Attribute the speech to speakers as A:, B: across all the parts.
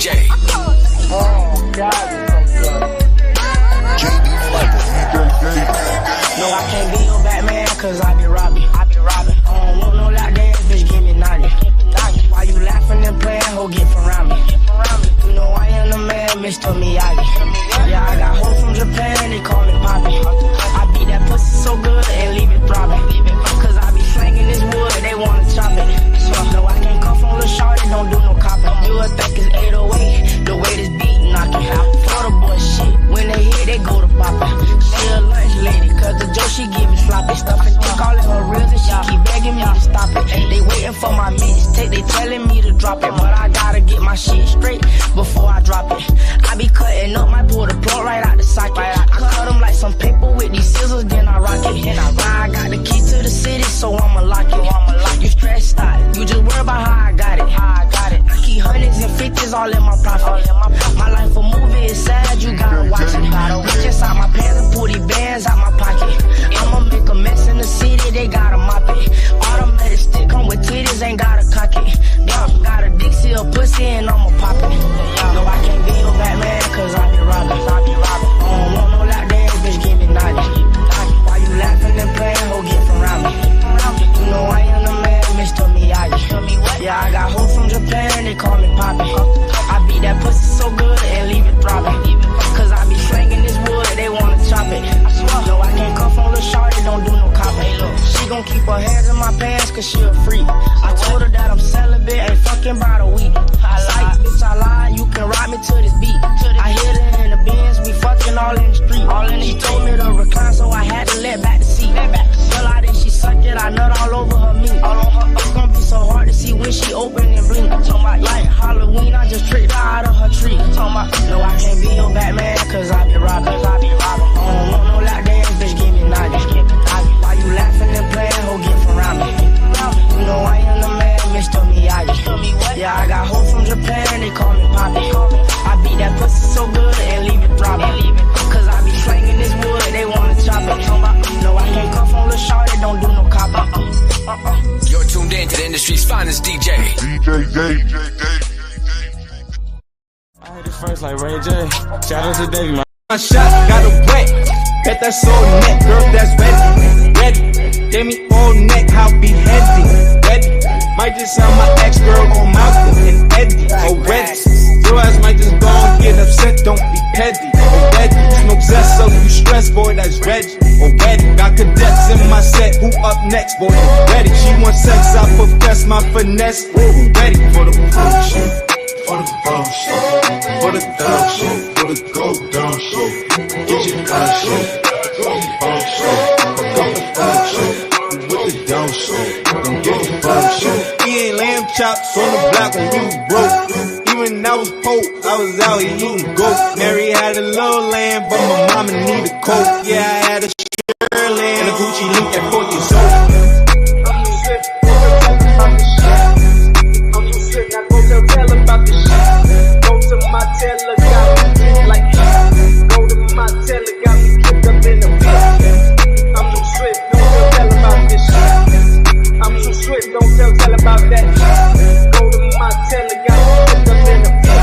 A: DJ.
B: Oh, God. No, I can't be your Batman, cause I be robbing. I don't want no lockdown, bitch, give me 90. Why you laughing and playing, ho, get from me. You know I am the man, Mr. Miyagi. Yeah, I got hoes from Japan, they call me Poppy. I beat that pussy so good and leave it throbbing. Cause I be slanging this wood, they wanna chop it. No, I can't come from the shorty, don't do no copping. You would think it's 808, the way this beat knocking. Florida boy shit, when they hit, they go to poppin'. She a lunch lady, cause the Joe she give me sloppy stuff. And they call it her real and she keep begging me to stop it. They waiting for my mixtape, they telling me to drop it. But I gotta get my shit straight before I drop it. I be cutting up, might pull the plug right out the socket. I cut them like some paper with these scissors, then I rock it. Now I got the key to the city, so I'ma lock it. You stressed out, you just worry about how I got it. I keep hundreds and fifties all in my profit. My life a movie, it's sad, you gotta watch it. Reach inside my pants and pull these bands out my pocket. I'ma make a mess in the city, they gotta mop it. Automatic stick come with titties, ain't gotta cock it. Got a Dixie, a pussy, and I'ma pop it. No, I can't be your Batman, cause I be robbing. I don't want no lockdown, bitch, give me 90. Why you laughing and playing, ho, get from around me. You know I am the man, Mr. Miyagi. Yeah, I got hoes from Japan, they call me Poppy. I beat that pussy so good and leave it throbbing. Cause I be slanging this wood, they wanna chop it. No, I can't come from the shorty, don't do no copy. She gon' keep her hands in my pants cause she a freak. I told her that I'm celibate, ain't fucking by the week. Psych, bitch, I lied, you can ride me to this beat. I hit her in the Benz, we fucking all in the street. She told me to recline, so I had to let back the seat. Fell out and she sucked it, I nut all over her meat. It's gonna be so hard to see when she open and blink. Like Halloween, I just tricked her out of her tree. No, I can't be your Batman, cause I be robbing. I don't want no lockdown, bitch, give me 90. Why you laughing and playing, ho, get from around me. You know I am the man, Mr. Miyagi. Yeah, I got hoes from Japan, they call me Poppy. I beat that pussy so good and leave it throbbing. Cause I be slanging this wood, they wanna chop it. No, I can't come from the shorty, don't do no cop.
A: You're tuned in to the industry's finest DJ.
C: I heard this first like Ray J. Shout out to Davey, man. My shot got a wet. Bet that soul neck, girl, that's ready. Gave me all neck, how be heavy. Ready. Might just sound my ex-girl on Malcolm and Eddie. Already. Your ass might just go and get upset, don't be petty. Already. No zest, so you stress, boy, that's Reggie. Already. Got cadets in my set, who up next, boy? Ready. She wants sex, I profess my finesse. Ready for the bullshit.
D: For the bullshit, for the thug shit, for the go down shit. Get your gun shit, for the bum shit, for the thug shit. With the dumb shit, don't get the bum shit.
C: He ain't lamb chops on the block when you was broke. Even I was poor, I was out here eating goat. Mary had a little lamb, but my mama need a coat. Yeah, I had a Shirley and a Gucci link at 4 years old.
E: Tell about the shit. Go to my teller, got me like that. Go to my teller, got me kicked up in the pit. I'm too swift, don't tell about this shit. I'm too swift, don't tell about that. Go to my teller, got me kicked up in the pit.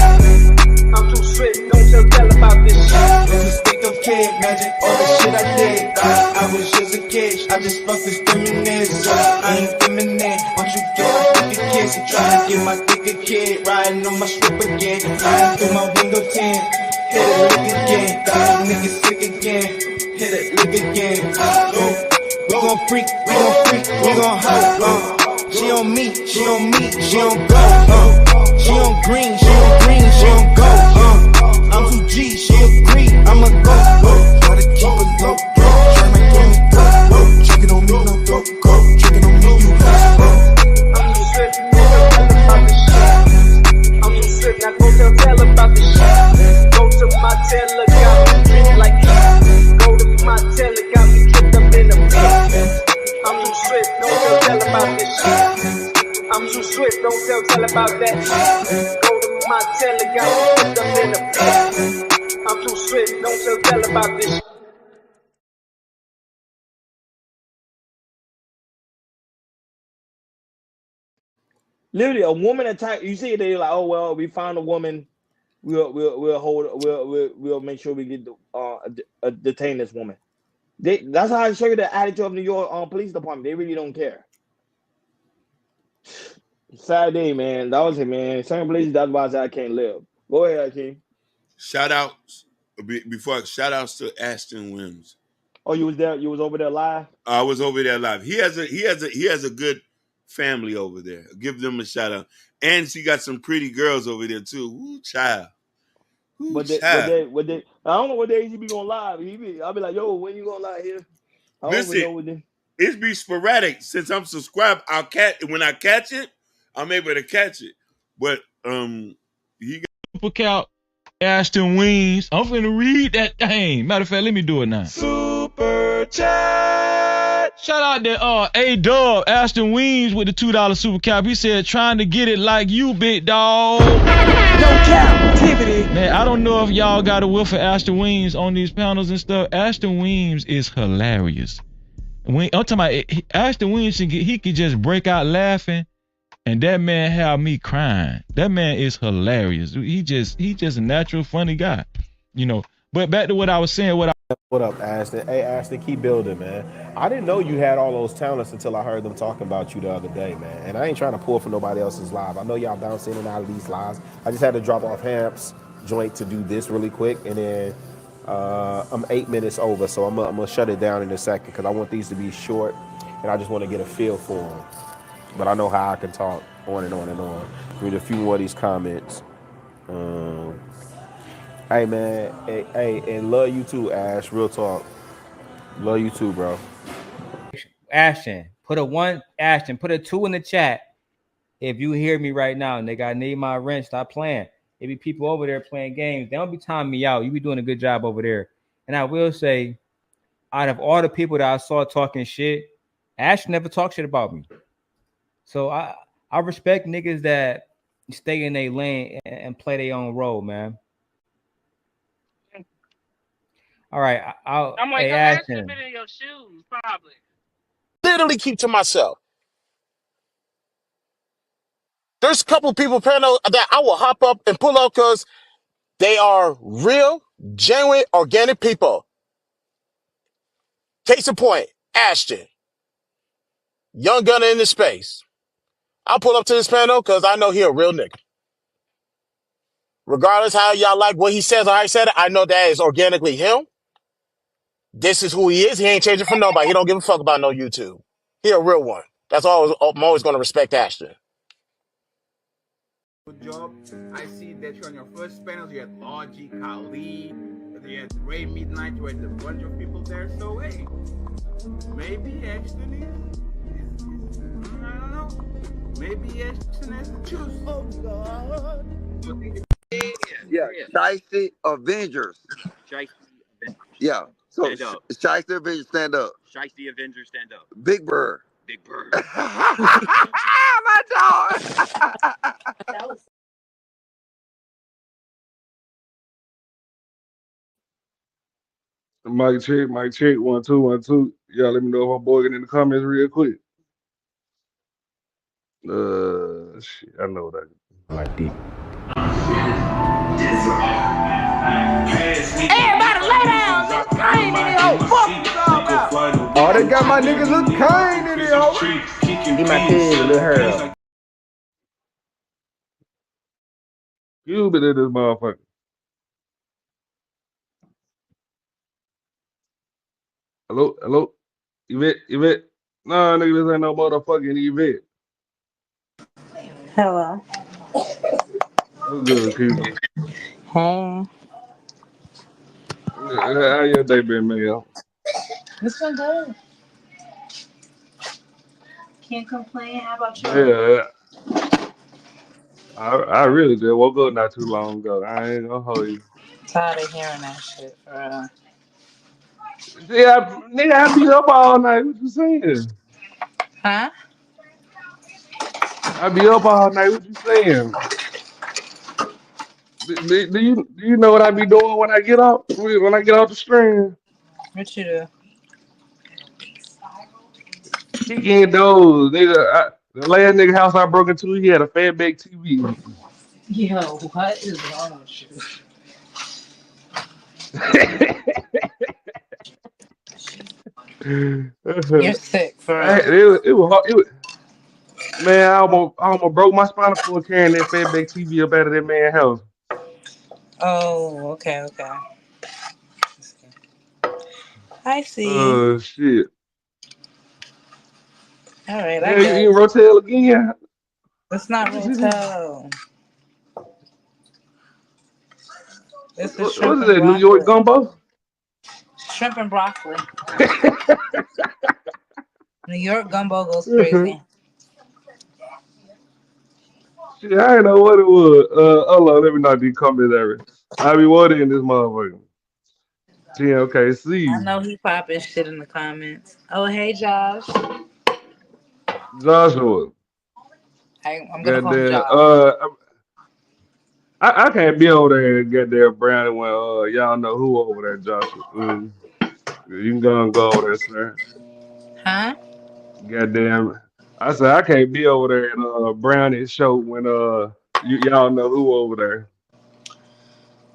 E: I'm too swift, don't tell about this shit.
C: Just think of kid, imagine all the shit I did. I was just a kid, I just fucked this feminist. So I ain't feminine, once you get my thicker kids, I'm trying to get my thicker kid, riding on my strip again, riding through my window 10, hit a lick again, got a nigga sick again, hit a lick again. We gon' freak, we gon' hoe, she on me, she on me, she on go, she on green, she on green, she on go, I'm too G, she agree, I'ma go, gotta keep it low, try my game, go, checking on me, no go, checking on me, you
E: I'm too swift, don't tell about this shit. I'm too swift, now go tell about this shit. Go to my teller, got me drink like that. Go to my teller, got me kicked up in the pit. I'm too swift, don't tell about this shit. I'm too swift, don't tell about that. Go to my teller, got me kicked up in the pit. I'm too swift, don't tell about this shit.
F: Literally, a woman attack. You see, they like, oh well, we found a woman we'll make sure we get detain this woman. That's how I show you the attitude of New York police department. They really don't care. Sad day, man. That was it, man. Certain places, that's why I said I can't live. Go ahead, King.
D: Shout outs to Ashton Williams.
F: Oh, you was there? You was over there live?
D: I was over there live. He has a good family over there. Give them a shout out. And she got some pretty girls over there too. Ooh, child.
F: What they, I don't know what days he be going live. I'll be like, yo, when you going live here? I don't even know what day.
D: It's be sporadic. Since I'm subscribed, when I catch it, I'm able to catch it. But he got
G: Super Count Ashton Wings. I'm finna read that thing. Matter of fact, let me do it now.
D: Super chat.
G: Shout out to A-Dub, Ashton Wings with the $2 super cap. He said, trying to get it like you, big dog.
B: No captivity.
G: Man, I don't know if y'all got a whiff of Ashton Wings on these panels and stuff. Ashton Wings is hilarious. I'm talking about Ashton Wings, he could just break out laughing, and that man have me crying. That man is hilarious. He just a natural funny guy, you know. But back to what I was saying.
H: What up, Ashton? Hey, Ashton, keep building, man. I didn't know you had all those talents until I heard them talking about you the other day, man. And I ain't trying to pull for nobody else's live. I know y'all bounce in and out of these lives. I just had to drop off Hamp's joint to do this really quick, and then I'm 8 minutes over, so I'm gonna shut it down in a second because I want these to be short, and I just want to get a feel for them. But I know how I can talk on and on and on. Read a few more of these comments. Hey, man. Hey, and love you too, Ash. Real talk. Love you too, bro.
I: Ashton, put a 2 in the chat. If you hear me right now, nigga, I need my rent. Stop playing. There be people over there playing games. They don't be timing me out. You be doing a good job over there. And I will say, out of all the people that I saw talking shit, Ashton never talked shit about me. So I respect niggas that stay in their lane and play their own role, man. All right,
J: I'm like,
I: hey,
J: I
I: Ashton.
J: should have been in your shoes, probably.
K: Literally keep to myself. There's a couple people panel that I will hop up and pull up because they are real, genuine, organic people. Case in point, Ashton, young gunner in the space. I'll pull up to this panel because I know he a real nigga. Regardless how y'all like what he says or how he said it, I know that is organically him. This is who he is. He ain't changing for nobody. He don't give a fuck about no YouTube. He a real one. That's all. I'm always going to respect Ashton.
L: Good job. I see that you're on your first panels. You had Logic, Kali, you had Ray Midnight, you had a bunch of people there. So hey, maybe Ashton is I don't know. Maybe Ashton has to choose. Oh God.
M: Yeah, Shiesty Avengers.
N: Shiesty Avengers.
M: Yeah. So Shiesty Avengers, stand up.
N: Shiesty Avengers, stand up.
M: Big Bird.
N: Big Bird.
M: My dog.
O: Mic check, 1 2 1 2. Y'all let me know if I'm bugging in the comments real quick. Shit, I know that. Like deep.
B: Everybody lay down. Look Kane in the hole. Fuck you all about.
P: Oh, they got my nigga Lil Kane in the hole.
B: He my kid, Lil Harold.
O: You been in this motherfucker. Hello? Yvette? Nah, nigga, this ain't no motherfucking Yvette.
Q: Hello.
O: What's good, people?
Q: Hey.
O: How your day been, man?
Q: It's been good. Can't complain. How about you?
O: Yeah. I really just woke up not too long ago. I ain't gonna hold you.
Q: Tired of hearing that shit, for real.
O: Yeah, nigga, I be up all night. What you saying?
Q: Huh?
O: I be up all night. What you saying? Do you know what I be doing when I get off the stream?
Q: What you do?
O: Kicking those nigga. The last nigga house I broke into, he had a fatback TV.
Q: Yo, what is wrong with you? You're sick for real.
O: It was hard. Man, I almost broke my spinal cord carrying that fatback TV up out of that man's house.
Q: Oh, okay, okay. I see.
O: Shit.
Q: All right, I
O: Yeah, you
Q: guess.
O: eating Rotel again?
Q: It's not Rotel. It's the shrimp
O: What is
Q: and
O: that, New York
Q: broccoli.
O: gumbo?
Q: Shrimp and broccoli. New York gumbo goes crazy.
O: Shit, I didn't know what it was. Hold on, let me not be commentary. I be watering this motherfucker.
Q: I
O: TMKC.
Q: know he popping shit in the comments. Oh, hey, Josh.
O: Joshua.
Q: I'm gonna call him
O: Goddamn.
Q: Josh.
O: I can't be over there and get there, Brownie, when y'all know who over there, Joshua. You can go over there, sir.
Q: Huh?
O: Goddamn. I said I can't be over there at Brownie's show when y'all know who over there.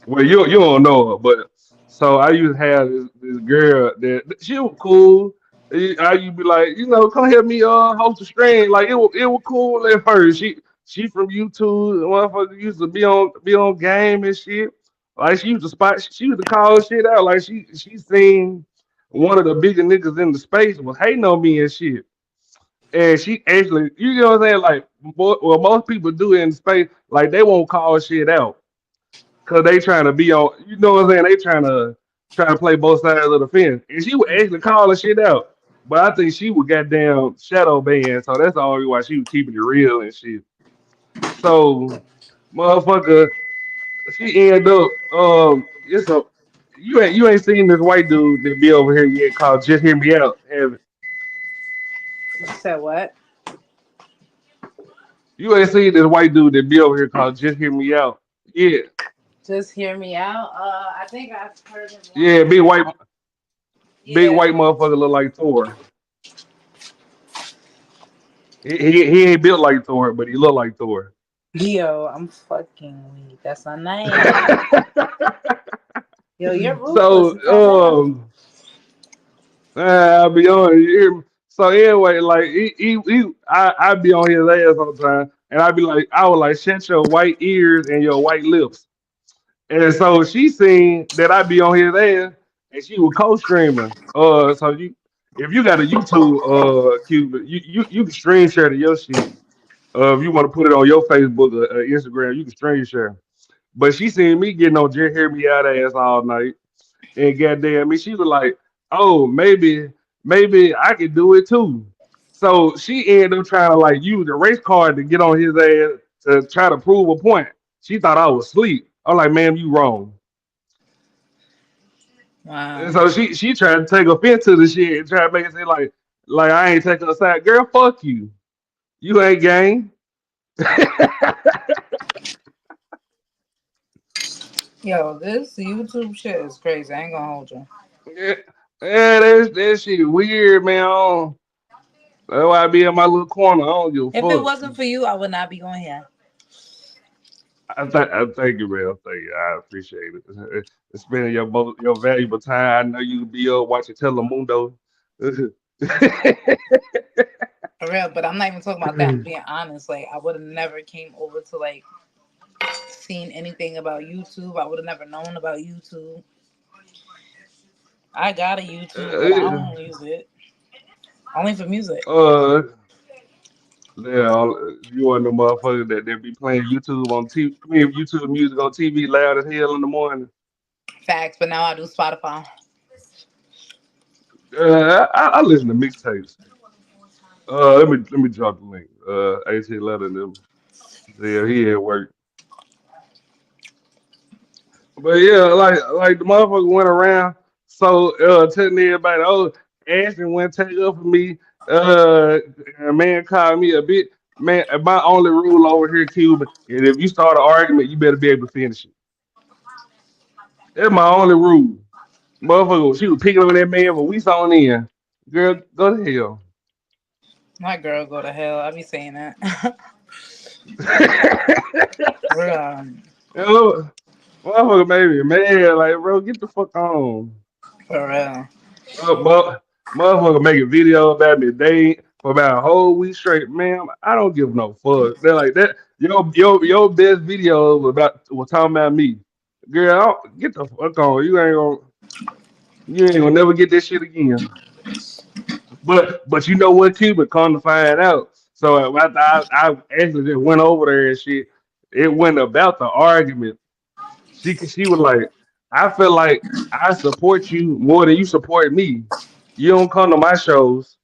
O: Well, you don't know her, but so I used to have this girl that she was cool. I used to be like, come help me host the stream. Like it was cool at first. She from YouTube, motherfucker used to be on game and shit. Like she used to call shit out. Like she seen one of the bigger niggas in the space was hating on me and shit. And she actually, you know what I'm saying? Like, well, most people do in space, like they won't call shit out. Cause they trying to be on, you know what I'm saying? They trying to play both sides of the fence. And she was actually calling shit out. But I think she was goddamn shadow banned, so that's the only why she was keeping it real and shit. So, motherfucker, she ended up it's a you ain't seen this white dude that be over here yet called Just Hear Me Out.
Q: You said what?
O: You ain't seen this white dude that be over here called Just Hear Me Out. Yeah.
Q: Just hear me out. I think I've heard him
O: Yeah,
Q: once.
O: big
Q: Yeah.
O: white motherfucker look like Thor. He ain't built like Thor, but he look like Thor.
Q: Yo, I'm fucking weak. That's not nice. Yo, you're ruthless.
O: So
Q: It's not nice.
O: I'll be on here. So anyway, like I be on his ass all the time, and I would like shut your white ears and your white lips. And so she seen that I be on his ass, and she was co-streaming. So if you got a YouTube, Cuban, you can stream share to your shit. If you want to put it on your Facebook or Instagram, you can stream share. But she seen me getting on Just Hear Me Out ass all night, and goddamn me, she was like, "Oh, maybe I could do it too." So she ended up trying to like use the race card to get on his ass to try to prove a point. She thought I was asleep. I'm like, "Ma'am, you wrong." And
Q: Wow.
O: so she tried to take offense to the shit and try to make it seem like I ain't taking her side. Girl, fuck you. You ain't gang.
Q: Yo, this YouTube shit is crazy. I ain't gonna hold you.
O: Yeah, yeah, that shit weird, man. That's why I be in my little corner. I don't give a
Q: If it
O: fuck.
Q: wasn't for you, I would not be going here.
O: I thank you, man. Thank you. I appreciate it. Spending your valuable time. I know you be up watching Telemundo.
Q: For real, but I'm not even talking about that. I'm being honest. Like, I would have never came over to like seen anything about YouTube. I would have never known about YouTube. I got a YouTube, but I don't use it. Only for music.
O: uh, yeah, you want the motherfucker that be playing YouTube on TV, YouTube music on TV loud as hell in the morning.
Q: Facts, but now I do Spotify.
O: I listen to mixtapes. Let me drop the link. AC letter them. Yeah, he at work. But yeah, like the motherfucker went around telling everybody, oh, Ashton went take up for me. A man called me a bit. Man, my only rule over here, Cuban, is if you start an argument, you better be able to finish it. That's my only rule. Motherfucker, she was picking on that man for weeks on end. Girl, go to hell.
Q: My girl go to hell. I be saying that. Real.
O: You know, motherfucker made me mad. Like, bro, get the fuck on.
Q: For real.
O: Motherfucker making videos about me dating for about a whole week straight. Man, I don't give no fuck. They're like that. Your best video was talking about me. Girl, get the fuck on. You ain't gonna never get this shit again. But you know what, Cuban? Come to find out. So after I actually just went over there and shit, it went about the argument. She was like, I feel like I support you more than you support me. You don't come to my shows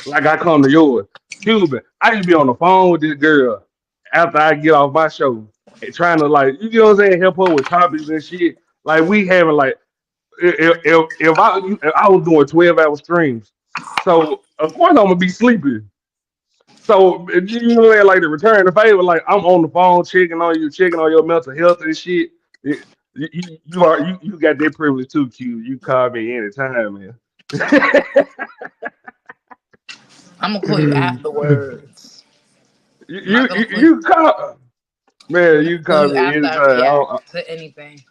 O: like I come to yours. Cuban, I used to be on the phone with this girl after I get off my show and trying to like, you know what I'm saying, help her with topics and shit. Like we having like if I was doing 12-hour streams, so of course I'm gonna be sleeping. So you know like the return the favor, like I'm on the phone checking on your mental health and shit. You got that privilege too, Q. You call me anytime, man.
Q: I'm gonna call you afterwards.
O: You call man, you
Q: Call
O: call
Q: you
O: me
Q: after I
O: anytime.
Q: react to anything.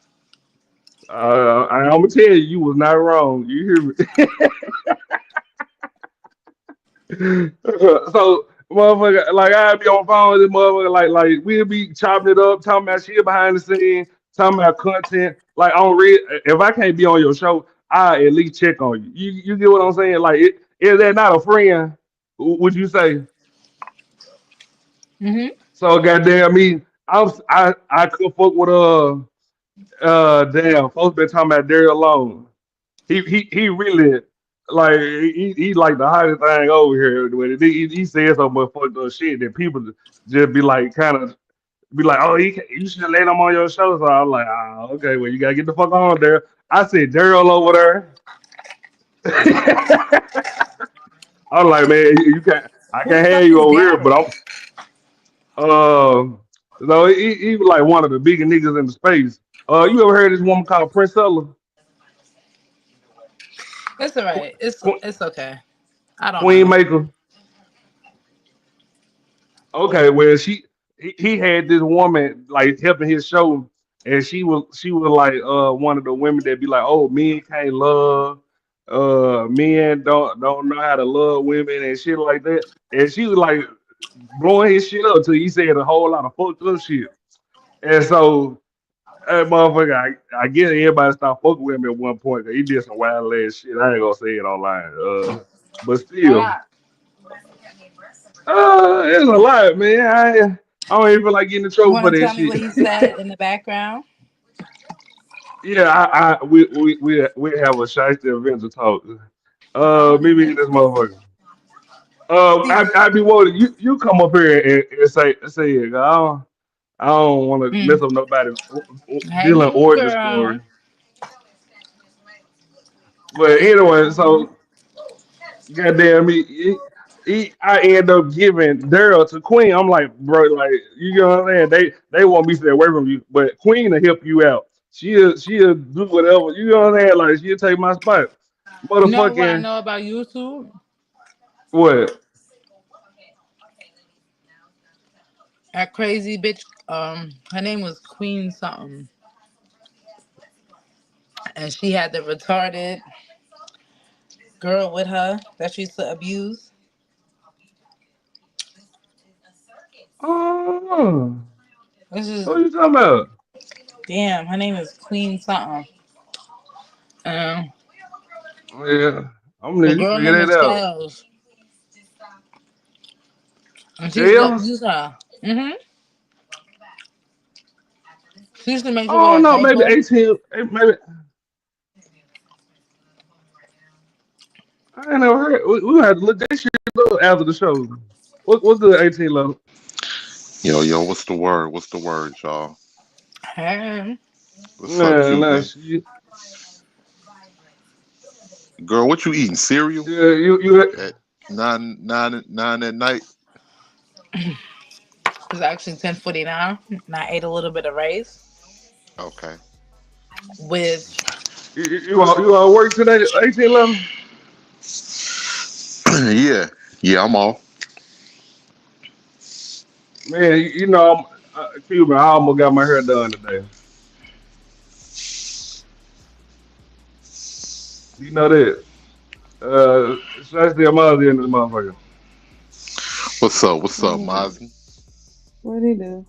O: I'm gonna tell you, you was not wrong. You hear me? So, motherfucker, like I'd be on the phone with this motherfucker, like we'll be chopping it up, talking about shit behind the scenes, talking about content. Like on real, if I can't be on your show, I at least check on you. You get what I'm saying? Like, is that not a friend? Would you say? So goddamn me, I could fuck with damn folks been talking about Daryl Long. He really like he like the hottest thing over here. When he said so much fucked up shit that people just be like kind of be like, oh, you should let him on your show. So I'm like, okay, well you gotta get the fuck on there. I said Daryl over there. I'm like, man, you can't. I
Q: Who the
O: can't
Q: fuck
O: have you
Q: is
O: over here, but
Q: Daryl?
O: so he was like one of the biggest niggas in the space. You ever heard of this woman called Prince Ella?
Q: It's alright. It's okay. I don't
O: Queen
Q: know.
O: Maker. Okay, well he had this woman like helping his show, and she was like one of the women that be like, oh, men can't love, men don't know how to love women and shit like that. And she was like blowing his shit up till he said a whole lot of fucked up shit. And so that motherfucker, I guess everybody stopped fucking with him at one point because he did some wild ass shit. I ain't gonna say it online. But
Q: Why
O: still,
Q: not?
O: it's a lot, man. I don't even feel like getting in
Q: You
O: trouble for
Q: want to
O: that
Q: tell me
O: shit.
Q: what he said in the background?
O: Yeah, we have a Shiesty Avenger talk. Maybe this motherfucker. I be wanting you come up here and say it. I don't want to mess up nobody's
Q: Hey,
O: dealing
Q: you
O: origin
Q: girl.
O: story. But anyway, so goddamn me, I end up giving Daryl to Queen. I'm like, bro, like you know what I'm saying? They want me to stay away from you, but Queen will help you out. She'll do whatever. You know what I'm saying? Like she'll take my spot.
Q: You know what I
O: Motherfucking
Q: know about YouTube?
O: what?
Q: That crazy bitch. Her name was Queen something, and she had the retarded girl with her that she used to abuse.
O: Oh,
Q: This is
O: what are you talking about?
Q: damn. Her name is Queen something. Um,
O: Yeah, I'm gonna
Q: the
O: need you to
Q: girl
O: figure
Q: name
O: that
Q: is
O: out.
Q: Scales, and she used to
O: Jails?
Q: abuse her. She used to make sure with
O: Oh
Q: her
O: no, maybe
Q: paper.
O: 18. Maybe I ain't never heard. We gonna have to look that shit up after the show. What's the 18 level?
R: Yo, what's the word? What's the word, y'all?
Q: Hey.
R: What's up,
O: Nah,
R: Cuban?
O: shit.
R: Girl, what you eating? Cereal?
O: Yeah, you.
R: At nine at night?
Q: It was actually 10:49, and I ate a little bit of rice
R: Okay.
Q: with
O: You all work today? 18 level?
R: Yeah. Yeah, I'm off.
O: Man, you know Cuban, I almost got my hair done today. You know that. Should I stay a mother in this motherfucker?
R: What's up? What's up,
S: Mm,
R: Mozzie?
S: what he do?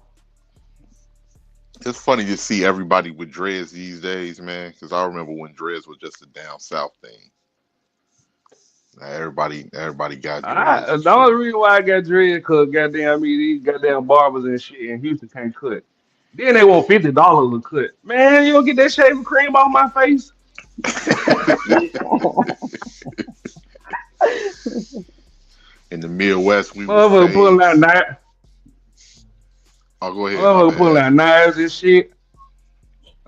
R: It's funny to see everybody with dreads these days, man. Because I remember when dreads was just a down south thing. Now everybody got dreads and
O: The only
R: shit.
O: reason why I got dread, cause goddamn me, these goddamn barbers and shit in Houston can't cut. Then they want $50 a cut. Man, you don't get that shaving cream off my face.
R: In the Midwest, we would
O: Motherfucker
R: say,
O: pulling out knives.
R: "Oh, go ahead, my
O: Motherfucker pulling
R: bad."
O: out knives and shit.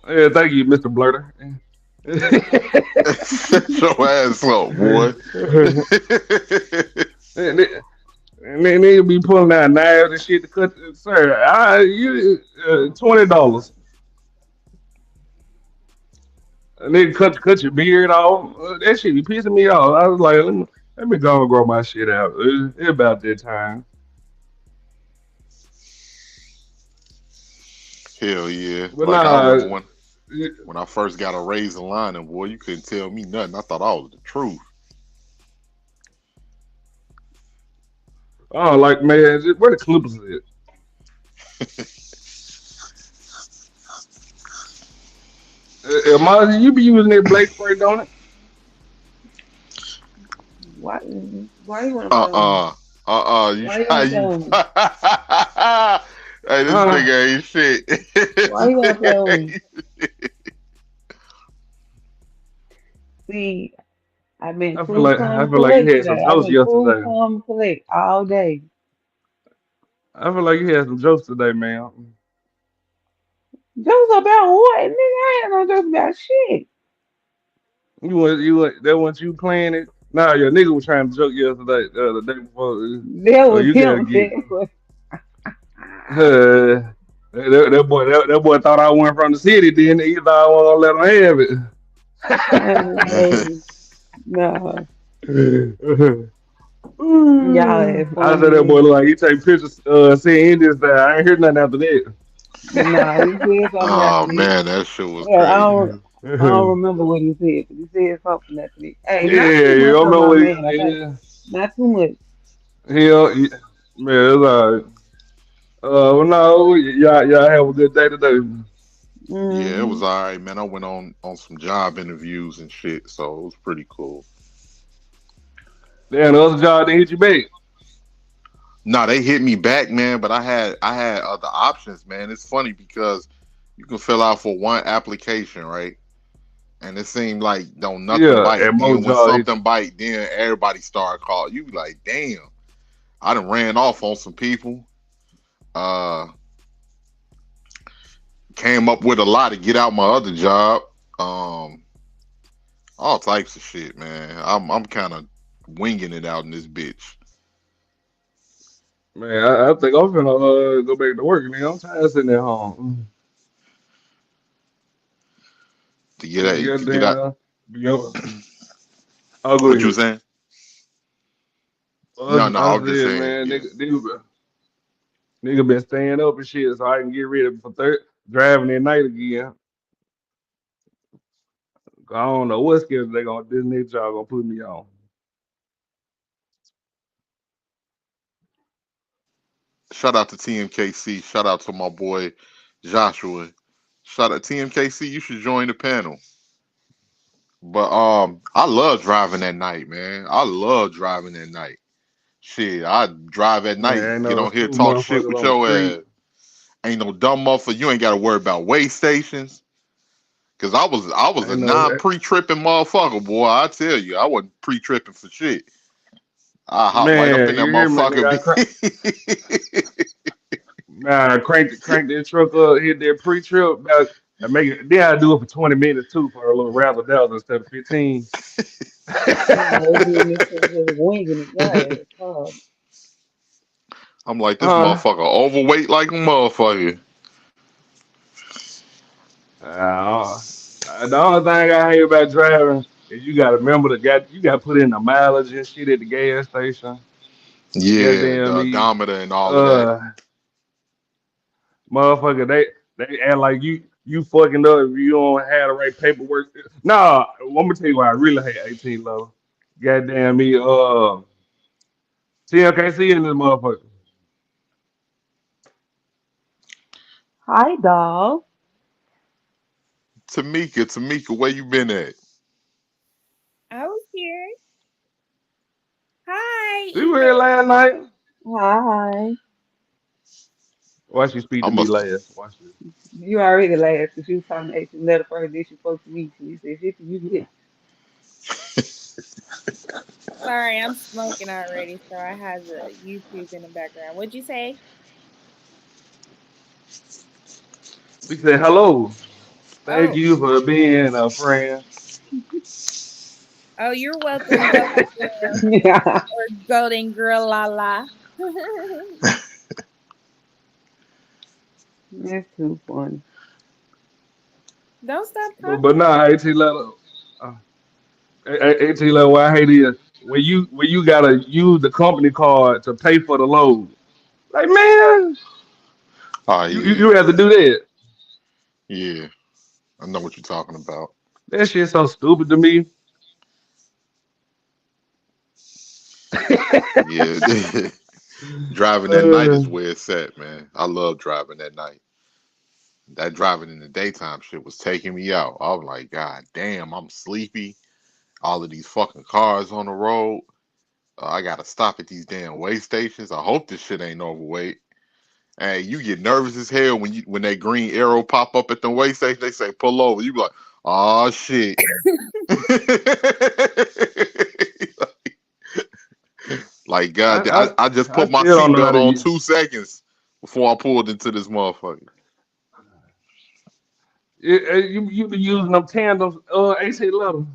O: Yeah, thank you, Mr. Blurter.
R: Shut your ass up, boy.
O: And then they'll be pulling out knives and shit to cut. Sir, you $20. And they cut your beard off. That shit be pissing me off. I was like, let me go and grow my shit out. It's about that time.
R: Hell yeah!
O: But
R: Like I
O: nah,
R: remember when I first got a razor line, and boy, you couldn't tell me nothing. I thought I was the truth.
O: I don't like, man, where the Clippers at? Marty, you be using that Blake spray, don't it?
S: Why? Why you want to play with me?
R: Uh You
S: Why you
R: try
S: want to play
R: you.
S: with me?
R: Hey, this nigga ain't shit.
S: Why you want to play with me? See, I've been
O: I
S: cruise
O: feel like you
S: collect
O: had some
S: today. I've
O: jokes
S: been cruise
O: yesterday.
S: collect all day.
O: I feel like you had some jokes today, man.
S: Jokes about what? Nigga, I ain't no jokes about shit.
O: That wasn't you playing it. Nah, your nigga was trying to joke yesterday, the day before.
S: That
O: So
S: was
O: you gotta
S: him.
O: get. That boy thought I went from the city. Then he thought I wasn't gonna let him
S: Hey, no,
O: have it.
S: y'all had
O: I
S: fun
O: said that boy
S: in
O: look like he take pictures, seeing Indians there. I ain't heard nothing after that.
S: here. Nah, he said something
R: Oh
S: after this.
R: man, that shit was
S: Yeah,
R: crazy.
S: I don't remember what he said, but he said something after this. Hey, not
O: Yeah,
S: too
O: you
S: much
O: don't
S: on
O: know
S: my
O: what
S: man, okay?
O: yeah.
S: Not too much.
O: Man, it's all right. Well, no, y'all have a good day today.
R: Yeah, it was
S: Mm-hmm.
R: all right, man. I went on some job interviews and shit, so it was pretty cool.
O: Damn, the other job they hit you back.
R: No, they hit me back, man, but I had other options, man. It's funny because you can fill out for one application, right? And it seemed like don't nothing
O: Yeah,
R: bite.
O: and more
R: Then when
O: job hit
R: something
O: you.
R: bite, then everybody start calling. You be like, damn, I done ran off on some people. Uh Came up with a lot to get out my other job. Um all types of shit, man. I'm kind of winging it out in this bitch.
O: Man, I think I'm finna go back to work, man. I'm tired of sitting at home.
R: To get out.
O: Goddamn, yo, I'll go
R: What you
O: ahead.
R: saying? No,
O: Well,
R: no,
O: I
R: I'm just
O: said,
R: saying,
O: man,
R: yeah.
O: nigga been staying up and shit, so I can get ready for driving at night again. I don't know what schedule this next job gonna put me on.
R: Shout out to TMKC. Shout out to my boy Joshua. Shout out TMKC. You should join the panel. But I love driving at night, man. I love driving at night. Shit, I drive at
O: Man,
R: night,
O: ain't
R: get
O: no
R: on here,
O: stupid
R: talk shit
O: motherfuckers
R: with
O: on the
R: your
O: street.
R: ass. Ain't no dumb motherfucker. You ain't got to worry about way stations. Cause I was a
O: Ain't no
R: non pre tripping motherfucker, boy. I tell you, I wasn't pre tripping for shit. I hop right up in
O: man.
R: that
O: You hear me,
R: motherfucker.
O: nigga? Man, crank that truck up, hit that pre-trip, and make it. Then I do it for 20 minutes too for a little razzle dazzle instead of 15.
S: No, they doing this shit just winging it. Y'all had fun.
R: I'm like this
O: Uh,
R: motherfucker overweight like a motherfucker.
O: uh, the only thing I hate about driving is you got to remember you got to put in the mileage and shit at the gas station.
R: Yeah, the
O: Goddamn me.
R: odometer and all of that.
O: Uh, Motherfucker, they act like you fucking up if you don't have the right paperwork. Nah, I'm gonna tell you why I really hate 18 level. Goddamn me, TLKC in this motherfucker.
S: Hi, dog.
R: Tamika, where you been at?
T: I was here. Hi,
O: You were here last night.
S: Hi.
O: Why she speak to
R: I'm
O: me
R: a
O: last? Watch this.
S: You already laughed because you was talking to 18 letter first, then she spoke to me. She said, 50, you get.
T: Sorry, I'm smoking already, so I have the YouTube in the background. What'd you say?
O: We said hello. Thank
T: Oh,
O: you for being a friend.
T: oh, you're welcome, Golden Girl
S: Yeah.
T: or Golden Girl La La.
S: That's too funny.
T: Don't stop
O: But
T: talking.
O: nah, 18 letter. 18 level. What I hate is when you gotta use the company card to pay for the load. Like man,
R: oh
O: you you,
R: yeah,
O: you have to do that.
R: yeah. I know what you're talking about.
O: That shit's so stupid to me.
R: Yeah, driving at night
O: Uh,
R: is where it's at, man. I love driving at night. That driving in the daytime shit was taking me out. I was like, God damn, I'm sleepy. All of these fucking cars on the road. I gotta stop at these damn way stations. I hope this shit ain't overweight. Hey, you get nervous as hell when that green arrow pop up at the way station. They say pull over. You be like, oh shit. Like
O: I,
R: God,
O: I
R: I just
O: I
R: put my
O: still don't know how
R: seatbelt
O: to
R: on
O: use.
R: 2 seconds before I pulled into this motherfucker.
O: You be using them tandems, 18 level.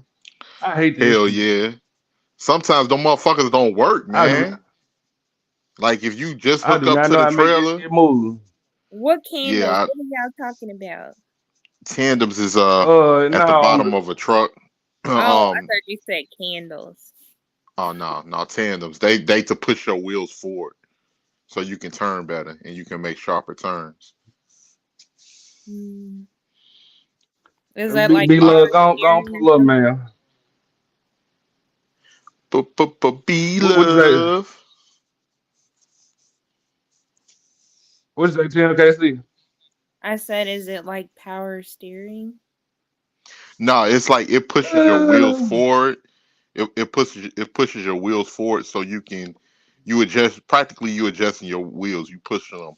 O: I hate that
R: Hell
O: shit.
R: yeah. Sometimes them motherfuckers don't work,
O: I do
R: man. Like if you just
O: I
R: hook
O: do
R: up
O: not
R: to
O: know
R: the
O: how to make that
R: trailer,
O: shit move.
T: What candles?
R: yeah,
T: What are y'all talking about?
R: tandems is at the
O: No,
R: bottom of a truck.
T: Oh, I
R: um,
T: thought you said candles.
R: oh no, tandems. They to push your wheels forward so you can turn better and you can make sharper turns.
T: Hmm. Is that like
O: be
R: I
O: love,
T: power
O: go
T: steering or
O: pull up,
T: something?
O: man.
R: be
O: What you say?
R: love.
O: What you say, TLKC?
T: I said, is it like power steering?
R: No, it's like it pushes your wheels
O: Uh,
R: forward. It pushes your wheels forward so you adjust practically you adjusting your wheels. You pushing them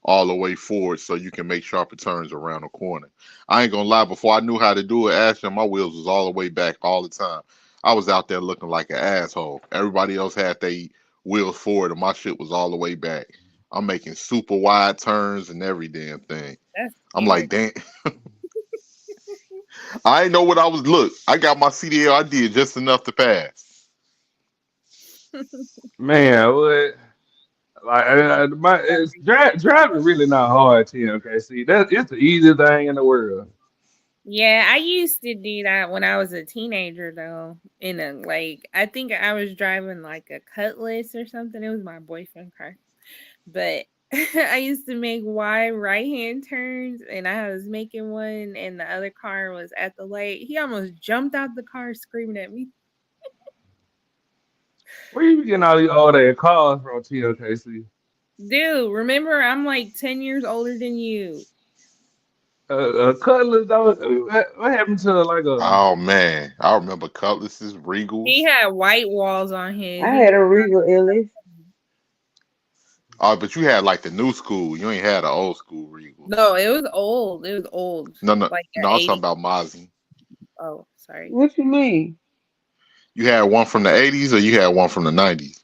R: all the way forward so you can make sharper turns around the corner. I ain't gonna lie, before I knew how to do it, Ashton, my wheels was all the way back all the time. I was out there looking like an asshole. Everybody else had their wheels forward and my shit was all the way back. I'm making super wide turns and every damn thing.
T: That's
R: I'm like,
T: scary.
R: damn. I ain't know what I was. Look, I got my CDL. I did just enough to pass.
O: man, what? Like, driving really not hard, TLKC. It's the easiest thing in the world.
T: Yeah, I used to do that when I was a teenager though. In a like I think I was driving like a Cutlass or something. It was my boyfriend's car. But I used to make wide right hand turns and I was making one and the other car was at the light. He almost jumped out the car screaming at me.
O: Where you getting all these old ass cars from, TLKC?
T: Dude, remember I'm like 10 years older than you.
O: Cutlass, though, what happened to like a?
R: Oh man, I remember Cutlasses,
T: He
R: Regals.
T: had white walls on his.
S: I
T: He
S: had a Regal Ellis.
R: Oh, but you had like the new school. You ain't had the old school Regals.
T: No, it was old. It was old.
R: No, no,
T: Like
R: no.
T: the
R: I'm talking
T: 80s.
R: about Mozzie.
T: Oh, sorry.
S: What you mean?
R: You had one from the '80s or you had one from the '90s?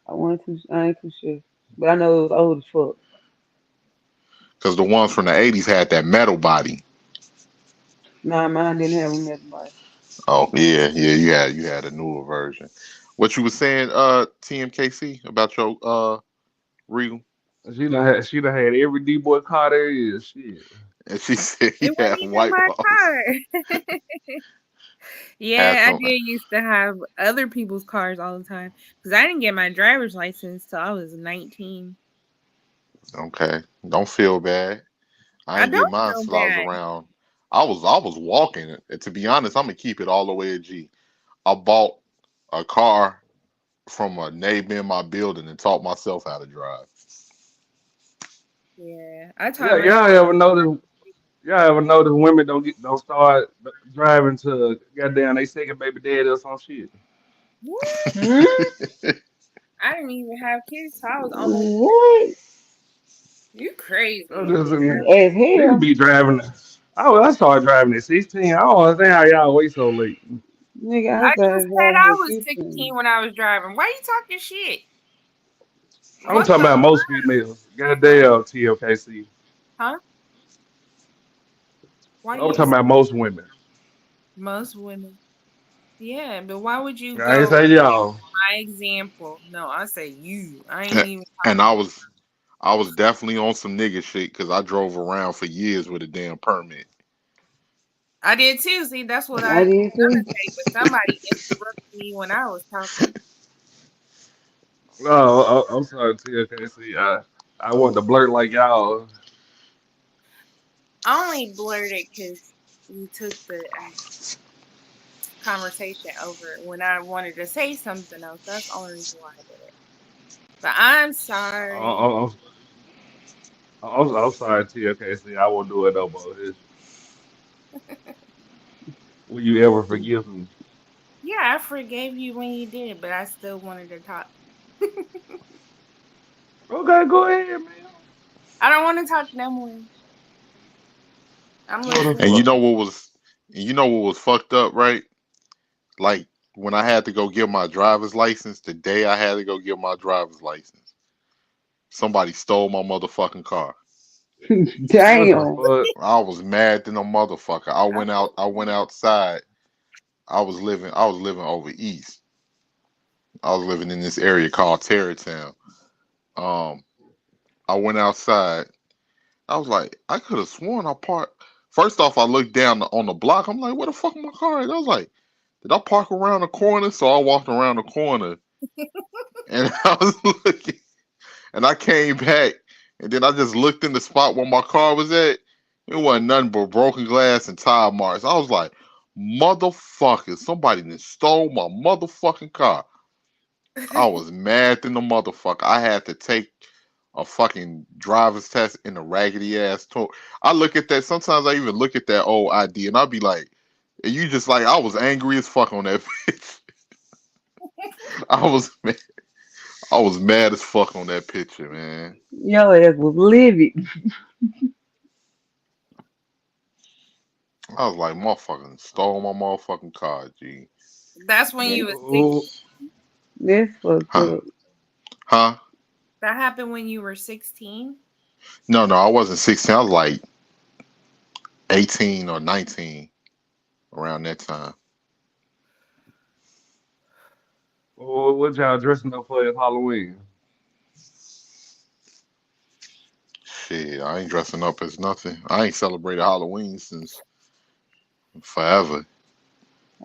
S: I ain't too sure. But I know it was old as fuck.
R: Because the ones from the '80s had that metal body.
S: Nah, mine didn't have a metal body.
R: Oh yeah. You had a newer version. What you was saying, TMKC about your Regal?
O: She done had every D boy car there is. Shit.
R: And she said he
T: It wasn't
R: had
T: even
R: white
T: my
R: walls.
T: car.
R: Had
T: Yeah, I
R: some.
T: did used to have other people's cars all the time because I didn't get my driver's license till I was 19.
R: Okay, don't feel bad. I
T: I
R: ain't get
T: don't
R: mine
T: feel
R: till I was
T: bad.
R: around. I was walking. And to be honest, I'm gonna keep it all the way at G. I bought a car from a neighbor in my building and taught myself how to drive.
T: Yeah, I taught
O: Yeah,
T: myself.
O: y'all ever notice women don't start driving to goddamn they second baby daddy or some shit.
T: What?
S: Hmm?
T: I didn't even have kids, so I was almost.
S: What?
T: You
O: I'm
T: crazy?
O: just
S: As
O: niggas
S: hell.
O: be driving. I started driving at 16. I don't understand how y'all wait so late.
S: Nigga, I
T: I just
S: started
T: said
S: driving
T: I
S: at
T: was 16
S: 15.
T: when I was driving. Why you talking shit?
O: I'm
T: What
O: talking
T: the?
O: about most females. Goddamn TLKC.
T: Huh? Why
O: I'm
T: you
O: talking
T: say
O: about most women.
T: most women? Yeah, but why would you
O: I ain't
T: go
O: say y'all.
T: my example? No, I say you. I ain't
R: And
T: even
R: and
T: talking.
R: I was definitely on some nigga shit because I drove around for years with a damn permit.
T: I did too. See, that's what I
S: I
T: was
S: did
T: gonna
S: too.
T: say, but somebody interrupted me when I was talking.
O: No, I'm sorry, TLKC. I want to blurt like y'all.
T: I only blurted because you took the conversation over when I wanted to say something else. That's the only reason why I did it. But I'm sorry.
O: I'm, I'm sorry, TLKC. I won't do it no more. Will you ever forgive me?
T: Yeah, I forgave you when you did, but I still wanted to talk.
O: Okay, go ahead, man.
T: I don't want to talk no more. I'm
O: What the
T: listening.
R: And
O: fuck?
R: you know what was fucked up, right? Like when I had to go get my driver's license, the day I had to go get my driver's license, somebody stole my motherfucking car.
O: What the
S: Damn.
O: fuck?
R: I was mad than a motherfucker. I went outside. I was living over east. I was living in this area called Tarrytown. Um, I went outside. I was like, I could have sworn I parked. First off, I looked down on the block. I'm like, where the fuck my car is? I was like, did I park around the corner? So I walked around the corner and I was looking, and I came back, and then I just looked in the spot where my car was at. It wasn't nothing but broken glass and tire marks. I was like, motherfucker, somebody done stole my motherfucking car. I was mad than the motherfucker. I had to take a fucking driver's test in a raggedy ass toy. I look at that. Sometimes I even look at that old ID and I'll be like, and you just like, I was angry as fuck on that bitch. I was mad. I was mad as fuck on that picture, man.
S: Your ass was livid.
R: I was like, motherfucking stole my motherfucking car, G.
T: That's when
S: This,
T: you was six.
O: Oh,
S: this fucked
R: Huh?
S: up.
R: Huh?
T: That happened when you were 16.
R: No, no, I wasn't 16. I was like 18 or 19 around that time.
O: what y'all dressing up for at Halloween?
R: Shit, I ain't dressing up as nothing. I ain't celebrated Halloween since forever.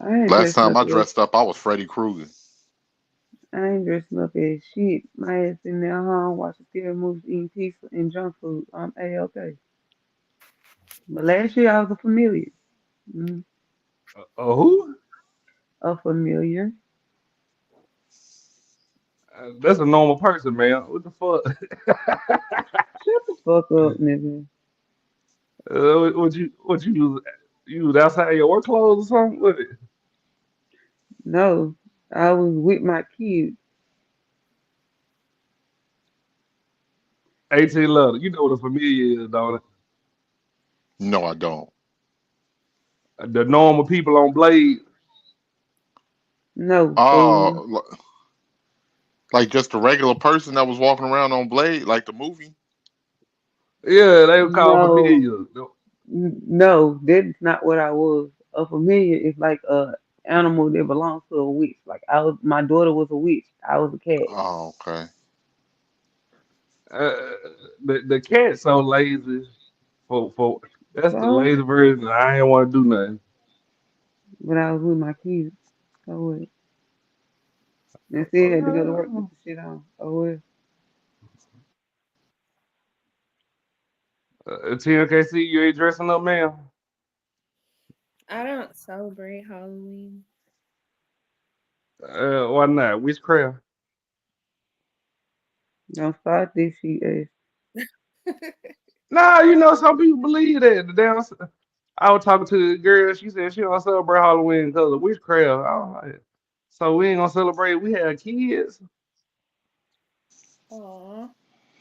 S: I ain't
R: Last
S: dressing
R: time
S: up
R: I
S: as
R: dressed up, I was Freddy Krueger.
S: I ain't dressing up as shit. My ass in there home watching scary movies, eating pizza and junk food. I'm A-okay. But last year I was a familiar. Mm,
O: Who?
S: a familiar.
O: That's a normal person, man. What the fuck?
S: Shut the fuck up, nigga.
O: You was outside your work clothes or something? What it?
S: No, I was with my kids.
O: 18 letter. You know what a familiar is, don't
R: No, I don't.
O: it? The normal people on Blade.
S: No, fool.
R: Oh, like just a regular person that was walking around on Blade, like the movie.
O: Yeah, they were called
S: No,
O: familiars.
S: no, that's not what I was. A familiar is like a animal that belongs to a witch. Like my daughter was a witch. I was a cat.
R: Oh, okay.
O: Uh, the cat's so lazy. For that's the
S: So,
O: lazy version. I ain't want to do nothing.
S: but I was with my kids. So what? And still had to go to work with
O: Okay.
S: the shit on. Oh well.
O: TMKC, you ain't dressing up, man.
T: I don't celebrate Halloween.
O: Why not? Witchcraft.
S: Don't start this shit.
O: Nah, you know some people believe that. I was talking to the girl. She said she don't celebrate Halloween because of witchcraft. I was like, so we ain't gonna celebrate. We have kids.
T: Aw,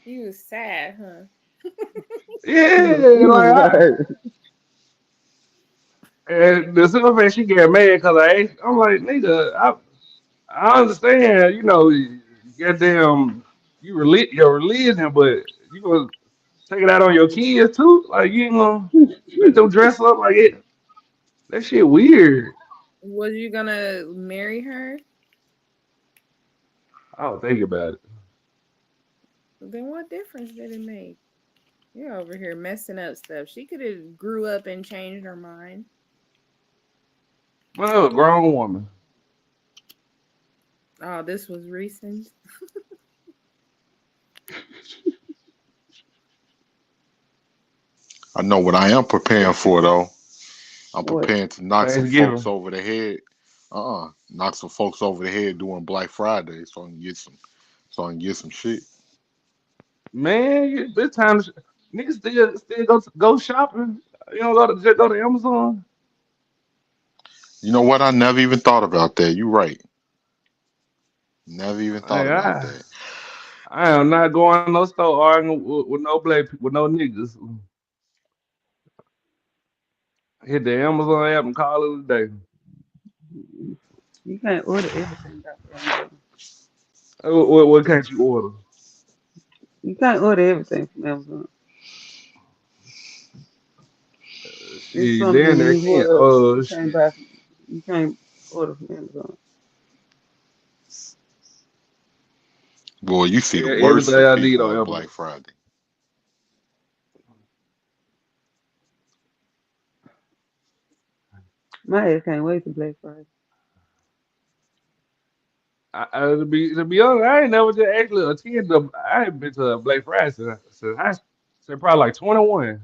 T: you was sad, huh?
O: Yeah, like
S: Right.
O: and the simple fact she get mad because I'm like, nigga, I understand, goddamn, your religion, but you gonna take it out on your kids too? Like you ain't gonna let them dress up like it? That shit weird.
T: Was you gonna marry her?
O: I don't think about it.
T: Then what difference did it make? You're over here messing up stuff. She could have grew up and changed her mind.
O: Well, a grown woman.
T: Oh, this was recent.
R: I know what I am preparing for though. I'm
S: What?
R: preparing to knock some folks
O: Thanksgiving.
R: over the head. Knock some folks over the head during Black Friday, so I can get some shit.
O: Man, this time niggas still go shopping. You don't just go to Amazon.
R: You know what? I never even thought about that. You right. Never even thought
O: Hey,
R: about
O: I,
R: that.
O: I am not going to no store arguing with no black people, with no niggas. Hit the Amazon app and call it a day.
S: You can't order everything off Amazon.
O: What can't you order?
S: You can't order everything from Amazon. It's
O: Shit,
S: something
O: then
S: you
O: they
S: need
O: can't.
S: order. You can't
O: Shit.
S: buy. You can't order from Amazon.
R: Boy, you see the worst
O: Everything
R: of
O: I need
R: people
O: on
R: on
O: Amazon.
R: Black Friday.
S: My ass can't wait to Black Friday.
O: To be honest, I ain't never just actually attended. I ain't been to a Black Friday since probably like 21.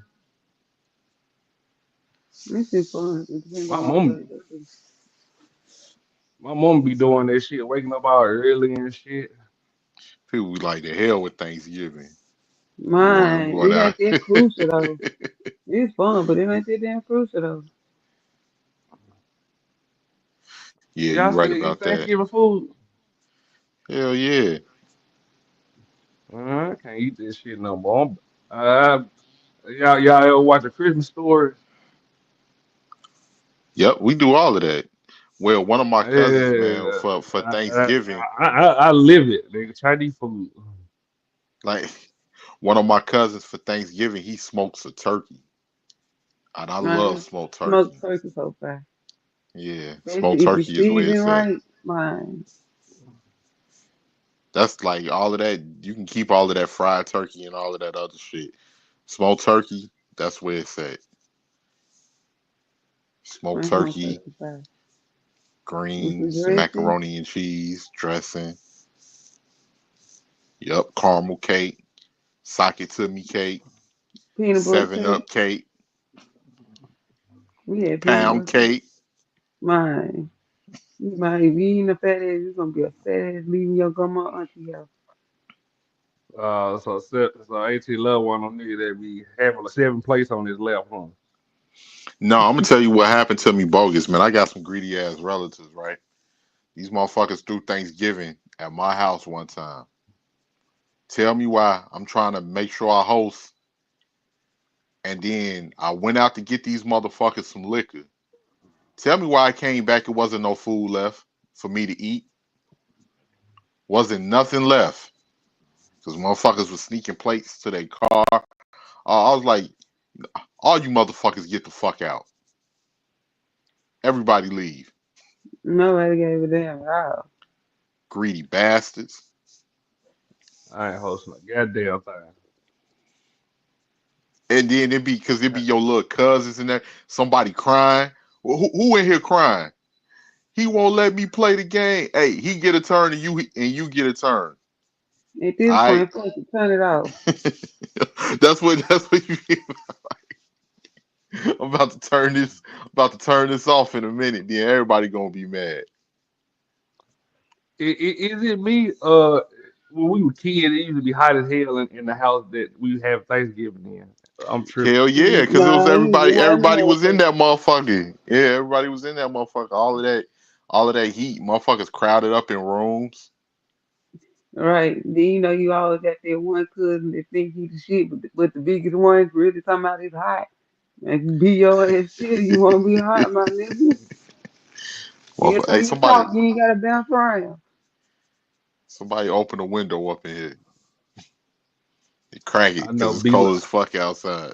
S: This is fun. It depends
O: My
S: on what store
O: mom,
S: you go to.
O: my mom be doing that shit, waking up all early and shit.
R: People be like the hell with Thanksgiving.
S: Mine,
R: Going
S: it
R: out.
S: ain't that crucial though. It's fun, but it ain't that damn crucial though.
R: Yeah, you
O: Y'all
R: right
O: still eat
R: about that.
O: Thanksgiving food?
R: Hell yeah.
O: I can't eat this shit no more. Y'all ever watch a Christmas story?
R: Yep, we do all of that. Well, one of my cousins, man,
O: Yeah,
R: for
O: I, I,
R: Thanksgiving,
O: I live it, nigga. Chinese food.
R: like one of my cousins for Thanksgiving, he smokes a turkey. And I love
S: Man,
R: smoked
S: smoked
R: turkey.
S: turkey so fast.
R: Yeah, smoked
S: Especially if you
R: turkey is where
S: season
R: it's at.
S: right, man.
R: That's like all of that. You can keep all of that fried turkey and all of that other shit. Smoked turkey, that's where it's at. Smoked
S: Man, smoked
R: turkey,
S: turkey fast. With the
R: greens,
S: dressing,
R: macaroni and cheese, dressing. Yep, caramel cake, sock it to me cake,
S: peanut butter
R: 7 Up
S: cake.
R: cake,
S: We had peanut
R: pound
S: butter cake.
R: cake.
S: Mine. You might be eating a fat ass, you're gonna be a fat ass leaving your grandma auntie house.
O: So AT love one of them niggas that be having a 7 plates on his left, huh?
R: No, I'm gonna tell you what happened to me, bogus man. I got some greedy ass relatives, right? These motherfuckers threw Thanksgiving at my house one time. Tell me why I'm trying to make sure I host, and then I went out to get these motherfuckers some liquor. Tell me why I came back. It wasn't no food left for me to eat. Wasn't nothing left because motherfuckers was sneaking plates to their car. I was like, all you motherfuckers get the fuck out. Everybody leave.
S: Nobody gave a damn at all.
R: Greedy bastards.
O: I ain't hosting a goddamn thing.
R: And then it be your little cousins and that somebody crying. Well, who in here crying? He won't let me play the game. Hey, he get a turn and you get a turn.
S: At this
R: All right.
S: point, fuck it, turn it off.
R: That's what you get. about to turn this off in a minute. Then everybody gonna be mad.
O: Is it me? When we were kids, it used to be hot as hell in the house that we have Thanksgiving in. I'm tripping.
R: Hell yeah, because it was
S: Nah, it used to be
R: everybody.
S: hot in the
R: Everybody was in
S: motherfucker.
R: that motherfucker. Yeah, everybody was in that motherfucker. All of that heat. Motherfuckers crowded up in rooms.
S: Right. Then you always got that one cousin that think he the shit, but the biggest one really talking about it's hot. And be your ass still, you want to be hot, my nigga. Every
R: Hey,
S: time you talk, you ain't got to bounce around.
R: somebody open a window up in here. You crack it
O: I know
R: because it's
O: B.
R: cold as fuck outside.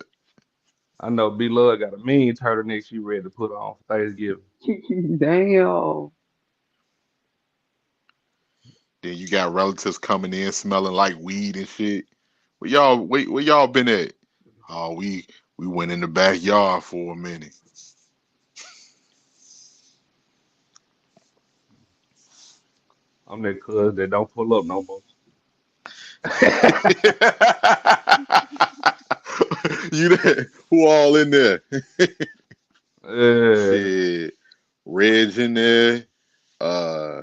O: I know B. Love got a mean turtleneck she ready to put on for Thanksgiving.
S: Damn.
R: Then you got relatives coming in smelling like weed and shit. Where y'all been at? Oh, we went in the backyard for a minute.
O: I'm that cuz that don't pull up no more.
R: You there? Who all in there?
O: Yeah.
R: Shit, Reg in there.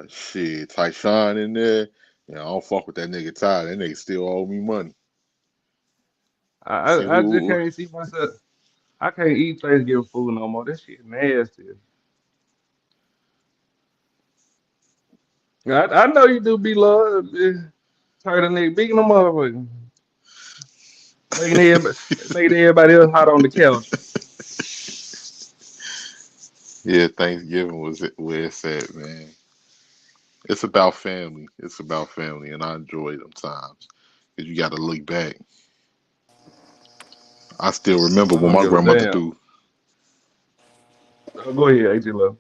R: Shit, Tyshawn in there. Yeah, I don't fuck with that nigga Ty. That nigga still owe me money. See
O: I just
R: who?
O: can't see myself. I can't eat Thanksgiving food no more. That shit nasty. I know you do be love. Turtleneck big no motherfucker. Making everybody else hot on the couch.
R: Yeah, Thanksgiving was where it's at, man. It's about family. It's about family, and I enjoy them times because you got to look back. I still remember
O: I
R: when
O: don't
R: my
O: give a
R: grandmother
O: damn.
R: do.
O: Go ahead, AJ Love.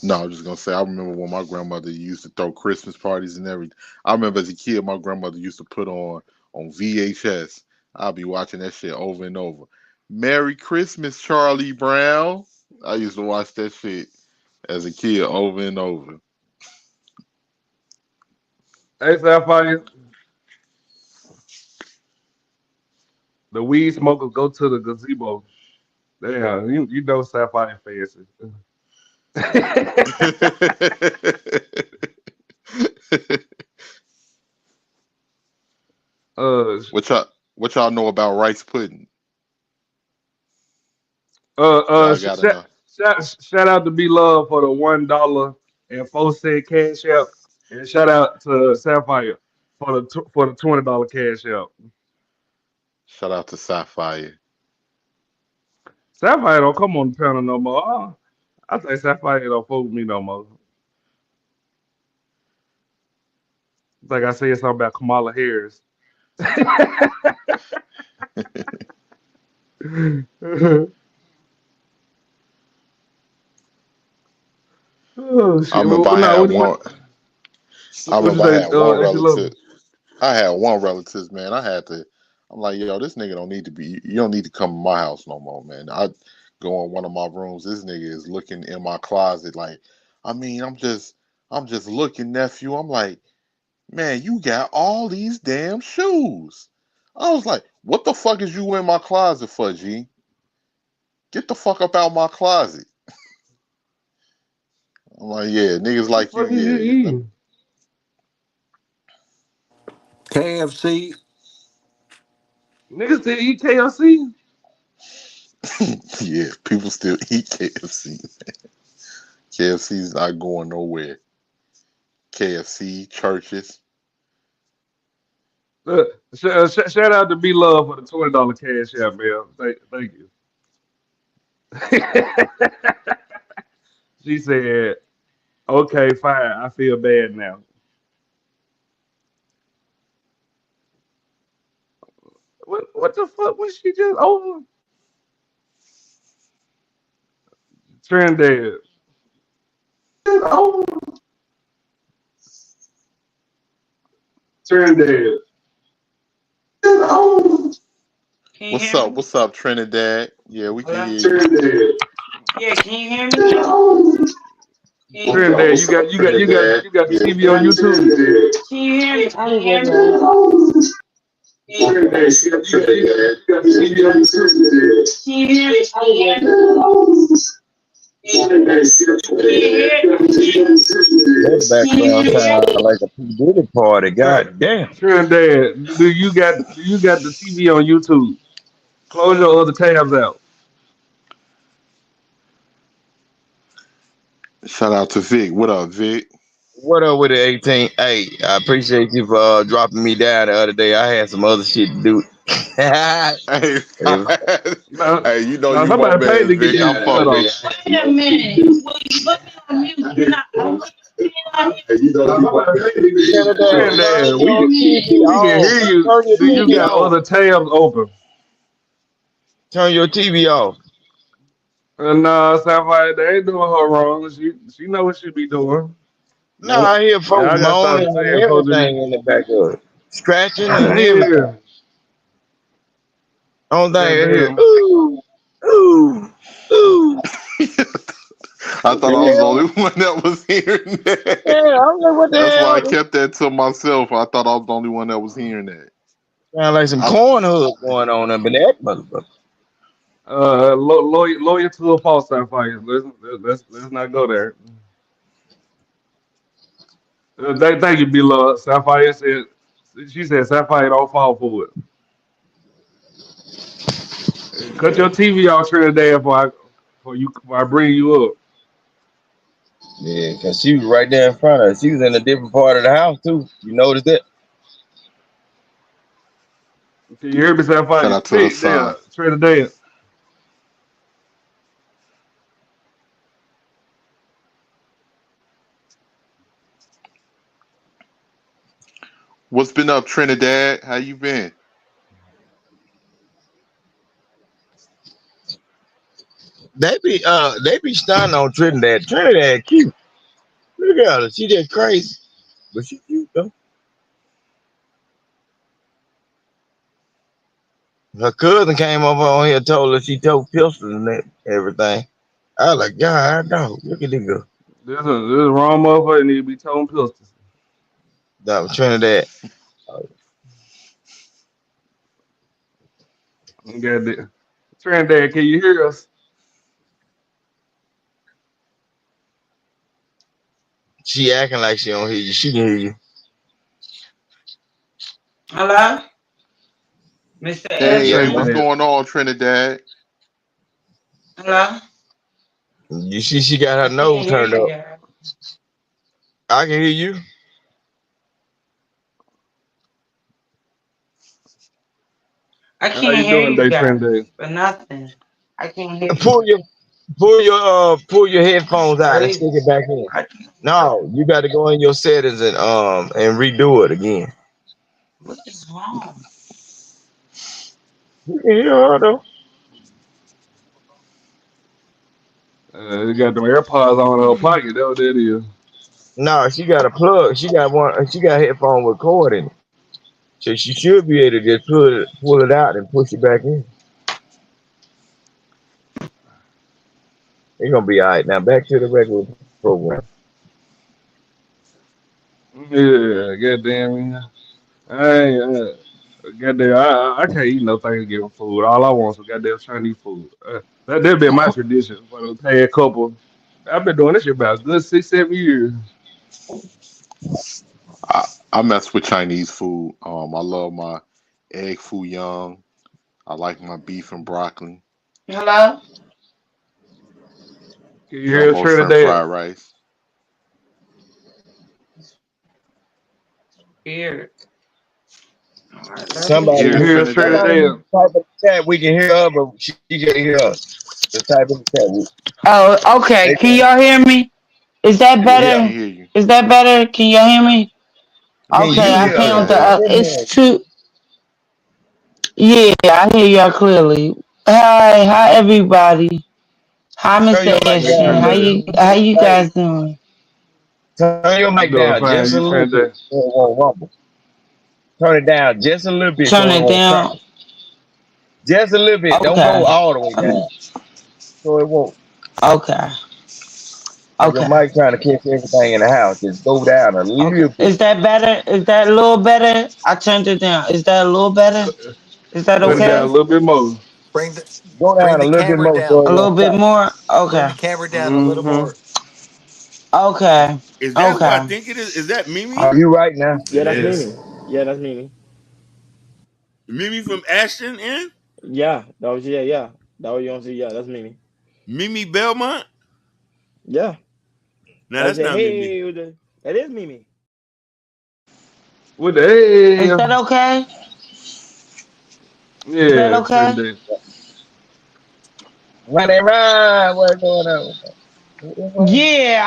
R: No, I was just gonna say I remember when my grandmother used to throw Christmas parties and everything. I remember as a kid, my grandmother used to put on VHS. I'll be watching that shit over and over. Merry Christmas, Charlie Brown. I used to watch that shit as a kid over and over.
O: Hey, Sapphire. The weed smokers go to the gazebo. Damn, you know Sapphire fancy.
R: what y'all know about rice pudding? Y'all gotta know.
O: Shout out to B Love for the $1.04 cash out, and shout out to Sapphire for the $20 cash out.
R: Shout out to Sapphire.
O: Sapphire don't come on the panel no more. I think Sapphire don't fuck with me no more. Like I said something about Kamala Harris. Oh
R: I
O: shit!
R: remember
O: Well,
R: I
O: no,
R: had one. I
O: what you
R: remember I
O: say?
R: had one
O: Actually, love.
R: relative. I had one relative, man. I had to. I'm like, yo, this nigga don't need to be. You don't need to come to my house no more, man. I go in one of my rooms. This nigga is looking in my closet, like, I mean, I'm just looking, nephew. I'm like, man, you got all these damn shoes. I was like, what the fuck is you in my closet for, G? Get the fuck up out my closet. I'm like, yeah, niggas
O: What the
R: like you,
O: fuck is you
R: yeah.
O: eating?
M: KFC.
O: Niggas still eat KFC?
R: Yeah, people still eat KFC. KFC's not going nowhere. KFC, churches.
O: Shout out to B Love for the $20 cash out, man. Thank you. She said, "Okay, fine. I feel bad now." What the fuck was she just over? Trinidad. Oh, Trinidad. Oh,
B: Can you
R: What's
B: hear
R: up?
B: me?
R: What's up, Trinidad? Yeah, we can
B: Hello?
R: hear you.
O: Trinidad.
B: Yeah, can you hear me? Can you,
O: Trinidad,
R: What's up, Trinidad?
O: you got the
R: Yeah.
O: TV on YouTube.
B: can you hear me?
S: I
B: Can you
S: was
B: hear
S: just
B: me?
S: like,
U: That background sound like a P. Diddy party. God damn.
O: Trinidad, do you got the TV on YouTube? Close your other tabs out.
R: Shout out to Vic. What up, Vic?
U: What up with the 18? Hey, I appreciate you for dropping me down the other day. I had some other shit to do.
R: Hey,
U: If-
O: Now,
R: hey, you know
O: now
R: you my
O: somebody paid
R: man,
O: to get
R: Vic.
O: your
R: I
O: shit
R: fuck
O: off.
R: with
Q: Wait a minute. You're not.
U: Trinidad,
O: Trinidad,
U: turn your TV
O: we can
U: off.
O: hear you.
U: Turn your
O: Do you
U: TV
O: got
U: off.
O: other tabs open?
U: Turn your TV off.
O: And Sapphire, they ain't doing her wrong. She know what she be doing.
U: No, I hear folks
O: Y'all gotta stop
U: moaning and
O: saying folks
U: everything in the back of it. Scratching and everything.
O: yeah.
U: Only thing I hear,
O: Goddamn.
U: ooh, ooh, ooh.
R: I
U: What
R: thought
U: the
R: I was the
U: hell?
R: only one that was hearing
U: Yeah,
R: that.
U: I'm like, what the
R: That's why I
U: hell?
R: kept that to myself. I thought I was the only one that was hearing that.
U: Sound like some
R: I,
U: corn hoods going on up in that motherfucker.
O: Lawyer to a false Sapphire. Let's not go there. Thank you, beloved. Sapphire said she said Sapphire don't fall for it. Cut your TV off, Trinidad, before I bring you up.
U: Yeah, because she was right there in front of us. She was in a different part of the house, too. You noticed that?
O: Can you hear me,
R: shout
O: Sapphire?
R: out to Hassan.
O: Trinidad.
R: What's been up, Trinidad? How you been?
U: They be stunning on Trinidad. Trinidad cute. Look at her. She just crazy. But she cute, though. Her cousin came over on here, told her she told pistols and everything. I was like, God, dog, look at this girl.
O: This is wrong motherfucker need to be told pistols.
U: That was Trinidad.
O: Goddamn. Trinidad, can you hear us?
U: She acting like she don't hear you. She can hear you.
V: Hello, Mr.
R: Hey,
U: Say,
R: what's
V: Edwin.
O: Trinidad.
R: going on, Trinidad?
V: Hello.
U: you see, she got
V: I
U: her nose
V: can't hear
U: turned
V: you
U: up.
V: guys.
U: I can hear you.
V: I
O: How
V: can't
O: you
V: hear
O: doing
V: you
O: today,
V: guys
O: Trinidad?
V: for nothing. I can't hear you.
U: Pull your headphones out and
V: Crazy.
U: stick it back in.
V: I can't.
U: No, you got to go in your settings and redo it again.
V: What is wrong?
U: You can hear her though.
O: You got them AirPods on in her pocket. That's what that is.
U: No, she got a plug. She got one. She got a headphone with cord in it, so she should be able to just pull it out and push it back in. It's gonna be all right. Now back to the regular program.
O: Yeah, goddamn. Goddamn, I can't eat no Thanksgiving food. All I want is some goddamn Chinese food. That's been my tradition for the past couple. I've been doing this shit about a good 6, 7 years.
R: I, I mess with Chinese food. I love my egg foo young. I like my beef and broccoli.
V: Hello.
O: Can you hear
R: Gumbo shrimp
O: Trinidad?
R: fried rice.
V: Weird. All right. Love you
R: Can you
U: Somebody
R: hear
O: Can you
R: us,
O: hear
R: Trinidad?
O: Trinidad?
U: type in the chat. We can hear her, but she can hear us. Just type in the chat.
V: Oh, okay.
U: They
V: Can
U: can.
V: y'all hear me? Is that
R: Yeah, we
U: Yeah,
R: can
V: better?
R: hear you.
V: Is that better? Can y'all hear me?
U: can
R: We
V: Okay,
U: you
R: can
V: I
R: hear
U: hear us?
V: found
R: Trinidad.
U: We've
V: the.
U: been
V: It's
U: hearing.
V: two. Yeah, I hear y'all clearly. Hi, everybody. Hi,
U: Turn
V: Mr.
U: your mic
O: Hey,
V: Ashton.
U: down.
O: Trinidad.
V: How you
U: Hey,
V: guys doing?
U: turn your
O: I'm
U: mic
O: doing
U: down
O: fine.
U: just a
O: You
U: little bit
O: Trinidad.
U: so it won't rumble. Turn it down just a little bit
V: Turn
U: so it
V: it
U: won't
V: down.
U: crackle. Just a little bit. Don't go
V: Okay.
U: all the way down so it won't.
V: Okay.
U: Like your
V: Okay.
U: mic trying to catch everything in the house. Just go down a
V: Okay.
U: little bit.
V: Is that better? Is that a little better? I turned it down. Is that a little better? Is that
O: Turn it down a
V: okay?
O: little bit more.
A: Bring the
U: Go
A: bring
U: down a
A: the
U: little bit
A: camera
U: more
A: down.
U: so
V: A
U: it
V: little
U: won't
V: bit
U: pop.
V: more?
A: Bring
V: Okay.
A: the camera down a little
O: Mm-hmm.
A: more.
V: Okay.
L: Is that who I
V: Okay.
L: think it is? Is that Mimi?
U: Are you right now?
F: Yeah,
L: It
F: that's
L: is.
F: Mimi. Yeah, that's Mimi.
L: Mimi from Ashton and
F: Yeah, that was yeah. That was you don't see. Yeah, that's Mimi.
L: Mimi Belmont.
F: Yeah,
L: No,
F: like
L: that's
F: the
L: not Mimi.
F: hey, with the, that is Mimi.
O: What the
V: Is that
O: hell?
V: okay? Is that
O: Yeah, turn
V: okay?
O: that.
U: Run and run. What's going on? What's wrong?
V: Yeah,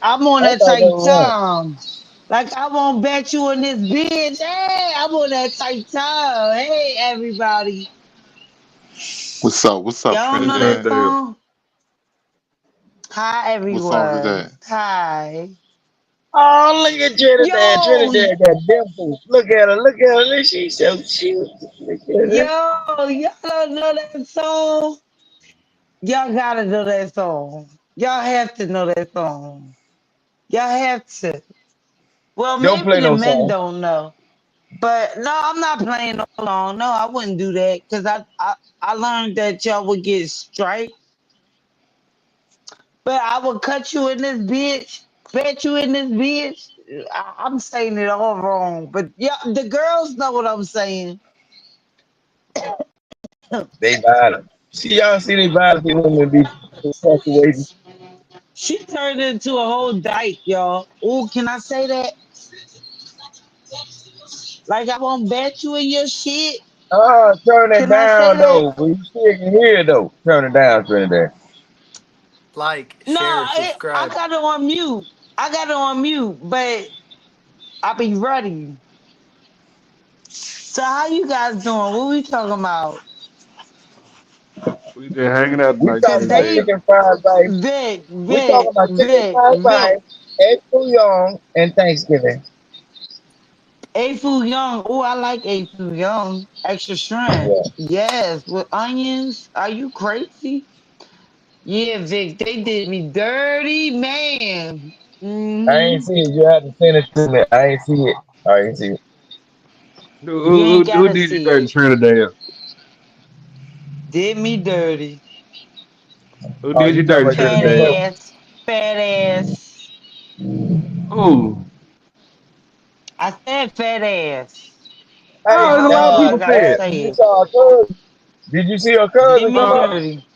V: I'm on
U: I
V: that
U: thought they
V: type
U: were running.
V: time. Like I won't bet you in this bitch. Hey, I'm on that type time. Hey everybody.
R: What's up? What's up,
V: Y'all don't know that
O: Turn
R: Trinidad?
O: down.
V: song? Hi
R: What song is
V: everyone.
R: that?
V: Hi.
U: Oh, look at Trinidad.
V: Yo,
U: Trinidad got dimples. Look at her. Look at her. Look, she's so cute. Look at her.
V: y'all don't know that song? Y'all gotta know that song. Y'all have to know that song. Y'all have to. Well,
U: Don't
V: maybe
U: play
V: the
U: no
V: men
U: song.
V: don't know. But no, I'm not playing no song. No, I wouldn't do that because I learned that y'all would get striked. But I would cut you in this bitch, bet you in this bitch. I'm saying it all wrong. But yeah, the girls know what I'm saying.
U: They violent. See, y'all see they violent. They women be infatuated.
V: She turned into a whole dyke, y'all. Oh, can I say that? Like I won't bet you in your shit.
U: Turn it
V: Can I say
U: down,
V: that?
U: though. But you still can hear, though. Turn it down, Trinidad.
A: Like,
V: No,
A: share,
V: I
A: subscribe.
V: got it on mute. I got it on mute, but I be ready. So how you guys doing? What we talking about?
O: We just hanging out
U: We
O: tonight,
U: talking
V: Cause
U: about
V: they
O: Trinidad.
U: chicken fried rice.
V: Vic,
U: We talking
V: Vic,
U: about chicken
V: Vic,
U: fried
V: Vic.
U: rice, egg foo young, and Thanksgiving.
V: A Fu Young. Oh, I like A Fu Young. Extra shrimp.
U: Yeah.
V: Yes, with onions. Are you crazy? Yeah, Vic, they did me dirty, man.
U: I ain't
V: Hmm.
U: see it. You have to send it to me. I ain't see it. I ain't see it.
O: Who,
V: You
O: who,
V: ain't
O: who who
V: gotta
O: did you
V: see
O: dirty,
V: it.
O: Trinidad?
V: Did me dirty.
O: Who
U: Oh,
O: did
U: you
O: you
U: talking
O: dirty,
U: about this
V: Fat
O: Trinidad?
U: info?
V: ass. Fat ass.
O: Who?
V: I said fat ass.
U: Hey,
O: Oh, there's a
V: How
O: lot of
V: else I
O: people
V: gotta
O: said.
V: say
U: you
V: it?
U: saw her cousin. Did you see her
V: Did
U: cousin
V: me
U: come up?
V: dirty.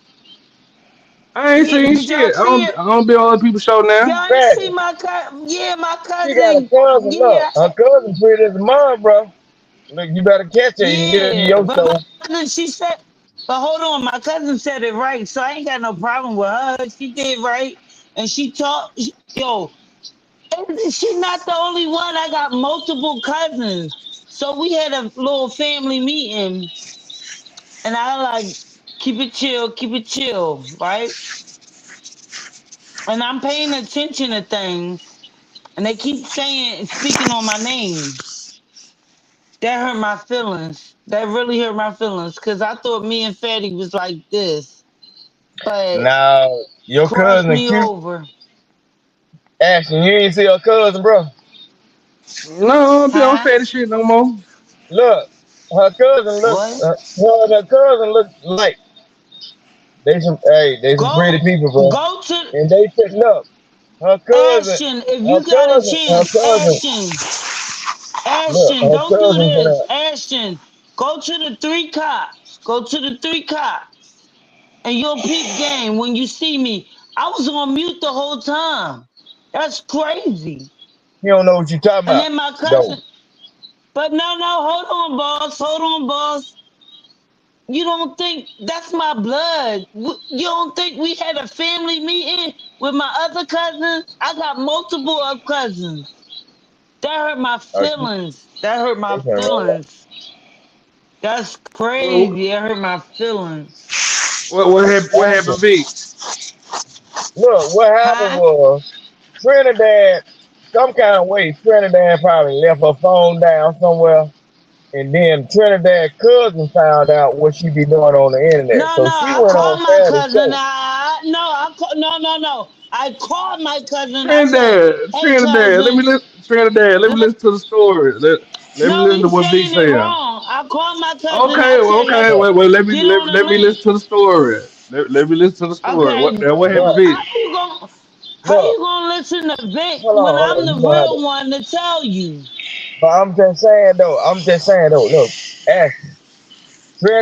O: I ain't
V: Yeah,
O: seen
V: did y'all
O: shit.
V: see it?
O: I don't be on other people's show now.
V: Y'all ain't see
U: Fatty.
V: my cousin? Yeah, my
U: She got a
V: cousin.
U: cousin. Look,
V: Yeah,
U: her cousin pretty as a mom, bro. Look, you better catch her and get her to
V: yeah.
U: your
V: But my
U: show.
V: cousin, she said, but hold on, my cousin said it right, so I ain't got no problem with her. She did right, and she taught. Yo, and she not the only one. I got multiple cousins, so we had a little family meeting, and I like keep it chill, right? And I'm paying attention to things, and they keep saying, speaking on my name. That hurt my feelings. That really hurt my feelings because I thought me and Fatty was like this, but
U: Now, your
V: crossed
U: cousin
V: me
U: cute.
V: over.
U: Ashton, you ain't see her cousin, bro.
O: No, I don't be on
V: Huh?
O: fatty shit no more.
U: Look, her cousin look,
V: What?
U: her and her cousin look like they some pretty
V: Go,
U: people, bro.
V: go to
U: And they putting up.
V: Ashton. If you got a
U: Her
V: chance,
U: cousin, look,
V: Ashton,
U: her
V: go through
U: cousin put
V: this.
U: up.
V: Ashton, go to the three cops. Go to the three cops, and you'll peep game when you see me. I was on mute the whole time. That's crazy.
U: You don't know what you talking
V: And
U: about,
V: then my
U: though.
V: cousin, but no, hold on, boss. Hold on, boss. You don't think that's my blood? You don't think we had a family meeting with my other cousins? I got multiple of cousins. That hurt my
U: Oh,
V: feelings. That hurt my
U: they finna roll up.
V: feelings. That's
O: Well,
V: crazy. It hurt my feelings.
O: what happened,
U: Ashton,
O: Vic?
U: look, what happened
V: Huh?
U: was Trinidad, some kind of way, Trinidad probably left her phone down somewhere. And then Trinidad cousin found out what she be doing on the internet.
V: No,
U: So she
V: I
U: went on
V: called my
U: Fatty's
V: cousin.
U: show.
V: No. I called my cousin. I said,
O: Trinidad,
V: "Hey,
O: Trinidad,
V: cousin."
O: let me listen to the story. Let me
V: No,
O: listen to
V: he's
O: what Vic
V: saying it
O: said.
V: wrong. I called my cousin.
O: Okay,
V: I
O: well,
V: said,
O: okay,
V: "Let's
O: well,
V: get on the
O: let me
V: link."
O: listen to the story. Let me listen to the story.
V: Okay,
O: What happened,
V: but
O: Vic?
V: how you gonna listen to Vic
U: Hold
V: when
U: on, hold
V: I'm
U: on.
V: the
U: You gonna have
V: real
U: to.
V: one to tell you?
U: But I'm just saying though. Look, Ashley,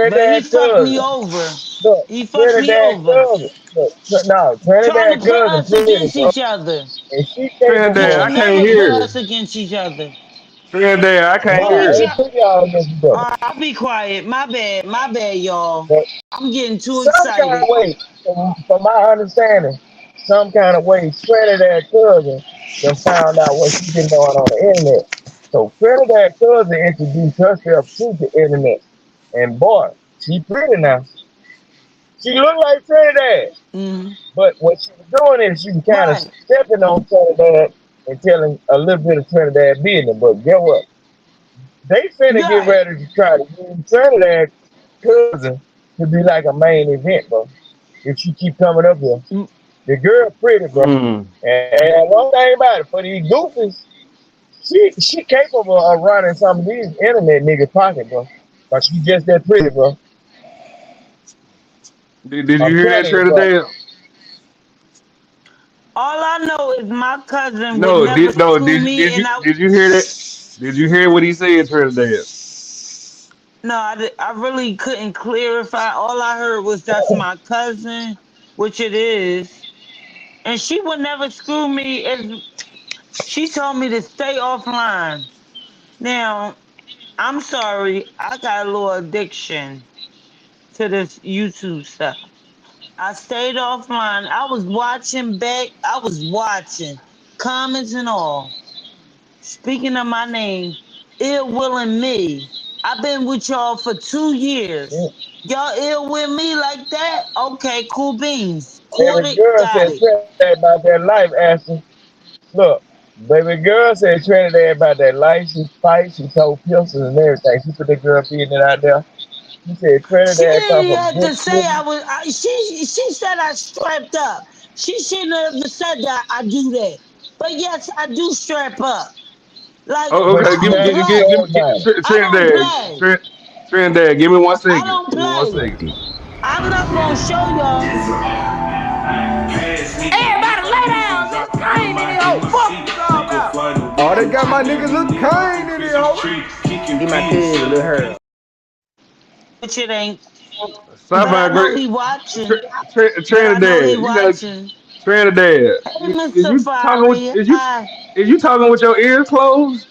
V: But he
U: Trinidad
V: fucked me
U: cousin.
V: over.
U: Look,
V: He fucked me
U: Trinidad
V: over.
U: cousin. Look, no,
V: Trying to
U: Trinidad
V: put
U: cousin
V: us
U: pretty,
V: against
U: bro,
V: each other.
U: and she
V: He
U: capable
O: Trinidad,
U: of.
O: I
V: ain't
O: can't
V: never put
O: hear
V: us
O: it.
V: against each other.
O: Trinidad, I
U: No,
O: can't
V: He
U: I
O: hear it.
U: ain't
V: try.
U: put y'all against each
V: All
U: other.
V: right, I'll be quiet. My bad, y'all.
U: But
V: I'm getting too
U: some kind of
V: excited.
U: way, from my understanding, some kind of way, Trinidad cousin done found out what she been doing on the internet. So Trinidad cousin introduced herself to the internet. And boy, she pretty now. She look like Trinidad.
V: Mm.
U: But what she was doing is she was kind of
V: Right,
U: stepping on Trinidad and telling a little bit of Trinidad business. But get what? They finna get
V: right.
U: ready to try to use Trinidad cousin to be like a main event, bro. If she keep coming up here.
V: Mm.
U: The girl pretty, bro.
O: Mm.
U: And one thing about it, for these goofies, she capable of running some of these internet niggas pocket, bro. But she just that pretty, bro.
O: Did
U: I'm
O: you hear that,
U: telling you, bro.
O: Trinidad?
V: All I know is my cousin would
O: No,
V: never screw me,
O: did
V: and
O: you hear that? Did you hear what he said, Trinidad?
V: no, I really couldn't clarify. All I heard was that's my cousin, which it is, and she would never screw me if she told me to stay offline. Now, I'm sorry, I got a little addiction to this YouTube stuff. I stayed offline. I was watching back. I was watching comments and all. Speaking of my name, ill willing me. I've been with y'all for 2 years. Y'all ill with me like that? Okay, cool beans. Caught
U: Baby
V: it,
U: girl
V: got
U: said
V: it.
U: Trinidad about that life, Ashley. Look, baby girl said Trinidad about that life. She fight, she told pistols and everything. She put that girl being it out there. She said
V: She
U: Trinidad come
V: didn't
U: from
V: have
U: good
V: to say
U: city.
V: I was. She said I strapped up. She shouldn't have said that I do that. But yes, I do strap up. Like
O: Oh,
U: But
O: okay.
U: she
V: I don't
U: never
V: play.
U: told nobody.
V: I don't play.
O: Trinidad. Give me one
V: I
O: second.
V: don't
O: Give me one
V: play.
O: second.
V: I'm not gonna show y'all.
P: Everybody lay down, nigga. Kane in here, hoe. Fuck you all about. Oh, they got my nigga Lil Kane in here, hoe.
F: He my cousin, Lil Harold.
V: Which it ain't. But
O: Sci-fi
V: I know
O: great.
V: he watching. But I know he
O: Trinidad. You know
V: watching.
O: Trinidad.
V: Hey, Mr. Fiery. Hi.
O: Is you talking with your ears closed?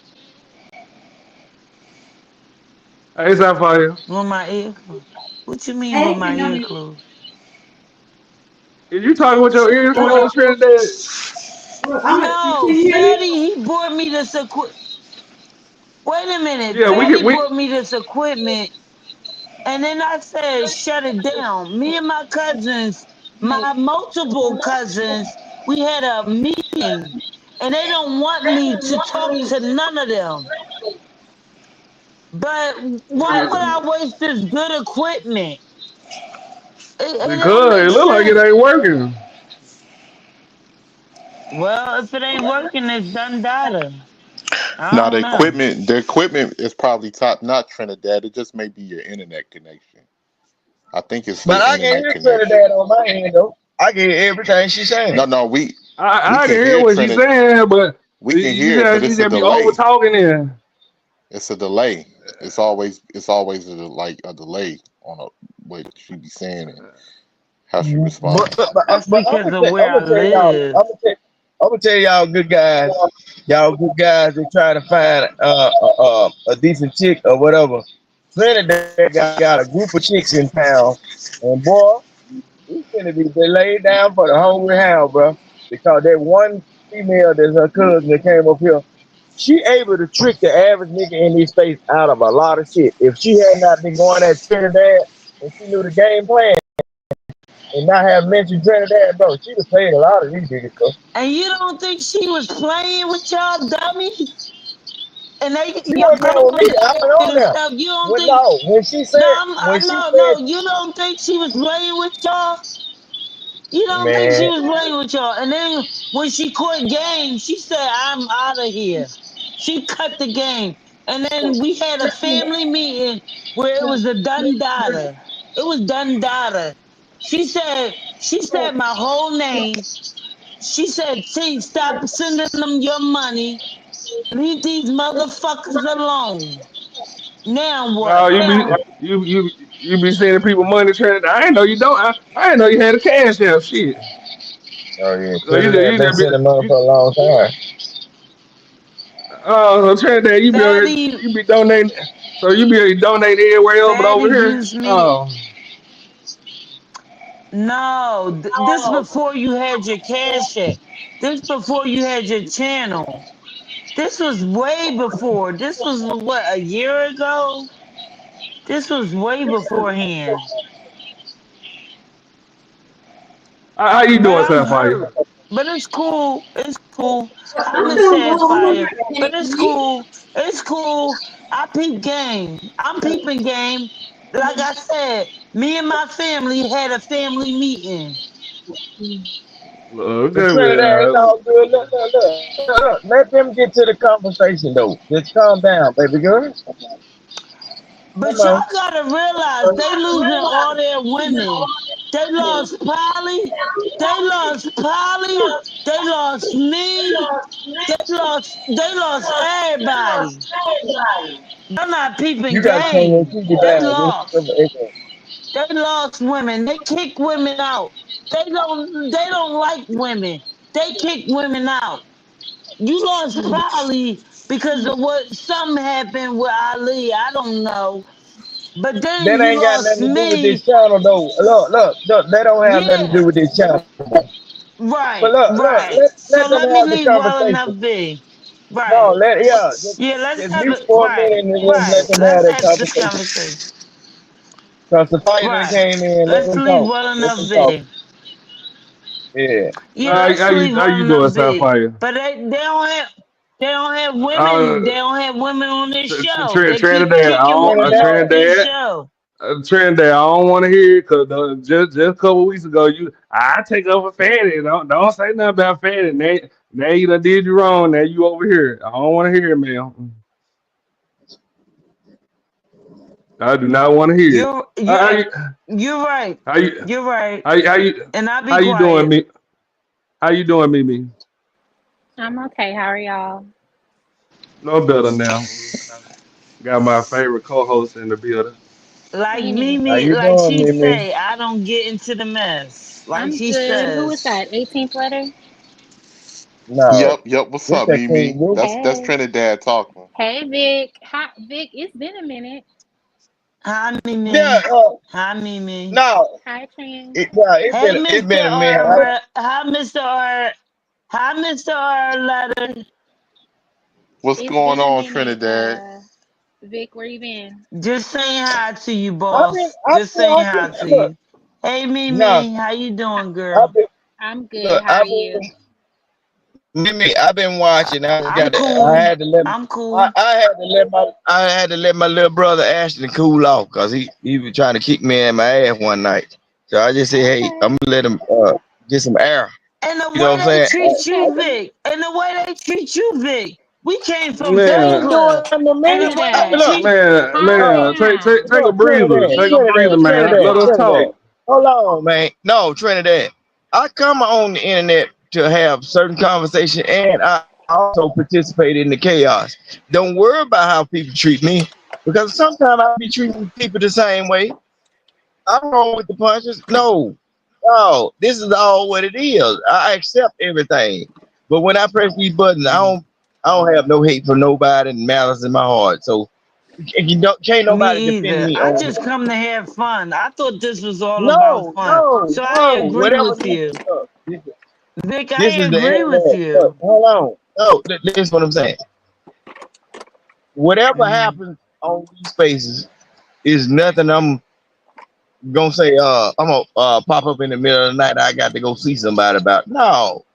O: Hey, Sapphire.
V: With my ear closed. What you mean with my ear closed?
O: Is you talking with your ears
V: What?
O: closed, Trinidad?
V: No, Fatty, he brought me this equipment. Wait a minute.
O: Yeah, we can.
V: Fatty
O: We.
V: brought me this equipment. And then I said, shut it down. Me and my cousins, my multiple cousins, we had a meeting. And they don't want me to talk to none of them. But why would I waste this good equipment? It don't
O: Because
V: make
O: it look like it ain't
V: sense.
O: working.
V: Well, if it ain't working, it's done data. I
R: Now
V: don't know.
R: the equipment is probably top notch, Trinidad. It just may be your internet connection. I think it's
U: But
R: your
U: I can
R: internet
U: hear
R: connection.
U: Trinidad on my end though. I can hear everything she's saying.
R: No, no, we
O: I
R: can
O: didn't hear
R: hear
O: what she's
R: Trinidad.
O: saying, but
R: We can
O: you
R: hear it, but
O: just you
R: it's a
O: just be over
R: delay.
O: talking there.
R: It's a delay. It's always like a delay on what she be saying and how she
U: But,
R: responds.
U: but, but,
V: That's
U: but
V: because of where
U: I'm
V: I
U: gonna tell y'all.
V: live.
U: I'm gonna tell y'all, good guys. Y'all good guys. They trying to find a decent chick or whatever. Trinidad got a group of chicks in town, and boy, we finna be laid down for the hungry hound, bro. Because that one female that's her cousin that came up here, she able to trick the average nigga in his face out of a lot of shit. If she had not been going at Trinidad and she knew the game plan and not have mentioned Trinidad, bro, she'd have played a lot of these niggas, bro.
V: And you don't think she was playing with y'all dummies? And
U: She
V: y'all
U: wasn't
V: go
U: playing with
V: on
U: me.
V: the
U: I went on
V: and
U: there.
V: stuff. You don't
U: When
V: think?
U: no,
V: No,
U: when she
V: no,
U: said
V: no. You don't think she was playing with y'all? You don't think she
U: Man,
V: was playing with y'all? And then when she quit game, she said, "I'm out of here." She cut the game, and then we had a family meeting where it was a Dundada. It was Dundada. She said my whole name. She said, "T, stop sending them your money. Leave these motherfuckers alone." Now
O: No,
V: what?
O: you be sending people money Trinidad. I didn't know you don't. I didn't know you had a cash app. Shit.
U: oh yeah,
O: So
U: Trinidad been sitting on
O: you
U: for a long time.
O: so Trinidad,
V: Fatty,
O: you be donating. So you be donating everywhere else but
V: Fatty
O: over here.
V: used me.
O: Oh,
V: No, this before you had your cash app. This before you had your channel. This was way before. This was what, a year ago? This was way beforehand.
O: how you
V: But
O: doing,
V: I'm
O: Sapphire?
V: hurt. But it's cool. It's cool. I miss Sapphire. But it's cool. It's cool. I peep game. I'm peeping game. Like I said, me and my family had a family meeting.
U: But
O: Okay,
U: Trinidad, it's
O: man.
U: all good. Look. Let them get to the conversation though. Just calm down, baby girl.
V: But
U: Come on.
V: y'all gotta realize they losing all their women. They lost Polly. They lost Polly. They lost me. They lost everybody. They're not peeping
U: You gotta turn your
V: game.
U: TV
V: They
U: down.
V: lost. They lost women. They kick women out. They don't like women. They kick women out. You lost Polly because of what something happened with Ali. I don't know. But then
U: That
V: you
U: ain't got
V: lost
U: nothing to do with this
V: me.
U: channel though. Look, that don't have nothing to
V: Yeah,
U: do with this channel. But
V: right,
U: look,
V: right.
U: let
V: So
U: them
V: let me
U: have the
V: leave well
U: conversation.
V: enough be.
U: No,
V: Right. Yeah, let's
U: just
V: have
U: mute
V: it.
U: for a
V: Right,
U: minute and then let
V: right.
U: them have
V: Let's
U: that
V: have this
U: conversation.
V: conversation.
U: Cause the fight that
V: Right.
U: came in, let
V: Let's
U: them
V: leave
U: talk.
V: well
U: Let
V: enough
U: them talk.
V: be.
U: Yeah.
V: Yeah, let's leave
O: How
V: well
O: you doing,
V: enough be.
O: Sapphire?
V: But they don't have women.
O: Uh,
V: They don't have women on this show. They keep
O: Trinidad,
V: kicking women out this
O: Trinidad.
V: show.
O: Trinidad, I don't want to hear it because just a couple weeks ago, I take up a Fanny. Don't say nothing about Fanny. Now you done did you wrong. Now you over here. I don't want to hear it, man. I do not want to hear it.
V: You're
O: How
V: yeah.
O: you
V: You're right.
O: how you
V: You're right.
O: how you
V: And I'll
O: how
V: be
O: you doing,
V: quiet.
O: me? How you doing, Mimi?
C: I'm okay. How are y'all?
O: No better now. Got my favorite co-host in the building.
V: Like
C: Penny.
U: How
V: Mimi,
U: you
V: like
U: doing,
V: she
U: Mimi?
V: say, I don't get into the mess. Like
C: I'm
V: she
C: good. Who is
V: says.
C: that? 18th letter?
U: No.
R: Yep. What's
U: This
R: up,
U: that King
R: Mimi?
U: Group.
R: That's
C: Hey.
R: Trinidad talking.
C: Hey, Vic. Hi, Vic. It's been a minute.
V: Hi
U: Yeah,
V: Mimi. Hi Mimi.
U: no.
C: Hi, Trin.
V: Hey
U: It's
V: Mr.
U: been a minute.
V: R. Hi Mr. R. Hi Mr. R. Letter.
R: What's
C: It's
R: going
C: been a
R: on,
C: minute.
R: Trinidad?
C: Vic, where you been?
V: Just saying hi to you,
U: I've been
V: boss. Just saying
U: I've
V: hi
U: been
V: to
U: look,
V: you. Hey
U: no,
V: Mimi, how you doing,
U: I've
V: girl?
U: been
C: I'm good.
U: look,
C: How are you?
U: Mimi, I've been watching.
V: I'm
U: I
V: cool.
U: had to let
V: I'm cool.
U: I had to let my little brother Ashton cool off because he was trying to kick me in my ass one night. So I just said, hey,
C: Okay.
U: I'm gonna let him get some air.
V: And the
U: You know
V: way
U: what I'm
V: they
U: saying?
V: treat
C: Okay.
V: you, Vic. And the way they treat you, Vic. We came from
U: They
V: Bay
U: ain't
O: Man,
U: doing
V: Club.
U: nothing to
V: And
U: me.
V: the way they
C: Trinidad.
V: treat
C: Calm
O: Take a
C: down.
U: No,
O: breather. Take a breather, man. Let us
U: Trinidad.
O: talk.
U: Hold on, man. No, Trinidad. I come on the internet to have certain conversation, and I also participate in the chaos. Don't worry about how people treat me, because sometimes I be treating people the same way. I'm wrong with the punches. No, this is all what it is. I accept everything, but when I press these buttons, I don't have no hate for nobody and malice in my heart. So can't nobody
V: me
U: defend
V: either.
U: me
V: I
U: on.
V: just come to have fun. I thought this was all about
U: No,
V: fun.
U: no,
V: So I
U: no.
V: agree
U: Whatever
V: with
U: this
V: you.
U: look,
V: Vic,
U: this
V: I
U: is the
V: agree with
U: internet. Look,
V: you.
U: hold on. No, this is what I'm saying. Whatever
V: Mhm.
U: happens on these spaces is nothing I'm gonna say, I'm gonna pop up in the middle of the night. I got to go see somebody about. No.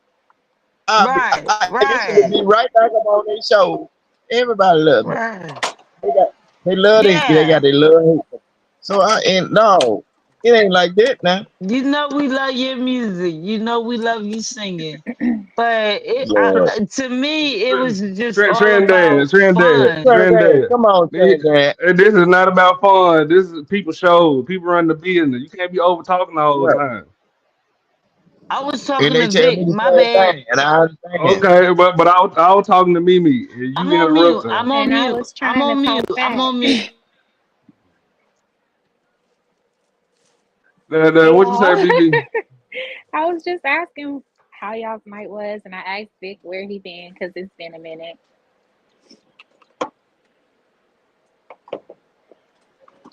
V: Right,
U: This will
V: right,
U: be right back up on their show. Everybody love me.
V: right.
U: They love they
V: Yeah.
U: got their love. So I ain't no. It ain't like that now.
V: You know we love your music. You know we love you singing. But
U: Lord.
V: to me, it was just all
O: Trinidad,
V: about
O: Trinidad,
V: fun.
U: Trinidad,
O: Trinidad.
U: come on, Trinidad.
O: This is not about fun. This is people show. People run the business. You can't be over talking the whole
U: Right.
O: time.
V: I was
U: And
V: talking
U: they
V: to
U: tell me
V: Vic.
U: the
V: My
U: same
V: bad.
U: thing, and I understand.
O: Okay, but I was talking to Mimi, and
V: I'm
O: you
V: on mute.
O: interrupt her.
V: I'm on
C: And I
V: mute.
C: was
V: I'm
C: trying to
V: on mute.
C: talk
V: I'm
C: back.
V: on mute.
C: Hey
O: What you say,
C: y'all.
O: BB?
C: I was just asking how y'all's night was, and I asked Vic where he been because it's been a minute.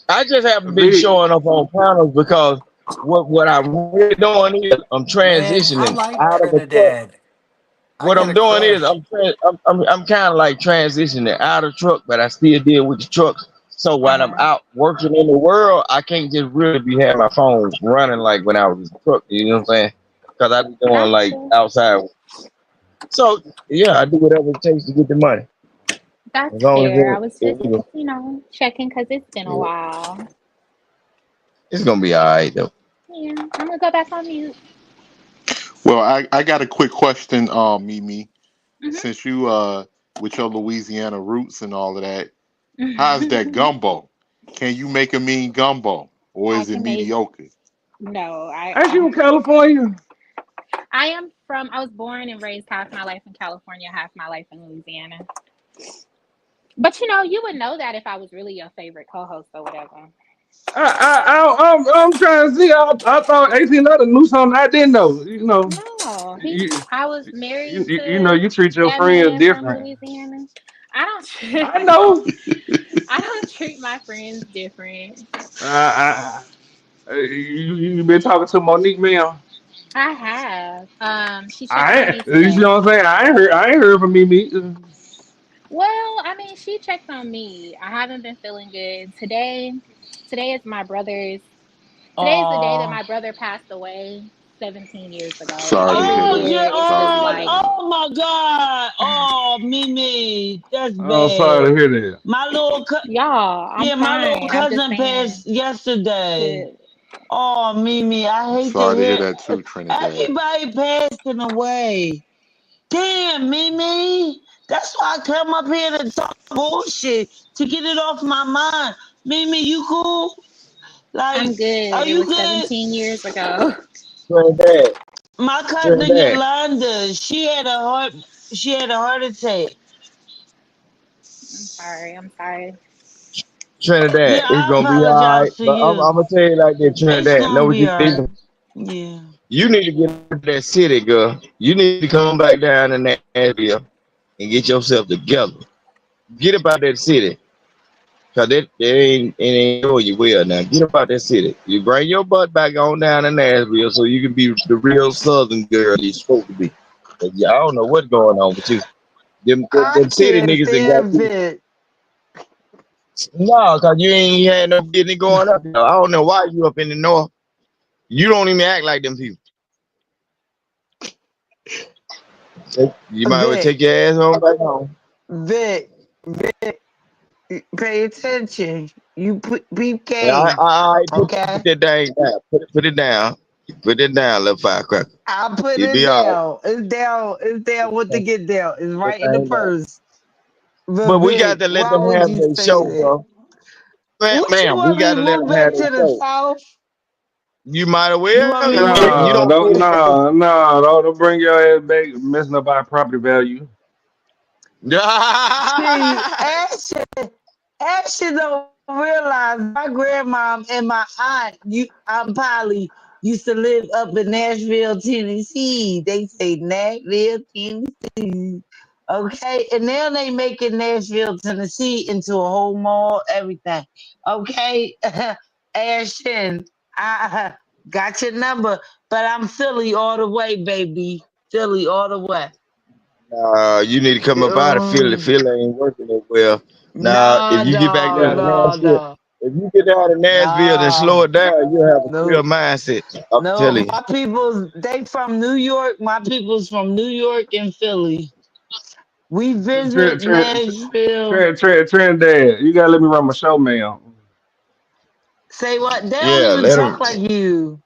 U: I just haven't been
O: Vic,
U: showing up on panels because what I'm really doing is I'm
A: Man, I
U: transitioning
A: like
U: out of the truck.
A: Trinidad. I
U: What
A: got
U: I'm
A: a
U: doing is
A: crush.
U: I'm kind of like transitioning out of truck, but I still deal with the trucks. So while I'm
C: Uh-huh.
U: out working in the world, I can't just really be having my phone running like when I was in the truck. You know what I'm saying? Because I be doing like
C: Gotcha.
U: outside. So yeah, I do whatever it takes to get the money,
C: That's
U: as long as
C: fair. I was
U: it,
C: just, checking because it's been a while.
U: it's gonna be all right though.
C: Yeah, I'm gonna go back on mute.
R: Well, I got a quick question, Mimi.
C: Hmm.
R: Since you with your Louisiana roots and all of that, how's that gumbo? Can you make a mean gumbo, or
C: I
R: is it
C: can make
R: mediocre?
C: no.
O: ain't you from California?
C: I am from. I was born and raised half my life in California, half my life in Louisiana. But you would know that if I was really your favorite co-host or whatever.
O: I'm trying to see. I thought 18 other knew something I didn't know.
C: No,
O: You,
C: I was married to
O: you treat your
C: that
O: friends
C: man from
O: different.
C: Louisiana. I
O: I
C: don't.
O: know.
C: I don't treat my friends different.
O: You been talking to Monique, man.
C: I have. She checked
O: I
C: on
O: ain't.
C: me
O: You see
C: today.
O: what I'm saying? I ain't heard from Mimi.
C: Well, I mean, she checked on me. I haven't been feeling good today. Today is my brother's. Today is the day that
V: Oh.
C: my brother passed away 17 years ago, and
R: Sorry to
C: every
R: hear
V: Oh,
R: that.
C: year it's
R: Sorry
C: just
R: to hear
C: like,
R: that.
V: oh my God. Oh, Mimi. That's
O: I'm
V: bad.
O: sorry to hear that.
V: My
C: y'all, I'm
V: yeah, my little
C: fine. I'm just
V: cousin
C: saying.
V: passed yesterday.
C: Good.
V: Oh, Mimi, I
R: I'm
V: hate to
R: sorry to hear
V: hear
R: that too, Trinidad.
V: everybody passing away. Damn, Mimi. That's why I come up here to talk bullshit to get it off my mind. Mimi, you cool?
C: I'm
V: Like, are
C: good. It
V: you
C: was
V: good?
C: 17 years ago.
U: Trinidad,
V: My cousin
U: Trinidad,
V: Yolanda, she had a heart attack.
C: I'm sorry. I'm sorry.
U: Trinidad.
V: Yeah,
U: It's
V: I
U: gonna be all right.
V: apologize to
U: But I'm
V: you.
U: gonna tell you like this,
V: It's
U: Trinidad. Know
V: gonna
U: what
V: be
U: you
V: all
U: need?
V: right. Yeah.
U: You need to get out of that city, girl. You need to come back down to Nashville and get yourself together. Get up out that city. Cause it ain't doing you well now. Get up out that city. You bring your butt back on down to Nashville so you can be the real Southern girl you're supposed to be. 'Cause I don't know what's going on with you.
V: I
U: Them city
V: can't
U: niggas that got
V: stand
U: you.
V: it.
U: No, cause you ain't had no business going up there. I don't know why you up in the north. You don't even act like them people. You might well take
V: Vic,
U: your ass home back home.
V: Vic, pay attention. You put beef
U: Yeah,
V: game,
U: I put
V: okay?
U: that thing down. Put it down. Put it down, little firecracker.
V: I'll put
U: You
V: it
U: be all right.
V: down. It's down. It's down with the get down. It's
U: That
V: right in the
U: thing down.
V: purse. But
U: But we got
V: Vic,
U: to let
V: why
U: them
V: would
U: have
V: you
U: their
V: say
U: show,
V: that?
U: bro. Man,
V: What you
U: man, we
V: want me
U: got
V: to
U: to let
V: move
U: them have
V: back
U: their
V: to the
U: show.
V: south?
U: You might as
V: You want
U: well.
V: me to
U: You
V: move?
U: you
O: No,
U: don't
O: don't,
U: feel
O: no, no, don't bring your ass back messing up our property value.
V: See,
U: it.
V: Ashley don't realize my grandmom and my aunt, Aunt Polly, used to live up in Nashville, Tennessee. They say Nashville, Tennessee. Okay, and now they making Nashville, Tennessee into a whole mall, everything. Okay, Ashton, I got your number, but I'm Philly all the way, baby. Philly all the way.
U: You need to come up out of Philly.
V: Um,
U: Philly ain't working that well. Now, if
V: no,
U: you get back
V: no,
U: down to
O: Yeah.
V: no,
U: Nashville,
V: no.
U: if you get down to Nashville and slow
V: No,
U: it down, you'll have a real
V: no,
U: mindset. I'm
V: no.
U: telling you.
V: My people's they from New York. My people's from New York and Philly. We visit Nashville.
O: Trinidad, you gotta let me run my show, man.
V: Say what? They don't
U: Yeah,
V: even
U: let him.
V: talk like you.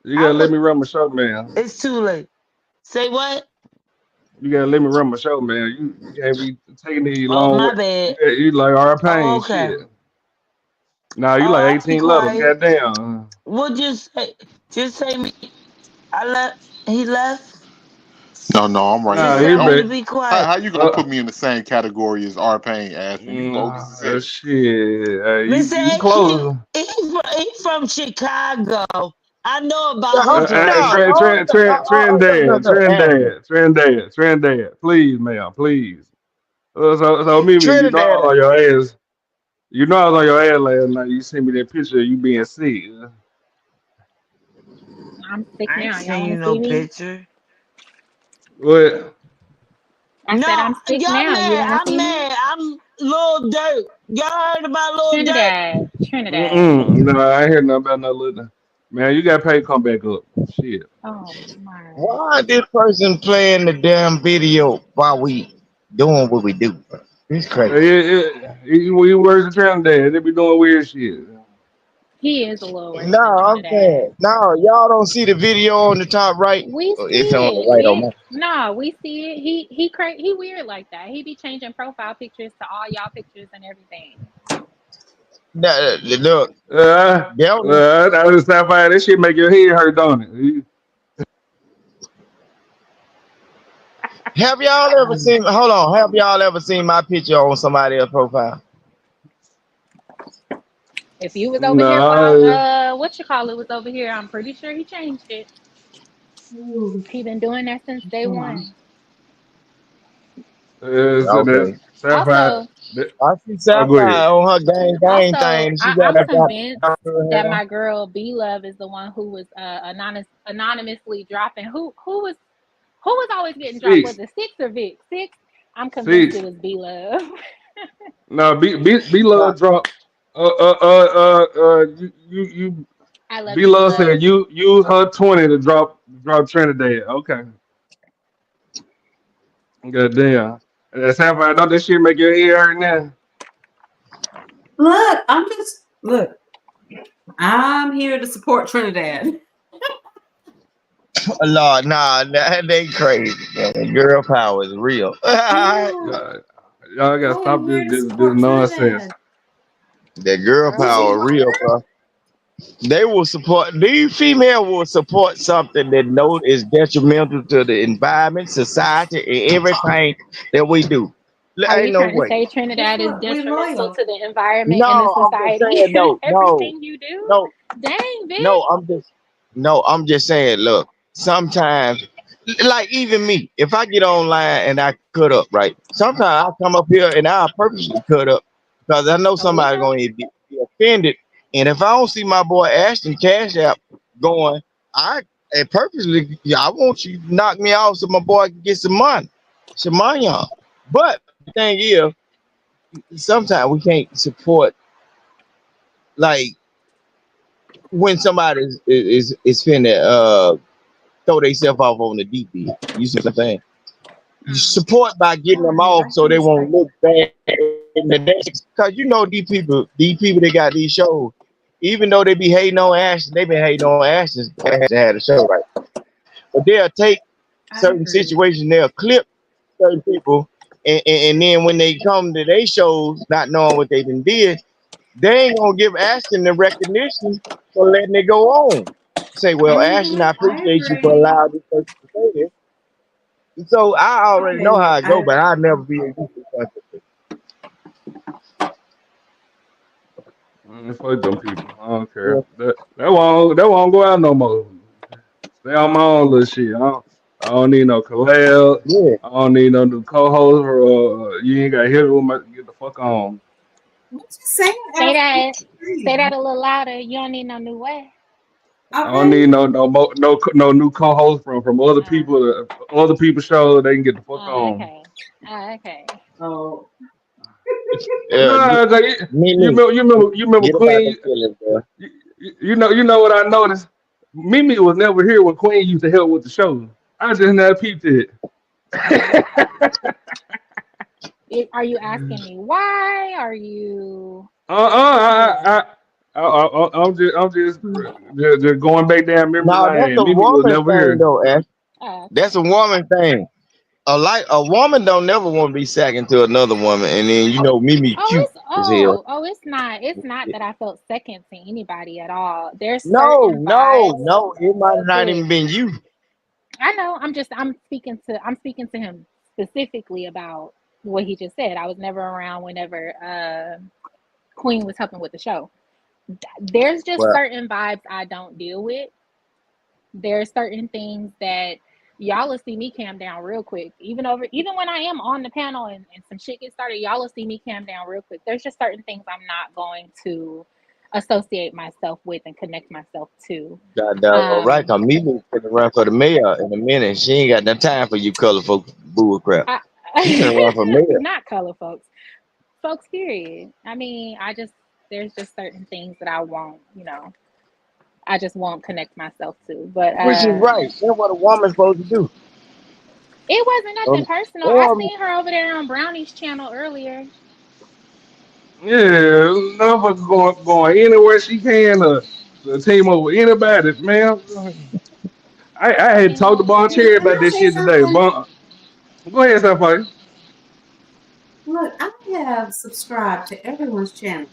O: You
V: I
O: gotta let
V: would.
O: me run my show, man.
V: It's too late. Say what?
O: You gotta let me run my show, man. You can't be taking these
V: Oh,
O: long.
V: my bad.
O: You like our
V: Oh,
O: pain,
V: okay.
O: shit. Nah, you
V: Oh,
O: like
V: I'll be
O: 18 letters.
V: quiet.
O: Goddamn.
V: We'll just say me. I left. He left.
R: No, I'm right
O: Nah,
V: Just
R: here.
V: tell
O: he
V: me
R: Don't.
V: to
O: bet.
V: be
R: How,
V: quiet.
R: how you gonna put me in the same category as R Pain, Ashton? You bogus as hell.
O: Shit.
V: Listen,
O: You close.
V: he's from Chicago. I know
U: Yeah,
V: about
U: hold
V: hood
U: on,
V: rats.
O: Trend dad. Please, ma'am, please. So Mimi, you know I
U: Trinidad.
O: was on your ass. You know I was on your ass last night. You sent me that picture of you being sick.
C: I'm sick
V: I ain't
C: now. Y'all
V: seen
C: want
V: you
C: to
V: no
C: see me?
V: picture.
O: What?
C: I said
V: No,
C: I'm sick
V: y'all
C: now. You
V: mad.
C: want to
V: I'm
C: see me?
V: mad. I'm Lil Dirt. Y'all heard about Lil Dirt?
C: Trinidad. Trinidad.
O: No, I ain't hear nothing about no little. Man, you got paid. Come back up. Shit.
C: Oh my.
U: Why this person playing the damn video while we doing what we do, bro? It's crazy.
O: We worse than Trend dad. They be doing weird shit.
C: He is a little worse
U: No,
C: than
U: I'm
C: Trinidad.
U: saying, no, y'all don't see the video on the top right.
C: We
U: Oh, it's on
C: see
U: the
C: it.
U: right on my.
C: No, we see it. He weird like that. He be changing profile pictures to all y'all pictures and everything.
U: Look, Delta.
O: I was sapphire. That shit make your head hurt, don't it?
U: Have y'all ever seen? Hold on. Have y'all ever seen my picture on somebody else's profile?
C: If you was over here while
O: No.
C: what you call it was over here, I'm pretty sure he changed it. He been doing that since day one.
O: So that
U: Okay.
O: sapphire.
C: Also,
U: I see
O: Oh, go ahead.
U: Sapphire on her gang thing. She got
C: I'm
U: that
C: convinced
U: her
C: that
U: hair.
C: my girl B Love is the one who was anonymously dropping. Who was always getting dropped? Was
O: Six.
C: it Six or Vic? Six. I'm convinced it
O: Six.
C: was B Love.
O: No, B Love drop. You
C: I love
O: B
C: you, B
O: Love
C: Love.
O: said you use her 20 to drop Trinidad. Okay. God damn. That's how I know this shit make your head hurt now.
D: Look. I'm here to support Trinidad.
U: Lord, nah, that ain't crazy. Man. Girl power is real.
O: Y'all gotta
D: I am
O: stop
D: here to
O: this
D: support
O: nonsense.
D: Trinidad.
U: That girl
D: You see
U: power
D: my
U: real, bro. They will support. These female will support something that know is detrimental to the environment, society, and everything that we do.
C: Are
U: Ain't
C: you
U: no
C: trying to
U: way.
C: say
D: Guess
C: Trinidad is
D: what? We
C: detrimental
D: loyal.
C: to the environment and the
U: No, I'm just
C: society
U: saying
C: and
U: no,
C: everything you do?
U: no,
C: Dang, Vic.
U: no. I'm just saying. Look, sometimes, like even me, if I get online and I cut up, right? Sometimes I come up here and I purposely cut up because I know somebody
C: Okay.
U: gonna be offended. And if I don't see my boy Ashton Cash App going, I purposely, yeah, I want you to knock me off so my boy can get some money on. But the thing is, sometimes we can't support like when somebody is finna throw themselves off on the deep end. You see what I'm saying? You support by getting them off so they won't look bad in the next. Cause you know these people that got these shows, even though they be hating on Ashton, they been hating on Ashton had a show right. But they'll take
D: I
U: certain
D: agree.
U: situations, they'll clip certain people, and then when they come to their shows, not knowing what they did, they ain't gonna give Ashton the recognition for letting it go on. Say, well, Ashton, I
D: I
U: appreciate you for
D: agree.
U: allowing this person to say this. So I already
D: Okay,
U: know how
D: look,
U: it go, but I'll never be a
O: Fuck them people. I don't care. That won't go out no more. Stay on my own little shit. I don't need no collab.
U: yeah.
O: I don't need no new co-host. Or, you ain't got to hit it with my get the fuck on.
D: what you saying,
C: Say
D: Ashley?
C: that. Say that a little louder. You don't need no new way.
O: I don't need
D: Okay.
O: no new co-host from other people. Other people show they can get the fuck on.
C: Okay. Okay.
D: Oh,
U: Get,
O: No, it's like,
U: me,
O: you remember
U: get about them
O: Queen.
U: feelings, bro.
O: You know what I noticed. Mimi was never here when Queen used to help with the show. I just never peeped it.
C: Are you asking me why? Are you?
O: Uh-uh.
C: Yeah.
O: I'm just going back down memory
U: No, that's
O: lane.
U: a
O: Mimi will
U: woman
O: never
U: thing
O: hear.
U: though, Ash.
C: Oh, okay.
U: That's a woman thing. A woman don't never want to be second to another woman, and then Mimi cute as hell.
C: It's not that I felt second to anybody at all. There's
U: No,
C: certain
U: no,
C: vibes.
U: no. It might have not
C: Look,
U: even been you.
C: I know. I'm speaking to him specifically about what he just said. I was never around whenever Queen was helping with the show. There's just
U: Well,
C: certain vibes I don't deal with. There's certain things that y'all will see me calm down real quick. Even when I am on the panel and some shit gets started, y'all will see me calm down real quick. There's just certain things I'm not going to associate myself with and connect myself to.
U: goddamn right. Cause Mimi finna run for the mayor in a minute. She ain't got no time for you colorful bull crap.
C: I,
U: She finna run for mayor.
C: not color folks period. I mean, there's just certain things that I just won't connect myself to. But
U: Which is right. That's what a woman's supposed to do.
C: it wasn't nothing personal. I
U: Or
C: seen her over there on Brownie's channel earlier.
O: Yeah, motherfucker going anywhere she can to team up with anybody, man. I had talked to Bon
D: Can
O: Cherry about
D: I
O: this
D: say
O: shit today.
D: something?
O: Bon, go ahead, Sapphire.
D: Look, I have subscribed to everyone's channel,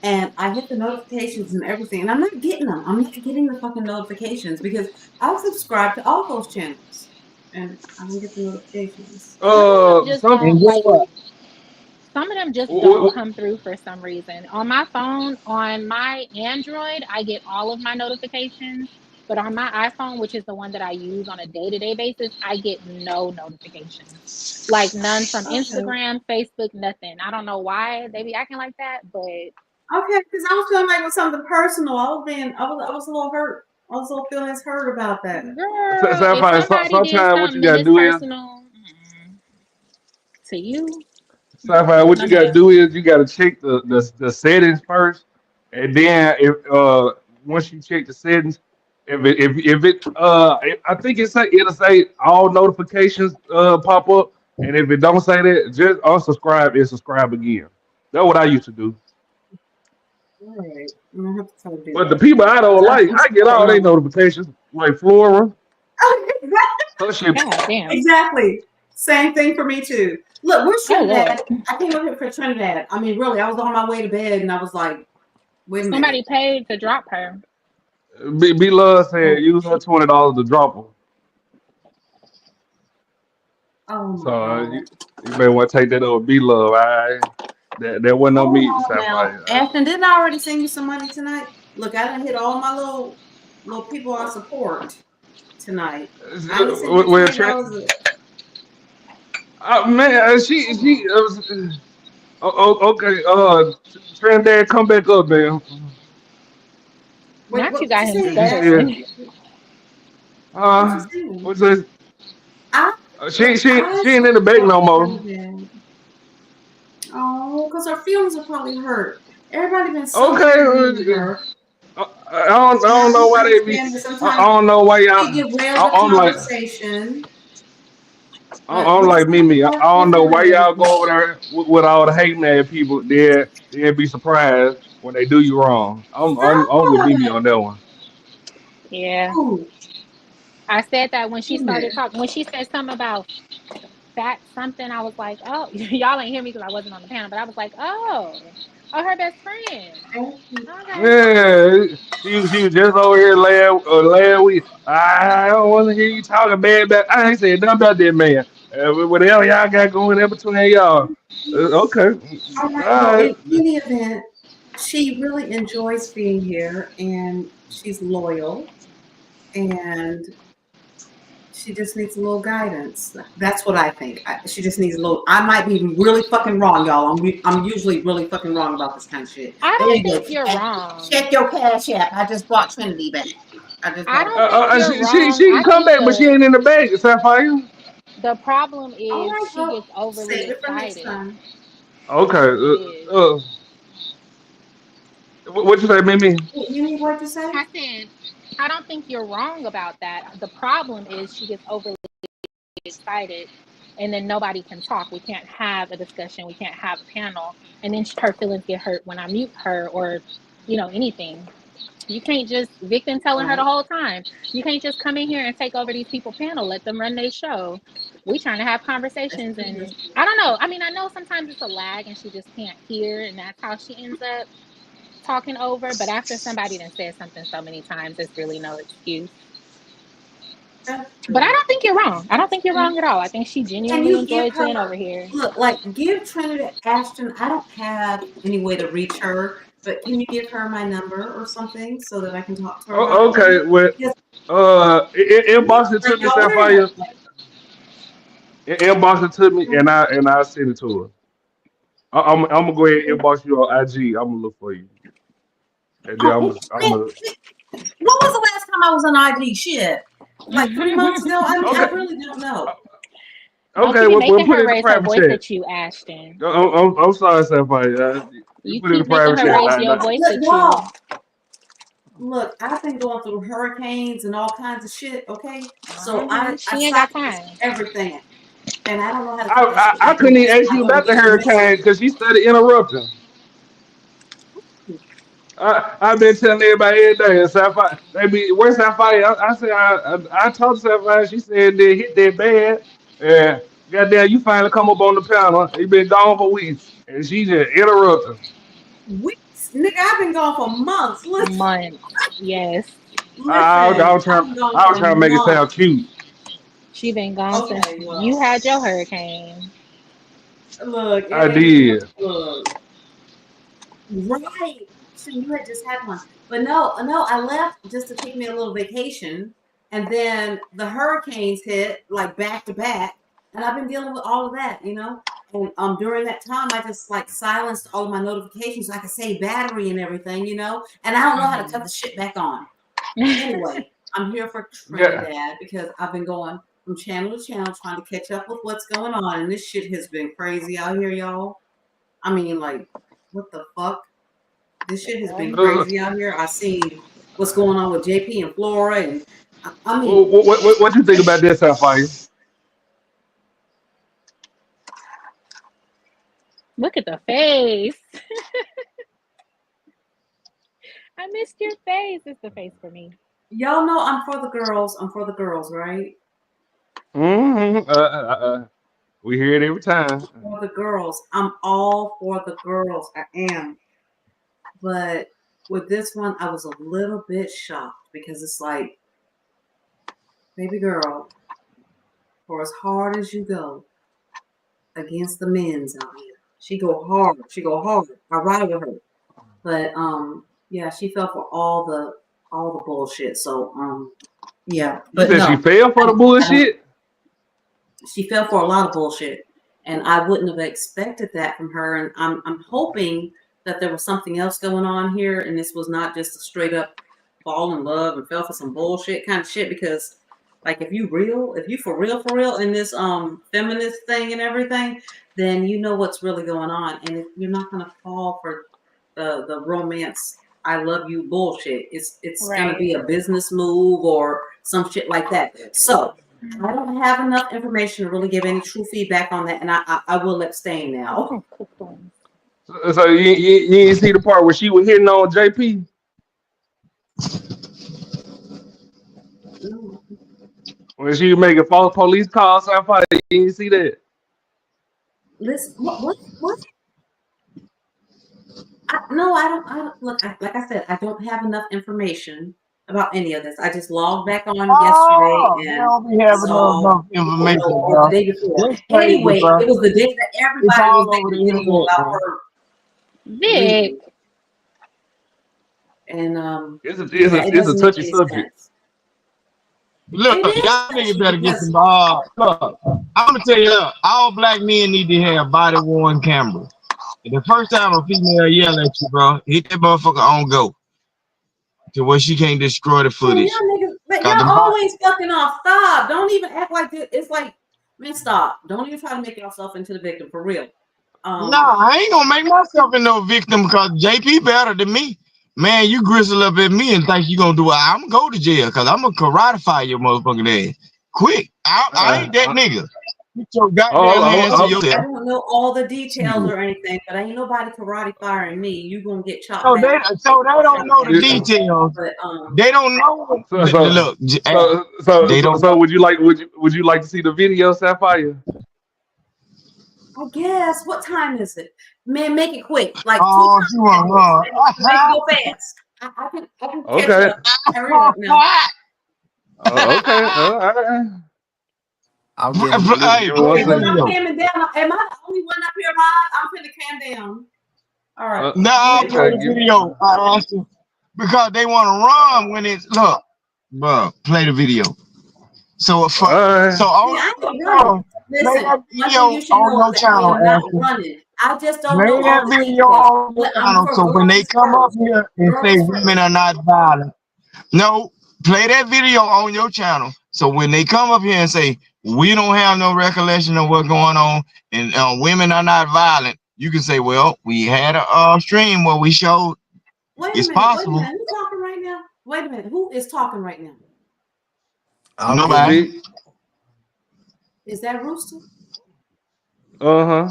D: and I hit the notifications and everything, and I'm not getting them. I'm not getting the fucking notifications because I've subscribed to all those channels, and I don't get the notifications.
C: Some of them just
O: Some.
C: don't
U: and guess
C: like.
U: what?
C: Some of them just don't
O: w-
C: come through for some reason. On my phone, on my Android, I get all of my notifications. But on my iPhone, which is the one that I use on a day-to-day basis, I get no notifications. Like none from
D: Okay.
C: Instagram, Facebook, nothing. I don't know why they be acting like that, but
D: Okay, because I was feeling like it was something personal. I was a little hurt. I was a little feeling hurt about that.
C: girl, if
O: Sapphire.
C: somebody did
O: Sometimes what you
C: something
O: gotta
C: this
O: do is
C: personal to you,
O: Sapphire. What
C: no
O: you gotta
C: ma'am.
O: do is you gotta check the settings first, and then if once you check the settings, I think it'll say all notifications pop up, and if it don't say that, just unsubscribe and subscribe again. That's what I used to do.
D: All right, I'm gonna have to try to do
O: But the
D: that.
O: people I don't like,
D: I'm
O: I get
D: supporting
O: all their
D: them.
O: notifications, like Flora. Her shit.
C: God damn.
D: Exactly. Same thing for me too. Look, where's
C: Oh Lord.
D: Trinidad? I came up here for Trinidad. I mean, really, I was on my way to bed and I was like, wait a minute.
C: Somebody paid to drop her.
O: B Love said
D: Oh,
O: use her $20 to drop her.
D: oh my
O: So
D: God.
O: you may want to take that over B Love. That wasn't on
D: Hold
O: me,
D: on now.
O: Sapphire.
D: Ashton, didn't I already send you some money tonight? Look, I done hit all my little people I support tonight. I didn't send you
O: Well,
D: $20.
O: man, okay. Trinidad, come back up, man.
D: Wait,
C: Not
D: what
C: you
D: was
C: got
D: you
C: him
D: saying,
O: She
D: Ash?
O: said,
C: stuttering.
D: What you saying?
O: what's this?
D: I look, I
O: She ain't in the bank
D: support
O: no more.
D: Trinidad. Oh, because her feelings are probably hurt. Everybody been so
O: Okay.
D: very mean to her.
O: I
D: And I
O: don't know
D: do
O: why they be.
D: understand that
O: I
D: sometimes
O: don't know why
D: she
O: y'all.
D: derailed the
O: I'm like.
D: conversation, but
O: I'm
D: we
O: like
D: just have to
O: Mimi. I
D: work
O: don't
D: with
O: know
D: her
O: why
D: and
O: y'all go over there with all the hating ass people. They'll be surprised when they do you wrong. I'm with
D: stop.
O: Mimi on that one.
C: Yeah.
D: Ooh,
C: I said that when she
D: wait a
C: started
D: minute.
C: talking. When she said something about fat something, I was like, oh, y'all ain't hear me because I wasn't on the panel, but I was like, oh, her best friend. Okay.
O: Yeah, she was just over here last week. I don't want to hear you talking bad about. I ain't saying nothing about that man. Whatever y'all got going in between y'all. Okay,
D: All right.
O: all
D: Well,
O: right.
D: in any event, she really enjoys being here, and she's loyal, and she just needs a little guidance. That's what I think. She just needs a little. I might be really fucking wrong, y'all. I'm usually really fucking wrong about this kind of shit.
C: I
D: But
C: don't
D: anyway,
C: think you're wrong.
D: check your cash app. I just bought Trinity back. I just
C: I
D: bought her
C: don't
D: back.
C: think you're
O: She
C: wrong.
O: can
C: I
O: come
C: think
O: back, but she ain't in the bank. Sapphire.
C: the problem
D: All
C: is
D: right,
C: she
D: well,
C: gets overly
D: save it for next
C: excited.
D: time.
O: Okay.
C: She is.
O: What you say, Mimi?
D: You need what to say?
C: I said, I don't think you're wrong about that. The problem is she gets overly excited and then nobody can talk. We can't have a discussion. We can't have a panel. And then her feelings get hurt when I mute her or anything. You can't just Victim telling her the whole time. You can't just come in here and take over these people panel. Let them run their show. We trying to have conversations, and I don't know. I mean, I know sometimes it's a lag, and she just can't hear, and that's how she ends up talking over. But after somebody done said something so many times, there's really no excuse. But I don't think you're wrong. I don't think you're wrong at all. I think she genuinely enjoyed being over here.
D: Look, like, give Trinidad Ashton. I don't have any way to reach her, but can you give her my number or something so that I can talk to her?
O: Okay, well, inbox it to me, Sapphire. Inbox it to me, and I send it to her. I'm gonna go ahead and inbox you on IG. I'm gonna look for you. And then I'm gonna.
D: What was the last time I was on IG? Shit, like 3 months ago. I really don't know.
O: Okay,
C: we'll
O: put
C: her
O: it in the
C: raise her
O: private
C: voice
O: chat.
C: at you, Ashton.
O: I'm sorry, Sapphire.
C: You
O: put it in the
C: keep
O: private
C: making her
O: chat.
C: raise your voice at you.
D: Look, I've been going through hurricanes and all kinds of shit. Okay, so
C: She ain't got
D: I
C: time.
D: everything, and I don't know how to cut that shit
O: I
D: back
O: couldn't
D: on.
O: even ask you about the hurricane because she started interrupting. I've been telling everybody every day. Sapphire, where's Sapphire? I said I told Sapphire. She said they hit that bad. Yeah, goddamn, you finally come up on the panel. You been gone for weeks, and she just interrupted.
D: Weeks, nigga, I've been gone for months. Listen.
C: Months, yes.
O: I was trying to make it sound cute.
C: She been gone since you had your hurricane.
D: Look,
O: I did.
D: Right. So you had just had one. But no, I left just to take me a little vacation. And then the hurricanes hit like back to back. And I've been dealing with all of that, And during that time I just like silenced all of my notifications so I could save battery and everything, And I don't know how to cut the shit back on. Anyway, I'm here for Trinidad because I've been going from channel to channel trying to catch up with what's going on. And this shit has been crazy out here, y'all. I mean, like, what the fuck? This shit has been crazy out here. I see what's going on with JP and Flora, and I mean,
O: what you think about this, Sapphire?
C: Look at the face. I missed your face. It's the face for me.
D: Y'all know I'm for the girls. I'm for the girls, right?
O: We hear it every time.
D: For the girls. I'm all for the girls. I am. But with this one, I was a little bit shocked because it's like, baby girl, for as hard as you go against the men's out here, she go hard. She go hard. I ride with her. But yeah, she fell for all the bullshit. So yeah. But
O: she fell for the bullshit?
D: She fell for a lot of bullshit. And I wouldn't have expected that from her. And I'm hoping that there was something else going on here, and this was not just a straight up fall in love and fell for some bullshit kind of shit. Because, like, if you for real in this feminist thing and everything, then you know what's really going on, and you're not gonna fall for the romance I love you bullshit. It's gonna be a business move or some shit like that. So I don't have enough information to really give any true feedback on that, and I will abstain now.
O: So you didn't see the part where she was hitting on JP? When she was making false police calls, Sapphire, you didn't see that?
D: Listen, what? No, I don't. Look, like I said, I don't have enough information about any of this. I just logged back on yesterday and saw
V: enough information,
D: or the day before. Anyway, it was the day that everybody was making a video about her.
C: Vic.
D: And
O: it's a touchy subject.
V: Look, y'all niggas better get some look, I'm gonna tell you, all black men need to have body worn cameras. And the first time a female yell at you, bro, hit that motherfucker on go. To where she can't destroy the footage.
D: Y'all always fucking off. Stop. Don't even act like this. It's like, man, stop. Don't even try to make yourself into the victim for real.
V: No, I ain't gonna make myself into no victim because JP better than me. Man, you gristle up at me and think you gonna do it. I'm gonna go to jail because I'm gonna karate fire your motherfucking ass. Quick. I ain't that nigga.
U: Get your
O: Oh,
U: goddamn hands to
O: I'm,
U: yourself.
D: I don't know all the details
U: Shit.
D: or anything, but ain't nobody karate firing me. You gonna get chopped
U: So
D: down.
U: they don't know the
O: I'm
U: details.
D: But
U: They don't know.
O: so so
U: Look,
O: so
U: they
O: so,
U: don't
O: so
U: know.
O: would you like to see the video, Sapphire?
D: I guess what time is it? Man, make it quick. Like 2
U: Oh,
D: times
U: she want
D: fast. Make it
U: to
D: go fast. I can catch
O: Okay.
D: up. Hurry up now.
O: Okay. All right.
E: I'll
O: Give,
E: get him.
O: give,
U: Hey,
O: give me
U: play
O: one
U: the the
O: second.
U: video.
D: I'm calming down. Am I the only one up here live? I'm finna calm down. All right.
U: Nah,
D: Ready?
U: play
O: Okay.
U: the video. I asked you because they want to run when it's look, bro. Play the video. So
O: All right.
U: so
D: See,
U: on
D: I
U: your
D: ain't running.
U: channel, play
D: Listen,
U: that
D: one
U: video
D: thing you should
U: on
D: know is
U: your
D: that I
U: channel,
D: am not
U: Ashley.
D: running. I just don't
U: Play
D: know
U: that
D: all the
U: video
D: details.
U: on your
D: But
U: channel. So when they
D: girls
U: come up
D: first.
U: here and say
D: Girls
U: women
D: first.
U: are not violent, no, play that video on your channel. So when they come up here and say we don't have no recollection of what's going on and women are not violent, you can say, well, we had a stream where we showed
D: Wait a
U: it's
D: minute. Wait a
U: possible.
D: minute. Who's talking right now? Wait a minute. Who is talking right now?
E: I'll get
U: Nobody.
E: him.
O: Vic.
D: Is that Rooster?
O: Uh-huh.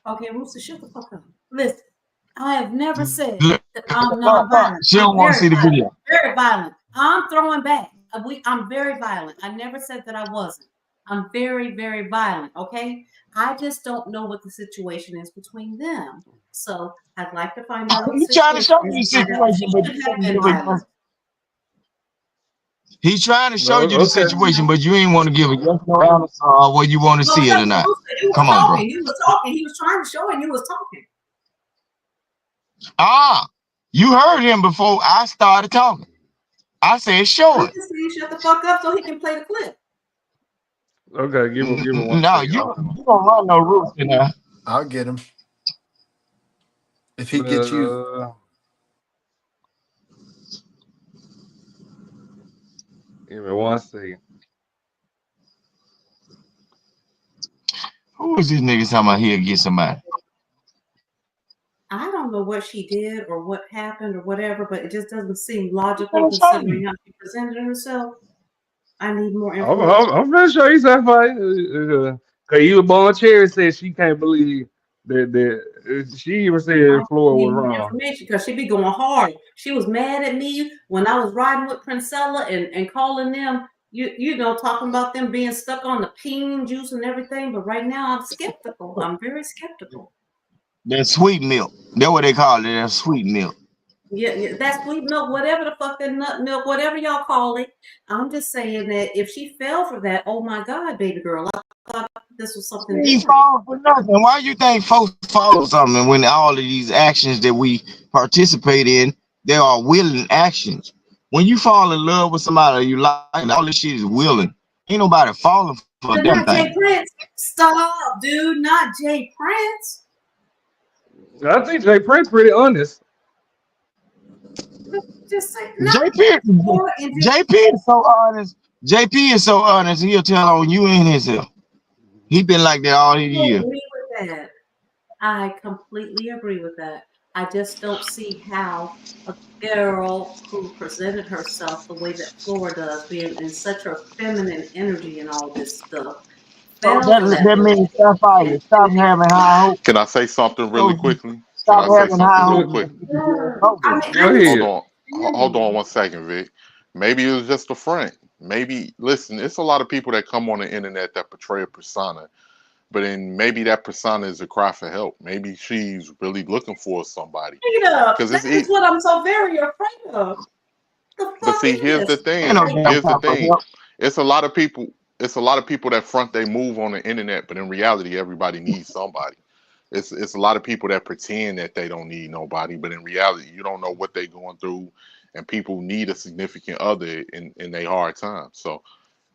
D: Okay, Rooster, shut the fuck up. Listen, I have never said
U: Look,
D: that I'm
U: look,
D: non-violent.
U: she
D: I'm
U: don't want to
D: very
U: see the
D: violent.
U: video.
D: Very violent. I'm throwing back. I'm very violent. I never said that I wasn't. I'm very, very violent. Okay. I just don't know what the situation is between them. So I'd like to find out what the
U: He's trying to show
D: situation
U: you
D: is.
U: the
D: And that
U: situation,
D: she
U: but
D: should
U: you
D: have
U: didn't
D: been
U: give a
D: violent.
U: He's trying to show you
O: No,
U: the
O: okay.
U: situation, but you ain't want to give a yes no answer whether you want to
D: Well,
U: see it
D: because
U: or not.
D: Rooster, you was
U: Come on, bro.
D: talking. You was talking. He was trying to show and you was talking.
U: You heard him before I started talking. I said, show
D: I'm
U: it.
D: just saying, shut the fuck up so he can play the clip.
O: Okay, give me one
U: No,
O: second.
U: you don't run no rules in there.
E: I'll get him. If he gets you.
O: Give me one second.
U: Who is this nigga talking about he'll get somebody?
D: I don't know what she did or what happened or whatever, but it just doesn't seem logical
U: Trying to show
D: considering
U: you.
D: how she presented herself. I need more
O: I'm,
D: information.
O: I'm, I'm pretty sure he's Sapphire. Cause you Bon Cherry said she can't believe that she even said
D: I
O: Floyd
D: need
O: was
D: more
O: wrong.
D: information because she be going hard. She was mad at me when I was riding with Princella and calling them, you know, talking about them being stuck on the peen juice and everything. But right now I'm skeptical. I'm very skeptical.
U: That sweet milk. That's what they call it. That sweet milk.
D: Yeah, that's sweet milk, whatever the fuck that nut milk, whatever y'all call it. I'm just saying that if she fell for that, oh my God, baby girl, I thought this was something
U: He
D: different.
U: fall for nothing. Why you think folks follow something when all of these actions that we participate in, they are willing actions? When you fall in love with somebody you like, all this shit is willing. Ain't nobody falling for
D: But
U: them
D: not Jay
U: thing.
D: Prince. Stop, dude. Not Jay Prince.
O: I think Jay Prince pretty honest.
D: Just say not
U: JP is so honest. JP is so honest. He'll tell on you and himself. He been like that all these
D: I
U: years.
D: agree with that. I completely agree with that. I just don't see how a girl who presented herself the way that Flora does, being in such her feminine energy and all this stuff,
U: So
D: fell for that
U: that means
D: bullshit.
U: Sapphire, stop having high hopes.
R: Can I say something really quickly? Can
U: Stop
R: I say
U: having
R: something
U: high
R: really
U: hopes.
R: quick?
D: I mean,
O: Go
D: I
O: ahead.
R: Hold on 1 second, Vic. Maybe it was just a friend. Maybe listen, it's a lot of people that come on the internet that portray a persona, but then maybe that persona is a cry for help. Maybe she's really looking for somebody. Because
D: that is what I'm so very afraid of. The
R: But
D: fuck
R: see,
D: is
R: here's the
D: this?
R: thing. Here's the thing. It's a lot of people. It's a lot of people that front they move on the internet, but in reality, everybody needs somebody. It's a lot of people that pretend that they don't need nobody, but in reality, you don't know what they're going through, and people need a significant other in their hard times. So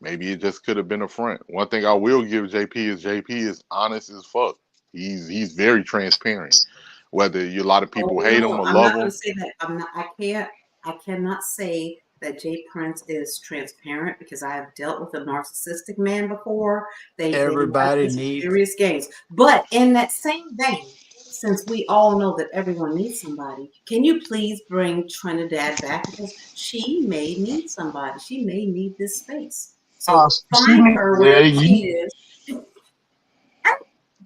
R: maybe it just could have been a friend. One thing I will give JP is honest as fuck. He's very transparent. Whether a lot of people hate him or
D: I'm
R: love
D: not going
R: him,
D: to say that. I cannot say that Jay Prince is transparent because I have dealt with a narcissistic man before. They
E: Everybody
D: have some
E: needs.
D: serious games. But in that same vein, since we all know that everyone needs somebody, can you please bring Trinidad back because she may need somebody. She may need this space. So find her
U: Yeah,
D: wherever she is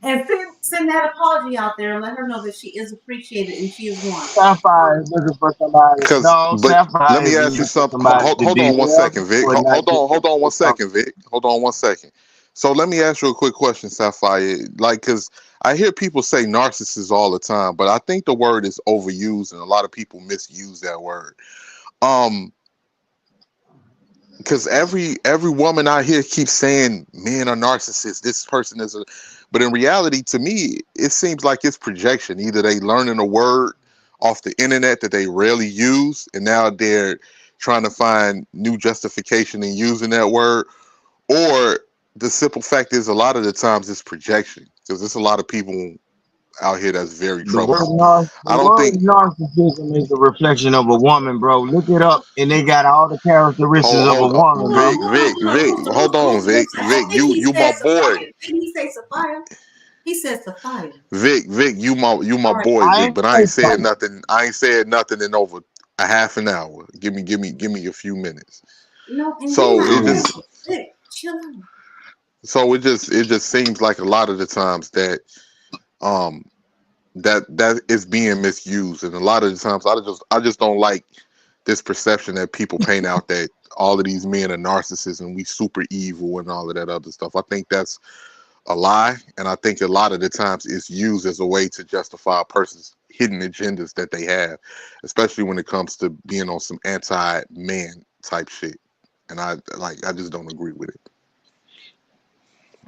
D: and send that apology out there and let her know that she is appreciated and she is wanted.
U: Sapphire is looking for somebody. No,
R: But let
U: Sapphire
R: me
U: is
R: ask you
U: looking for
R: something.
U: somebody to
R: Hold
U: be
R: on one
U: there
R: second, Vic.
U: or not get
R: Hold on one
U: something.
R: second, Vic. Hold on one second. So let me ask you a quick question, Sapphire. Like, because I hear people say narcissist all the time, but I think the word is overused and a lot of people misuse that word. Because every woman out here keeps saying men are narcissists. This person is a, but in reality, to me, it seems like it's projection. Either they learning a word off the internet that they rarely use, and now they're trying to find new justification in using that word, or the simple fact is a lot of the times it's projection because there's a lot of people out here that's very
U: The word,
R: troublesome. I don't think.
U: narcissism is a reflection of a woman, bro. Look it up, and they got all the characteristics of a
R: Hold on,
U: woman, bro.
R: Vic. Hold on, Vic. You my boy.
D: Didn't he say Sophia? He said Sophia.
R: Vic, you my boy,
U: I
R: Vic.
U: ain't
R: But I ain't
U: say
R: said nothing. I ain't said nothing in over a half an hour. Give me a few minutes.
D: No, and you're
R: So
D: not
R: it
D: saying
R: just
D: Vic, chill out.
R: so it just seems like a lot of the times that that is being misused, and a lot of the times I just don't like this perception that people paint out that all of these men are narcissists and we super evil and all of that other stuff. I think that's a lie, and I think a lot of the times it's used as a way to justify a person's hidden agendas that they have, especially when it comes to being on some anti-man type shit. And I just don't agree with it.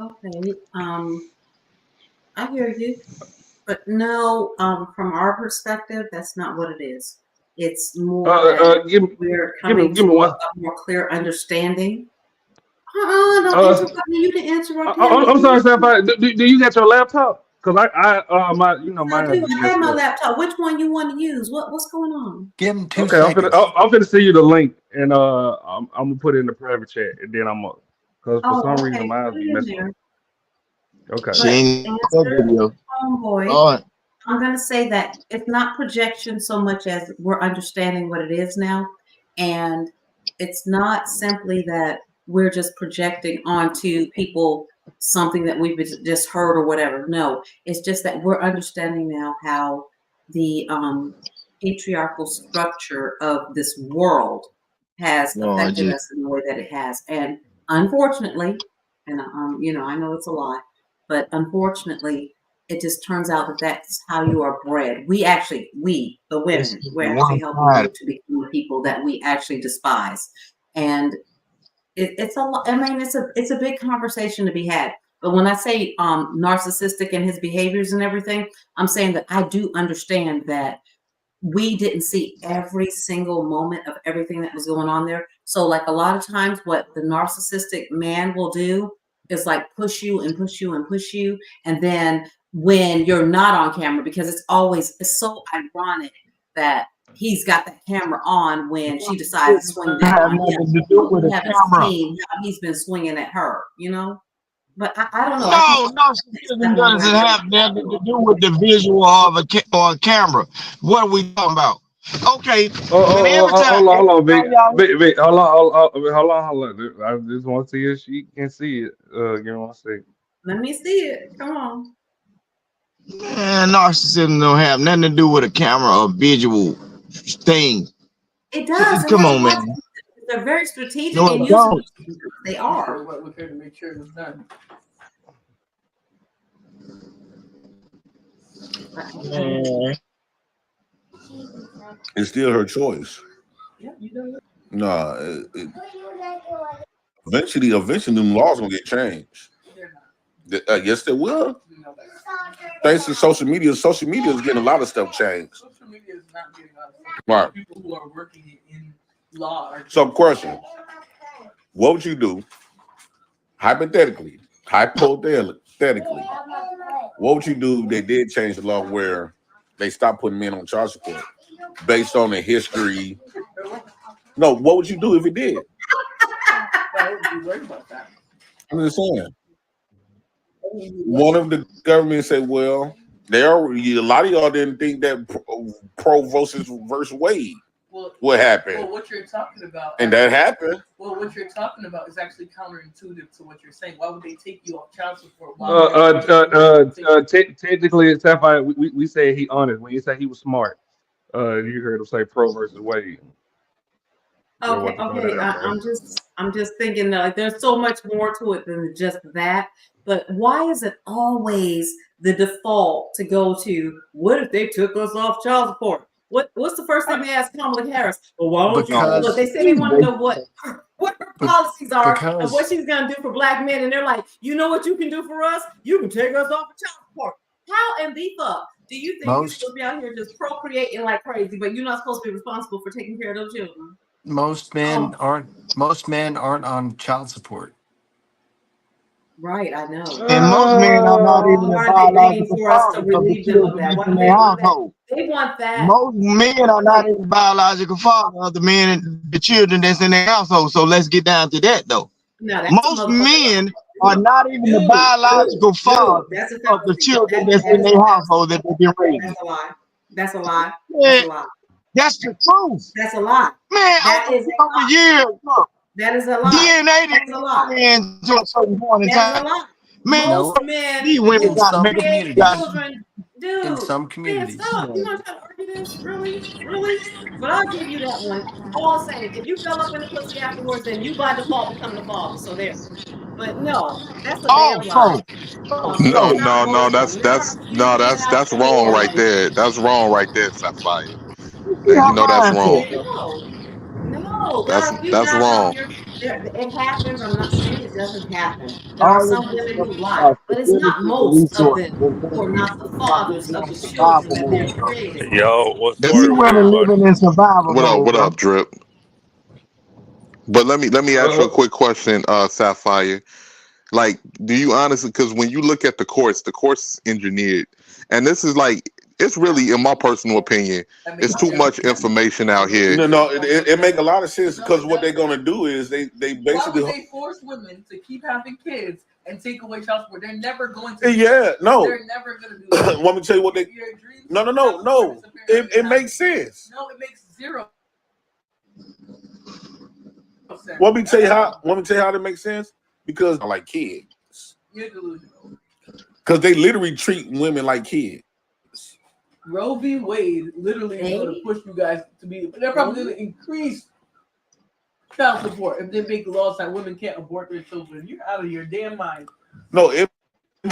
D: Okay, I hear you, but no, from our perspective, that's not what it is. It's more that we're
O: Give
D: coming
O: me
D: to
O: one.
D: a more clear understanding. Don't interrupt me. You can interrupt
O: I'm sorry,
D: him.
O: Sapphire. Do you got your laptop? Cause my
D: I
O: mine
D: do.
O: be
D: I have
O: messing
D: my
O: up.
D: laptop. Which one you want to use? What's going on?
E: Give him 2
O: Okay,
E: seconds.
O: I'm finna send you the link, and I'm gonna put it in the private chat, and then I'm up. Cause for some
D: Oh,
O: reason
D: okay.
O: mine
D: Put
O: be
D: it in
O: messing up.
D: there.
O: Okay.
U: She
D: But
U: ain't that
D: answer,
U: video.
D: homeboy,
U: All right.
D: I'm going to say that it's not projection so much as we're understanding what it is now. And it's not simply that we're just projecting onto people something that we've just heard or whatever. No, it's just that we're understanding now how the patriarchal structure of this world has
U: Lord
D: affected
U: Jesus.
D: us in the way that it has. And unfortunately, and I know it's a lie, but unfortunately, it just turns out that that's how you are bred. We, the
U: It's
D: women, we're actually
U: one
D: helping
U: side.
D: you to become the people that we actually despise. And it's a lot. I mean, it's a big conversation to be had. But when I say narcissistic in his behaviors and everything, I'm saying that I do understand that we didn't see every single moment of everything that was going on there. So, like a lot of times, what the narcissistic man will do is like push you and push you and push you. And then when you're not on camera, because it's so ironic that he's got that camera on when she decides to swing back
U: Have
D: on him.
U: nothing to do with
D: We
U: a
D: haven't
U: camera.
D: seen how he's been swinging at her, But I don't know. I think
U: No, narcissism doesn't have nothing to do with the visual of a camera. What are we talking about? Okay, when every time,
O: Hold on, Vic.
U: y'all,
O: Vic, hold on. I just want to see if she can see it. Give me 1 second.
D: let me see it. Come on.
U: man, narcissism don't have nothing to do with a camera or visual thing.
D: It does. It
U: Come
D: has a
U: on,
D: lot.
U: man.
D: They're very strategic
U: No,
D: in
U: it
D: using
U: don't.
D: it. They are.
E: To make sure it was done.
U: Man.
G: It's still her choice.
D: Yeah, you do.
G: No, eventually, them laws gonna get changed. Yes, they will. Thanks to social media is getting a lot of stuff changed.
E: Social media is not getting out of stuff.
G: Right.
E: People who are working in law are.
G: So, question: what would you do, hypothetically, what would you do if they did change the law where they stopped putting men on child support based on the history? No, what would you do if it did?
E: I would be worried about that.
G: I'm just saying. One of the government said, "Well, a lot of y'all didn't think that Pro versus Wade."
E: Well,
G: what happened?
E: Well, what you're talking about,
G: And that happened.
E: Well, what you're talking about is actually counterintuitive to what you're saying. Why would they take you off child support?
O: Technically, it's Sapphire. We say he honest. When you say he was smart, you heard him say pro versus Wade.
D: Okay. I'm just thinking that like there's so much more to it than just that. But why is it always the default to go to what if they took us off child support? What's the first thing they ask Kamala Harris? Well, why don't you look? They say they want to know what her policies are and what she's gonna do for black men, and they're like, you know what you can do for us? You can take us off of child support. How in the fuck do you think you're supposed to be out here just procreating like crazy, but you're not supposed to be responsible for taking care of those children?
A: Most men aren't on child support.
D: Right, I know.
U: And most men are not even
D: Why
U: the
D: are they waiting
U: biological
D: for us to
U: fathers of the
D: relieve them of
U: children
D: that?
U: that's
D: Why
U: in
D: do
U: their
D: they want that?
U: household.
D: They want that.
U: Most men are not even the biological father of the men, the children that's in their household. So let's get down to that though.
D: No, that's
U: Most men are not even the biological father
D: that's a
U: of the
D: fallacy.
U: children that's in their household that they've been raising.
D: That's a lie. That's a lie.
U: Yeah,
D: That's a lie.
U: that's the truth.
D: That's a lie.
U: Man,
D: That is a
U: over
D: lie.
U: years, look,
D: That is a lie.
U: DNA
D: That's a
U: didn't
D: lie.
U: come in to a certain point in
D: That is a
U: time.
D: lie.
U: Man,
D: Most men
U: these women
D: who
U: got to make
D: create
U: got
D: children, dude.
A: In some
D: Man,
A: communities.
D: stop. You want to try to argue this? Really? Really? But I'll give you that one. All I'm saying, if you fell up in the pussy afterwards, then you by default become the father. So there. But no, that's a damn lie.
R: No,
D: It's not
R: no, no.
D: most men. There are a few men out
R: That's wrong
D: there.
R: right there. That's wrong right there, Sapphire.
U: See
R: You
U: how
R: know that's wrong.
D: No, there are a few
R: That's
D: guys out
R: wrong.
D: here. It happens. I'm not saying it doesn't happen. There are
U: all this
D: some women who lie,
U: about
D: but it's not
U: stability and
D: most of
U: resources.
D: them
U: It's
D: who are not the
U: about
D: fathers
U: living
D: of
U: on
D: the children
U: survival
D: that
U: mode,
D: they're
U: bro.
D: creating.
H: Yo, what's
U: These
H: word,
U: women
H: everybody?
U: living in survival
R: What up?
U: mode,
R: What
U: bro.
R: up, Drip? But let me ask you a quick question, Sapphire. Like, do you honestly? Because when you look at the courts engineered, and this is like, it's really, in my personal opinion, it's too much information out here.
G: No, it make a lot of sense because what they're gonna do is they
E: Why
G: basically
E: would they force women to keep having kids and take away child support? They're never going to.
G: They're
E: never going to do that.
G: Want me to tell you what they? No. It makes sense.
E: No, it makes zero sense.
G: Want me to tell you how that makes sense? Because I like kids.
E: You're delusional.
G: Because they literally treat women like kids.
E: Roe v. Wade literally is going to push you guys to be. They're probably going to increase child support if they make laws that women can't abort their children. You're out of your damn mind.
G: No, it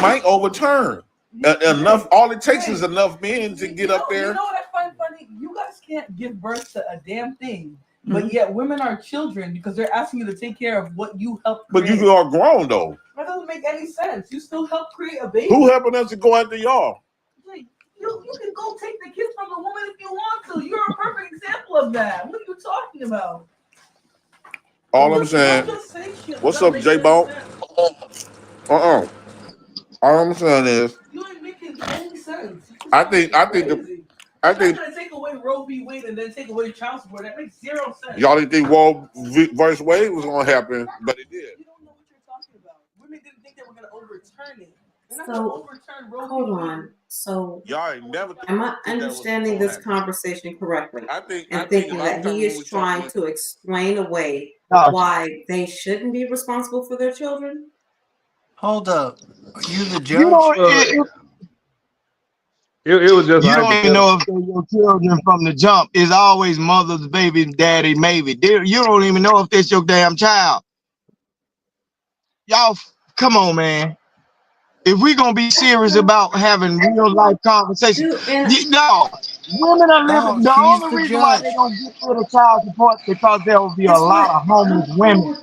G: might overturn. Enough. All it takes is enough men to get up there.
E: You know what I find funny? You guys can't give birth to a damn thing, but yet women are children because they're asking you to take care of what you helped create.
G: But you are grown though.
E: That doesn't make any sense. You still help create a baby.
G: Who helping us to go after y'all?
E: You can go take the kids from the woman if you want to. You're a perfect example of that. What are you talking about?
G: All I'm saying. What's up, J-Bone? All I'm saying is.
E: You ain't making any sense.
G: I think
E: I'm gonna take away Roe v. Wade and then take away child support. That makes zero sense.
G: Y'all didn't think Roe versus Wade was gonna happen, but it did.
E: You don't know what you're talking about. Women didn't think they were gonna overturn it.
D: So hold on. So
G: y'all ain't never.
D: Am I understanding this conversation correctly? I think that he is trying to explain away why they shouldn't be responsible for their children.
A: Hold up. Are you the judge?
U: You know,
O: it was just.
U: You don't even know if they're your children from the jump. It's always mother's baby, daddy, maybe. You don't even know if that's your damn child. Y'all, come on, man. If we're gonna be serious about having real life conversations, no, women are living. The only reason why they're gonna get rid of child support because there will be a lot of homeless women.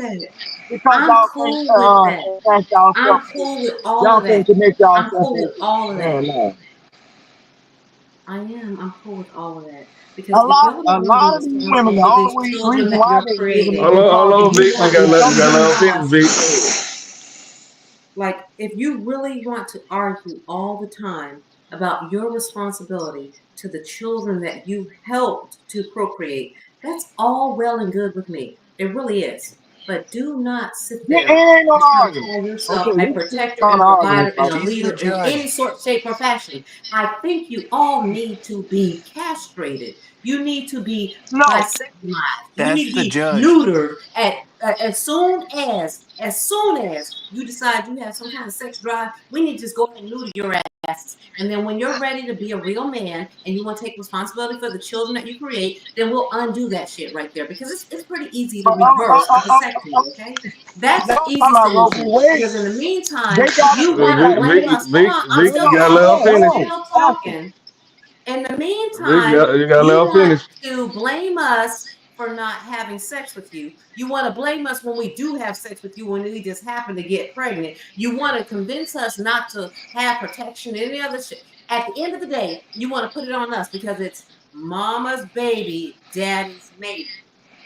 U: Because
D: I'm cool with that. I'm cool with all of that. I'm cool with all of that. I am. I'm cool with all of that. Because
U: a lot of these women, the only reason why they're creating.
O: Hold on, Vic. We got another Vic.
D: Like, if you really want to argue all the time about your responsibility to the children that you helped to procreate, that's all well and good with me. It really is. But do not sit there and call yourself a protector and provider and a leader in any sort, shape, or fashion. I think you all need to be castrated. You need to be
V: No.
D: bisexualized. You need
A: That's
D: to
A: the
D: be
A: judge.
D: neutered as soon as you decide you have some kind of sex drive. We need to just go ahead and neuter your asses. And then when you're ready to be a real man and you want to take responsibility for the children that you create, then we'll undo that shit right there, because it's pretty easy to reverse a vasectomy. Okay, that's an easy solution. Because in the meantime, you want to blame us. Hold on, I'm
O: Vic,
D: still
O: you gotta let her
D: talking. I'm
O: finish.
D: still talking. In the
O: Vic,
D: meantime,
O: you gotta let
D: you
O: her
D: want
O: finish.
D: to blame us for not having sex with you. You want to blame us when we do have sex with you, when we just happen to get pregnant. You want to convince us not to have protection, any other shit. At the end of the day, you want to put it on us because it's mama's baby, daddy's maybe.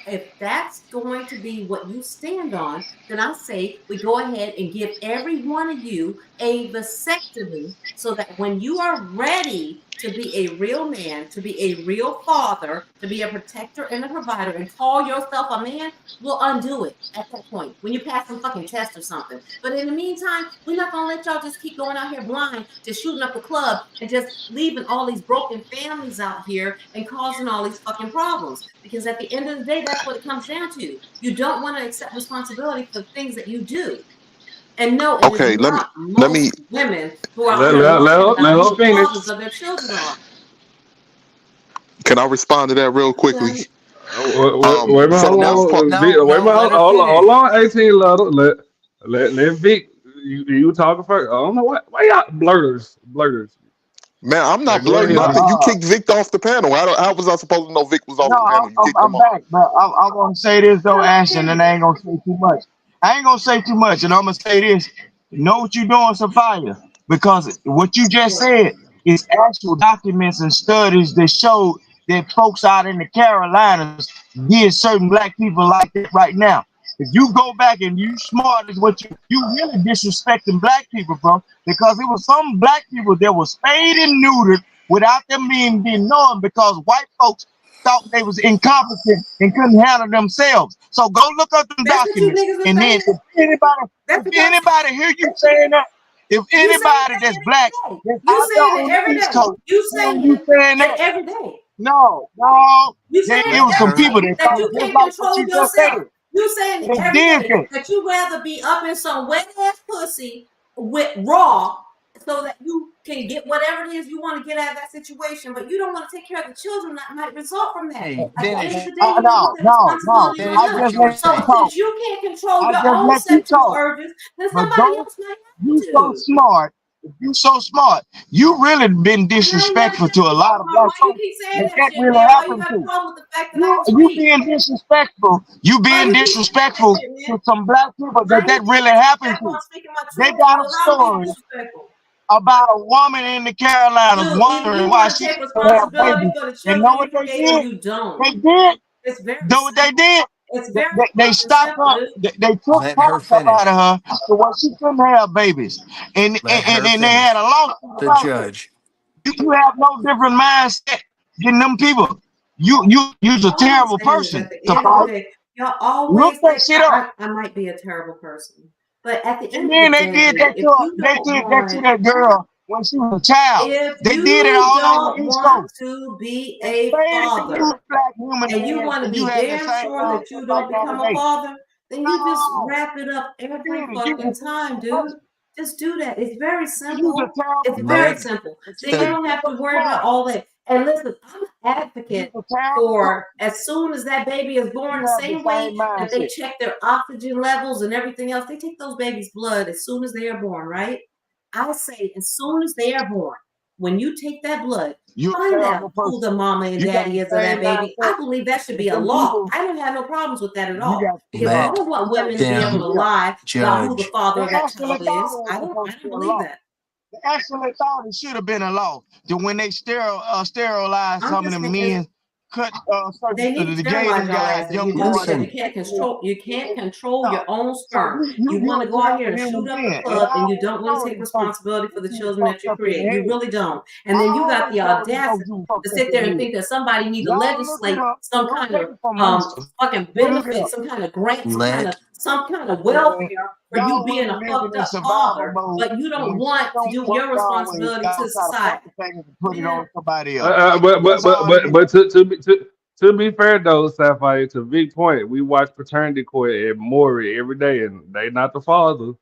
D: If that's going to be what you stand on, then I say we go ahead and give every one of you a vasectomy, so that when you are ready to be a real man, to be a real father, to be a protector and a provider, and call yourself a man, we'll undo it at that point when you pass some fucking test or something. But in the meantime, we're not gonna let y'all just keep going out here blind, just shooting up the club and just leaving all these broken families out here and causing all these fucking problems. Because at the end of the day, that's what it comes down to. You don't want to accept responsibility for the things that you do. And no, it
R: Okay,
D: is
R: let
D: not
R: me
D: most women who are out
O: Let,
D: here
O: let,
D: lying
O: let,
D: about
O: let
D: who
O: her
D: the
O: finish.
D: fathers of their children are.
R: can I respond to that real quickly?
O: Wait a minute,
R: For the most part,
O: wait a minute, hold on, 18 letter. Let Vic, you talking first. I don't know why y'all blurters.
R: man, I'm
O: Yeah,
R: not
O: go
R: blurting
O: ahead, Vic.
R: nothing. You kicked Vic off the panel. How was I supposed to know Vic was off
U: No,
R: the panel? You kicked
U: I'm
R: him off.
U: back, but I want to say this though, Ashton, and I ain't gonna say too much. I ain't gonna say too much, and I'm gonna say this. Know what you're doing, Sophia, because what you just said is actual documents and studies that show that folks out in the Carolinas did certain black people like that right now. If you go back and you smart is what you really disrespecting black people, bro, because it was some black people that was spayed and neutered without them being known, because white folks thought they was incompetent and couldn't handle themselves. So go look up them
D: That's what you
U: documents,
D: niggas are
U: and then
D: saying.
U: if anybody hear you saying that, if
D: You saying
U: anybody
D: that
U: that's
D: every
U: black
D: day.
U: that's
D: You
U: out there
D: saying
U: on
D: it
U: the
D: every
U: East
D: day.
U: Coast,
D: You
U: hearing
D: saying
U: you saying
D: it
U: that,
D: every day.
U: no,
D: You saying
U: it was
D: it
U: some
D: every
U: people
D: day
U: that
D: that
U: thought
D: you
U: just
D: can't
U: like what
D: control
U: you just said.
D: yourself. You saying it
U: They
D: every
U: did
D: day
U: that.
D: that you rather be up in some wet ass pussy with raw, so that you can get whatever it is you want to get out of that situation, but you don't want to take care of the children that might result from that.
A: Hey,
D: At the end of
A: finish.
D: the day, you don't want that responsibility on
A: Finish
U: I
A: what
D: us.
U: just
A: you were
U: let you
D: So
A: saying.
U: talk.
D: since you can't control
U: I
D: your
U: just
D: own
U: let you
D: sexual
U: talk.
D: urges, then
U: But
D: somebody
U: don't
D: else might
U: you
D: have
U: so
D: to.
U: smart. If you so smart, you really been
D: And I ain't never
U: disrespectful
D: said
U: to
D: you
U: a
D: so
U: lot of
D: smart.
U: black
D: Why you
U: folks
D: keep saying
U: that
D: that
U: that
D: shit,
U: really
D: man? Why you
U: happened
D: got a
U: to.
D: problem with the fact that I was
U: You
D: weak?
U: being disrespectful. You
D: Why
U: being
D: you keep saying that
U: disrespectful
D: shit, man?
U: to some black people
D: I
U: that
D: ain't being
U: really happened
D: disrespectful.
U: to.
D: I'm speaking my
U: They
D: truth.
U: got
D: Why
U: a
D: would I be
U: story
D: disrespectful?
U: about a woman in the Carolinas
D: Dude, either
U: wondering
D: you
U: why
D: want to
U: she
D: take
U: couldn't have
D: responsibility
U: babies.
D: for the
U: And know
D: children you
U: what they
D: create, or
U: did?
D: you don't.
U: They did.
D: It's very
U: Know what they
D: simple.
U: did?
D: It's
U: They,
D: very
U: they, they
D: fucking
U: stopped
D: simple,
U: her.
D: dude.
U: They took
A: Let her
U: parts up out of
A: finish.
U: her so what she couldn't have babies. And
A: Let her
U: they had a
A: finish.
U: lawsuit
A: The
U: about it.
A: judge.
U: You have no different mindset than them people. You's a
D: All I'm
U: terrible
D: saying is,
U: person.
D: at the
U: To
D: end of the
U: fight.
D: day, y'all
U: Look
D: always
U: that
D: think
U: shit up.
D: I might be a terrible person. But at the
U: And
D: end of the
U: then they
D: day,
U: did
D: dude,
U: that to her. They did that to that girl when she was a child.
D: if
U: They did it
D: you
U: all on
D: don't
U: the East
D: want
U: Coast.
D: to be
U: They
D: a
U: sprayed and
D: father,
U: used black human
D: and you
U: beings,
D: want to
U: and you
D: be
U: had the
D: damn
U: same
D: sure that you
U: mindset like
D: don't
U: that
D: become a
U: today.
D: father, then you just
U: No,
D: wrap it up every
U: you
D: fucking
U: a
D: time,
U: terrible
D: dude.
U: person.
D: Just do that. It's very
U: You's a
D: simple. It's
U: terrible
D: very
A: Let
U: person.
D: simple.
U: But you
D: Then you
A: the
U: think
D: don't
U: you
D: have
U: so
D: to worry about
U: smart.
D: all that. And listen, I'm an
U: You's
D: advocate
U: a terrible
D: for
U: person.
D: as soon as that baby is born,
U: You
D: the
U: have the
D: same way
U: same
D: that they
U: mindset.
D: check their oxygen levels and everything else, they take those babies' blood as soon as they are born, right? I say as soon as they are born, when you take that blood,
U: You're a
D: find out
U: terrible
D: who
U: person.
D: the mama and
U: You got
D: daddy
U: the
D: is of that
U: same
D: baby. I
U: mindset
D: believe that should
U: as
D: be a
U: them
D: law.
U: people.
D: I don't have no problems with that at
U: You
D: all.
U: got
D: Because I
A: let
D: don't want
U: you got
D: women to be able
A: them
D: to
U: yeah.
D: lie about who the
A: judge.
D: father
U: They
D: of that
U: actually
D: child is.
U: thought it
D: I
U: was
D: don't
U: supposed to be a
D: believe
U: law.
D: that.
U: They actually thought it should have been a law that when they sterilized
D: I'm
U: some of
D: just
U: the
D: saying
U: men, cut
D: they need to
U: gave
D: sterilize
U: them
D: y'all
U: guys
D: asses.
U: young
D: You do,
U: boys
D: because
U: that
A: Listen,
D: you can't control
U: no.
D: your own
U: So
D: sperm. You
U: you
D: want
U: a
D: to go out here
U: terrible
D: and shoot
U: human
D: up the
U: being. And
D: club,
U: I
D: and you
U: always
D: don't want to
U: told
D: take
U: you folks
D: responsibility for
U: that
D: the
U: you was
D: children that
U: fucked
D: you
U: up in the
D: create. You
U: head.
D: really don't. And
U: I
D: then you got
U: always
D: the
U: told you folks
D: audacity
U: you was
D: to
U: fucked up
D: sit
U: in
D: there
U: the
D: and
U: head.
D: think that somebody need to
U: Y'all look it
D: legislate
U: up.
D: some
U: Don't
D: kind
U: take
D: of
U: it from me.
D: fucking
U: Go look it
D: benefit,
U: up.
D: some kind of grant, some kind of
A: let
D: some kind of welfare for you
U: Y'all
D: being a
U: women living
D: fucked
U: in
D: up
U: survival
D: father,
U: mode.
D: but you don't
U: When shit
D: want to
U: don't
D: do
U: work
D: your
U: y'all way,
D: responsibility
U: y'all
D: to
U: try to fuck
D: society.
U: the thing and put it
D: Yeah.
U: on somebody else. That's all it is.
O: But to be fair though, Sapphire, to Big Point, we watch Paternity Court at Maury every day, and they not the father,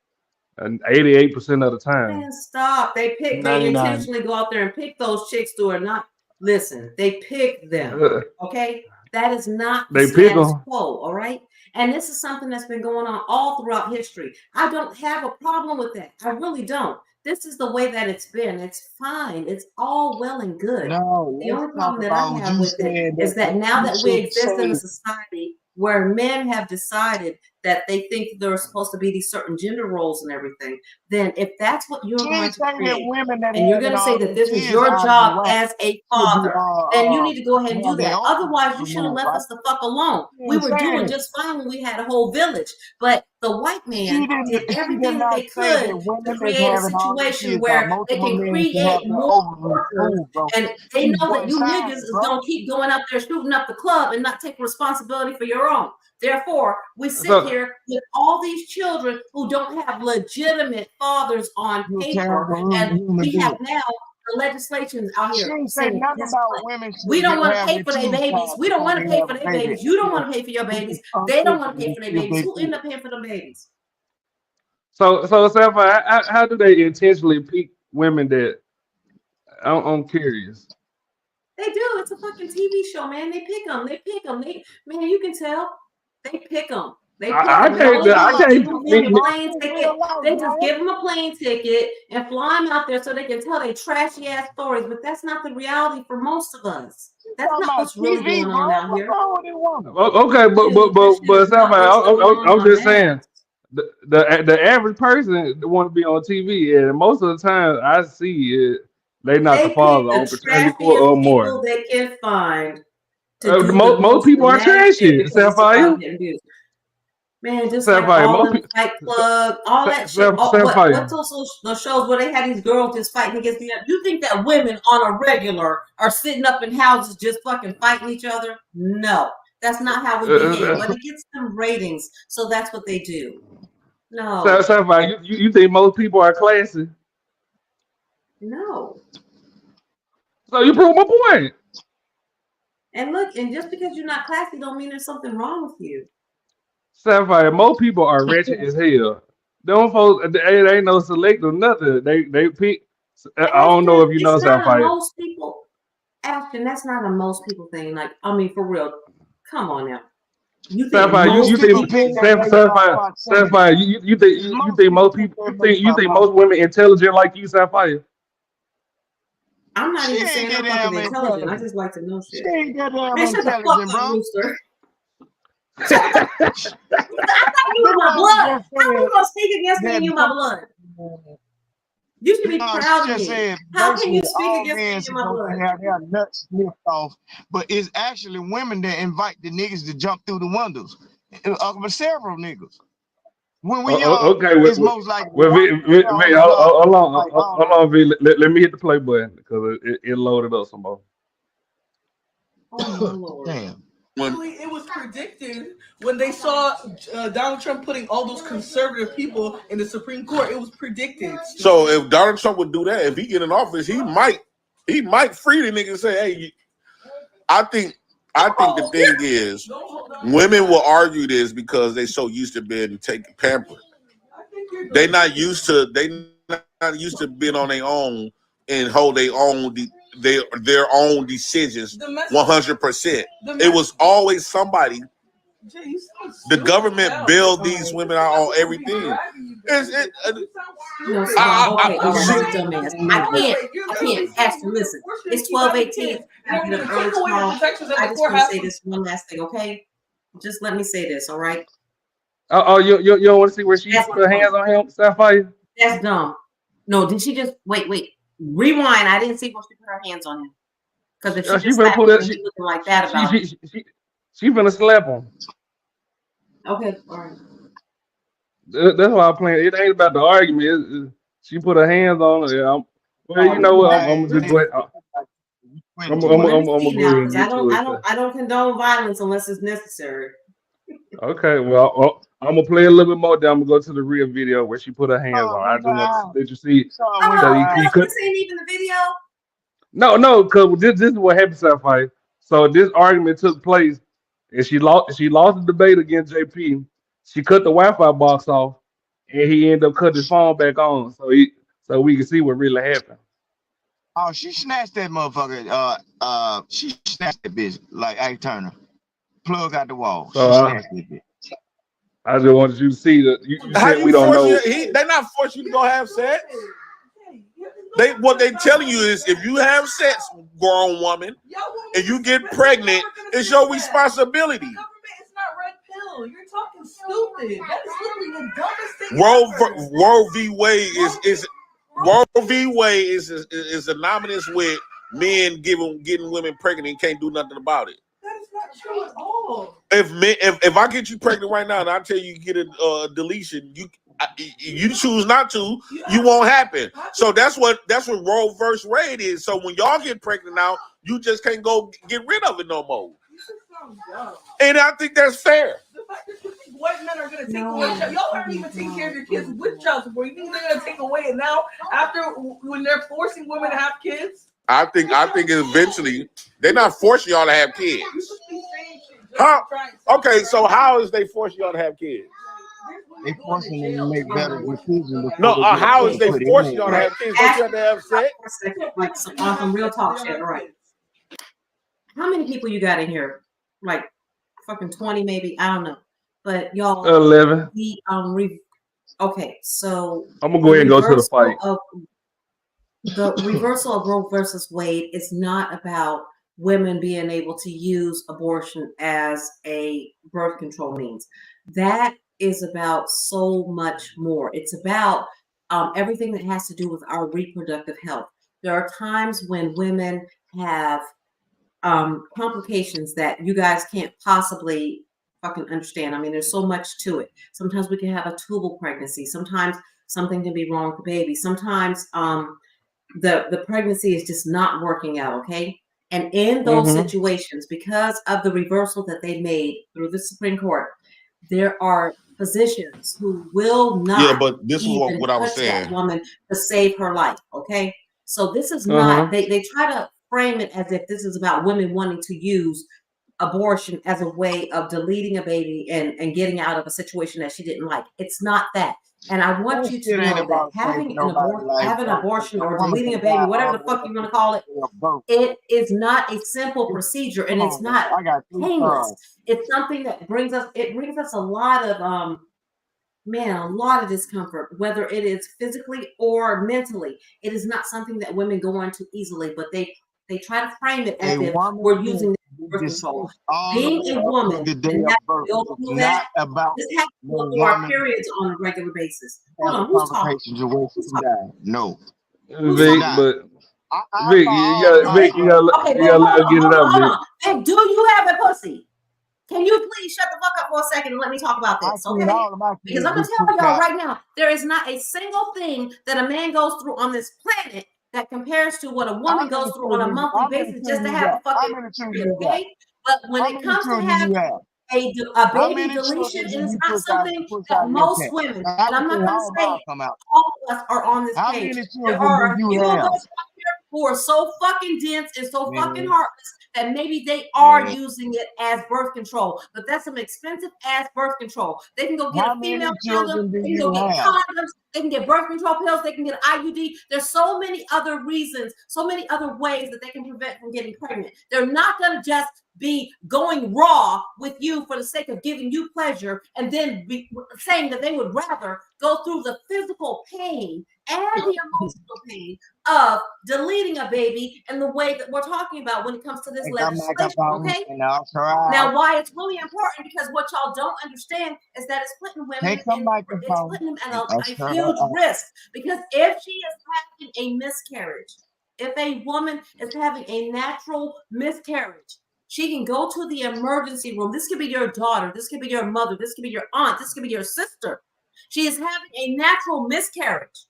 O: and 88% of the time.
D: Man, stop. They
A: $99.
D: intentionally go out there and pick those chicks who are not. Listen, they pick them. Okay, that is not the
O: They pick
D: status
O: them.
D: quo. All right, and this is something that's been going on all throughout history. I don't have a problem with that. I really don't. This is the way that it's been. It's fine. It's all well and good.
U: No,
D: The
U: let's
D: only
U: talk
D: problem that I
U: about
D: have
U: you
D: with it
U: saying
D: is that now
U: you
D: that we
U: should
D: exist in a
U: say
D: society where men have decided that they think there are supposed to be these certain gender roles and everything, then if that's what you're
U: she
D: going
U: ain't
D: to
U: saying that
D: create,
U: women that
D: and you're
U: having
D: going to say
U: all
D: that
U: these
D: this is
U: kids
D: your
U: out of the
D: job
U: whack
D: as a
U: should be
D: father, then you need to go ahead and do
U: have their
D: that.
U: own
D: Otherwise, you should have
U: removed,
D: left
U: right?
D: us the fuck alone.
U: She
D: We
U: ain't
D: were
U: saying
D: doing
U: it.
D: just fine when we had a whole village. But the white man did
U: She did
D: everything that
U: not
D: they
U: say
D: could
U: that
D: to
U: women that's
D: create a
U: having all these
D: situation
U: kids by
D: where they
U: multiple
D: can
U: men should have
D: create
U: their
D: more
U: ovaries
D: workers,
U: removed, bro.
D: and they
U: She's
D: know that
U: one
D: you
U: sided,
D: niggas is
U: bro.
D: gonna keep going out there shooting up the club and not take responsibility for your own. Therefore, we sit
O: So
D: here with all these children who don't have legitimate fathers on
U: You're a
D: paper,
U: terrible
D: and
U: human
D: we have
U: being.
D: now the legislations out
U: She
D: here
U: ain't say
D: saying,
U: nothing
D: guess
U: about
D: what?
U: women
D: We
U: should
D: don't want to
U: have
D: pay
U: their
D: for their
U: tubes
D: babies.
U: tied
D: We don't
U: before
D: want
U: they
D: to pay
U: have
D: for
U: a
D: their
U: baby.
D: babies. You don't
U: Until
D: want to pay for your
U: we
D: babies.
U: become
D: They don't
U: 50
D: want to pay
U: and
D: for their
U: see if
D: babies.
U: they
D: Who
U: do
D: end
U: it.
D: up paying for the babies?
O: so Sapphire, how do they intentionally pick women that I'm curious?
D: They do. It's a fucking TV show, man. They pick them. They pick them. Man, you can tell. They pick them. They pick them. And all they do
O: I
D: is
U: No,
D: give
O: can't
D: them
U: it's
D: a
O: me,
U: not
D: plane
U: in
D: ticket.
U: real life,
D: They just
U: man.
D: give them a plane ticket and fly them out there so they can tell their trashy ass stories. But that's not the reality for most of us.
U: She's
D: That's
U: talking
D: not
U: about
D: what's really
U: TV,
D: going
U: bro.
D: on out
U: What's
D: here.
U: wrong with this woman?
O: okay,
D: Dude, this shit
O: but
D: is not
O: Sapphire,
D: what's going on
O: I'm just
D: mass.
O: saying the average person want to be on TV, and most of the time I see it, they not the
D: They pick
O: father
D: the
O: on Paternity Court
D: trashiest
O: or more.
D: people they can find to do the
O: Most
D: most
O: people are
D: dramatic shit
O: trashy,
D: because it's about
O: Sapphire.
D: getting views. Man, just like
O: Sapphire,
D: all
O: most
D: them
O: people,
D: Fight Club, all that shit.
O: Sapphire.
D: What's those shows where they had these girls just fighting against the other? You think that women on a regular are sitting up in houses just fucking fighting each other? No, that's not how we behave. But it gets them ratings, so that's what they do. No,
O: Sapphire, you think most people are classy?
D: no.
O: So you prove my point.
D: And look, and just because you're not classy don't mean there's something wrong with you.
O: Sapphire, most people are wretched as hell. Them folks, it ain't no selective nothing. They pick. I don't know
D: Ashton,
O: if you know
D: it's not a
O: Sapphire.
D: most people. Ashton, that's not a most people thing. Like, I mean, for real. Come on now. You think
O: Sapphire,
U: Most
O: you
D: most
U: people
O: think
U: pick
D: people?
U: that baby by proximity.
O: Sapphire, you
U: Most
O: think
U: people
O: most
U: pick
O: people
U: that baby
O: you
U: by
O: think most
U: proximity.
O: women intelligent like you, Sapphire?
D: I'm not
U: She
D: even
U: ain't
D: saying
U: that
D: I'm fucking
U: damn
D: intelligent. I
U: intelligent.
D: just like to know
U: She
D: shit.
U: ain't that damn
D: Man, shut the fuck
U: intelligent,
D: up,
U: bro.
D: Rooster. Shut the fuck. I thought you
U: This
D: were my
U: lady
D: blood.
U: just
D: How are you
U: said
D: gonna speak against me
U: that
D: and you my blood? You should be
U: no, she
D: proud of
U: just
D: me.
U: said
D: How can you
U: basically
D: speak
U: all
D: against me
U: men
D: and you my
U: supposed
D: blood?
U: to have their nuts sniffed off, but it's actually women that invite the niggas to jump through the windows. But several niggas. When we young,
O: Okay,
U: it's most like the
O: V,
U: woman get on the job
O: hold
U: and
O: on,
U: invite all
O: hold
U: of
O: on, V. Let me hit the play button because it loaded up some more.
D: Oh my lord.
U: Damn.
E: Actually, it was predicted when they saw Donald Trump putting all those conservative people in the Supreme Court. It was predicted.
G: So if Donald Trump would do that, if he get in office, he might free the nigga and say, "Hey, I think the thing is, women will argue this because they so used to being taken pampered. They not used to being on their own and hold their own decisions 100%. It was always somebody. The government build these women out on everything.
D: No, stop. Okay, all right, he's a dumbass. I can't ask him. Listen, it's 12:18. I get up early tomorrow. I just want to say this one last thing, okay? Just let me say this, all right?
O: You don't want to see where she put her hands on him, Sapphire?
D: That's dumb. No, did she just wait? Rewind. I didn't see when she put her hands on him. Because if she just slapped him and he looking like that about it.
O: She finna slap him.
D: Okay, all right.
O: That's why I'm playing. It ain't about the argument. She put her hands on her. Yeah, well, you know what? I'm just going. I'm
D: Let me see
O: gonna
D: now,
O: go and
D: because
O: get to it.
D: I don't condone violence unless it's necessary.
O: Okay, well, I'm gonna play a little bit more. Then I'm gonna go to the real video where she put her hands on.
U: Son
O: I
U: went
O: just want
U: down.
O: to let you see
U: Son went
O: because
D: Oh,
U: down.
O: he
D: so
O: could.
D: this ain't even the video.
O: No, because this is what happened to that fight. So this argument took place, and she lost. She lost the debate against JP. She cut the Wi-Fi box off, and he ended up cutting his phone back on, so we can see what really happened.
U: Oh, she snatched that motherfucker. She snatched that bitch like Ike Turner. Plug out the wall.
O: So
U: She snatched that bitch.
O: I just wanted you to see that. You
G: How
O: said we
G: you
O: don't
G: force
O: know.
G: you? They're not forcing you to go have sex. What they telling you is if you have sex, grown woman, and you get pregnant, it's your responsibility.
E: It's not red pill. You're talking stupid. That is literally the dumbest thing ever.
G: Roe v. Wade is synonymous with men getting women pregnant and can't do nothing about it.
E: That is not true at all.
G: If I get you pregnant right now and I tell you get a deletion, you choose not to, you won't happen. So that's what Roe versus Wade is. So when y'all get pregnant now, you just can't go get rid of it no more. And I think that's fair.
E: The fact that you think white men are going to take away y'all aren't even taking care of your kids with child support. You think they're going to take away it now after when they're forcing women to have kids?
G: I think eventually they're not forcing y'all to have kids. How? Okay, so how is they forcing y'all to have kids?
U: They forcing them to make better decisions.
G: No, how is they forcing y'all to have kids? Don't you have to have sex?
D: Like on some real talk shit, all right? How many people you got in here? Like fucking 20, maybe. I don't know. But y'all
O: 11.
D: Okay, so
O: I'm gonna go ahead and go to the fight.
D: The reversal of Roe versus Wade is not about women being able to use abortion as a birth control means. That is about so much more. It's about everything that has to do with our reproductive health. There are times when women have complications that you guys can't possibly fucking understand. I mean, there's so much to it. Sometimes we can have a tubal pregnancy. Sometimes something can be wrong with the baby. Sometimes the pregnancy is just not working out, okay? And in those situations, because of the reversal that they made through the Supreme Court, there are physicians who will not.
G: Yeah, but this is what I was
D: touch that
G: saying.
D: woman to save her life, okay? So this is not. They try to frame it as if this is about women wanting to use abortion as a way of deleting a baby and getting out of a situation that she didn't like. It's not that. And I want you to know that having an abortion or deleting a baby, whatever the fuck you want to call it, it is not a simple procedure and it's not painless. It's something that brings us a lot of a lot of discomfort, whether it is physically or mentally. It is not something that women go into easily, but they try to frame it as if we're using birth control. Being a woman and having to go through that, this happens to our periods on a regular basis. Hold on, who's talking?
U: No.
O: Vic, but Vic, you gotta let her get it out, Vic.
D: Vic, do you have a pussy? Can you please shut the fuck up for a second and let me talk about this, okay? Because I'm gonna tell y'all right now, there is not a single thing that a man goes through on this planet that compares to what a woman goes through on a monthly basis just to have a fucking period, okay? But when it comes to having a baby deletion, it is not something that most women, and I'm not gonna say all of us are on this page. There are a few of us out here who are so fucking dense and so fucking heartless that maybe they are using it as birth control, but that's some expensive ass birth control. They can go get a female condom, they can go get condoms, they can get birth control pills, they can get an IUD. There's so many other reasons, so many other ways that they can prevent from getting pregnant. They're not going to just be going raw with you for the sake of giving you pleasure and then be saying that they would rather go through the physical pain and the emotional pain of deleting a baby in the way that we're talking about when it comes to this legislation, okay? Now, why it's really important, because what y'all don't understand is that it's putting women at a huge risk, because if she is having a miscarriage, if a woman is having a natural miscarriage, she can go to the emergency room. This could be your daughter. This could be your mother. This could be your aunt. This could be your sister. She is having a natural miscarriage.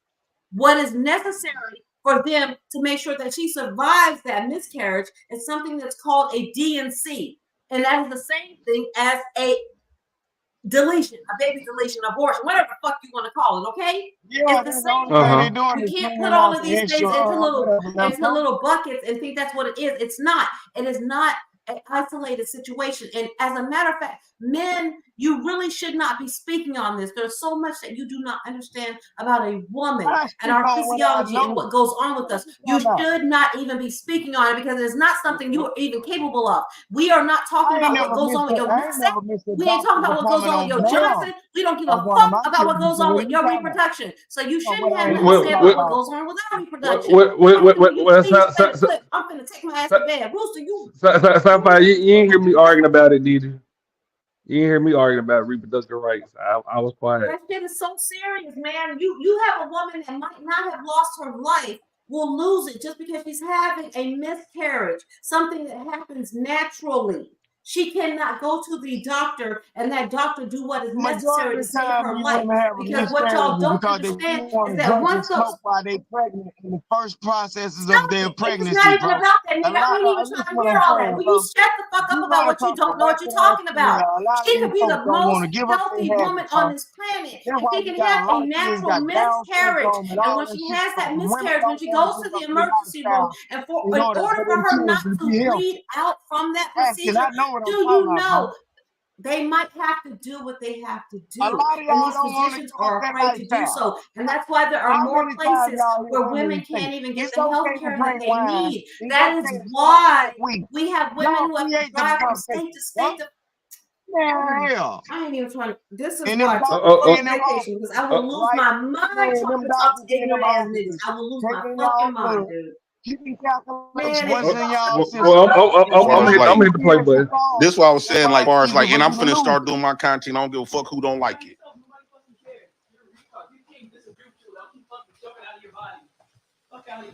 D: What is necessary for them to make sure that she survives that miscarriage is something that's called a D&C. And that is the same thing as a deletion, a baby deletion, abortion, whatever the fuck you want to call it, okay?
V: Yeah,
D: It's the
V: that's the
D: same
V: only thing
D: thing.
V: they doing
D: You
V: is
D: can't
V: paying
D: put all
V: off
D: of
V: the
D: these things
V: whatever.
D: into little buckets and think that's what it is. It's not. It is not an isolated situation. And as a matter of fact, men, you really should not be speaking on this. There's so much that you do not understand about a woman and our physiology and what goes on with us. You should not even be speaking on it because it's not something you are even capable of. We are not talking about what goes on with your mindset. We ain't talking about what goes on with your Johnson. We don't give a fuck about what goes on with your reproduction. So you shouldn't have nothing to say about what goes on with our reproduction. I'm finna take my ass to bed. Rooster, you.
O: Sapphire, you ain't hear me arguing about it, did you? You didn't hear me arguing about reproductive rights. I was quiet.
D: That shit is so serious, man. You have a woman that might not have lost her life, will lose it just because she's having a miscarriage, something that happens naturally. She cannot go to the doctor and that doctor do what is necessary to save her life. Because what y'all don't understand is that once those
V: while they pregnant in the first processes of their pregnancy,
D: it's not even about that, nigga. I ain't even trying to hear all that. Will you shut the fuck up about what you don't know what you're talking about? She could be the most healthy woman on this planet. And she can have a natural miscarriage. And when she has that miscarriage, when she goes to the emergency room, and in order for her not to bleed out from that procedure, do you know they might have to do what they have to do, and these physicians are afraid to do so, and that's why there are more places where women can't even get the health care that they need. That is why we have women who have to drive from state to state to. I ain't even trying to. This is why I took a vacation because I will lose my mind trying to talk to ignorant ass niggas. I will lose my fucking mind, dude.
O: I'm here to play, bud.
G: This is what I was saying, like, bars, like, and I'm finna start doing my content. I don't give a fuck who don't like it.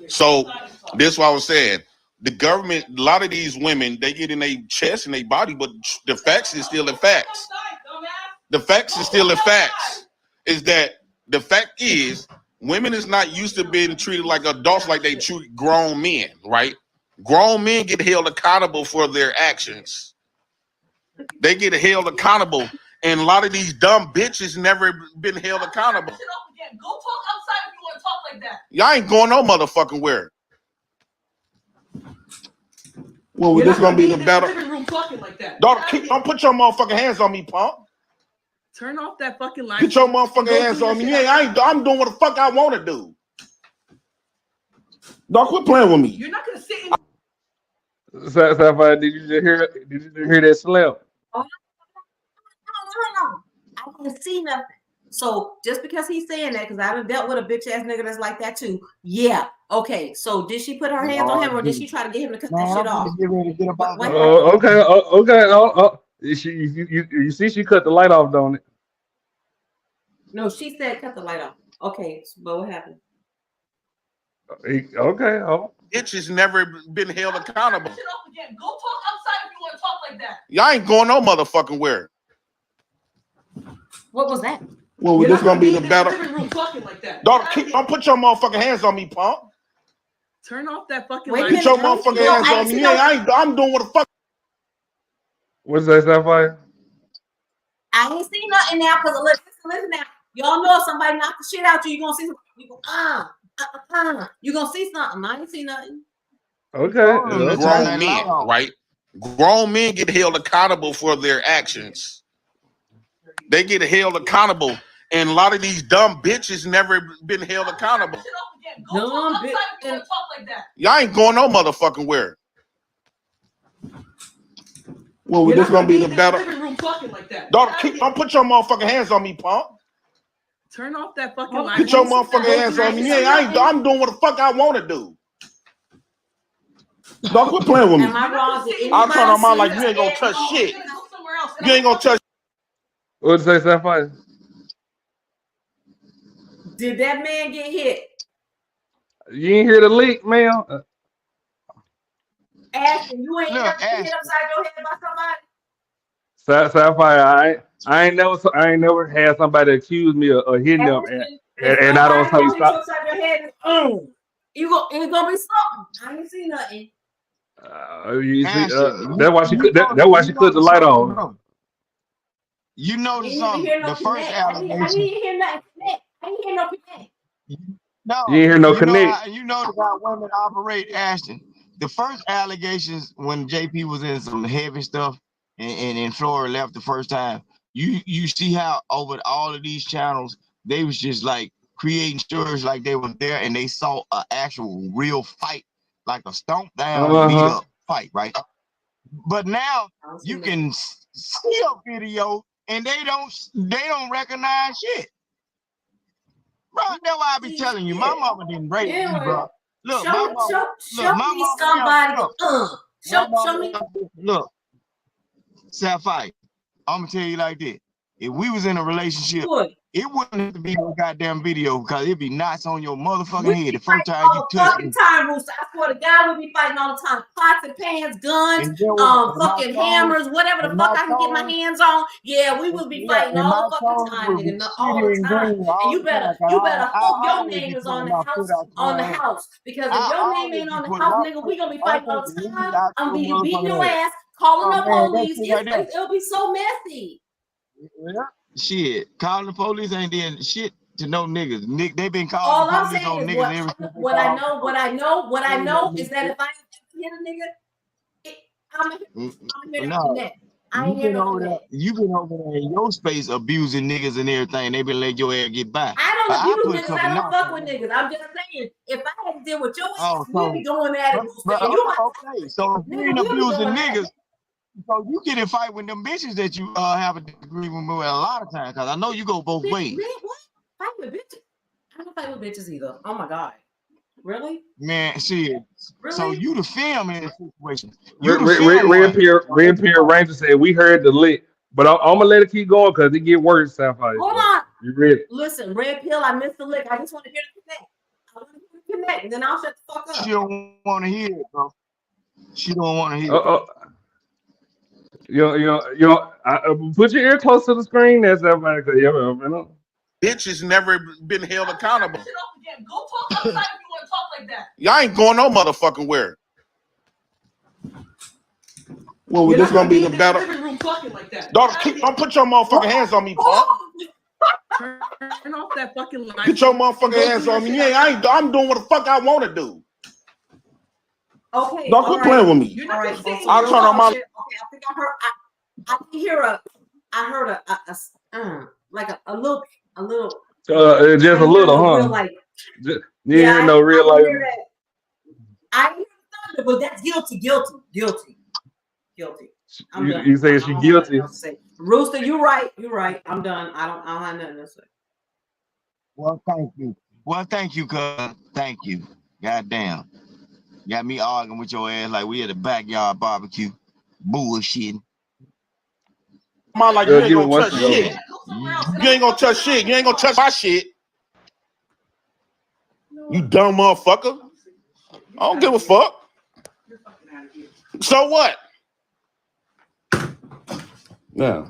G: So this is what I was saying. The government, a lot of these women, they get in their chest and their body, but the facts is still the facts. The facts is still the facts. Is that the fact is women is not used to being treated like adults like they treat grown men, right? Grown men get held accountable for their actions. They get held accountable, and a lot of these dumb bitches never been held accountable.
E: Go talk outside if you want to talk like that.
G: Y'all ain't going no motherfucking where. Well, this gonna be the battle.
E: Living room talking like that.
G: Don't put your motherfucking hands on me, punk.
E: Turn off that fucking light.
G: Put your motherfucking hands on me. I'm doing what the fuck I want to do. Don't quit playing with me.
E: You're not gonna sit in.
O: Sapphire, did you just hear that slap?
D: No. I didn't see nothing. So just because he's saying that, because I haven't dealt with a bitch ass nigga that's like that too. Yeah. Okay. So did she put her hands on him, or did she try to get him to cut that shit off?
O: Okay. You see, she cut the light off, don't it?
D: No, she said cut the light off. Okay, but what happened?
O: Okay.
G: Bitches never been held accountable.
E: Go talk outside if you want to talk like that.
G: Y'all ain't going no motherfucking where.
D: What was that?
G: Well, this gonna be the battle.
E: Living room talking like that.
G: Don't put your motherfucking hands on me, punk.
E: Turn off that fucking
G: light. Put your motherfucking hands on me. I'm doing what the fuck.
O: What's that, Sapphire?
D: I ain't seen nothing now, because listen now. Y'all know if somebody knock the shit out you gonna see something. You go, you gonna see something. I ain't see nothing.
O: Okay.
G: Grown men, right? Grown men get held accountable for their actions. They get held accountable, and a lot of these dumb bitches never been held accountable.
E: Go talk outside if you want to talk like that.
G: Y'all ain't going no motherfucking where. Well, this gonna be the battle.
E: Living room talking like that.
G: Don't put your motherfucking hands on me, punk.
E: Turn off that fucking light.
G: Put your motherfucking hands on me. I'm doing what the fuck I want to do. Don't quit playing with me.
D: Am I wrong?
G: I'll turn on my like you ain't gonna touch shit. You ain't gonna touch.
O: What'd you say, Sapphire?
D: Did that man get hit?
O: You ain't hear the leak, man.
D: Ashton, you ain't never been hit upside your head by somebody?
O: Sapphire, I ain't never had somebody accuse me of hitting them, and I don't say stop.
D: Upside your head, it's gonna be something. I ain't see nothing.
O: You see, that's why she cut the light off.
U: You notice something? The first
D: I
U: allegation.
D: didn't hear nothing connect. I didn't hear no connect.
U: No,
O: You ain't hear no connect.
U: You notice how women operate, Ashton. The first allegations when JP was in some heavy stuff and in Florida left the first time, you see how over all of these channels, they was just like creating stories like they were there and they saw an actual real fight, like a stomp down, beat up fight, right? But now you can see a video and they don't recognize shit. Bro, that's why I be telling you, my mama didn't raise me, bro. Look, my mama,
D: show me somebody. Show me.
U: Look, Sapphire, I'm gonna tell you like this. If we was in a relationship, it wouldn't have to be no goddamn video because it'd be knots on your motherfucking head the first time you touch me.
D: Time, Rooster. I swear to God, we be fighting all the time. Pots and pans, guns, fucking hammers, whatever the fuck I can get my hands on. Yeah, we will be fighting all the fucking time, nigga. All the time. And you better hope your name is on the house. Because if your name ain't on the house, nigga, we gonna be fighting all the time. I'm gonna be beating your ass, calling the police. It'll be so messy.
U: Yeah. Shit, calling the police ain't doing shit to no niggas. They been calling the police on niggas ever since.
D: What I know is that if I hit a nigga, I'm gonna connect. I ain't here no connect.
U: You been over there in your space abusing niggas and everything. They been letting your ass get by.
D: I don't abuse niggas. I don't fuck with niggas. I'm just saying, if I had to deal with your ass, we'd be going at it.
U: Okay, so if you ain't abusing niggas. So you get in fight with them bitches that you have a disagreement with a lot of times, because I know you go both ways.
D: What? Fight with bitches? I don't fight with bitches either. Oh my God. Really?
U: Man, shit. Really? So you the film in this situation.
O: Red Pier Ranger said we heard the lick, but I'm gonna let it keep going because it get worse. Sapphire.
D: Hold on.
O: You ready?
D: Listen, Red Pill, I missed the lick. I just want to hear the connect. I want to hear the connect, and then I'll shut the fuck up.
U: She don't want to hear it, bro. She don't want to hear it.
O: Put your ear close to the screen. That's everybody.
G: Bitches never been held accountable.
E: Go talk outside if you want to talk like that.
G: Y'all ain't going no motherfucking where. Well, this gonna be the battle.
E: Like that.
G: Dog, don't put your motherfucking hands on me, Paul.
E: Turn off that fucking line.
G: Get your motherfucking hands on me. I'm doing what the fuck I want to do.
D: Okay.
G: Don't quit playing with me.
D: All right.
G: I'll turn on my.
D: Okay, I think I heard. I didn't hear I heard a little.
O: Just a little, huh?
D: Like,
O: you didn't hear no real life.
D: I hear thunder, but that's guilty. I'm done.
O: You say she guilty?
D: Rooster, you're right. I'm done. I don't have nothing to say.
U: Well, thank you, cuz. Thank you. Goddamn. Got me arguing with your ass like we at a backyard barbecue. Bullshitting.
G: Like you ain't gonna touch shit. You ain't gonna touch shit. You ain't gonna touch my shit. You dumb motherfucker. I don't give a fuck. So what? Yeah.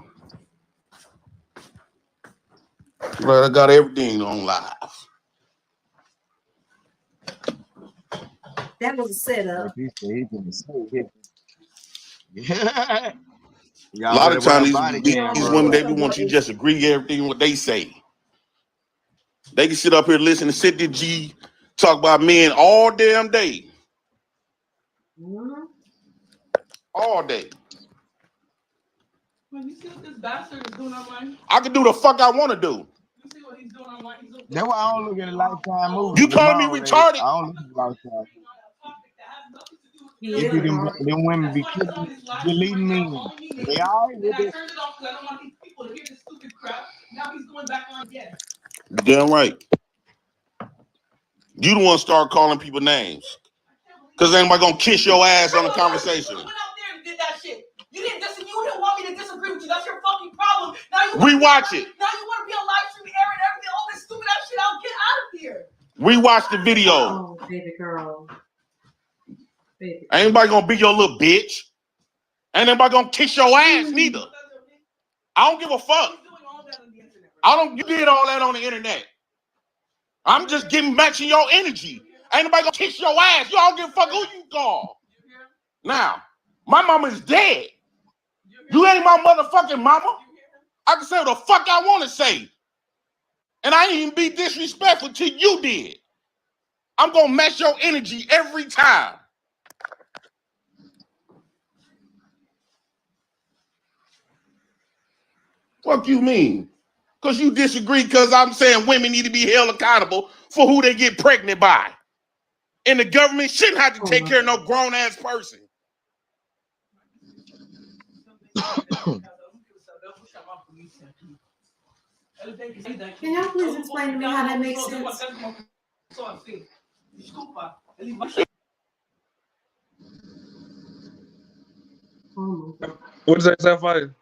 G: But I got everything on live.
D: That was a setup.
U: Yeah.
G: A lot of times these women, they want you to just agree with everything what they say. They can sit up here, listen to City G talk about men all damn day. All day.
E: Well, you see what this bastard is doing online?
G: I can do the fuck I want to do.
E: You see what he's doing online?
U: That's why I don't look at a Lifetime movie.
G: You calling me retarded?
U: I don't look at Lifetime. Them women be deleting me. They all right with it.
E: I turned it off because I don't want these people to hear this stupid crap. Now he's going back on again.
G: Damn right. You the one start calling people names. Because anybody gonna kiss your ass on the conversation.
E: You went out there and did that shit. You didn't want me to disagree with you. That's your fucking problem. Now you
G: rewatch it.
E: Now you want to be on live stream airing everything, all this stupid ass shit. I'll get out of here.
G: Rewatch the video.
D: Oh, baby girl.
G: Ain't anybody gonna be your little bitch. Ain't anybody gonna kiss your ass neither. I don't give a fuck. You did all that on the internet. I'm just getting back to your energy. Ain't nobody gonna kiss your ass. You don't give a fuck who you call. Now, my mama is dead. You ain't my motherfucking mama. I can say what the fuck I want to say. And I ain't even be disrespectful till you did. I'm going to match your energy every time. What you mean? Because you disagree because I'm saying women need to be held accountable for who they get pregnant by. And the government shouldn't have to take care of no grown-ass person.
D: Can y'all please explain to me how that makes sense?
O: What is that, Sapphire?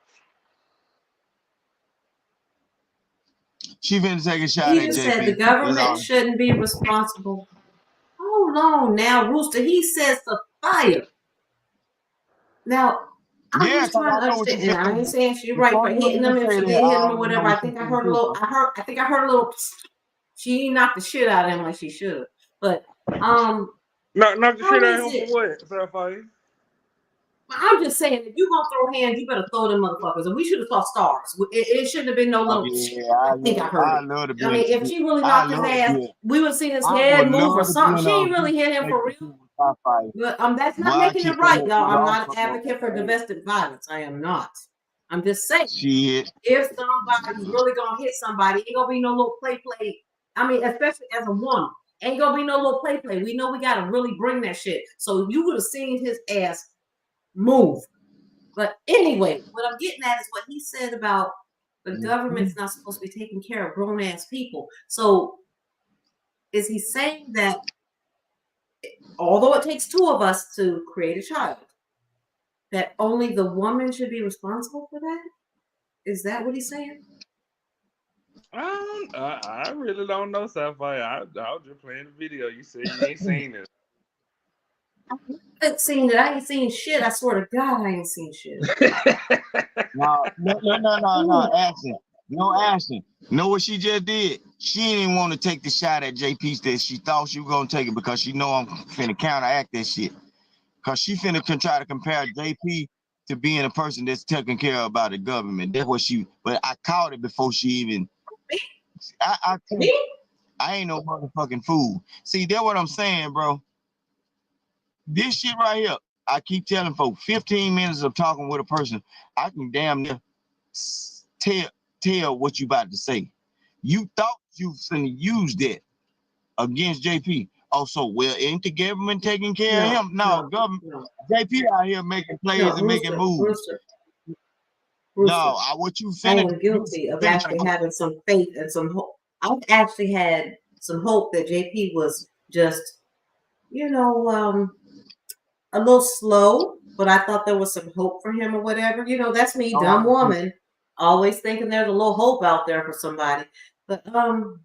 U: She finna take a shot
D: He
U: at
D: just said the
U: JP. That's
D: government
U: all.
D: shouldn't be responsible. Hold on now, Rooster. He says the fire. Now, I'm
U: Yeah,
D: just
U: because
D: trying
U: I
D: to
U: know what you
D: understand, and
U: said.
D: I ain't saying she's right
U: Before
D: for
U: you
D: hitting
U: even
D: them if
U: say
D: she
U: that,
D: did
U: I
D: hit him or
U: already
D: whatever.
U: know
D: I
U: what you
D: think I
U: finna
D: heard a
U: do.
D: little. I think I heard a little. She knocked the shit out of him like she should. But
O: Knock the
D: how
O: shit out
D: is
O: of him
D: it?
O: for what, Sapphire?
D: I'm just saying, if you gonna throw hands, you better throw them motherfuckers. And we should have saw stars. It shouldn't have been no
U: Oh,
D: little.
U: yeah,
D: I think I heard
U: I
D: it.
U: love to be
D: I mean, if she really
U: I
D: knocked his
U: love to
D: ass,
U: be
D: we would have seen his
U: I
D: head
U: would
D: move or
U: love to be
D: something.
U: in
D: She
U: a
D: ain't really hit him for real.
U: Sapphire.
D: But that's
U: Boy,
D: not
U: I
D: making
U: kick
D: it
U: that
D: right,
U: shit
D: y'all. I'm
U: off
D: not an
U: for
D: advocate for
U: her.
D: domestic violence. I am not. I'm just saying,
U: Shit.
D: if somebody's really gonna hit somebody, ain't gonna be no little play. I mean, especially as a woman, ain't gonna be no little play. We know we gotta really bring that shit. So you would have seen his ass move. But anyway, what I'm getting at is what he said about the government's not supposed to be taking care of grown ass people. So is he saying that although it takes two of us to create a child, that only the woman should be responsible for that? Is that what he's saying?
O: I really don't know, Sapphire. I was just playing the video. You said you ain't seen it.
D: I ain't seen it. I ain't seen shit. I swear to God, I ain't seen shit.
U: No, Ashton. No, Ashton. Know what she just did? She didn't want to take the shot at JP that she thought she was going to take it because she know I'm finna counteract that shit. Because she finna try to compare JP to being a person that's taken care of by the government. That's what but I caught it before she even, I ain't no motherfucking fool. See, that's what I'm saying, bro. This shit right here, I keep telling folks, 15 minutes of talking with a person, I can damn near tell what you about to say. You thought you finna use that against JP. Oh, so well, ain't the government taking care of him? No, government. JP out here making plays and making moves.
D: Rooster,
U: what you
D: I
U: finna
D: am guilty of actually having some faith and some hope. I've actually had some hope that JP was just, a little slow, but I thought there was some hope for him or whatever. That's me, dumb woman, always thinking there's a little hope out there for somebody. But no,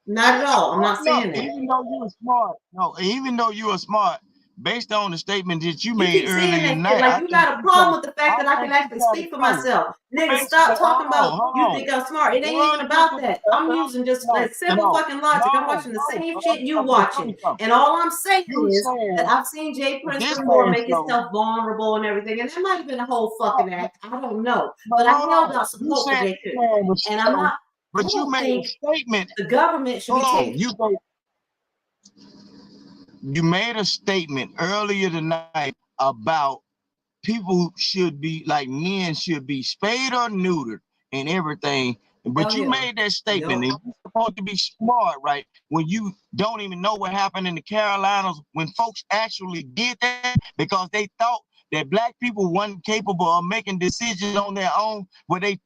D: not at all. I'm not saying that.
U: Even though you were smart, even though you were smart, based on the statement that you
D: You
U: made
D: keep saying
U: earlier
D: that
U: tonight,
D: shit like you got a problem with the fact that I can actually speak for myself. Nigga, stop talking about you think I'm smart. It ain't even about that. I'm using just like simple fucking logic. I'm watching the same shit you watching. And all I'm saying is that I've seen Jay Prince before make himself vulnerable and everything. And that might have been a whole fucking act. I don't know. But I held out some hope for Jay Prince. And I'm not.
U: But you made a statement.
D: The government should be taking.
U: You made a statement earlier tonight about people should be like men should be spayed or neutered and everything. But you made that statement and you're supposed to be smart, right? When you don't even know what happened in the Carolinas when folks actually did that because they thought that black people weren't capable of making decisions on their own, where they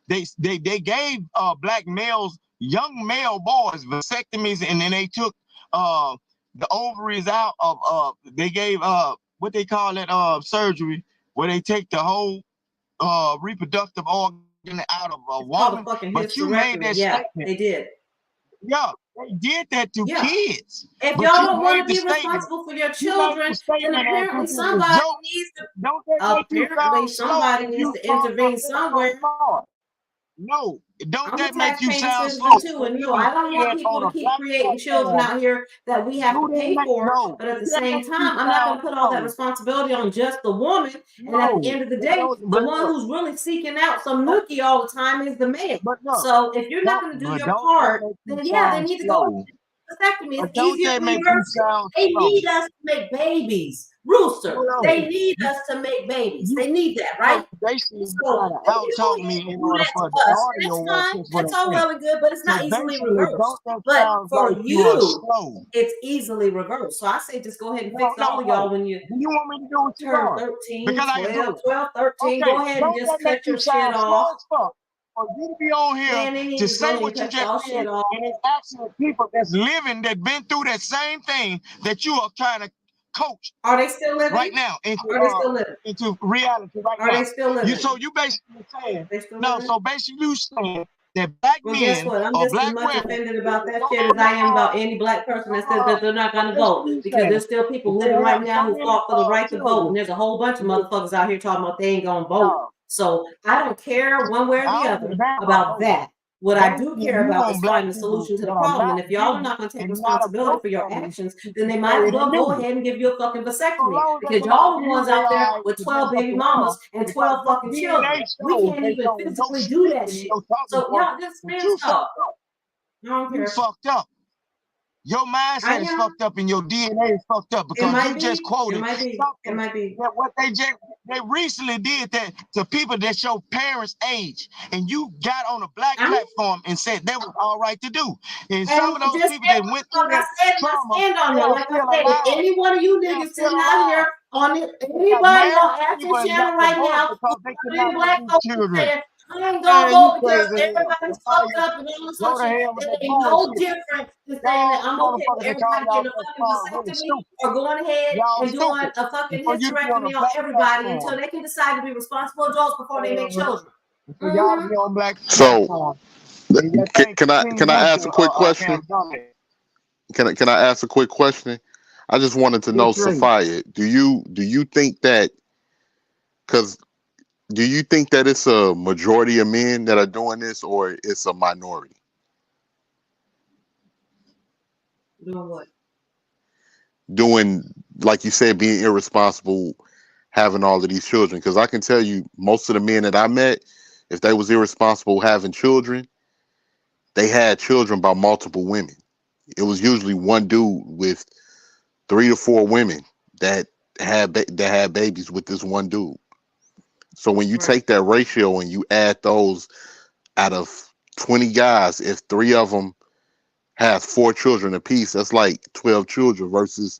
U: gave black males, young male boys, vasectomies, and then they took the ovaries out of they gave what they call that surgery where they take the whole reproductive organ out of a woman. But you made that statement.
D: They did.
U: Yeah, they did that to kids.
D: If
U: But
D: y'all
U: you
D: don't want to
U: made the
D: be
U: statement.
D: responsible for your
U: You made
D: children,
U: the statement
D: then apparently
U: as if it was a
D: somebody
U: joke.
D: needs to.
U: Don't that make you
D: Apparently
U: sound slow
D: somebody
U: if
D: needs
U: you
D: to
U: call
D: intervene
U: yourself so
D: somewhere.
U: smart?
V: No, don't
D: I'm a
V: that make you
D: taxpaying
V: sound
D: citizen
V: slow?
D: too,
V: For
D: and
V: me
D: no,
V: to
D: I don't want
V: stand
D: people
V: on
D: to
V: a
D: keep
V: black
D: creating children
V: platform,
D: out here that we have
V: do
D: to
V: that
D: pay
V: make
D: for.
V: no?
D: But at the
V: That
D: same
V: makes you
D: time, I'm not going
V: sound
D: to put all that
V: slow.
D: responsibility on just the woman. And at the
V: No,
D: end of the
V: but
D: day, the
V: but
D: one
V: look,
D: who's really seeking out some
V: but,
D: nookie all the time is the man.
V: but look,
D: So if you're not going to do
V: but
D: your
V: don't that
D: part,
V: make you
D: then yeah, they
V: sound
D: need to go
V: slow?
D: vasectomy. It's
V: But don't
D: easier
V: that
D: to
V: make you
D: reverse it.
V: sound
D: They
V: slow?
D: need us to make babies. Rooster,
V: Hold
D: they
V: on.
D: need us to make babies.
V: You
D: They need that,
V: so
D: right?
V: basically you
D: So
V: trying to
D: they can go
V: out-talk
D: ahead
V: me
D: and
V: in
D: do
V: order
D: that
V: for
D: to
V: the
D: us, and
V: audio
D: that's
V: won't
D: fine.
V: catch what
D: That's
V: I'm
D: all
V: saying.
D: well and good, but it's
V: So
D: not easily
V: basically,
D: reversed.
V: don't that
D: But
V: sound
D: for
V: like you are
D: you,
V: slow?
D: it's easily reversed. So I say just go ahead and fix
V: No,
D: all of
V: no.
D: y'all when you
V: Do you want me to do what you
D: turn
V: are?
D: 13,
V: Because I can do
D: 12,
V: it.
D: 12, 13.
V: Okay,
D: Go ahead and
V: don't that
D: just
V: make
D: cut
V: you
D: your shit
V: sound slow
D: off.
V: as fuck? For you to be on here
D: Man, they need
V: to
D: to go
V: say
D: ahead and
V: what you
D: cut
V: just
D: y'all
V: said,
D: shit off.
V: and it's actually people that's living that been through that same thing that you are trying to coach
D: Are they still living?
V: right now
D: Are they still living?
V: into reality right
D: Are
V: now.
D: they still living?
V: You basically saying
D: They still
V: no.
D: living?
V: So basically you saying that black
D: Well, guess
V: men
D: what? I'm
V: or
D: just as
V: black
D: much
V: women.
D: offended about that
V: No,
D: shit as I am about any black person that says that they're not going to vote,
V: basically you
D: because
V: saying
D: there's still people
V: that
D: living
V: they
D: right
V: have
D: now
V: so
D: who
V: many
D: fought for the right to vote,
V: children.
D: and there's a whole bunch of motherfuckers out here talking about they ain't going to vote.
V: No,
D: So I don't care one way or
V: I
D: the
V: don't give a
D: other
V: damn about
D: about
V: voting.
D: that. What I do
V: Basically,
D: care
V: you
D: about
V: want
D: is
V: black
D: finding a
V: people
D: solution to
V: that
D: the
V: are
D: problem. And
V: not
D: if y'all are
V: beaten
D: not going to take
V: and not
D: responsibility for your
V: appropriated
D: actions,
V: to
D: then they might as
V: participate
D: well
V: in
D: go
V: music.
D: ahead and give you a fucking
V: So
D: vasectomy,
V: long as they
D: because
V: can all
D: y'all the
V: use
D: ones
V: their
D: out there
V: eyes
D: with
V: to
D: 12
V: mess up
D: baby
V: the
D: mamas
V: world
D: and
V: because
D: 12
V: your
D: fucking children.
V: DNA
D: We
V: shows
D: can't
V: based
D: even
V: on your
D: physically do that
V: speaking and
D: shit.
V: your talking
D: So
V: points
D: y'all just,
V: that
D: man,
V: you
D: stop.
V: fucked up.
D: I don't
V: You
D: care.
V: fucked up. Your
D: I
V: mindset is
D: am.
V: fucked up and your DNA is fucked up
D: It
V: because
D: might
V: you just
D: be. It
V: quoted
D: might be. It
V: something
D: might be.
V: that what they recently did that to people that's your parents' age, and you got on a black platform and said that was all right to do. And some
D: And
V: of those
D: just
V: people that went through
D: like I
V: that
D: said, and I
V: trauma,
D: stand on
V: they
D: that.
V: are
D: Like I
V: still
D: said, if
V: alive.
D: any one of you
V: They are
D: niggas
V: still
D: sitting out
V: alive.
D: here on it,
V: They got
D: anybody
V: married
D: on
V: to people
D: Action
V: and got
D: Channel right
V: divorced
D: now,
V: because they could
D: any
V: not
D: black
V: produce
D: folks
V: children.
D: saying, I ain't gonna
V: Man, you
D: vote because
V: crazy hell.
D: everybody's
V: All
D: fucked
V: you
D: up and all this
V: go
D: other
V: to
D: shit,
V: hell with
D: it
V: that
D: ain't no
V: bullshit.
D: different than saying that
V: Y'all
D: I'm okay with
V: motherfuckers that call
D: everybody
V: y'all
D: getting a
V: so
D: fucking
V: far really
D: vasectomy
V: stupid.
D: or going ahead
V: Y'all
D: and doing
V: stupid.
D: a fucking
V: And for you to be on a
D: hysterectomy on
V: black
D: everybody until
V: platform,
D: they can decide to be responsible adults before they make children.
V: and for y'all to be on black
G: So
V: platform, and that thing
G: can
V: continue
G: I
V: you
G: ask a quick
V: to
G: question?
V: have done it.
G: Can I ask a quick question? I just wanted to
V: Yes,
G: know,
V: sir.
G: Sophia, do you think that, because do you think that it's a majority of men that are doing this, or it's a minority?
D: Doing what?
G: Doing, like you said, being irresponsible, having all of these children? Because I can tell you, most of the men that I met, if they was irresponsible having children, they had children by multiple women. It was usually one dude with 3 to 4 women that had babies with this one dude. So when you
D: Right.
G: take that ratio and you add those, out of 20 guys, if 3 of them has 4 children apiece, that's like 12 children versus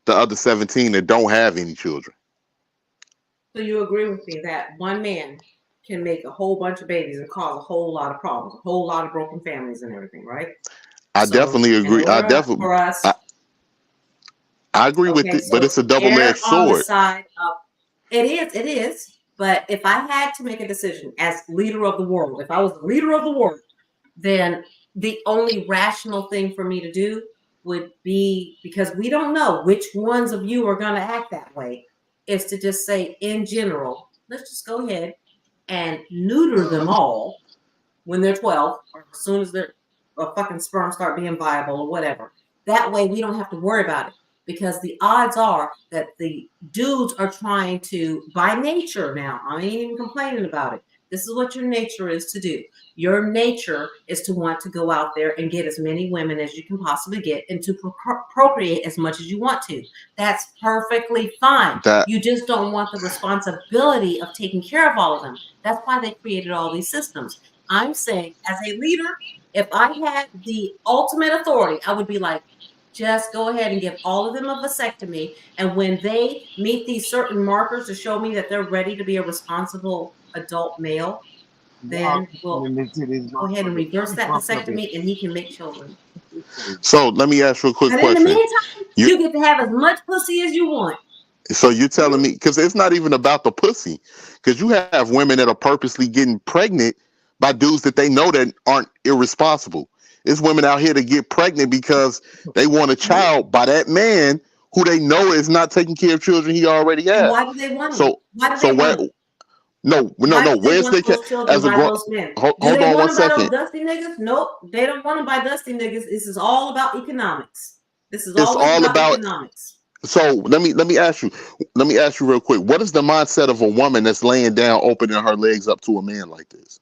G: the other 17 that don't have any children.
D: So you agree with me that one man can make a whole bunch of babies and cause a whole lot of problems, a whole lot of broken families and everything, right?
G: I
D: So
G: definitely
D: in
G: agree.
D: order for us,
G: I agree with
D: okay,
G: it, but
D: so
G: it's a
D: err
G: double-edged
D: on the
G: sword.
D: side of it is. But if I had to make a decision as leader of the world, if I was the leader of the world, then the only rational thing for me to do would be, because we don't know which ones of you are going to act that way, is to just say, in general, let's just go ahead and neuter them all when they're 12, or as soon as their fucking sperm start being viable or whatever. That way we don't have to worry about it, because the odds are that the dudes are trying to, by nature now, I ain't even complaining about it. This is what your nature is to do. Your nature is to want to go out there and get as many women as you can possibly get and to procreate as much as you want to. That's perfectly fine.
G: That
D: You just don't want the responsibility of taking care of all of them. That's why they created all these systems. I'm saying, as a leader, if I had the ultimate authority, I would be like, just go ahead and give all of them a vasectomy. And when they meet these certain markers to show me that they're ready to be a responsible adult male, then we'll go ahead and reverse that vasectomy and he can make children.
G: So let me ask you a quick
D: But in the
G: question.
D: meantime, you get to have as much pussy as you want.
G: So you're telling me, because it's not even about the pussy, because you have women that are purposely getting pregnant by dudes that they know that aren't irresponsible. It's women out here that get pregnant because they want a child by that man who they know is not taking care of children he already
D: And
G: has.
D: why do they want them?
G: So
D: Why do
G: so
D: they want
G: where
D: them?
G: No.
D: Why do they
G: Where's
D: want
G: they
D: those children
G: as a
D: by
G: grown?
D: those men?
G: Hold
D: Do they
G: on
D: want
G: one
D: them by those
G: second.
D: dusty niggas? Nope. They don't want them by dusty niggas. This is all about economics. This is
G: It's
D: always
G: all
D: about
G: about.
D: economics.
G: So let me ask you real quick. What is the mindset of a woman that's laying down, opening her legs up to a man like this?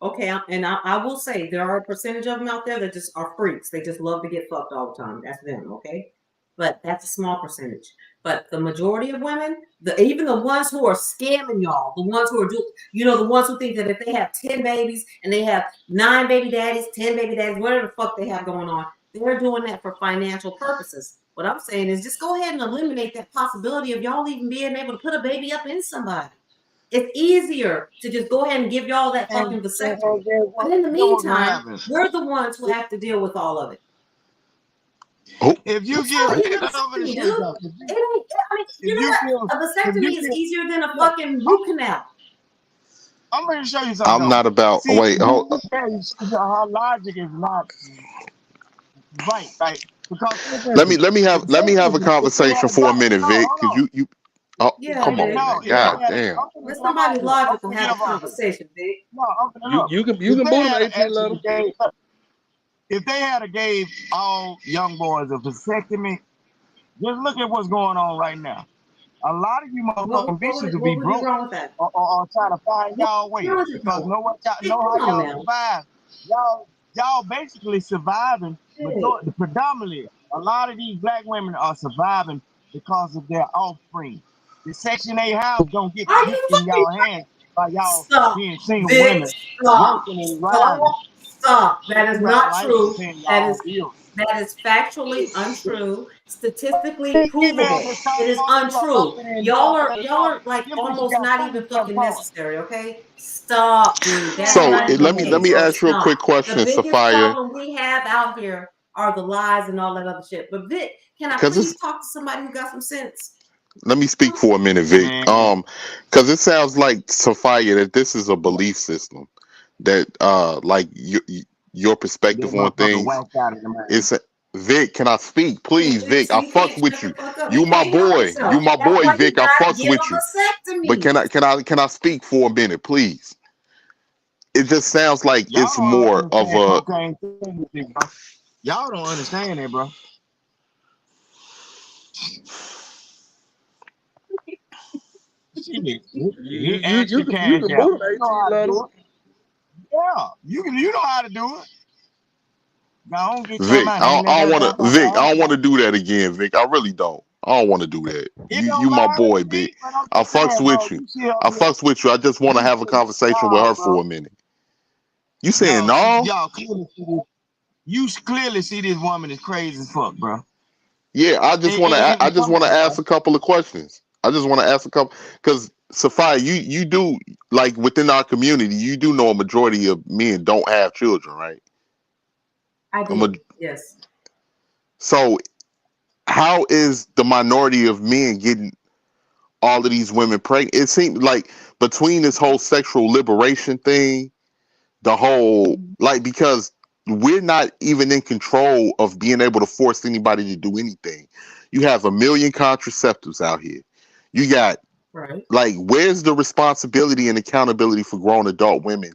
D: Okay, I will say there are a percentage of them out there that just are freaks. They just love to get fucked all the time. That's them, okay? But that's a small percentage. But the majority of women, even the ones who are scamming y'all, the ones who are the ones who think that if they have 10 babies and they have 9 baby daddies, 10 baby daddies, whatever the fuck they have going on, they're doing that for financial purposes. What I'm saying is just go ahead and eliminate that possibility of y'all even being able to put a baby up in somebody. It's easier to just go ahead and give y'all that fucking vasectomy. But in the meantime, we're the ones who have to deal with all of it.
V: If you give,
D: vasectomy, dude, a vasectomy is easier than a fucking root canal.
V: I'm going to show you something.
G: I'm not about.
V: See,
G: Wait, hold.
V: Her logic is not right, because
G: Let me have a conversation for a minute, Vic, because you. Oh,
D: Yeah,
G: come on, man. God damn.
D: Let somebody logical have a conversation, Vic.
O: You can boot them 18 letters.
V: If they had gave all young boys a vasectomy, just look at what's going on right now. A lot of you motherfucking bitches will be broke or try to find y'all way because know how y'all survive. Y'all basically surviving, but predominantly a lot of these black women are surviving because of their offspring. The Section 8 house don't get in y'all hands by y'all being single women working and riding.
D: Stop. That is not true. That is factually untrue. Statistically provable. It is untrue. Y'all are like almost not even fucking necessary, okay? Stop, dude. That's
G: So
D: not
G: let me ask you a quick question,
D: The biggest
G: Sophia.
D: problem we have out here are the lies and all that other shit. But Vic, can I please talk to somebody who got some sense?
G: Let me speak for a minute, Vic. Because it sounds like, Sophia, that this is a belief system that like your perspective on things. It's Vic, can I speak? Please, Vic. I fuck with you. You my boy. You my boy, Vic. I fucks with you. But can I speak for a minute, please? It just sounds like it's more of a.
V: Y'all don't understand that, bro.
O: You can boot them 18 letters.
V: Yeah, you know how to do it.
G: Vic, I don't want to do that again, Vic. I really don't. I don't want to do that. You my boy, Vic. I fucks with you. I fucks with you. I just want to have a conversation with her for a minute. You saying no?
V: You clearly see this woman is crazy as fuck, bro.
G: Yeah, I just want to ask a couple of questions. I just want to ask a couple because Sophia, you do like within our community, you do know a majority of men don't have children, right?
D: I do. Yes.
G: So how is the minority of men getting all of these women pregnant? It seems like between this whole sexual liberation thing, the whole because we're not even in control of being able to force anybody to do anything. You have a million contraceptives out here. You got like where's the responsibility and accountability for grown adult women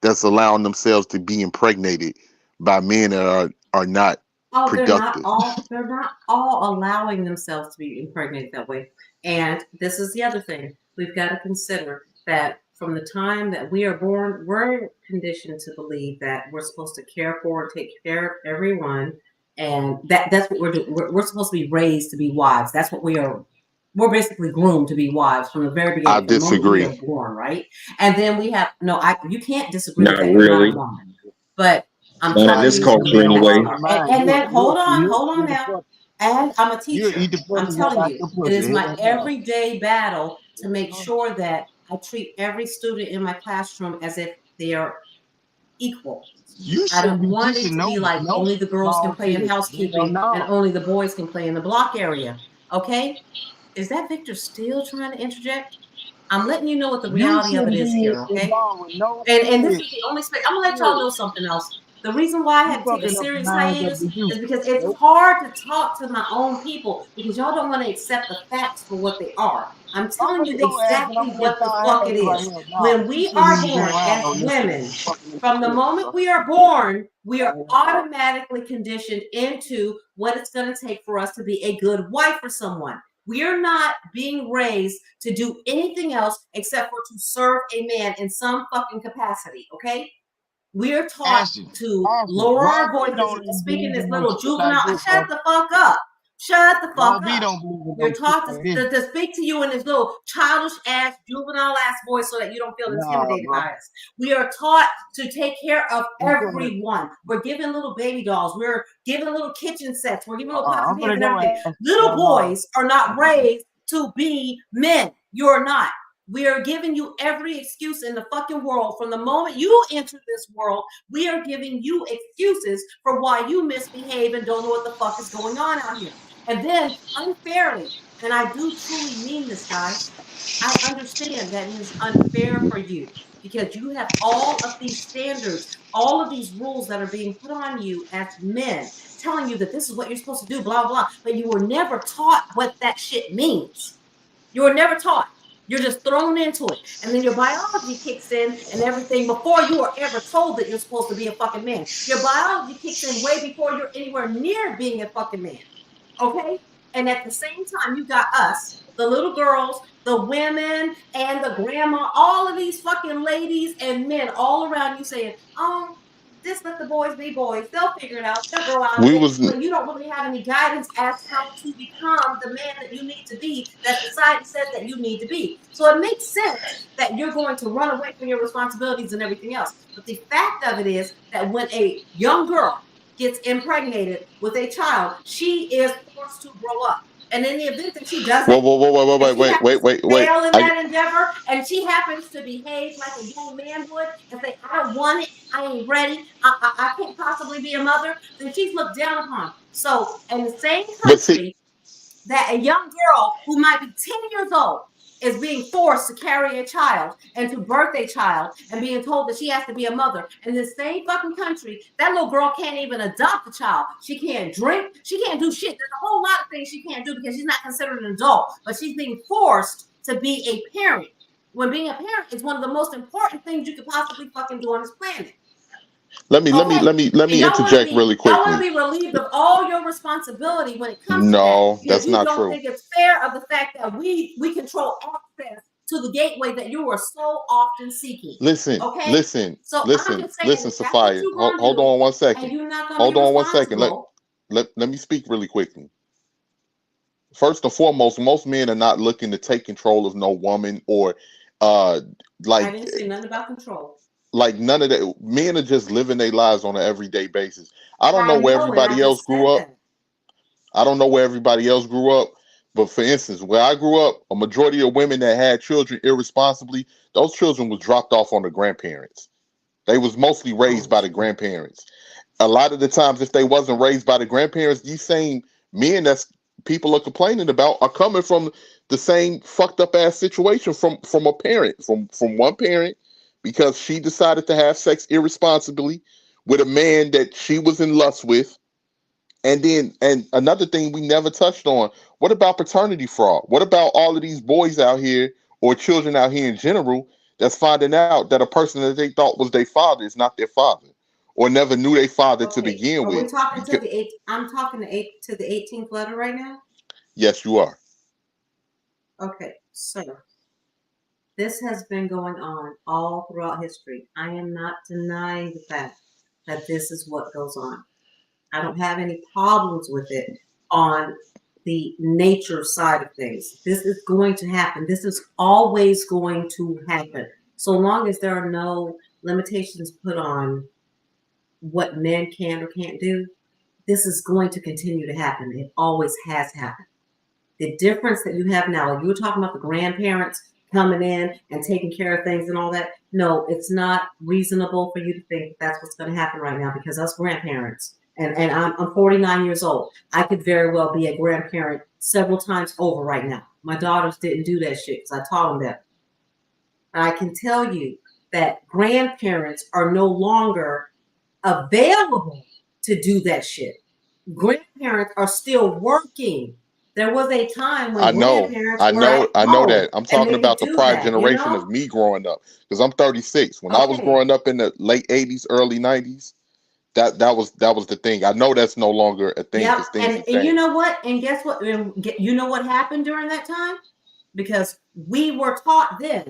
G: that's allowing themselves to be impregnated by men that are not productive?
D: They're not all allowing themselves to be impregnated that way. And this is the other thing. We've got to consider that from the time that we are born, we're conditioned to believe that we're supposed to care for and take care of everyone. And that's what we're doing. We're supposed to be raised to be wives. That's what we are. We're basically groomed to be wives from the very beginning.
G: I disagree.
D: From the moment we are born, right? And then we have you can't disagree
H: Not
D: with that.
H: really.
D: You're not a woman. But I'm
H: Not in
D: telling
H: this
D: you,
H: culture anyway.
D: and then hold on now. And I'm a teacher. I'm telling you, it is my everyday battle to make sure that I treat every student in my classroom as if they are equal. I don't want it to be like only the girls can play in housekeeping and only the boys can play in the block area. Okay? Is that Victor still trying to interject? I'm letting you know what the reality of it is here, okay? And this is the only space. I'm gonna let y'all know something else. The reason why I had to take a serious hiatus is because it's hard to talk to my own people because y'all don't want to accept the facts for what they are. I'm
V: I'm
D: telling
V: gonna
D: you
V: go ask and
D: exactly
V: I'm gonna
D: what the
V: tell
D: fuck
V: Harry
D: it
V: right
D: is.
V: here now.
D: When
V: She
D: we
V: said
D: are
V: he go
D: born
V: around
D: as
V: on this shit.
D: women,
V: Fucking
D: from the
V: shit,
D: moment
V: bro.
D: we are born, we
V: Right
D: are
V: here now.
D: automatically conditioned into what it's going to take for us to be a good wife for someone. We are not being raised to do anything else except for to serve a man in some fucking capacity, okay? We're taught to lower
V: Rob
D: our
V: B
D: voices
V: don't
D: and
V: even
D: speak in
V: believe
D: this
V: in no
D: little
V: shit like
D: juvenile.
V: this,
D: Shut
V: bro.
D: the fuck up. Shut the fuck
V: Rob B
D: up.
V: don't believe in
D: You're
V: no shit
D: taught
V: like this.
D: to speak to you in this little childish ass, juvenile ass voice so that you don't feel
V: Nah,
D: intimidated
V: bro.
D: by us. We are taught to take care of
V: I'm gonna,
D: everyone. We're giving little baby dolls. We're giving little kitchen sets. We're giving little pots and
V: I'm
D: pans
V: gonna
D: and
V: go
D: everything.
V: ask
D: Little
V: Harry.
D: boys are not raised to be men. You're not. We are giving you every excuse in the fucking world. From the moment you enter this world, we are giving you excuses for why you misbehave and don't know what the fuck is going on out here. And then unfairly, and I do truly mean this, guys, I understand that it is unfair for you because you have all of these standards, all of these rules that are being put on you as men, telling you that this is what you're supposed to do, blah, blah, but you were never taught what that shit means. You were never taught. You're just thrown into it. And then your biology kicks in and everything before you are ever told that you're supposed to be a fucking man. Your biology kicks in way before you're anywhere near being a fucking man. Okay? And at the same time, you got us, the little girls, the women, and the grandma, all of these fucking ladies and men all around you saying, oh, just let the boys be boys. They'll figure it out. They'll grow out of
R: We
D: it.
R: was
D: But you don't really have any guidance as how to become the man that you need to be, that society says that you need to be. So it makes sense that you're going to run away from your responsibilities and everything else. But the fact of it is that when a young girl gets impregnated with a child, she is forced to grow up. And in the event that she doesn't, if she happens to
R: wait.
D: fail in that endeavor and she happens to behave like a young man would and say, I don't want it, I ain't ready, I can't possibly be a mother, then she's looked down upon. So in the same
R: But see,
D: country that a young girl who might be 10 years old is being forced to carry a child and to birth a child and being told that she has to be a mother. In the same fucking country, that little girl can't even adopt a child. She can't drink. She can't do shit. There's a whole lot of things she can't do because she's not considered an adult, but she's being forced to be a parent. When being a parent is one of the most important things you could possibly fucking do on this planet.
R: let me
D: And
R: interject really
D: y'all want to
R: quickly.
D: be relieved of all your responsibility when it comes to that
R: No,
D: because
R: that's
D: you
R: not
D: don't
R: true.
D: think it's fair of the fact that we control access to the gateway that you are so often seeking.
R: Listen,
D: Okay,
R: listen,
D: so I'm
R: listen,
D: just saying
R: listen,
D: that that's what
R: Sophia.
D: you're
R: Hold,
D: gonna
R: hold
D: do,
R: on one
D: and
R: second.
D: you're not gonna be
R: Hold on one second.
D: responsible.
R: Let me speak really quickly. First and foremost, most men are not looking to take control of no woman or uh
D: I
R: like
D: didn't say nothing about control.
R: none of that. Men are just living their lives on an everyday basis. I don't know
D: I
R: where
D: know, and I
R: everybody else
D: just
R: grew
D: said
R: up.
D: that.
R: I don't know where everybody else grew up. But for instance, where I grew up, a majority of women that had children irresponsibly, those children was dropped off on the grandparents. They was mostly raised
D: Oh
R: by the
D: shit.
R: grandparents. A lot of the times, if they wasn't raised by the grandparents, these same men that's people are complaining about are coming from the same fucked up ass situation from a parent, from one parent, because she decided to have sex irresponsibly with a man that she was in lust with. And another thing we never touched on, what about paternity fraud? What about all of these boys out here or children out here in general that's finding out that a person that they thought was their father is not their father or never knew their father to
D: Okay,
R: begin
D: are we
R: with?
D: talking to
R: Because,
D: the eight? I'm talking to the 18th letter right now.
R: yes, you are.
D: Okay, so this has been going on all throughout history. I am not denying the fact that this is what goes on. I don't have any problems with it on the nature side of things. This is going to happen. This is always going to happen. So long as there are no limitations put on what men can or can't do, this is going to continue to happen. It always has happened. The difference that you have now, like you were talking about the grandparents coming in and taking care of things and all that. No, it's not reasonable for you to think that's what's going to happen right now because us grandparents, and I'm 49 years old. I could very well be a grandparent several times over right now. My daughters didn't do that shit because I taught them that. And I can tell you that grandparents are no longer available to do that shit. Grandparents are still working. There was a time when
R: I know,
D: grandparents were at
R: I know
D: home
R: that. I'm
D: and
R: talking
D: they could
R: about the
D: do
R: prior
D: that, you
R: generation
D: know?
R: of me growing up, because I'm 36. When I was
D: Okay.
R: growing up in the late 80s, early 90s, that was the thing. I know that's no longer a thing
D: Yep.
R: because things have
D: And you
R: changed.
D: know what? And guess what? You know what happened during that time? Because we were taught then,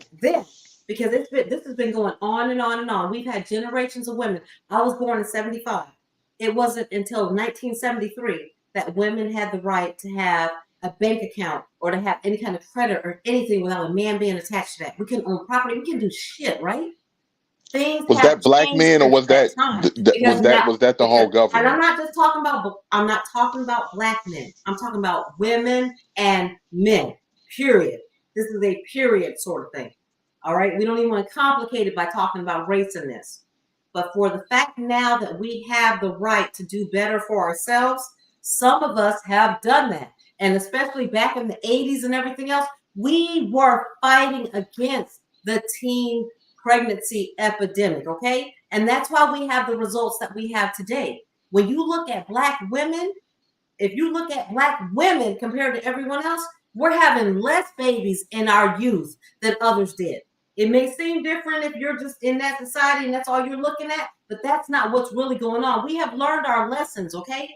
D: because this has been going on and on and on. We've had generations of women. I was born in 75. It wasn't until 1973 that women had the right to have a bank account or to have any kind of credit or anything without a man being attached to that. We can own property. We can do shit, right? Things
R: Was
D: have
R: that black
D: changed
R: men or
D: since
R: was
D: that
R: that
D: time.
R: was
D: Because now,
R: that the whole
D: and I'm
R: government?
D: not just talking about, I'm not talking about black men. I'm talking about women and men, period. This is a period sort of thing. All right. We don't even want to complicate it by talking about race in this. But for the fact now that we have the right to do better for ourselves, some of us have done that. And especially back in the 80s and everything else, we were fighting against the teen pregnancy epidemic, okay? And that's why we have the results that we have today. When you look at black women, if you look at black women compared to everyone else, we're having less babies in our youth than others did. It may seem different if you're just in that society and that's all you're looking at, but that's not what's really going on. We have learned our lessons, okay?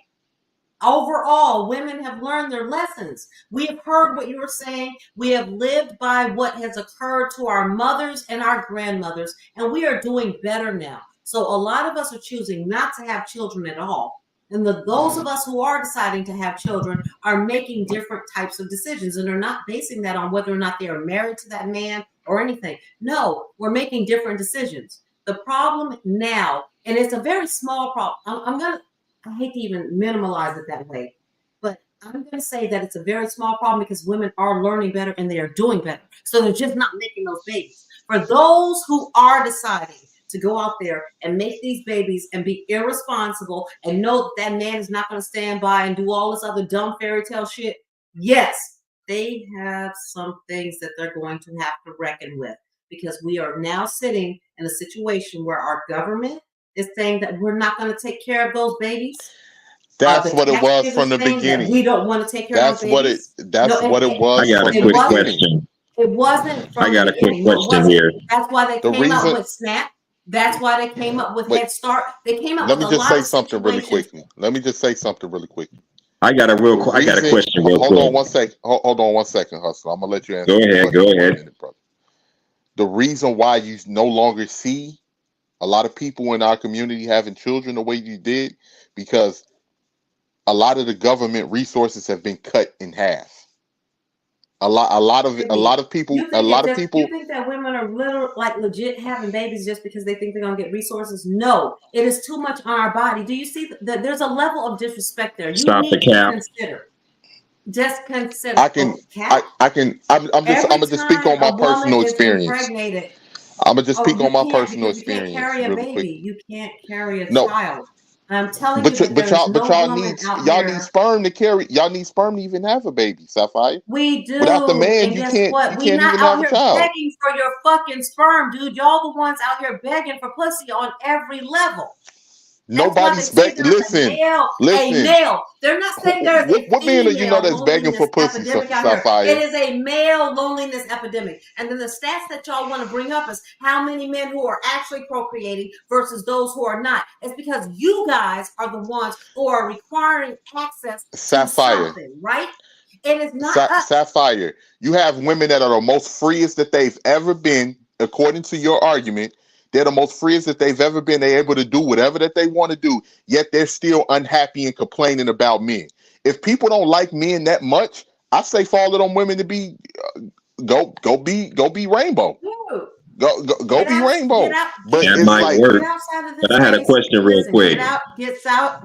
D: Overall, women have learned their lessons. We have heard what you were saying. We have lived by what has occurred to our mothers and our grandmothers, and we are doing better now. So a lot of us are choosing not to have children at all. And those of us who are deciding to have children are making different types of decisions, and are not basing that on whether or not they are married to that man or anything. No, we're making different decisions. The problem now, and it's a very small problem. I hate to even minimalize it that way, but I'm going to say that it's a very small problem because women are learning better and they are doing better. So they're just not making those babies. For those who are deciding to go out there and make these babies and be irresponsible and know that that man is not going to stand by and do all this other dumb fairy tale shit, yes, they have some things that they're going to have to reckon with, because we are now sitting in a situation where our government is saying that we're not going to take care of those babies.
R: That's
D: The
R: what it was
D: taxpayers
R: from
D: are
R: the
D: saying that
R: beginning.
D: we don't want to take care of those babies.
R: That's what it was
H: I got
R: from
H: a
R: the
H: quick
R: beginning.
H: question.
D: It wasn't from
H: I
D: the
H: got a quick
D: beginning. No, it
H: question
D: wasn't.
H: here.
D: That's why they
R: The
D: came up
R: reason,
D: with SNAP. That's why they came up with
R: wait,
D: Head Start. They came up
R: let
D: with
R: me
D: a
R: just
D: lot
R: say
D: of
R: something really
D: situations.
R: quickly. Let me just say something really quickly.
H: I got a
R: reason,
H: question real
R: hold on
H: quick.
R: one second. Hold on one second, Hustle. I'm gonna let you answer
H: Go
R: the
H: ahead.
R: question
H: Go
R: for a
H: ahead.
R: minute, brother. The reason why you no longer see a lot of people in our community having children the way you did, because a lot of the government resources have been cut in half. A lot of people,
D: You think that women are legit having babies just because they think they're gonna get resources? No, it is too much on our body. Do you see that there's a level of disrespect there? You
H: Stop the
D: need to
H: cap.
D: consider. Just consider.
R: I'm gonna just speak on my
D: A woman
R: personal
D: is
R: experience.
D: impregnated.
R: I'm gonna just speak
D: You
R: on my
D: can't,
R: personal
D: because you can't
R: experience
D: carry a
R: really quick.
D: baby. You can't carry a
R: No,
D: child. I'm telling you that
R: but
D: there is no
R: y'all
D: woman
R: need
D: out here.
R: sperm to carry. Y'all need sperm to even have a baby, Sapphire.
D: We do.
R: Without the man,
D: And guess what?
R: you
D: We
R: can't
D: not
R: even
D: out
R: have a
D: here
R: child.
D: begging for your fucking sperm, dude. Y'all the ones out here begging for pussy on every level. That's why they
R: Nobody's
D: say there's
R: listen.
D: a male. They're not saying there's a
R: What man do you know
D: female
R: that's begging for
D: loneliness
R: pussy,
D: epidemic out here.
R: Sapphire?
D: It is a male loneliness epidemic. And then the stats that y'all want to bring up is how many men who are actually procreating versus those who are not. It's because you guys are the ones who are requiring access to something, right? It is not us.
R: Sapphire, you have women that are the most freest that they've ever been, according to your argument. They're the most freest that they've ever been. They're able to do whatever that they want to do, yet they're still unhappy and complaining about men. If people don't like men that much, I say for all of them women to be go be rainbow. Go be rainbow. But
H: That
R: it's
H: might
R: like
H: work.
D: Get outside of this
H: But I had a
D: space.
H: question real
D: Listen,
H: quick.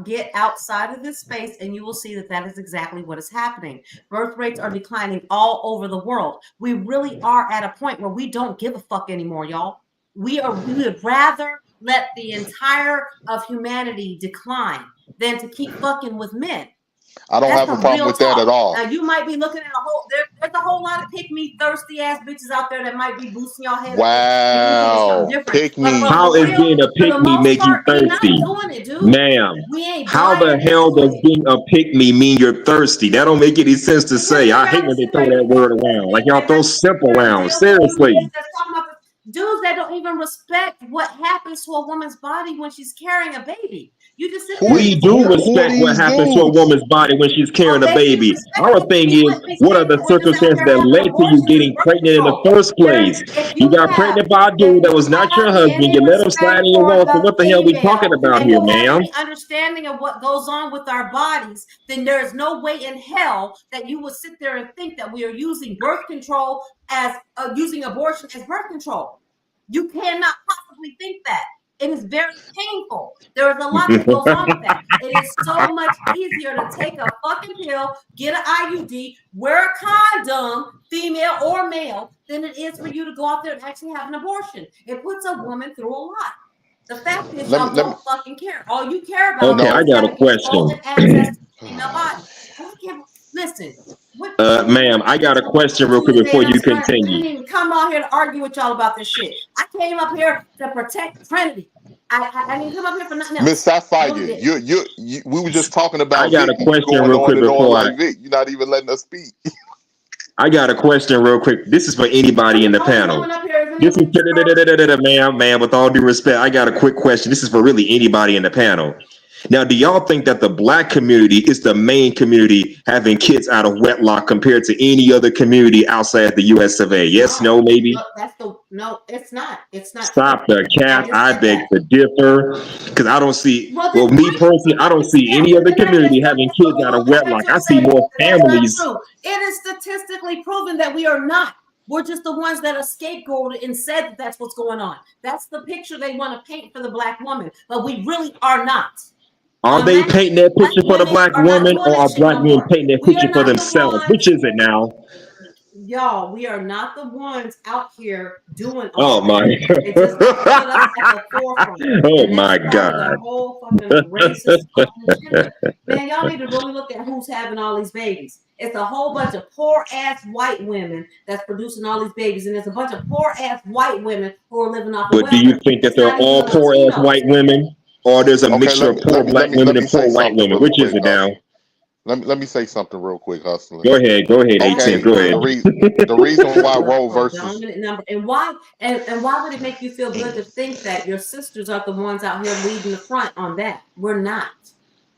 D: get outside of this space, and you will see that that is exactly what is happening. Birth rates are declining all over the world. We really are at a point where we don't give a fuck anymore, y'all. We would rather let the entire of humanity decline than to keep fucking with men.
R: I don't
D: That's
R: have a
D: some
R: problem
D: real
R: with that at
D: talk.
R: all.
D: Now you might be looking at there's a whole lot of pick me thirsty ass bitches out there that might be boosting your head up and you think it's something
R: Wow.
D: different.
R: Pick
D: But
R: me.
H: How
D: for
H: is
D: real,
H: being a
D: for the
H: pick me
D: most
H: make you
D: part, we not
H: thirsty?
D: doing it, dude.
H: Ma'am,
D: We ain't
H: how the
D: buying
H: hell
D: into
H: does
D: it.
H: being a pick me mean you're thirsty? That don't make any sense to say. I hate when they throw that word around. Like y'all throw simple around. Seriously.
D: That's talking about the dudes that don't even respect what happens to a woman's body when she's carrying a baby. You just sit there and
H: We
D: just
H: do
R: Who are
H: respect what
R: these
H: happens to a
R: dudes?
H: woman's body when she's carrying a
D: they do
H: baby.
D: respect
H: Our
D: it.
H: thing
D: These
H: is, what are the
D: women just out
H: circumstances
D: here
H: that
D: having
H: led to you
D: abortions
H: getting
D: and birth
H: pregnant in the
D: control.
H: first place?
D: If
H: You
D: you
H: got pregnant by a dude that was not your
D: have
H: husband. You
D: any
H: let him slide
D: respect
H: in your
D: for
H: walls. So
D: the
H: what the hell we talking
D: female
H: about
D: and
H: here,
D: you have
H: ma'am?
D: any understanding of what goes on with our bodies, then there is no way in hell that you would sit there and think that we are using birth control as using abortion as birth control. You cannot possibly think that. It is very painful. There is a lot that goes on with that. It is so much easier to take a fucking pill, get an IUD, wear a condom, female or male, than it is for you to go out there and actually have an abortion. It puts a woman through a lot. The fact is, y'all don't fucking care. All you care about
H: Okay, I
D: is
H: got a
D: having control
H: question.
D: and access to the female body. And I can't listen.
H: Ma'am, I got a question real quick before you
D: I didn't
H: continue.
D: even come out here to argue with y'all about this shit. I came up here to protect Trinity. I didn't come up here for nothing else.
R: Miss Sapphire,
D: Really
R: you we were just talking
H: I
R: about
H: got a
R: Vic and you
H: question
R: going
H: real
R: on
H: quick
R: and on
H: before
R: like Vic. You're not even letting us speak.
H: I got a question real quick. This is for anybody in the panel. This is ma'am, with all due respect, I got a quick question. This is for really anybody in the panel. Now, do y'all think that the black community is the main community having kids out of wedlock compared to any other community outside the US of A? Yes, no, maybe?
D: No, it's not. It's not.
H: Stop the cap. I
D: said
H: beg
D: that.
H: to differ because I don't see,
D: Well,
H: me personally, I don't see any other community having kids out of wedlock. I see more
D: That's not
H: families.
D: true. It is statistically proven that we are not. We're just the ones that are scapegoated and said that that's what's going on. That's the picture they want to paint for the black woman, but we really are not.
H: Are they painting that picture for the black woman, or are black men painting that picture for themselves? Which is it now?
D: Y'all, we are not the ones out here doing
H: Oh
D: all
H: my!
D: It does not put us at the forefront.
H: Oh
D: And
H: my
D: that's part of the
H: God!
D: whole fucking racist fucking agenda. Man, y'all need to really look at who's having all these babies. It's a whole bunch of poor ass white women that's producing all these babies, and there's a bunch of poor ass white women who are living off of
H: But do you
D: welfare.
H: think that
D: It's
H: they're
D: not even
H: all
D: the
H: poor ass
D: Latinos.
H: white women, or there's a
R: Okay,
H: mixture of poor black women and poor white women? Which is it now?
R: Let me say something real quick, Hustler.
H: Go ahead,
R: Okay,
H: 18. Go ahead.
R: the reason why Roe versus
D: dominant number, and why would it make you feel good to think that your sisters are the ones out here leading the front on that? We're not.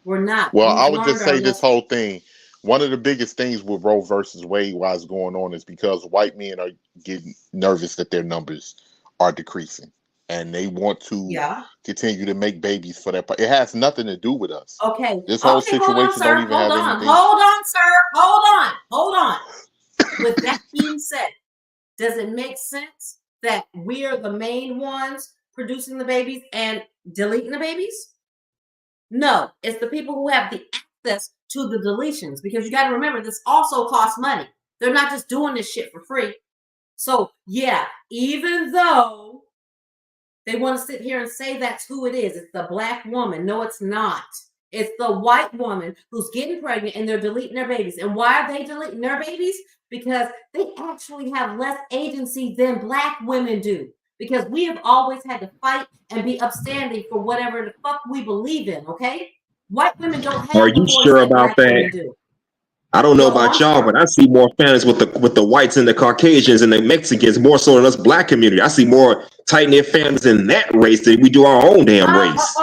D: We're not.
R: Well,
D: We've
R: I would
D: learned
R: just
D: our
R: say this
D: lesson.
R: whole thing. One of the biggest things with Roe versus Wade, why it's going on, is because white men are getting nervous that their numbers are decreasing, and they want to continue to make babies for their. It has nothing to do with us.
D: Okay.
R: This whole
D: Okay, hold on,
R: situation
D: sir.
R: don't even have anything.
D: Hold on, sir. Hold on. With that being said, does it make sense that we are the main ones producing the babies and deleting the babies? No, it's the people who have the access to the deletions, because you got to remember this also costs money. They're not just doing this shit for free. So yeah, even though they want to sit here and say that's who it is, it's the black woman. No, it's not. It's the white woman who's getting pregnant and they're deleting their babies. And why are they deleting their babies? Because they actually have less agency than black women do. Because we have always had to fight and be upstanding for whatever the fuck we believe in, okay? White women don't have
H: Are
D: the
H: you
D: voice
H: sure
D: that
H: about
D: black women
H: that?
D: do.
H: I don't know about y'all, but I see more families with the whites and the Caucasians and the Mexicans more so than us black community. I see more tight-knit families in that race than we do our own damn race.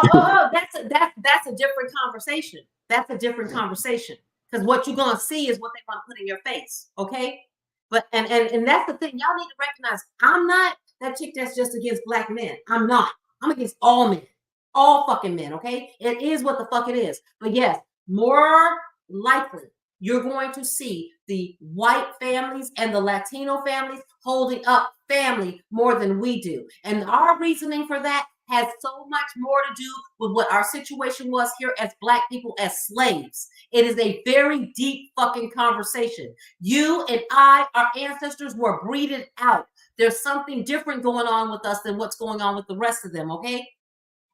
D: That's a different conversation. That's a different conversation. Because what you're gonna see is what they want to put in your face. Okay. But and that's the thing. Y'all need to recognize I'm not that chick that's just against black men. I'm not. I'm against all men. All fucking men. Okay. It is what the fuck it is. But yes, more likely you're going to see the white families and the Latino families holding up family more than we do. And our reasoning for that has so much more to do with what our situation was here as black people as slaves. It is a very deep fucking conversation. You and I, our ancestors were breeded out. There's something different going on with us than what's going on with the rest of them, okay?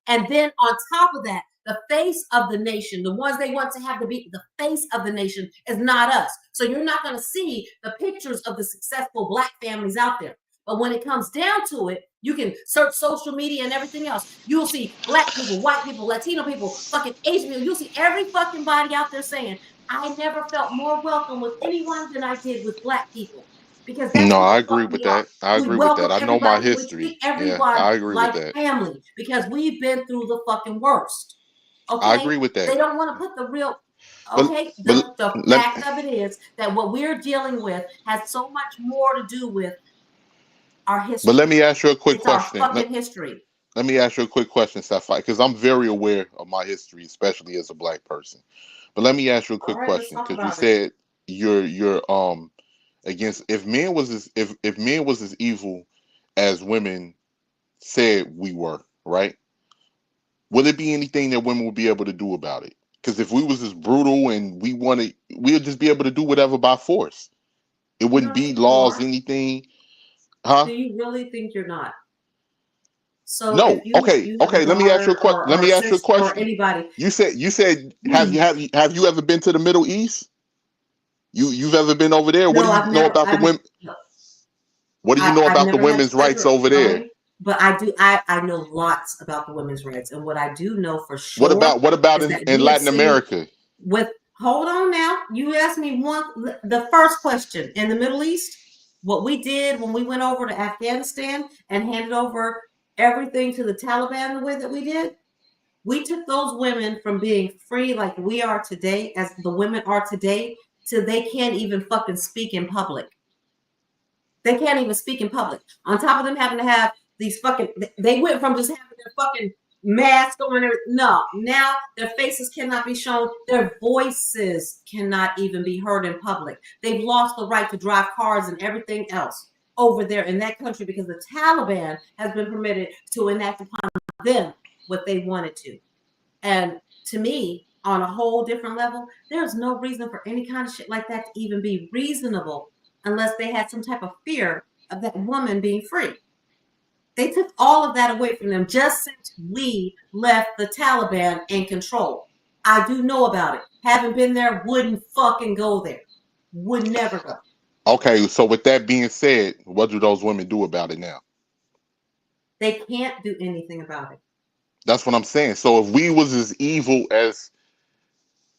D: And then on top of that,
I: The face of the nation, the ones they want to have to be the face of the nation, is not us. So you're not going to see the pictures of the successful Black families out there. But when it comes down to it, you can search social media and everything else. You'll see Black people, white people, Latino people, fucking Asian people. You'll see every fucking body out there saying, I never felt more welcome with anyone than I did with Black people. Because that's
R: No,
I: who
R: I
I: the
R: agree
I: fuck
R: with
I: we are.
R: that. I
I: We
R: agree with that.
I: welcome
R: I know my
I: everybody. We
R: history.
I: treat
R: Yeah,
I: everyone
R: I agree with
I: like
R: that.
I: family because we've been through the fucking worst. Okay?
R: I agree with
I: They
R: that.
I: don't want to put the real.
R: But
I: Okay,
R: but
I: the
R: let
I: fact of it is that what we're dealing with has so much more to do with our
R: but
I: history.
R: let me ask you a quick
I: It's our
R: question.
I: fucking history.
R: Let me ask you a quick question, Sapphire, because I'm very aware of my history, especially as a Black person. But let me ask you a
I: All
R: quick
I: right, let's
R: question,
I: talk
R: because you
I: about it.
R: said you're against if men was as evil as women said we were, right? Will it be anything that women would be able to do about it? Because if we was as brutal and we'll just be able to do whatever by force. It
I: You
R: wouldn't
I: don't
R: be
I: think you
R: laws,
I: are?
R: anything, huh?
I: Do you really think you're not? So
R: No.
I: if you have a
R: Okay. Let me ask you a
I: daughter
R: question. Let
I: or
R: me
I: a
R: ask you a
I: sister or
R: question.
I: anybody,
R: You said have you ever been to the Middle East? You've ever been over there? What
I: no,
R: do you
I: I've
R: know
I: never.
R: about the women?
I: No,
R: What do you know
I: I've
R: about the
I: never had the
R: women's rights
I: pleasure of
R: over there?
I: going, but I do. I know lots about the women's rights, and what I do know for sure
R: What about
I: is that
R: in
I: we have
R: Latin
I: seen
R: America?
I: with. Hold on now. You asked me the first question in the Middle East. What we did when we went over to Afghanistan and handed over everything to the Taliban the way that we did, we took those women from being free like we are today, as the women are today, to they can't even fucking speak in public. They can't even speak in public. On top of them having to have these fucking, they went from just having their fucking mask on. No, now their faces cannot be shown. Their voices cannot even be heard in public. They've lost the right to drive cars and everything else over there in that country because the Taliban has been permitted to enact upon them what they wanted to. And to me, on a whole different level, there's no reason for any kind of shit like that to even be reasonable unless they had some type of fear of that woman being free. They took all of that away from them just since we left the Taliban in control. I do know about it. Haven't been there, wouldn't fucking go there. Would never go.
R: Okay, so with that being said, what do those women do about it now?
I: They can't do anything about it.
R: That's what I'm saying. So if we was as evil as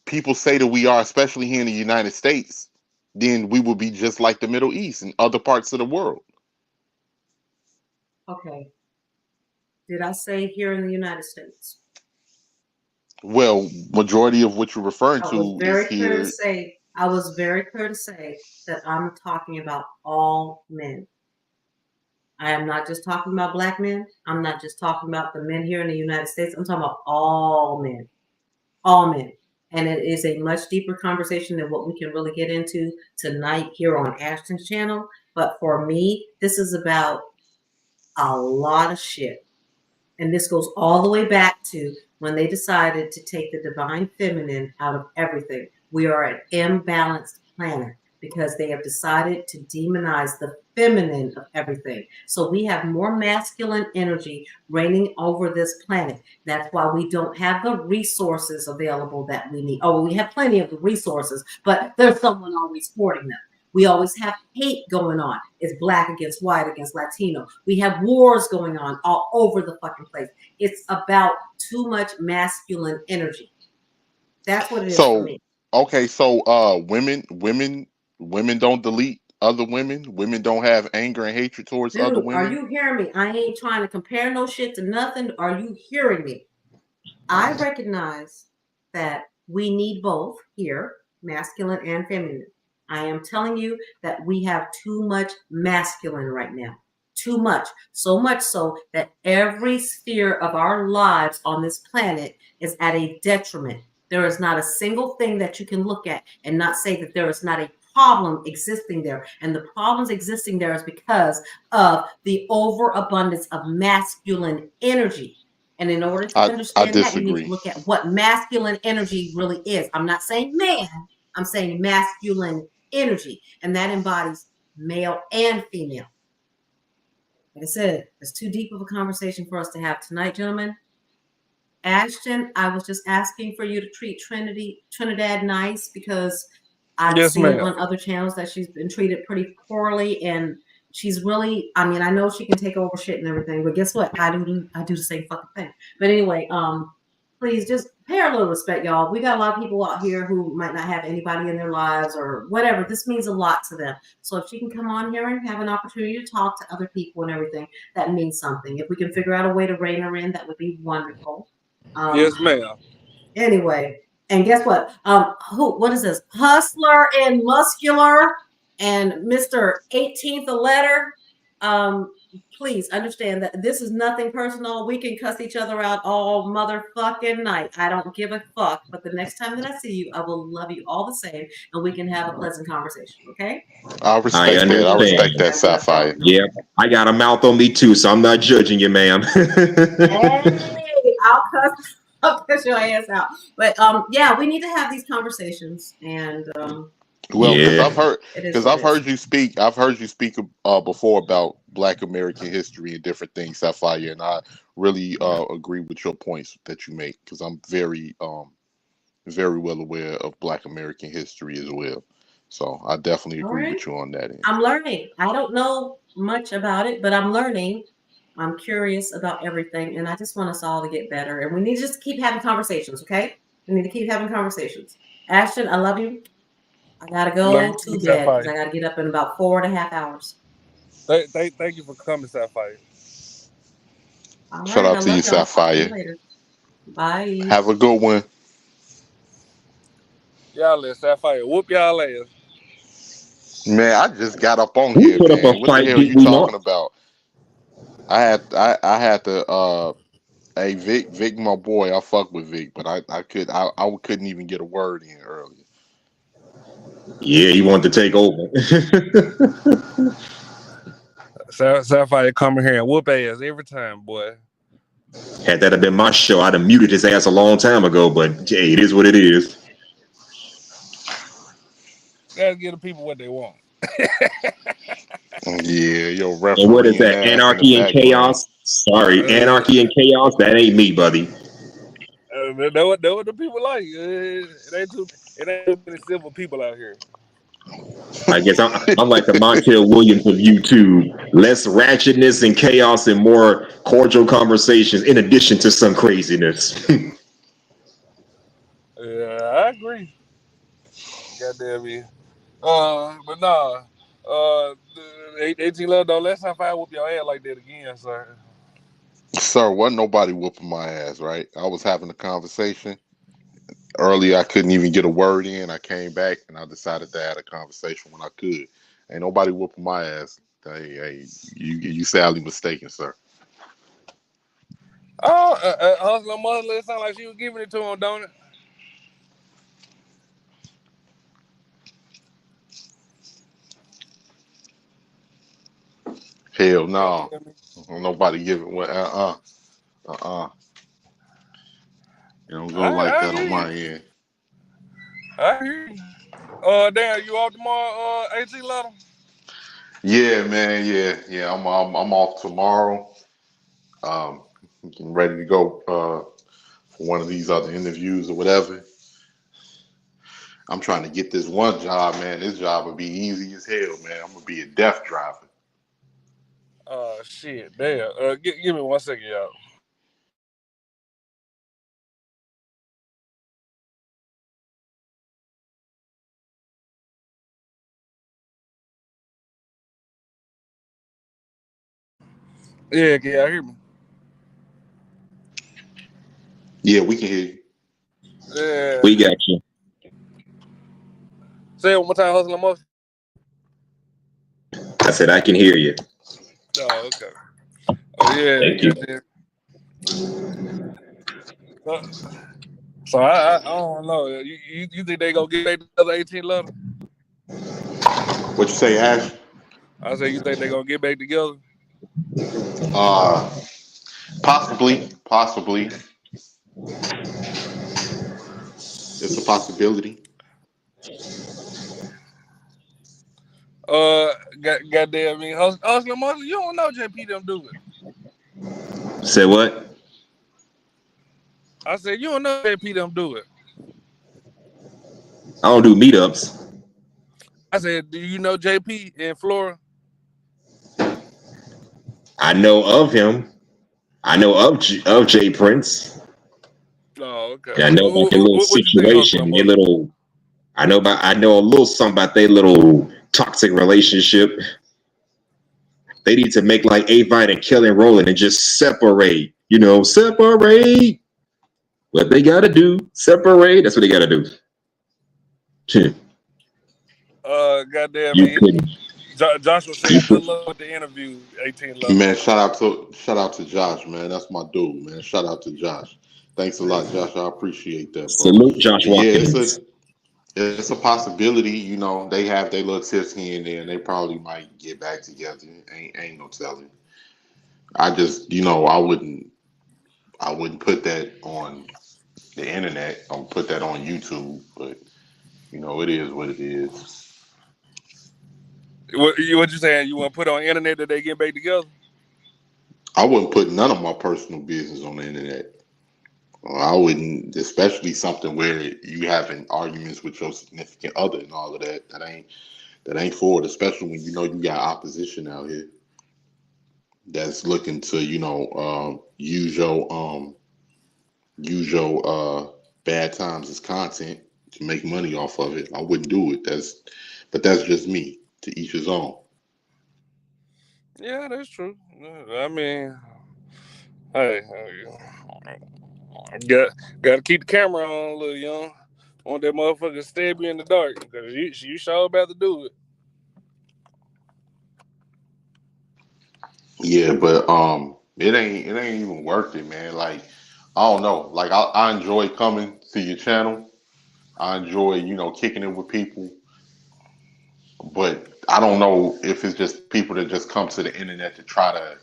R: people say that we are, especially here in the United States, then we would be just like the Middle East and other parts of the world.
I: Okay. Did I say here in the United States?
R: Well, majority of what you're referring
I: I was
R: to is
I: very clear to
R: here.
I: say, that I'm talking about all men. I am not just talking about Black men. I'm not just talking about the men here in the United States. I'm talking about all men. All men. And it is a much deeper conversation than what we can really get into tonight here on Ashton's channel. But for me, this is about a lot of shit. And this goes all the way back to when they decided to take the divine feminine out of everything. We are an imbalanced planet because they have decided to demonize the feminine of everything. So we have more masculine energy reigning over this planet. That's why we don't have the resources available that we need. Oh, we have plenty of the resources, but there's someone always hoarding them. We always have hate going on. It's Black against white against Latino. We have wars going on all over the fucking place. It's about too much masculine energy. That's what it is for me.
R: Okay, so women don't delete other women. Women don't have anger and hatred towards other
I: Dude, are
R: women.
I: you hearing me? I ain't trying to compare no shit to nothing. Are you hearing me? I recognize that we need both here, masculine and feminine. I am telling you that we have too much masculine right now. Too much. So much so that every sphere of our lives on this planet is at a detriment. There is not a single thing that you can look at and not say that there is not a problem existing there. And the problems existing there is because of the overabundance of masculine energy. And in order to
R: I
I: understand that, you need to
R: disagree.
I: look at what masculine energy really is. I'm not saying man, I'm saying masculine energy. And that embodies male and female. Like I said, it's too deep of a conversation for us to have tonight, gentlemen. Ashton, I was just asking for you to treat Trinidad nice because I've
O: Yes,
I: seen
O: ma'am.
I: on other channels that she's been treated pretty poorly, and she's really. I mean, I know she can take over shit and everything, but guess what? I do the same fucking thing. But anyway, please just pay her a little respect, y'all. We got a lot of people out here who might not have anybody in their lives or whatever. This means a lot to them. So if she can come on here and have an opportunity to talk to other people and everything, that means something. If we can figure out a way to rein her in, that would be wonderful.
O: Yes, ma'am.
I: Anyway, and guess what? What is this? Hustler and Muscular and Mr. 18th a letter. Please understand that this is nothing personal. We can cuss each other out all motherfucking night. I don't give a fuck. But the next time that I see you, I will love you all the same, and we can have a pleasant conversation. Okay?
R: I respect that. I respect that, Sapphire.
H: Yeah, I got a mouth on me too, so I'm not judging you, ma'am.
I: Hey, I'll cuss your ass out. But yeah, we need to have these conversations, and
R: Well, because
I: yeah.
R: I've heard you speak. I've heard you speak before about Black American history and different things, Sapphire, and I really agree with your points that you make because I'm very well aware of Black American history as well. So I definitely agree with you on that end.
I: I'm learning. I don't know much about it, but I'm learning. I'm curious about everything, and I just want us all to get better. And we need to just keep having conversations, okay? We need to keep having conversations. Ashton, I love you. I gotta go to bed because I gotta get up in about 4.5 hours.
O: Thank you for coming, Sapphire.
I: All
R: Shout
I: right,
R: out to you, Sapphire.
I: later. Bye.
R: Have a good one.
O: Y'all let Sapphire whoop y'all ass.
R: Man, I just got up on
H: We
R: here,
H: put up
R: man.
H: a
R: What the
H: fight,
R: hell are
H: did
R: you
H: we
R: talking
H: not?
R: about? I had to hey Vic my boy, I fuck with Vic, but I couldn't even get a word in earlier.
H: Yeah, he wanted to take over.
O: Sapphire coming here and whoop ass every time, boy.
H: Had that have been my show, I'd have muted his ass a long time ago, but hey, it is what it is.
O: Gotta give the people what they want.
R: Yeah, yo,
H: And what is
R: refereeing
H: that?
R: ass in the
H: Anarchy and
R: background.
H: chaos? Sorry, anarchy and chaos? That ain't me, buddy.
O: That what the people like. It ain't too many civil people out here.
H: I guess I'm like the Montel Williams of YouTube. Less ratchetness and chaos and more cordial conversations in addition to some craziness.
O: Yeah, I agree. Goddamn me. But nah. 18 love, don't let Sapphire whoop your ass like that again, sir.
R: Sir, wasn't nobody whooping my ass, right? I was having a conversation. Earlier, I couldn't even get a word in. I came back and I decided to have a conversation when I could. Ain't nobody whooping my ass. Hey, you sadly mistaken, sir.
O: Oh, Hustler Mother, it sound like she was giving it to him, don't it?
R: Hell no. Nobody giving what You don't go like that on my end.
O: I hear you. Damn, you off tomorrow, 18 letter?
R: Yeah, man, yeah. I'm off tomorrow. Getting ready to go for one of these other interviews or whatever. I'm trying to get this one job, man. This job would be easy as hell, man. I'm gonna be a deaf driver.
O: Shit, damn. Give me 1 second, y'all. Yeah, can y'all hear me?
R: Yeah, we can hear you.
O: Yeah.
H: We got you.
O: Say it one more time, Hustler Mother.
H: I said I can hear you.
O: Oh, okay. Oh, yeah.
H: Thank you.
O: So I don't know. You think they gonna get back together 18 letter?
R: What you say, Ash?
O: I say you think they gonna get back together?
R: Possibly. It's a possibility.
O: Goddamn me, Hustler Mother, you don't know JP them do it.
H: Say what?
P: I said, you don't know JP them do it.
H: I don't do meetups.
P: I said, do you know JP in Florida?
H: I know of him. I know of Jay Prince.
P: Oh, okay.
H: And I know about their little
P: What you think of
H: situation,
P: them?
H: their little. I know a little something about their little toxic relationship. They need to make like Avite and Kelly Rowland and just separate. Separate. What they gotta do, separate. That's what they gotta do.
P: Goddamn,
H: You
P: man.
H: couldn't.
P: Joshua said, good luck with the interview, 18 love.
R: Man, shout out to Josh, man. That's my dude, man. Shout out to Josh. Thanks a lot, Josh. I appreciate that, bro.
H: Salute Josh
R: But yeah,
H: Watkins.
R: it's a possibility. They have their little tips here and there, and they probably might get back together. Ain't no telling. I just, I wouldn't put that on the internet. I would put that on YouTube, but it is what it is.
P: What you saying? You want to put on the internet that they get back together?
R: I wouldn't put none of my personal business on the internet. I wouldn't, especially something where you having arguments with your significant other and all of that. That ain't forward, especially when you got opposition out here that's looking to use your bad times as content to make money off of it. I wouldn't do it. But that's just me. To each his own.
P: Yeah, that's true. I mean, hey, got to keep the camera on, little young. Want that motherfucker to stab you in the dark because you sure about to do it.
R: Yeah, but it ain't even worth it, man. Like, I don't know. Like, I enjoy coming to your channel. I enjoy, kicking it with people. But I don't know if it's just people that just come to the internet to try to,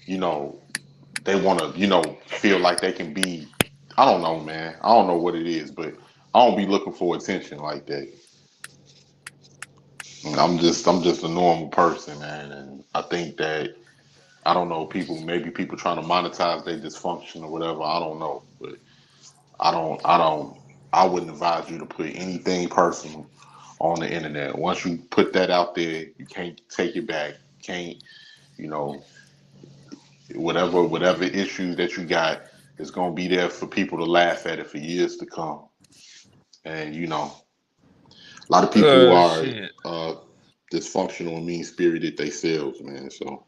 R: they want to, feel like they can be. I don't know, man. I don't know what it is, but I don't be looking for attention like that. I'm just a normal person, man, and I think that I don't know maybe people trying to monetize their dysfunction or whatever. I don't know, but I wouldn't advise you to put anything personal on the internet. Once you put that out there, you can't take it back. Can't, you know, whatever issues that you got is gonna be there for people to laugh at it for years to come. And a lot of people are
P: Shit.
R: dysfunctional and mean spirited themselves, man. So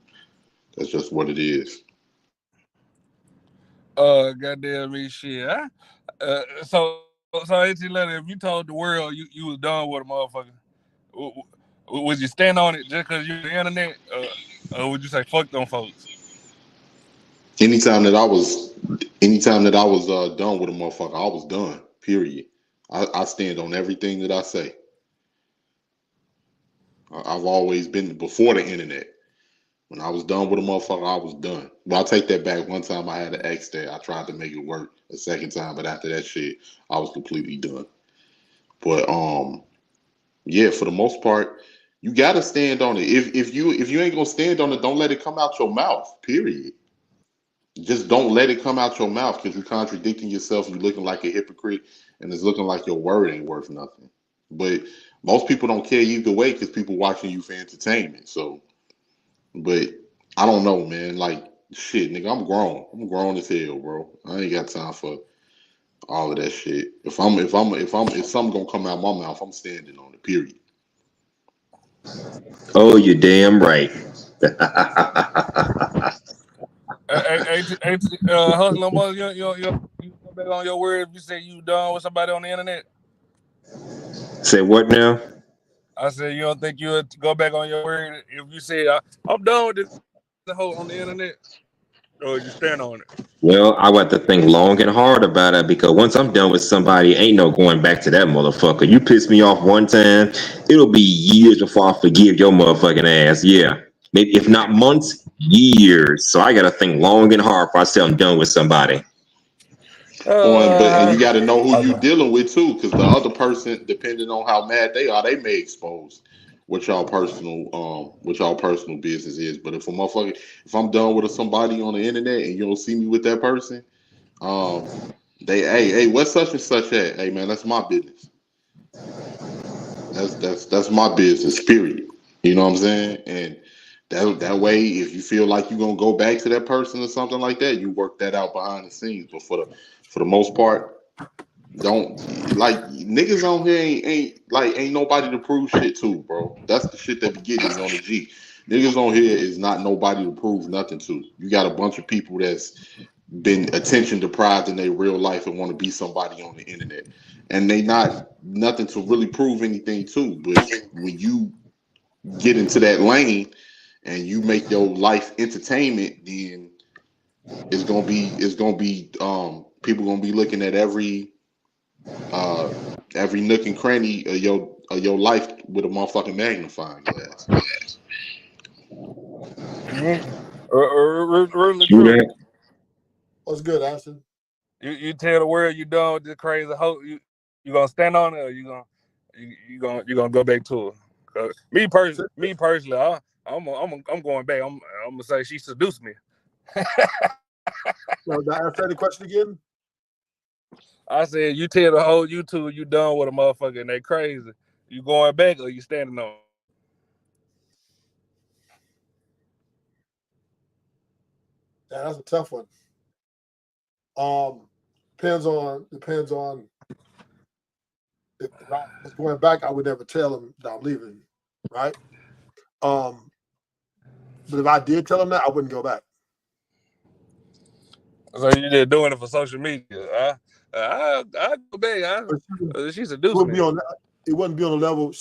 R: that's just what it is.
P: Goddamn me, shit. So 18 letter. If you told the world you was done with a motherfucker, would you stand on it just because you're the internet, or would you say fuck them folks?
R: Anytime that I was done with a motherfucker, I was done. Period. I stand on everything that I say. I've always been before the internet. When I was done with a motherfucker, I was done. But I'll take that back. One time I had an ex that I tried to make it work a second time, but after that shit, I was completely done. But yeah, for the most part, you gotta stand on it. If you ain't gonna stand on it, don't let it come out your mouth. Period. Just don't let it come out your mouth because you're contradicting yourself. You're looking like a hypocrite, and it's looking like your word ain't worth nothing. But most people don't care either way because people watching you for entertainment. So, but I don't know, man. Like shit, nigga, I'm grown. I'm grown as hell, bro. I ain't got time for all of that shit. If something gonna come out my mouth, I'm standing on it. Period.
H: Oh, you're damn right.
P: Hustle no more. You go back on your word if you say you done with somebody on the internet.
H: Say what now?
P: I said you don't think you would go back on your word if you say I'm done with this whole on the internet, or you stand on it.
H: Well, I would have to think long and hard about it because once I'm done with somebody, ain't no going back to that motherfucker. You piss me off one time, it'll be years before I forgive your motherfucking ass. Yeah. Maybe if not months, years. So I gotta think long and hard before I say I'm done with somebody.
R: And you got to know who you dealing with too, because the other person, depending on how mad they are, they may expose what y'all personal business is. But if I'm done with somebody on the internet and you don't see me with that person, hey, what's such and such at? Hey man, that's my business. That's my business, period. You know what I'm saying? And that way, if you feel like you're gonna go back to that person or something like that, you work that out behind the scenes. But for the most part, don't like niggas on here ain't nobody to prove shit to, bro. That's the shit that be getting me on the G. Niggas on here is not nobody to prove nothing to. You got a bunch of people that's been attention deprived in their real life and want to be somebody on the internet, and they not nothing to really prove anything to. But when you get into that lane and you make your life entertainment, then it's gonna be people gonna be looking at every nook and cranny of your life with a motherfucking magnifying glass.
P: Really
H: True
P: true.
H: that.
J: What's good, Ashton?
P: You tell the world you done with this crazy hoe. You gonna stand on it, or you gonna go back to her? Me personally, I'm going back. I'm gonna say she seduced me.
J: So, did I answer the question again?
P: I said you tell the whole YouTube you done with a motherfucker and they crazy. You going back or you standing on?
J: Yeah, that's a tough one. Depends on if I was going back, I would never tell him that I'm leaving, right? But if I did tell him that, I wouldn't go back.
P: So you just doing it for social media? I go back. She seduced
J: Wouldn't
P: me.
J: be on that. It wouldn't be on the level.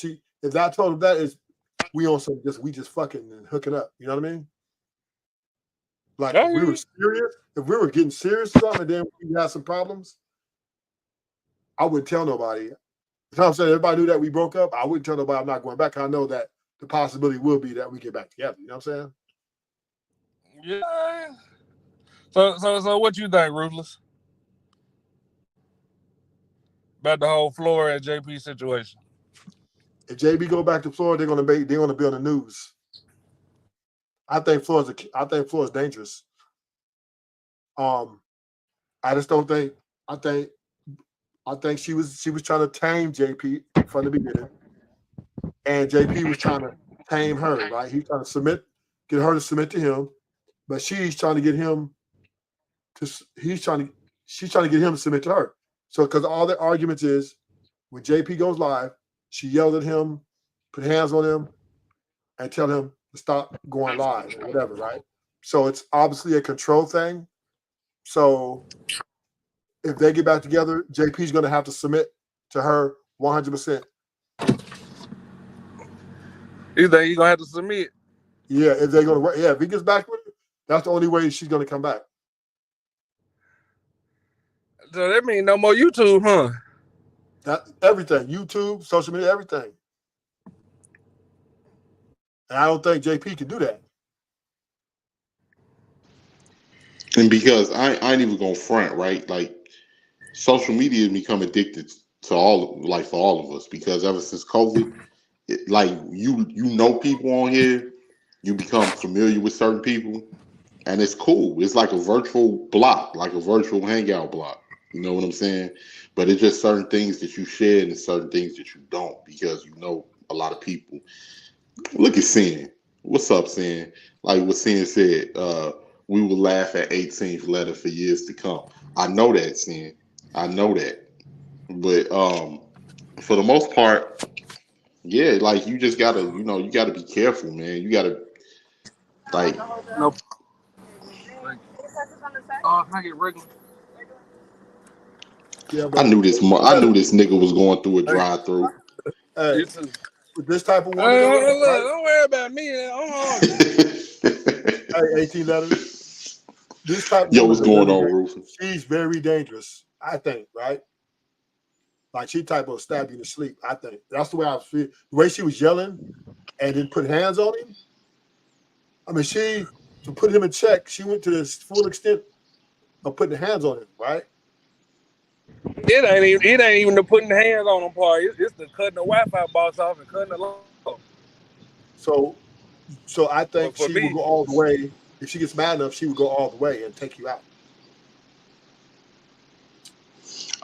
J: If I told him that, is we on some we just fucking and hooking up. You know what I mean? Like if we were serious, if we were getting serious or something, and then we had some problems, I wouldn't tell nobody. You know what I'm saying? Everybody knew that we broke up. I wouldn't tell nobody I'm not going back. I know that the possibility will be that we get back together. You know what I'm saying?
P: Yeah. So what you think, Ruthless? About the whole Florida and JP situation?
J: If JB go back to Florida, they're gonna be on the news. I think Florida's dangerous. I just don't think. I think she was trying to tame JP from the beginning, and JP was trying to tame her. Right? He's trying to get her to submit to him, but she's trying to get him to. She's trying to get him to submit to her. So, because all the arguments is when JP goes live, she yelled at him, put hands on him, and tell him to stop going live or whatever. Right? So it's obviously a control thing. So if they get back together, JP's going to have to submit to her 100%.
P: You think he's going to have to submit?
J: Yeah, if they're going to work. Yeah, if he gets back with her, that's the only way she's going to come back.
P: So that means no more YouTube, huh?
J: That everything, YouTube, social media, everything. And I don't think JP can do that.
R: And because I ain't even gonna front, right? Like social media has become addicted to for all of us, because ever since COVID, like you know people on here, you become familiar with certain people, and it's cool. It's like a virtual block, like a virtual hangout block. You know what I'm saying? But it's just certain things that you share and certain things that you don't, because you know a lot of people. Look at Sin. What's up, Sin? Like what Sin said, we will laugh at 18th letter for years to come. I know that, Sin. I know that. But for the most part, yeah, like you just gotta, you gotta be careful, man. You gotta like
P: No. Can I get regular?
J: Yeah,
R: I knew this nigga was going through a drive-through.
J: Hey, with this type of woman,
P: Hey,
J: right?
P: look, don't worry about me. I'm hungry.
J: Hey, 18 letters. This type of
R: Yo,
J: woman
R: what's
J: is
R: going
J: very
R: on,
J: dangerous.
R: Rufus?
J: She's very dangerous, I think, right? Like she type of stab you to sleep, I think. That's the way I feel. The way she was yelling and then put hands on him. I mean, to put him in check, she went to this full extent of putting hands on him, right?
P: It ain't even the putting hands on them part. It's the cutting the Wi-Fi box off and cutting the line off.
J: So I think
P: For
J: she will
P: me,
J: go all the way. If she gets mad enough, she would go all the way and take you out.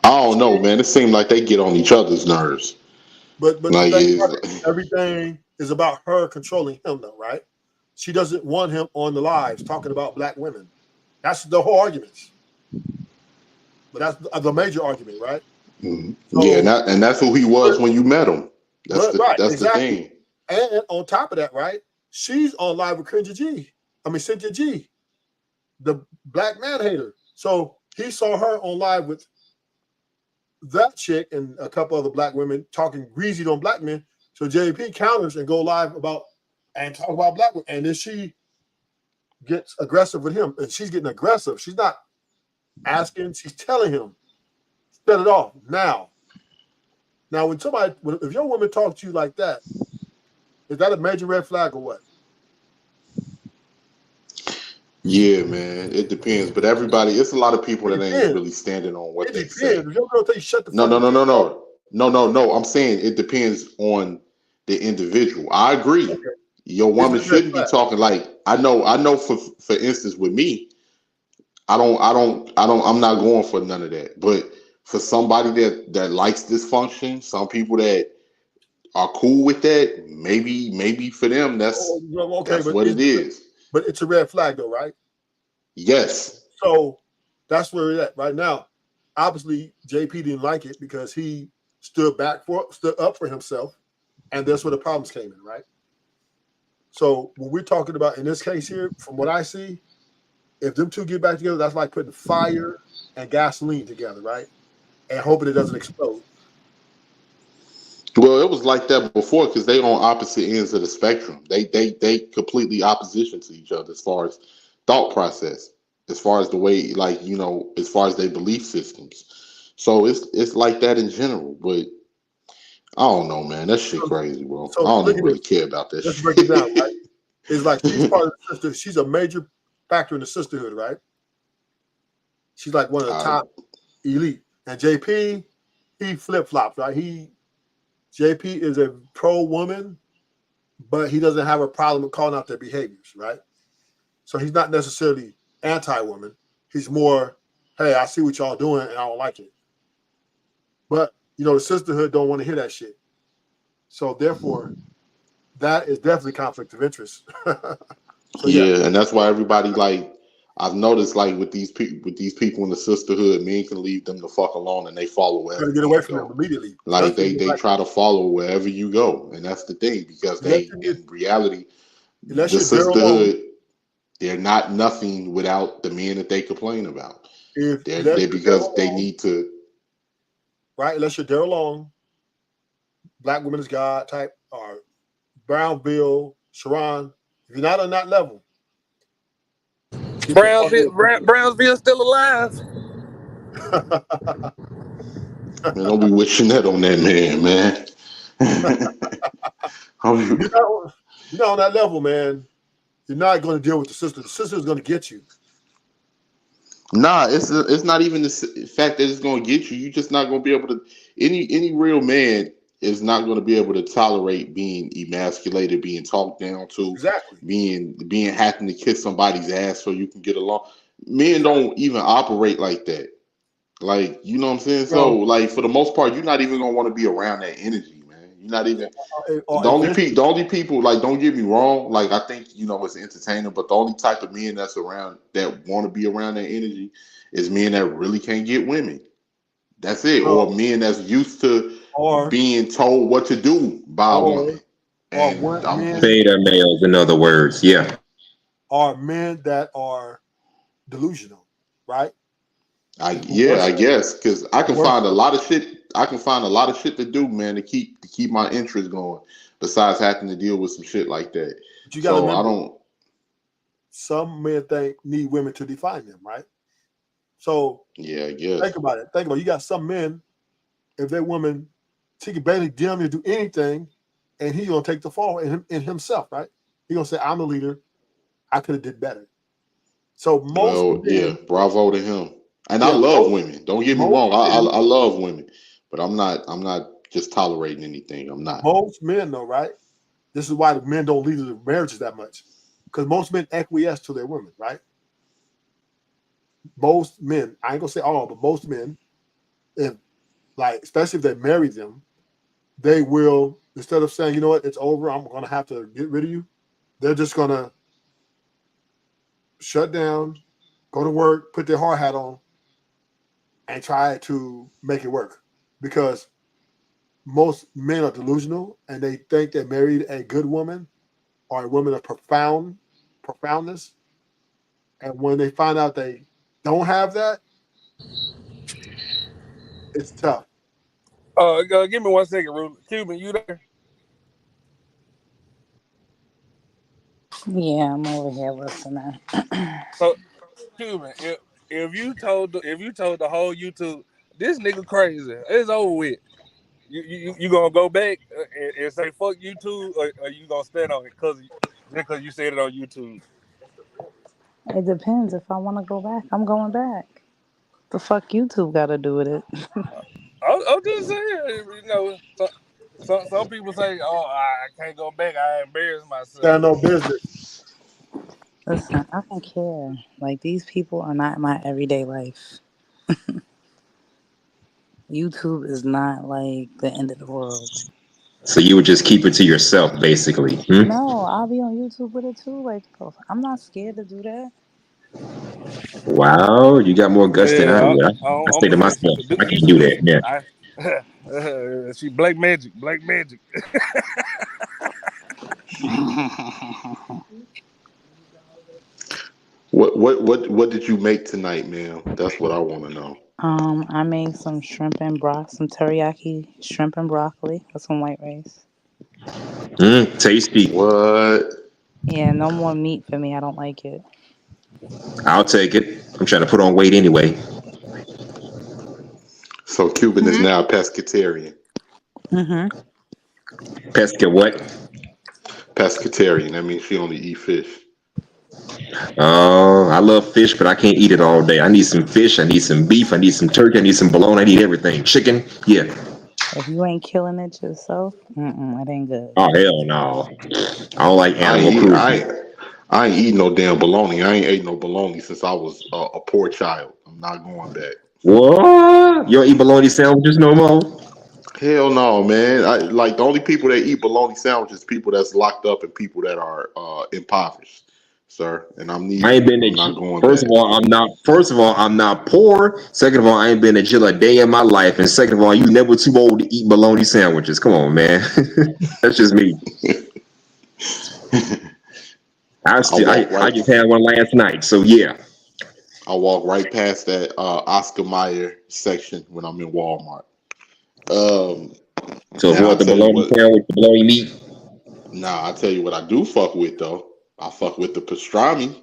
G: I don't know, man. It seemed like they get on each other's nerves.
J: But the
G: Like
J: thing
G: it's
J: about it, everything is about her controlling him, though, right? She doesn't want him on the lives talking about black women. That's the whole argument. But that's the major argument, right?
G: yeah, and that's who he was when you met him.
J: Right,
G: That's the
J: exactly.
G: thing.
J: And on top of that, right? She's on live with Cynthia G, the black man hater. So he saw her on live with that chick and a couple other black women talking greasy on black men. So JP counters and go live about and talk about black women. And then she gets aggressive with him. And she's getting aggressive. She's not asking, she's telling him, set it off now. Now, if your woman talks to you like that, is that a major red flag or what?
G: Yeah, man. It depends. But it's a lot of people that ain't really standing on what they say.
J: If your girl tell you shut the
G: No.
J: fuck up.
G: I'm saying it depends on the individual. I agree.
J: Okay.
G: Your woman shouldn't be talking like I know for instance with me, I'm not going for none of that. But for somebody that likes dysfunction, some people that are cool with that, maybe for them that's what it is.
J: But it's a red flag though, right?
G: Yes.
J: So that's where we're at right now. Obviously, JP didn't like it because he stood up for himself, and that's where the problems came in, right? So when we're talking about in this case here, from what I see, if them two get back together, that's like putting fire and gasoline together, right? And hoping it doesn't explode.
G: Well, it was like that before because they on opposite ends of the spectrum. They completely opposition to each other as far as thought process, as far as the way, like, as far as their belief systems. So it's like that in general. But I don't know, man. That shit crazy, bro. I don't even really care about that
J: Let's
G: shit.
J: break it down, right? It's like she's part of the sister. She's a major factor in the sisterhood, right? She's like one of the top elite. And JP, he flip-flops, right? JP is a pro-woman, but he doesn't have a problem with calling out their behaviors, right? So he's not necessarily anti-woman. He's more, hey, I see what y'all doing and I don't like it. But, the sisterhood don't want to hear that shit. So therefore, that is definitely conflict of interest.
G: Yeah, and that's why everybody, like, I've noticed, like, with these people in the sisterhood, men can leave them the fuck alone and they follow wherever
J: get away from them immediately.
G: Like they try to follow wherever you go, and that's the thing because in reality, the sisterhood, they're not nothing without the men that they complain about. They're because they need to.
J: Right, unless you're Daryl Long, Black Women is God type, or Brownville, Sharon. If you're not on that level,
P: Brownsville still alive.
G: Man, don't be wishing that on that man.
J: You're not on that level, man. You're not going to deal with the sister. The sister is going to get you.
G: Nah, it's not even the fact that it's going to get you. You're just not going to be able to. Any real man is not going to be able to tolerate being emasculated, being talked down to, being having to kiss somebody's ass so you can get along. Men don't even operate like that. Like, you know what I'm saying? So, like, for the most part, you're not even gonna want to be around that energy, man. You're not even the only people, like, don't get me wrong, like, I think, it's entertaining, but the only type of men that's around that want to be around that energy is men that really can't get women. That's it. Or men that's used to being told what to do by a woman.
H: Beta males, in other words, yeah.
J: Are men that are delusional, right?
G: I guess because I can find a lot of shit. I can find a lot of shit to do, man, to keep my interest going. Besides having to deal with some shit like that.
J: But you got to remember, some men need women to define them, right? So
G: yeah, I guess.
J: Think about it. You got some men, if their woman, she can barely damn near do anything, and he's gonna take the fall in himself, right? He's gonna say, "I'm the leader. I could have did better." So
G: bravo to him. And I love women. Don't get me wrong. I love women, but I'm not just tolerating anything. I'm not.
J: Most men, though, right? This is why the men don't lead to marriages that much, because most men acquiesce to their women, right? Most men, I ain't gonna say all, but most men if like, especially if they marry them, they will, instead of saying, you know what, it's over, I'm gonna have to get rid of you, they're just gonna shut down, go to work, put their hard hat on, and try to make it work. Because most men are delusional and they think they married a good woman or a woman of profoundness. And when they find out they don't have that, it's tough.
P: Give me 1 second, Ruler. Cuban, you there?
Q: Yeah, I'm over here listening.
P: So, Cuban, if you told the whole YouTube, this nigga crazy, it's over with. You gonna go back and say fuck YouTube, or you gonna stand on it because you said it on YouTube?
Q: It depends. If I want to go back, I'm going back. The fuck YouTube got to do with it?
P: I'm just saying, some people say, "Oh, I can't go back. I embarrass myself."
J: Stand no business.
Q: Listen, I don't care. Like, these people are not my everyday life. YouTube is not like the end of the world.
H: So you would just keep it to yourself, basically.
Q: No, I'll be on YouTube with it too. Like, I'm not scared to do that.
H: Wow, you got more guts than I
P: Yeah,
H: would. I
P: I'm
H: say to
P: saying
H: myself, I can't do that. Yeah.
P: she black magic.
R: What did you make tonight, man? That's what I want to know.
Q: I made some shrimp and some teriyaki shrimp and broccoli with some white rice.
H: Tasty.
R: What?
Q: Yeah, no more meat for me. I don't like it.
H: I'll take it. I'm trying to put on weight anyway.
R: So Cuban is now a pescatarian.
Q: Mm-hmm.
H: Pesca what?
R: Pescatarian. That means she only eat fish.
H: I love fish, but I can't eat it all day. I need some fish. I need some beef. I need some turkey. I need some bologna. I need everything. Chicken. Yeah.
Q: If you ain't killing it yourself, it ain't good.
H: Oh hell no. I don't like
R: I
H: animal
R: ain't,
H: cruelty.
R: I ain't eating no damn bologna. I ain't ate no bologna since I was a poor child. I'm not going back.
H: What? You don't eat bologna sandwiches no more?
R: Hell no, man. I like the only people that eat bologna sandwiches, people that's locked up and people that are impoverished, sir. And I'm
H: I ain't
R: neither.
H: been
R: I'm not
H: to.
R: going
H: First
R: back.
H: of all, I'm not. First of all, I'm not poor. Second of all, I ain't been to jail a day in my life. And second of all, you never too old to eat bologna sandwiches. Come on, man. That's just me. I just had one last night. So yeah.
R: I walk right past that Oscar Mayer section when I'm in Walmart.
H: So
R: Now I
H: avoid the
R: tell you
H: bologna
R: what.
H: sandwich, the bologna meat.
R: Nah, I tell you what I do fuck with though. I fuck with the pastrami.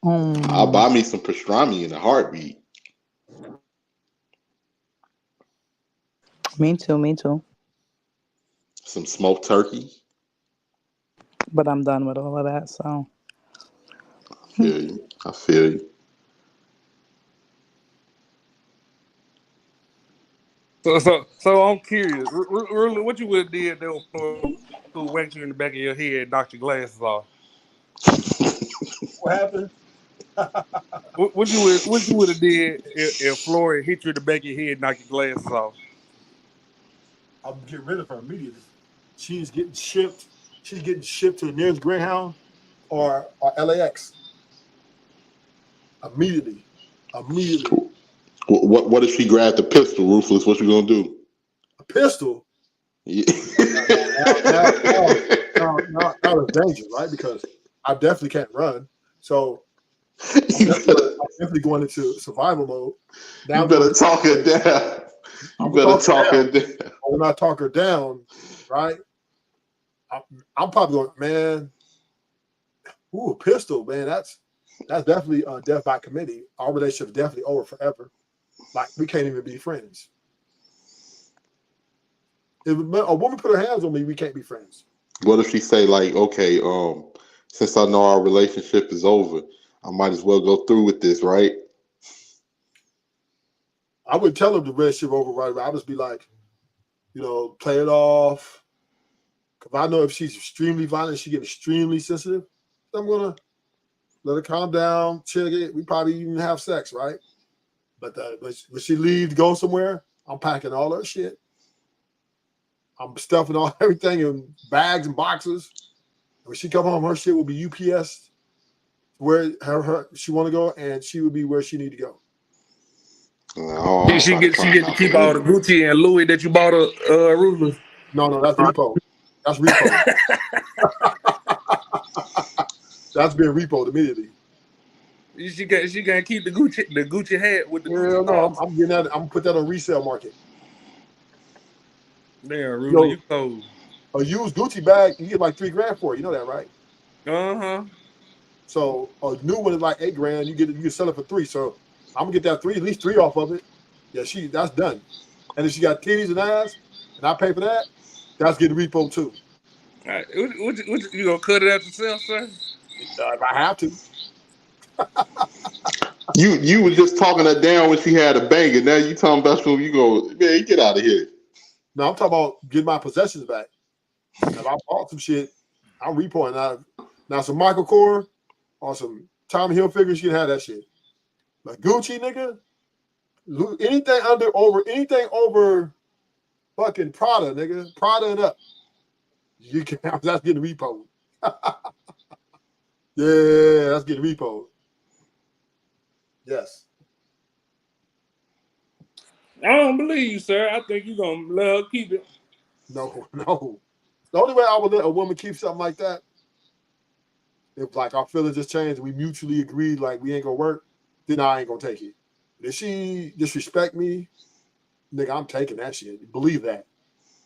R: I'll buy me some pastrami in a heartbeat.
Q: Me too.
R: Some smoked turkey.
Q: But I'm done with all of that, so.
R: I feel you.
P: So I'm curious. Really, what you would have did though who whacked you in the back of your head and knocked your glasses off?
J: What happened?
P: What you would have did if Florida hit you in the back of your head and knocked your glasses off?
J: I'll get rid of her immediately. She's getting shipped. She's getting shipped to the nearest Greyhound or LAX. Immediately.
R: What if she grabbed the pistol, Ruthless? What you gonna do?
J: A pistol?
R: Yeah.
J: Now it's dangerous, right? Because I definitely can't run. So I'm definitely going into survival mode. Now
R: You better talk her down. You better talk her down.
J: When I talk her down, right? I'm probably going, man. Ooh, a pistol, man. That's definitely death by committee. Our relationship is definitely over forever. Like we can't even be friends. If a woman put her hands on me, we can't be friends.
R: What if she say like, okay, since I know our relationship is over, I might as well go through with this, right?
J: I wouldn't tell her the relationship over right away. I'd just be like, play it off. Because I know if she's extremely violent, she get extremely sensitive. I'm gonna let her calm down, chill it. We probably even have sex, right? But when she leaves to go somewhere, I'm packing all her shit. I'm stuffing everything in bags and boxes. When she come home, her shit will be UPS where she want to go, and she will be where she need to go.
R: Oh,
P: She get to keep all the Gucci and Louis that you bought her, Ruthless.
J: No, that's repo. That's repo. That's being repoed immediately.
P: She can't keep the Gucci hat with the Gucci.
J: Hell no, I'm getting that. I'm gonna put that on resale market.
P: Damn, Ruler, you cold.
J: A used Gucci bag, you get like $3,000 for it. You know that, right? So a new one is like $8,000. You can sell it for $3,000. So I'm gonna get that at least $3,000 off of it. Yeah, that's done. And if she got titties and ass, and I pay for that, that's getting repo too.
P: All right. You gonna cut it out yourself, sir?
J: If I have to.
R: You was just talking her down when she had a bang, and now you talking about so you go, man, get out of here.
J: No, I'm talking about getting my possessions back. If I bought some shit, I'm repoing. Now some Michael Kors or some Tommy Hilfiger, she can have that shit. But Gucci, nigga, anything over fucking Prada, nigga, Prada and up, you can have that's getting repoed. Yeah, that's getting repoed. Yes.
P: I don't believe you, sir. I think you're gonna let her keep it.
J: No. The only way I would let a woman keep something like that, if like our feelings just changed, we mutually agreed like we ain't gonna work, then I ain't gonna take it. If she disrespect me, nigga, I'm taking that shit. Believe that.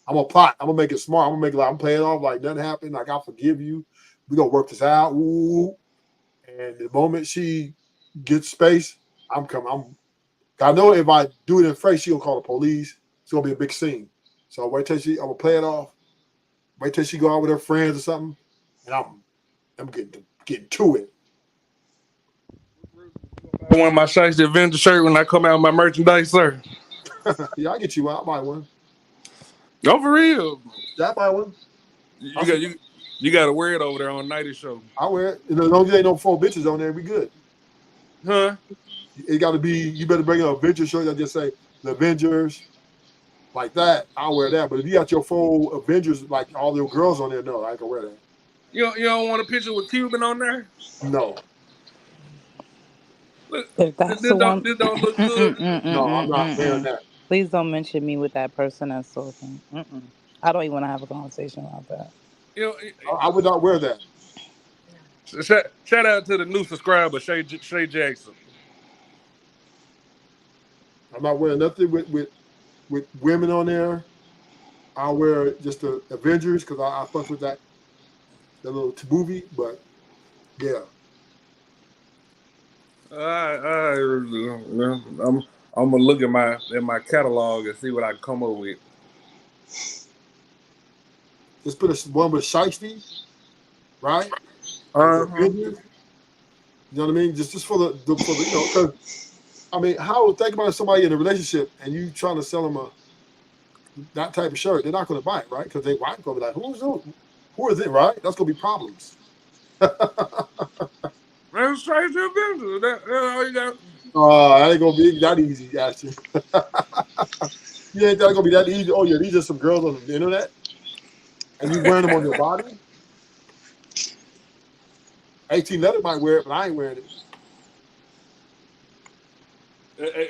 J: I'm gonna plot. I'm gonna make it smart. I'm gonna make it like I'm playing off like nothing happened. Like I forgive you. We gonna work this out. Ooh. And the moment she gets space, I'm coming. I know if I do it in face, she gonna call the police. It's gonna be a big scene. So wait till I'm gonna play it off. Wait till she go out with her friends or something, and I'm getting to it.
P: One of my Shiesty-Night-Vibes shirt when I come out with my merchandise, sir.
J: Yeah, I get you. I'll buy one.
P: Go for real.
J: Yeah, I buy one.
P: You got to wear it over there on Nighty Show.
J: I wear it. As long as there ain't no 4 bitches on there, we good.
P: Huh?
J: It got to be. You better bring an Avengers shirt that just say the Avengers, like that. I'll wear that. But if you got your full Avengers, like all your girls on there, no, I ain't gonna wear that.
P: You don't want a picture with Cuban on there?
J: No.
Q: If that's the one,
P: this don't look good.
J: No, I'm not wearing that.
Q: Please don't mention me with that person that's talking. I don't even want to have a conversation about that.
J: I would not wear that.
P: Shout out to the new subscriber, Shay Jackson.
J: I'm not wearing nothing with women on there. I'll wear just the Avengers because I fuck with that little movie. But yeah.
P: I'm gonna look at my catalog and see what I can come up with.
J: Just put one with Shiesty, right?
P: Uh-huh.
J: You know what I mean? Just for the because I mean, think about somebody in a relationship and you trying to sell them that type of shirt, they're not going to buy it, right? Because they wife gonna be like, who is it, right? That's gonna be problems.
P: Man, straight to Avengers. That's all you got.
J: That ain't gonna be that easy, actually. You ain't gonna be that easy. Oh yeah, these are some girls on the internet, and you wearing them on your body. 18 letter might wear it, but I ain't wearing
P: it.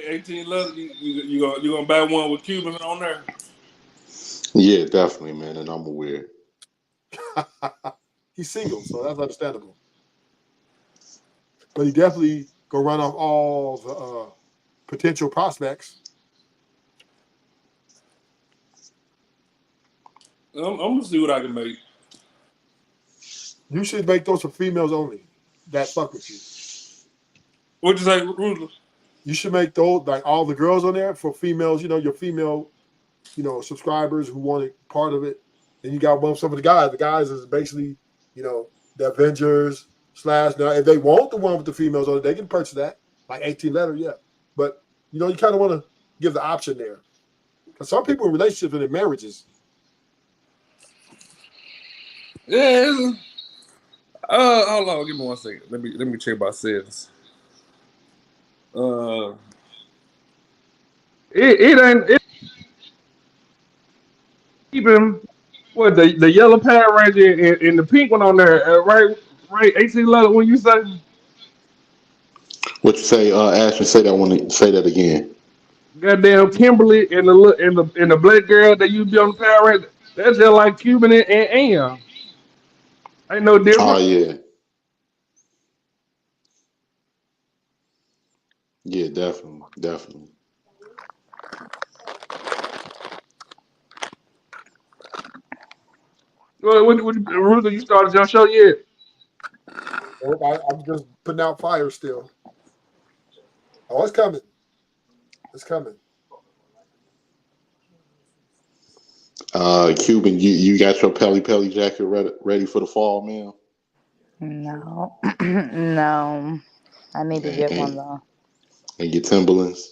P: 18 letter, you gonna buy one with Cuban on there?
R: Yeah, definitely, man. And I'm aware.
J: He's single, so that's understandable. But he definitely go run off all the potential prospects.
P: I'm gonna see what I can make.
J: You should make those for females only that fuck with you.
P: What'd you say, Ruthless?
J: You should make those like all the girls on there for females. You know, your female, subscribers who wanted part of it. And you got some of the guys. The guys is basically, the Avengers / now if they want the one with the females on it, they can purchase that. Like 18 letter, yeah. But you kind of want to give the option there. Because some people in relationships and in marriages.
P: Yeah. Hold on, give me 1 second. Let me check my settings.
O: It ain't keeping what the yellow Power Ranger and the pink one on there, right, 18 letter when you say
G: What you say, Ashton? Say that one. Say that again.
O: goddamn Kimberly and the black girl that you be on the Power Ranger, that's just like Cuban and Am. Ain't no
G: Oh
O: different.
G: yeah, yeah, definitely, definitely.
O: Ruthie, you started your show yet?
J: Nope, I'm just putting out fire still. Oh, it's coming. It's coming.
G: Cuban, you got your Pelly Pelly jacket ready for the fall, man?
Q: No, no. I need to get one
G: And,
Q: though.
G: and your Timberlands.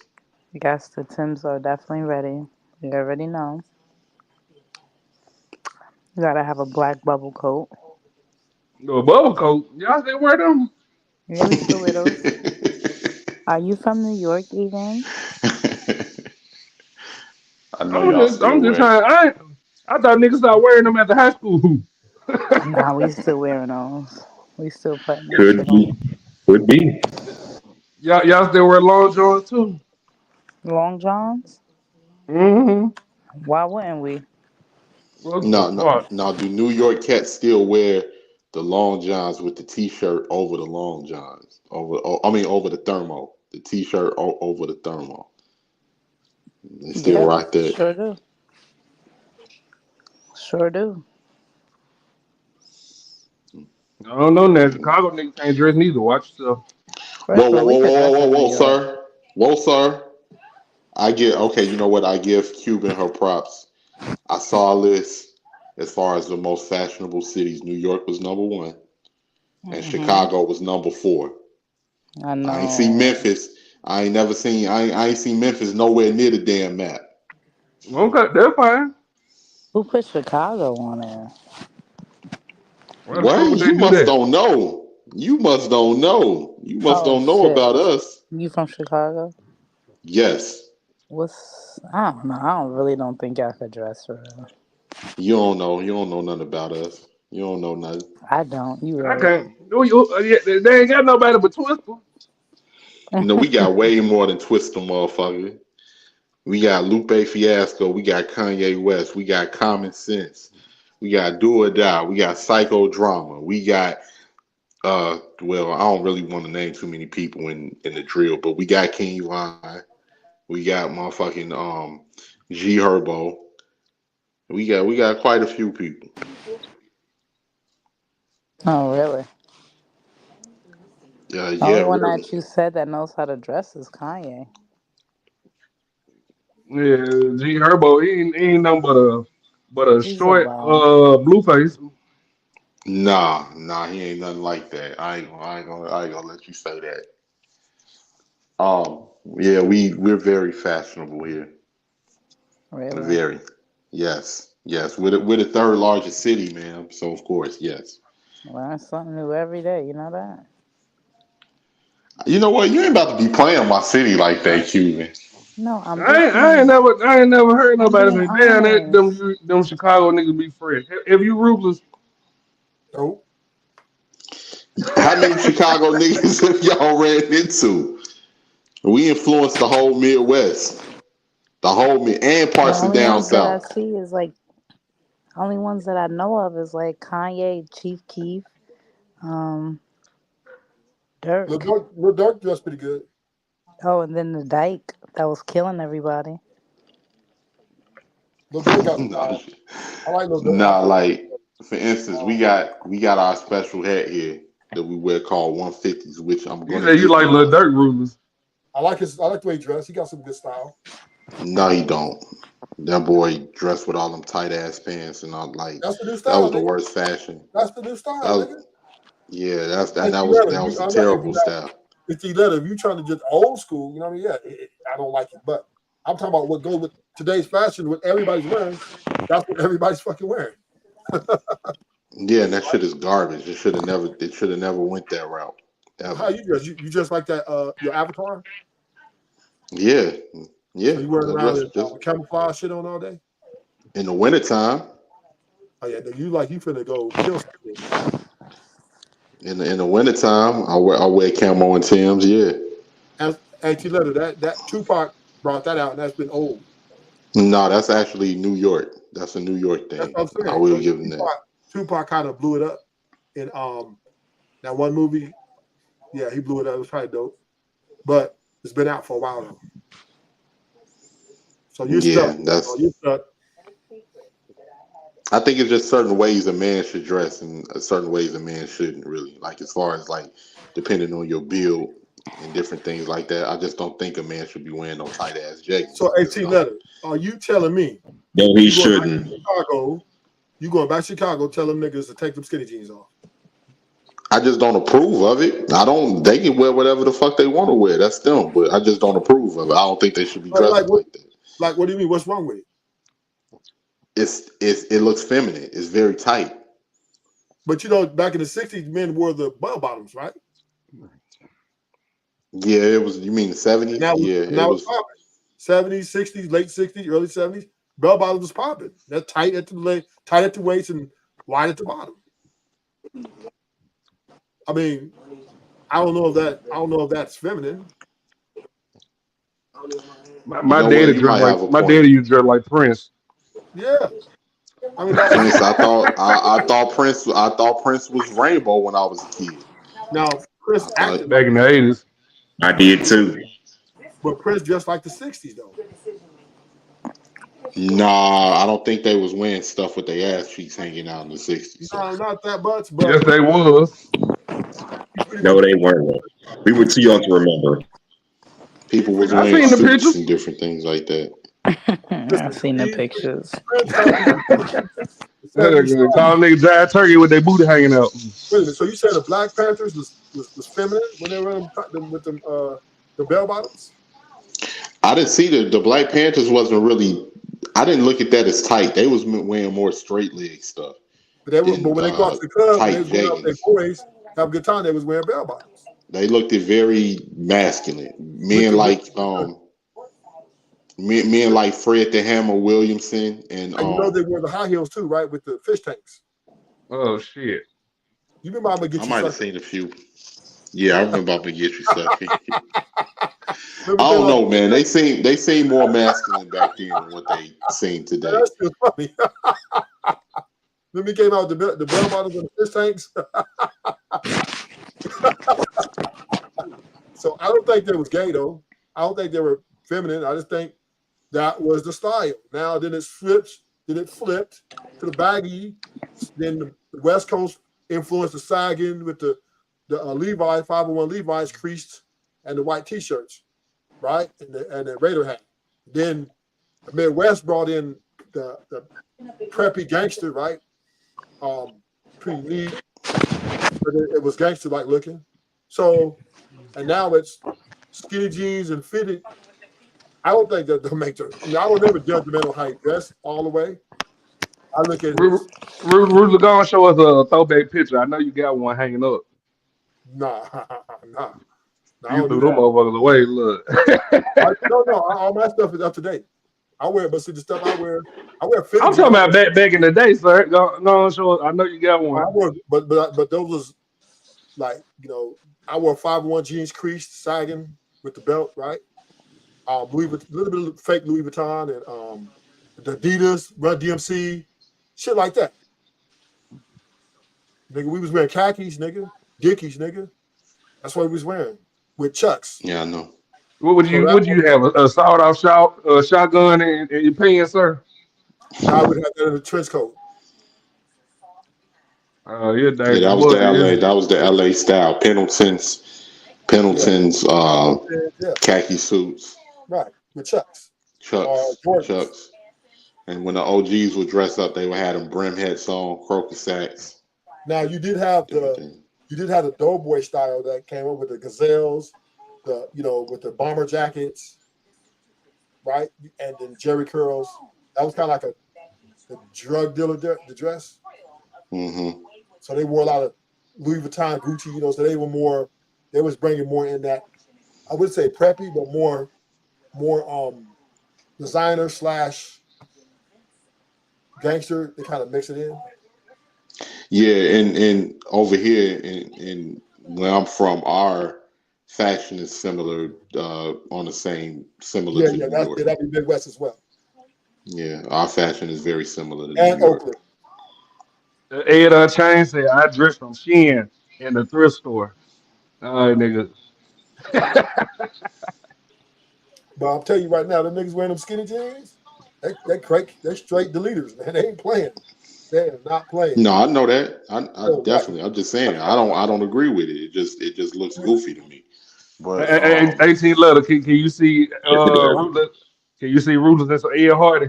Q: Yes, the Tims are definitely ready. You already know. You gotta have a black bubble coat.
O: No bubble coat. Y'all still wear them?
Q: Yeah, we still wear those. Are you from New York even?
G: I know y'all still
O: I'm just
G: wear.
O: trying. I thought niggas started wearing them after high school.
Q: Nah, we still wearing those. We still putting that
H: Could
Q: shit
H: be.
Q: on.
H: Could be.
O: Y'all still wear long johns too?
Q: Long johns?
O: Mm-hmm.
Q: Why wouldn't we?
O: What the
G: No, no,
O: fuck?
G: no. Do New York cats still wear the long johns with the T-shirt over the long johns? Over the thermo. The T-shirt over the thermo. They still
Q: Yep,
G: rock that.
Q: sure do. Sure do.
O: I don't know that Chicago niggas can't dress neither. Watch yourself.
G: Whoa,
Q: First of
G: whoa,
Q: all, we
G: whoa,
Q: could
G: whoa,
Q: dress
G: whoa,
Q: in New
G: whoa,
Q: York.
G: sir. Whoa, sir. I get okay. You know what? I give Cuban her props. I saw a list as far as the most fashionable cities. New York was number one, and
Q: Hmm.
G: Chicago was number four.
Q: I
G: I ain't seen
Q: know.
G: Memphis. I ain't never seen. I ain't seen Memphis nowhere near the damn map.
O: Okay, that's fine.
Q: Who put Chicago on there?
O: Why the fuck
G: What?
O: would they
G: You
O: do
G: must
O: that?
G: don't know. You must don't know. You must
Q: Oh
G: don't know
Q: shit.
G: about us.
Q: You from Chicago?
G: Yes.
Q: I don't know. I really don't think I could dress for real.
G: You don't know. You don't know nothing about us. You don't know nothing.
Q: I don't. You
O: I
Q: right.
O: can't. Yeah, they ain't got nobody but Twister.
G: You know, we got way more than Twister, motherfucker. We got Lupe Fiasco. We got Kanye West. We got Common Sense. We got Do or Die. We got Psychodrama. We got well, I don't really want to name too many people in the drill, but we got King Line. We got motherfucking G Herbo. We got quite a few people.
Q: Oh really? The
G: Yeah,
Q: only one
G: really.
Q: that you said that knows how to dress is Kanye.
O: Yeah, G Herbo, he ain't nothing but a
Q: He's a
O: short
Q: bum.
O: blue face.
G: Nah, he ain't nothing like that. I ain't gonna let you say that. Yeah, we're very fashionable here.
Q: Really?
G: Very. Yes. Yes. We're the third largest city, ma'am. So of course, yes.
Q: Learn something new every day. You know that?
G: You know what? You ain't about to be playing my city like that, Cuban.
Q: No, I'm
O: I ain't never heard
Q: I'm
O: nobody
Q: being
O: say, damn,
Q: honest.
O: them Chicago niggas be fresh. If you ruthless,
J: Nope.
G: How many Chicago niggas have y'all ran into? We influenced the whole Midwest, the whole and
Q: The
G: parts of
Q: only
G: down
Q: ones that I
G: south.
Q: see is like only ones that I know of is like Kanye, Chief Keef, um, Dirk.
J: Lil Durk dressed pretty good.
Q: Oh, and then the Dyke that was killing everybody.
J: Lil Durk got
G: No,
J: style. I like Lil Durk.
G: nah, like for instance, we got our special hat here that we wear called 150s, which I'm
O: you
G: gonna
O: say you
G: give
O: like
G: you
O: Lil
G: one.
O: Dirt ruthless.
J: I like the way he dressed. He got some good style.
G: No, he don't. That boy dressed with all them tight ass pants and all like
J: That's the new
G: that
J: style,
G: was the
J: nigga.
G: worst fashion.
J: That's the new
G: That
J: style,
G: was,
J: nigga.
G: yeah, that's that
J: Like
G: that
J: T
G: was
J: letter.
G: that was a
J: I'm not, if
G: terrible
J: you're not,
G: style.
J: it's T letter. If you're trying to just old school, you know what I mean? Yeah, I don't like it. But I'm talking about what goes with today's fashion, what everybody's wearing. That's what everybody's fucking wearing.
G: Yeah, and that shit is garbage. It should have never went that route.
J: How
G: Ever.
J: you dress? You just like that? Your avatar?
G: Yeah.
J: So
G: Yeah.
J: you wearing
G: I
J: around
G: dress
J: with
G: just
J: camouflage shit on all day?
R: In the wintertime.
J: Oh yeah, you finna go kill something.
R: In the wintertime, I wear camo and Timbs, yeah.
J: And Letter, that Tupac brought that out, and that's been old.
R: No, that's actually New York. That's a New York
J: That's
R: thing.
J: what I'm
R: I
J: saying.
R: will give them that.
J: Tupac kind of blew it up in that one movie. Yeah, he blew it up. It was probably dope, but it's been out for a while now. So you're
R: Yeah,
J: stuck. You're stuck.
R: I think it's just certain ways a man should dress and certain ways a man shouldn't really. Like as far as like depending on your build and different things like that. I just don't think a man should be wearing no tight ass jeggings.
J: So, AT Letter, are you telling me
H: No, he shouldn't.
J: You going back to Chicago, tell them niggas to take them skinny jeans off?
R: I just don't approve of it. They can wear whatever the fuck they want to wear. That's them. But I just don't approve of it. I don't think they should be dressing like that.
J: Like, what do you mean? What's wrong with it?
R: It looks feminine. It's very tight.
J: But back in the 60s, men wore the bell bottoms, right?
R: Yeah, it was. You mean the 70s?
J: It was popping. 70s, 60s, late 60s, early 70s. Bell bottoms was popping. They're tight at the leg, tight at the waist, and wide at the bottom. I mean, I don't know if that's feminine.
O: My daddy used to dress like Prince.
J: Yeah. I mean,
R: Prince. I thought Prince was rainbow when I was a kid.
J: Now Prince acted
O: back in the 80s.
H: I did too.
J: But Prince dressed like the 60s though.
R: Nah, I don't think they was wearing stuff with their ass cheeks hanging out in the 60s.
J: No, not that much. But
O: yes, they was.
H: No, they weren't. We were too young to remember.
R: People was wearing suits and different things like that.
Q: I've seen the pictures.
O: Call niggas dry turkey with their booty hanging out.
J: Wait a minute. So you said the Black Panthers was feminine when they were with the bell bottoms?
R: I didn't see the Black Panthers wasn't really. I didn't look at that as tight. They was wearing more straight leg stuff.
J: But when they go out to the club, when they was going out with their boys, have a good time, they was wearing bell bottoms.
R: They looked very masculine. Men like Fred the Hammer Williamson and
J: they wore the high heels too, right? With the fish tanks.
O: Oh shit!
J: You remember I'm gonna get you?
R: I might have seen a few. Yeah, I remember I'm gonna get you sucking. I don't know, man. They seem more masculine back then than what they seem today.
J: That's still funny. Then we came out with the bell bottoms and the fish tanks. So I don't think they was gay though. I don't think they were feminine. I just think that was the style. Now then it flipped to the baggy. Then the West Coast influenced the sagging with the Levi 501 Levi's creased and the white t-shirts, right? And the Raider hat. Then the Midwest brought in the preppy gangster, right? Pretty neat, but it was gangster like looking. So, and now it's skinny jeans and fitted. I don't think that they'll make the. I mean, I don't ever judgmental how you dress all the way. I look at
O: Ruth Lagon, show us a throwback picture. I know you got one hanging up.
J: Nah.
O: You threw them motherfuckers away. Look.
J: No, all my stuff is up to date. I wear, but see the stuff I wear fitted.
O: I'm talking about back in the day, sir. Go on, show us. I know you got one.
J: I wore, but those was like, I wore 501 jeans creased, sagging with the belt, right? A little bit of fake Louis Vuitton and the Adidas, Run DMC, shit like that. Nigga, we was wearing khakis, nigga, Dickies, nigga. That's what we was wearing with Chucks.
R: Yeah, I know.
O: What would you have? A sawed-off shotgun in your pants, sir?
J: I would have that in a trench coat.
O: Yeah,
R: that was the LA style. Pendleton's khaki suits.
J: Right, with Chucks.
R: Chucks. And when the OGs would dress up, they would have them brim hats on, crocus sacks.
J: Now you did have the Doughboy style that came up with the gazelles, with the bomber jackets, right? And then Jerry curls. That was kind of like the drug dealer dress.
R: Mm-hmm.
J: So they wore a lot of Louis Vuitton, Gucci, so they was bringing more in that, I would say preppy, but more designer / gangster. They kind of mix it in.
R: Yeah, and over here in where I'm from, our fashion is similar, on the same, similar
J: Yeah,
R: to
J: yeah,
R: New York.
J: that'd be Midwest as well.
R: Yeah, our fashion is very similar to New
J: And
R: York.
J: Oakland.
O: Ed Chain said I dress from Shein in the thrift store. All right, nigga.
J: But I'm telling you right now, them niggas wearing them skinny jeans, they straight deleters, man. They ain't playing. They are not playing.
R: No, I know that. I
J: Oh, right.
R: definitely. I'm just saying. I don't agree with it. It just looks goofy to me. But
O: 18 letter. Can you see Ruthless? Can you see Ruthless and some Ed Hardy?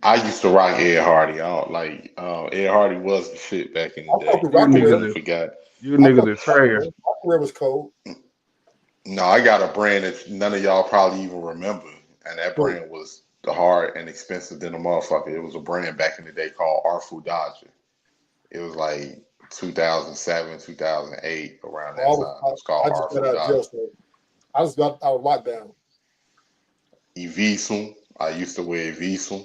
R: I used to rock Ed Hardy. I don't like Ed Hardy was the shit back in the
J: I fuck
R: day.
J: with
O: You
J: Rockaware.
O: niggas,
R: Forgot.
O: you
J: I fuck
O: niggas
J: with
O: are trash.
J: Rockaware. Rockaware was cold.
R: No, I got a brand that none of y'all probably even remember, and that
J: Cool.
R: brand was the hard and expensive than a motherfucker. It was a brand back in the day called Artful Dodger. It was like 2007, 2008, around that time. It was called
J: I just got
R: Artful
J: out of jail,
R: Dodger.
J: so I just got out of lockdown.
R: Evisum. I used to wear Evisum.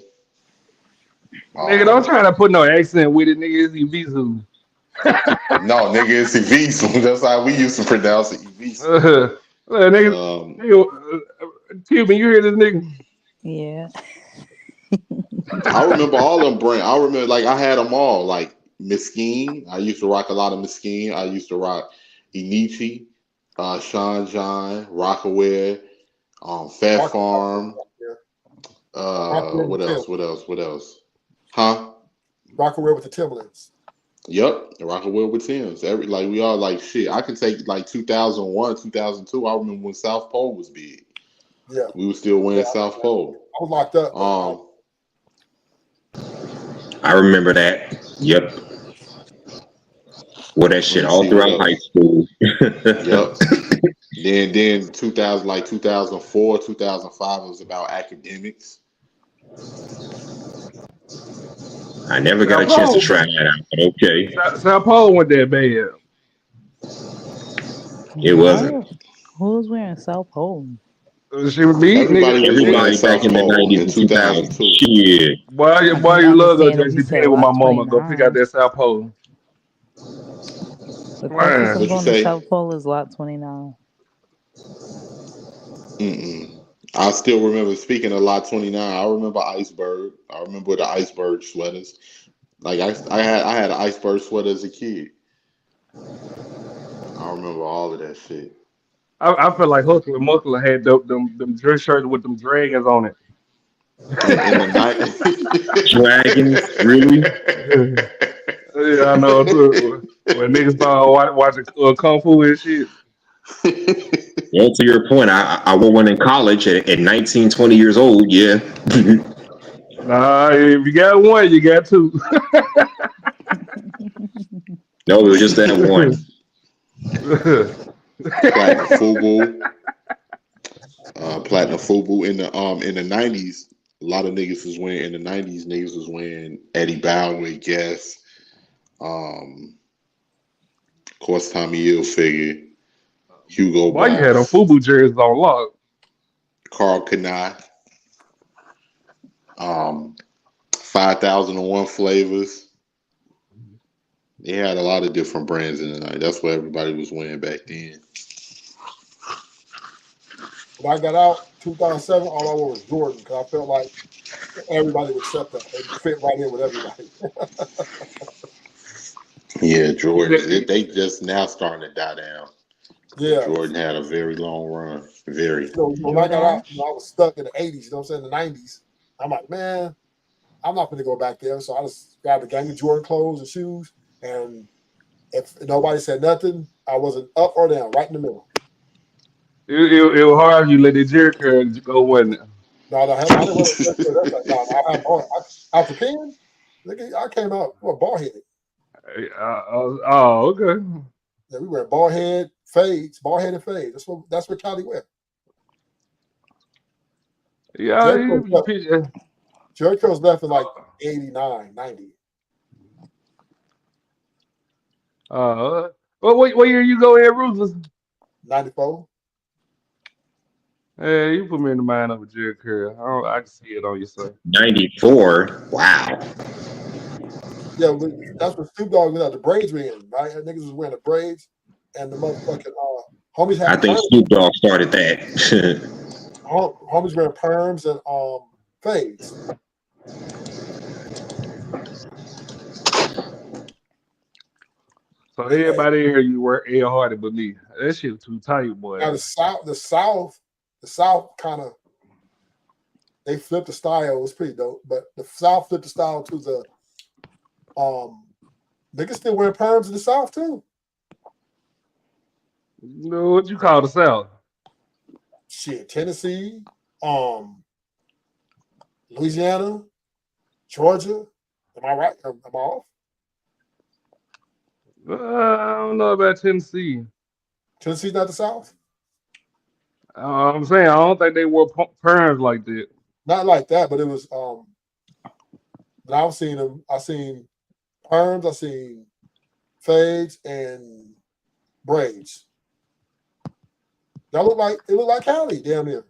O: Nigga, don't try to put no accent with it, nigga. It's Ibizu.
R: No, nigga, it's Evisum. That's how we used to pronounce it, Evisum.
O: Nigga, Cuban, you hear this nigga?
Q: Yeah.
R: I remember all them brands. I remember, like, I had them all. Like Mesquite. I used to rock a lot of Mesquite. I used to rock Inichi, Sean John, Rockaware, Fat
J: Rockaware,
R: Farm.
J: Rockaware with
R: What
J: the
R: else?
J: Timberlands.
R: What else? What else? Huh?
J: Rockaware with the Timberlands.
R: Yep, Rockaware with Tim's. Like we all like shit. I could take like 2001, 2002. I remember when South Pole was big.
J: Yeah.
R: We were still wearing
J: Yeah,
R: South Pole.
J: I was locked up.
H: I remember that. Yep. Wore that
R: Let
H: shit
R: me
H: all
R: see what
H: throughout high
R: else.
H: school.
R: Yep. Then 2000, like 2004, 2005, it was about academics.
H: I never got a chance to try that out, but okay.
O: South Pole went that bad.
H: It wasn't.
Q: Who was wearing South Pole?
O: She would be,
R: Everybody
O: nigga.
R: was wearing
H: Everybody back
R: South
H: in the
R: Pole
H: 90s
R: in
H: and 2000s.
R: 2002.
H: Shit.
O: Why
Q: I
O: you
Q: didn't
O: love go
Q: understand if you said
O: JCPenney with my
Q: lot
O: mama? Go pick out
Q: 29.
O: that South Pole.
Q: The closest
O: Man.
Q: I'm
R: What you
Q: going to
R: say?
Q: South Pole is lot 29.
R: I still remember, speaking of Lot 29, I remember Iceberg. I remember the Iceberg sweaters. Like I had an Iceberg sweater as a kid. I remember all of that shit.
O: I feel like Hustler Muckler had them dress shirts with them dragons on it.
R: In the night.
H: Dragons, really?
O: Yeah, I know too. When niggas started watching Kung Fu and shit.
H: Well, to your point, I wore one in college at 19, 20 years old. Yeah.
O: Nah, if you got one, you got two.
H: No, it was just that one.
R: Platinum Fubu. Platinum Fubu in the 90s. A lot of niggas was wearing, in the 90s, niggas was wearing Eddie Bauer, Guess. Of course, Tommy Hilfiger, Hugo
O: Why you had them
R: Boss,
O: FUBU jerseys on lock?
R: Carl Kanai, 5,001 flavors. They had a lot of different brands in the night. That's what everybody was wearing back then.
J: When I got out, 2007, all I wore was Jordan because I felt like everybody would accept that. They fit right in with everybody.
R: Yeah, Jordans. They just now starting to die down.
J: Yeah.
R: Jordan had a very long run. Very.
J: So when I got out, I was stuck in the 80s, you know what I'm saying, the 90s. I'm like, man, I'm not going to go back there. So I just grabbed a gang of Jordan clothes and shoes. And if nobody said nothing, I wasn't up or down, right in the middle.
O: It was hard you let the jerry curl go, wasn't it?
J: No, I didn't want to. That's like, no, I have after peeing, I came out ball headed.
O: Oh, okay.
J: Yeah, we wear ball head fades, ball headed fades. That's what Cali wear.
O: Yeah,
J: Jerry curls left in like 89, 90.
O: What year you go in, Ruthless?
J: 94.
O: Hey, you put me in the mind of a Jerry Curl. I can see it on you, sir.
H: 94. Wow.
J: Yeah, but that's what Snoop Dogg was out. The braids were in, right? And niggas was wearing the braids, and the motherfucking homies
H: I
J: had
H: think
J: perms.
H: Snoop Dogg started that.
J: Homies wearing perms and fades.
O: So
J: They had,
O: everybody here, you work Ed Hardy but me. That shit too tight, boy.
J: now the South kind of they flipped the style. It was pretty dope, but the South flipped the style to the niggas still wearing perms in the South too.
O: You know what you call the South?
J: Shit, Tennessee, Louisiana, Georgia. Am I right? Am I off?
O: I don't know about Tennessee.
J: Tennessee's not the South?
O: I'm saying I don't think they wore perms like that.
J: Not like that, but it was when I was seeing them, I seen perms, I seen fades and braids. That looked like it looked like Cali, damn near.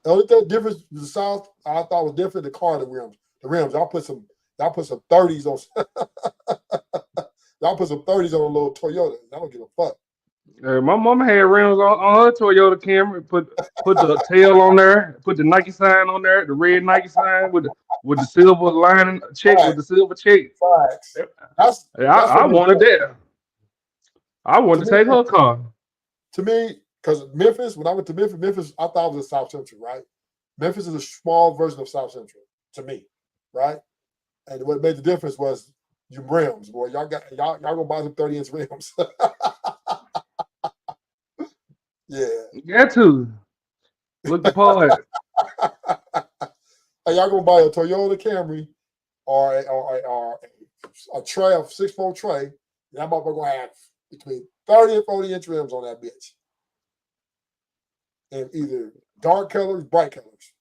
J: The only thing difference with the South I thought was different, the car, the rims. The rims, y'all put some 30s on y'all put some 30s on a little Toyota. I don't give a fuck.
O: My mama had rims on her Toyota Camry. Put the tail on there. Put the Nike sign on there. The red Nike sign with the silver lining check with the silver check.
J: That's
O: I
J: what makes
O: wanted
J: sense.
O: that. I wanted to take her car.
J: To me, because Memphis, when I went to Memphis, I thought it was a South Central, right? Memphis is a small version of South Central to me, right? And what made the difference was your rims, boy. Y'all gonna buy some 30-inch rims. Yeah.
O: Got to look the part.
J: Hey, y'all gonna buy a Toyota Camry or a tray, a 6-4 tray, and that motherfucker gonna have between 30 and 40-inch rims on that bitch. And either dark colors, bright colors.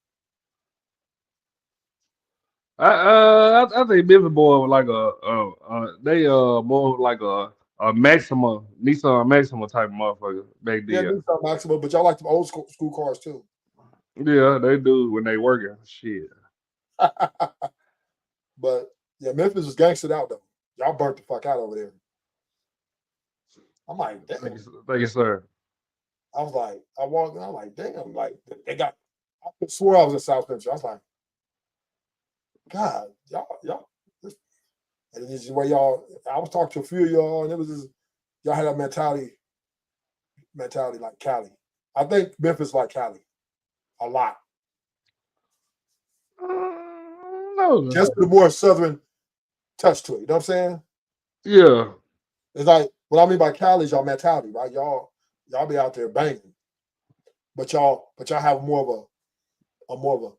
O: I think Memphis boy was like they more like a Maxima Nissan Maxima type of motherfucker back
J: Yeah,
O: then.
J: Nissan Maxima, but y'all like the old school cars too.
O: Yeah, they do when they working. Shit.
J: But yeah, Memphis was gangstered out though. Y'all burnt the fuck out over there. I'm like, damn.
O: Thank you, sir.
J: I was like, I walked in, I'm like, damn, like they got. I swore I was in South Central. I was like, God, y'all. And this is where y'all. I was talking to a few of y'all, and it was just y'all had that mentality like Cali. I think Memphis like Cali a lot.
O: No.
J: Just the more southern touch to it. You know what I'm saying?
O: Yeah.
J: It's like what I mean by Cali is y'all mentality, right? Y'all be out there banging, but y'all have more of a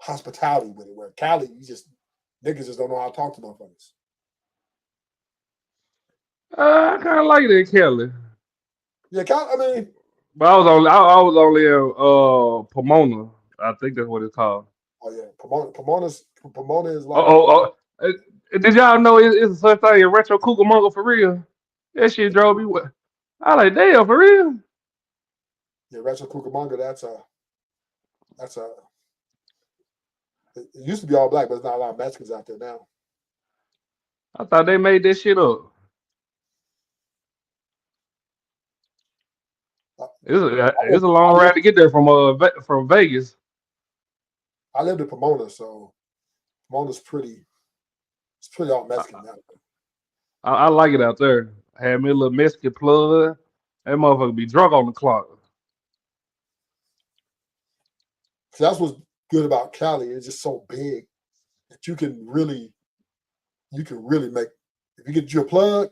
J: hospitality with it. Where Cali, niggas just don't know how to talk to motherfuckers.
O: I kind of like it in Cali.
J: Yeah, Cali. I mean,
O: but I was only in Pomona. I think that's what it's called.
J: Oh yeah, Pomona is like.
O: Did y'all know it's such thing as retro Cucamonga for real? That shit drove me. I like damn for real.
J: Yeah, retro Cucamonga. That's a. It used to be all black, but there's not a lot of Mexicans out there now.
O: I thought they made that shit up. It's a long ride to get there from Vegas.
J: I lived in Pomona, so Pomona's pretty. It's pretty all Mexican now.
O: I like it out there. Had me a little Mexican plug. That motherfucker be drunk on the clock.
J: See, that's what's good about Cali. It's just so big that you can really make. If you get your plug,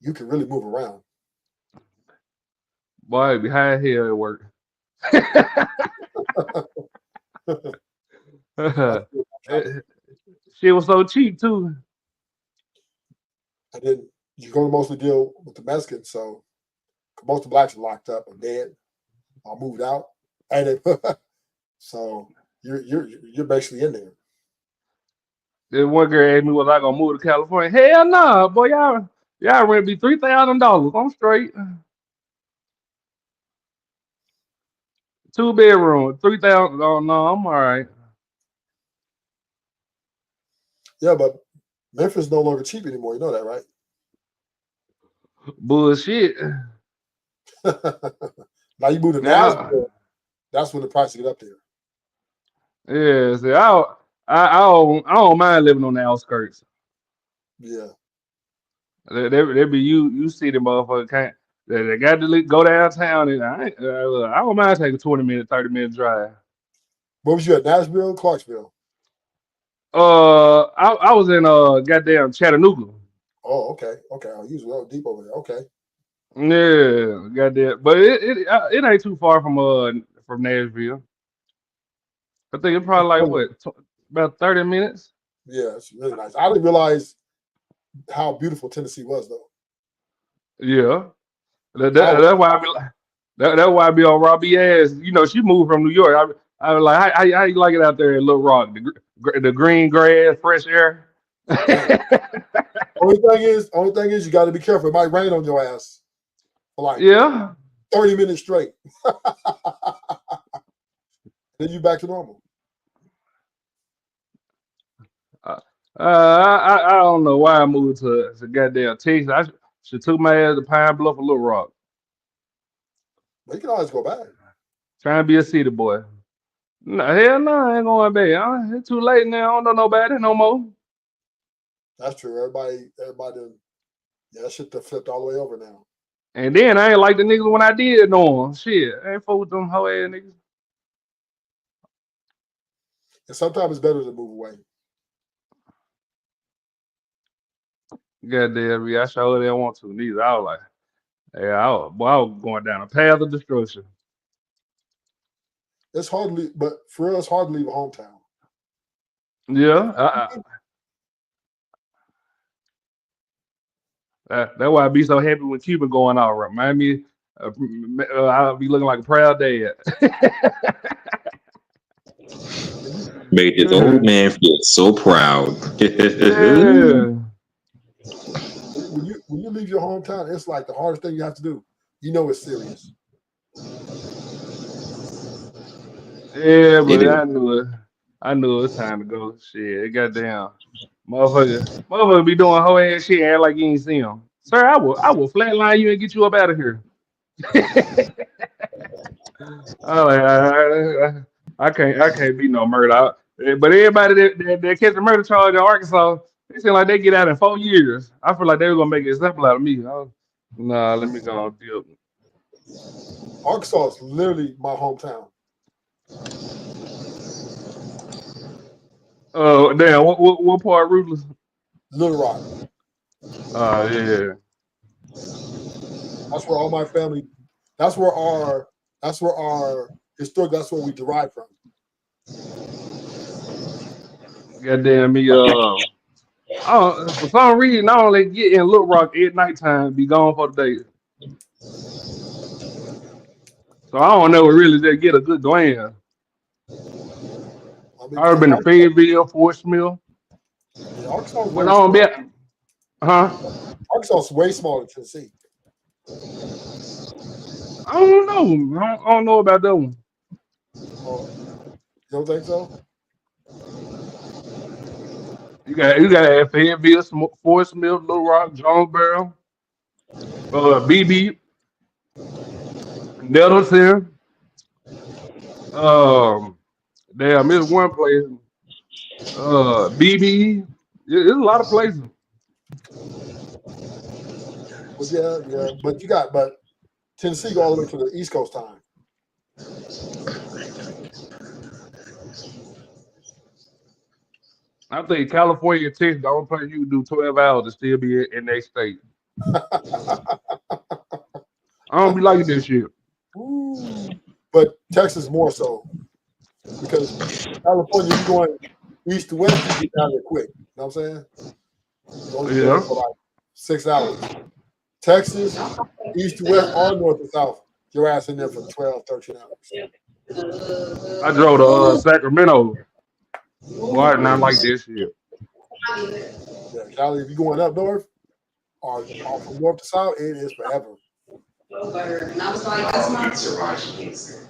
J: you can really move around.
O: Boy, it'd be high as hell at work. Shit was so cheap too.
J: And then you're going to mostly deal with the Mexicans, so most of the blacks are locked up or dead or moved out, and so you're basically in there.
O: Then one girl asked me, was I gonna move to California? Hell no, nah, boy, y'all rent me $3,000. I'm straight. 2 bedroom, 3,000. Oh no, I'm all right.
J: Yeah, but Memphis no longer cheap anymore. You know that, right?
O: Bullshit.
J: Now you move to
O: Now,
J: Nashville, that's when the prices get up there.
O: yeah, see, I don't mind living on the outskirts.
J: Yeah.
O: They be you see the motherfucker can't they got to go downtown and I don't mind taking 20-minute, 30-minute drive.
J: What was you at, Nashville, Clarksville?
O: I was in goddamn Chattanooga.
J: Oh, okay. Okay. Oh, you was well deep over there. Okay.
O: Yeah, goddamn, but it ain't too far from Nashville. I think it's probably like what about 30 minutes.
J: Yeah, it's really nice. I didn't realize how beautiful Tennessee was, though.
O: Yeah,
J: I was,
O: that's why I be like, that's why I be on Robbie ass. You know, she moved from New York. I was like, how you like it out there in Little Rock? The green grass, fresh air.
J: only thing is, you got to be careful. It might rain on your ass for like
O: Yeah.
J: 30 minutes straight. Then you back to normal.
O: I don't know why I moved to goddamn Texas. I should took my ass to Pine Bluff or Little Rock.
J: But you can always go back.
O: Trying to be a city boy. No, hell no, I ain't going back. It's too late now. I don't know nobody no more.
J: That's true. Everybody, yeah, that shit done flipped all the way over now.
O: And then I ain't like the niggas when I did know them. Shit, I ain't fuck with them hoe ass niggas.
J: And sometimes it's better to move away.
O: Goddamn, I sure didn't want to neither. I was like, yeah, I was going down a path of destruction.
J: It's hard to leave, but for real, it's hard to leave a hometown.
O: Yeah, that's why I be so happy when Cuba going out. Remind me, I'll be looking like a proud dad.
H: Made this old man feel so proud.
O: Yeah.
J: When you leave your hometown, it's like the hardest thing you have to do. You know it's serious.
O: Yeah, but I knew it was time to go. Shit, goddamn, motherfucker be doing whole ass shit, act like you ain't see him. Sir, I will flatline you and get you up out of here. I can't be no murder. But everybody that catch a murder charge in Arkansas, it seem like they get out in 4 years. I feel like they were gonna make an example out of me. Nah, let me go on deal.
J: Arkansas is literally my hometown.
O: Oh damn! What part, Ruthless?
J: Little Rock.
O: Yeah.
J: That's where all my family. That's where our historic. That's where we derive from.
O: Goddamn me. For some reason, I only get in Little Rock at nighttime, be gone for the day. So I don't know really just get a good glance. I've been to Fayetteville, Fort Smith.
J: Yeah, Arkansas is
O: But I don't bet. Huh?
J: Arkansas is way smaller than Tennessee.
O: I don't know. I don't know about that one.
J: Oh, you don't think so?
O: You got Fayetteville, Fort Smith, Little Rock, Jonesboro, BB, Nettleton. Damn, it's one place. BB. There's a lot of places.
J: Well, yeah. But Tennessee go all the way to the East Coast time.
O: I think California and Texas, the only place you can do 12 hours to still be in their state. I don't be liking this shit.
J: Ooh. But Texas more so. Because California, you're going east to west, you get down there quick. You know what I'm saying? You only be there for like 6 hours. Texas, east to west, or north to south, your ass in there for 12, 13 hours.
O: I drove to Sacramento. Boy, I did not like this shit.
J: Yeah, Cali, if you're going up north or from north to south, it is forever.
D: And I was like, that's my Taraji Henson.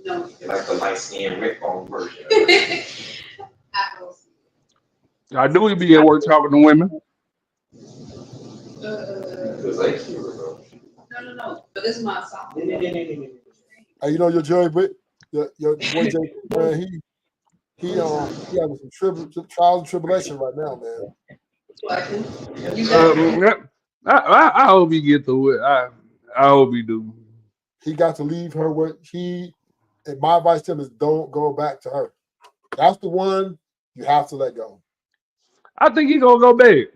D: No. Like the light skinned red phone version.
O: I do be at work talking to women.
D: No. But this is my song.
J: Hey, you know your Jerry Britt, your boy Jay, man, he having some trials and tribulation right now, man.
O: I hope he get through it. I hope he do.
J: He got to leave her and my advice to him is don't go back to her. That's the one you have to let go.
O: I think he gonna go back.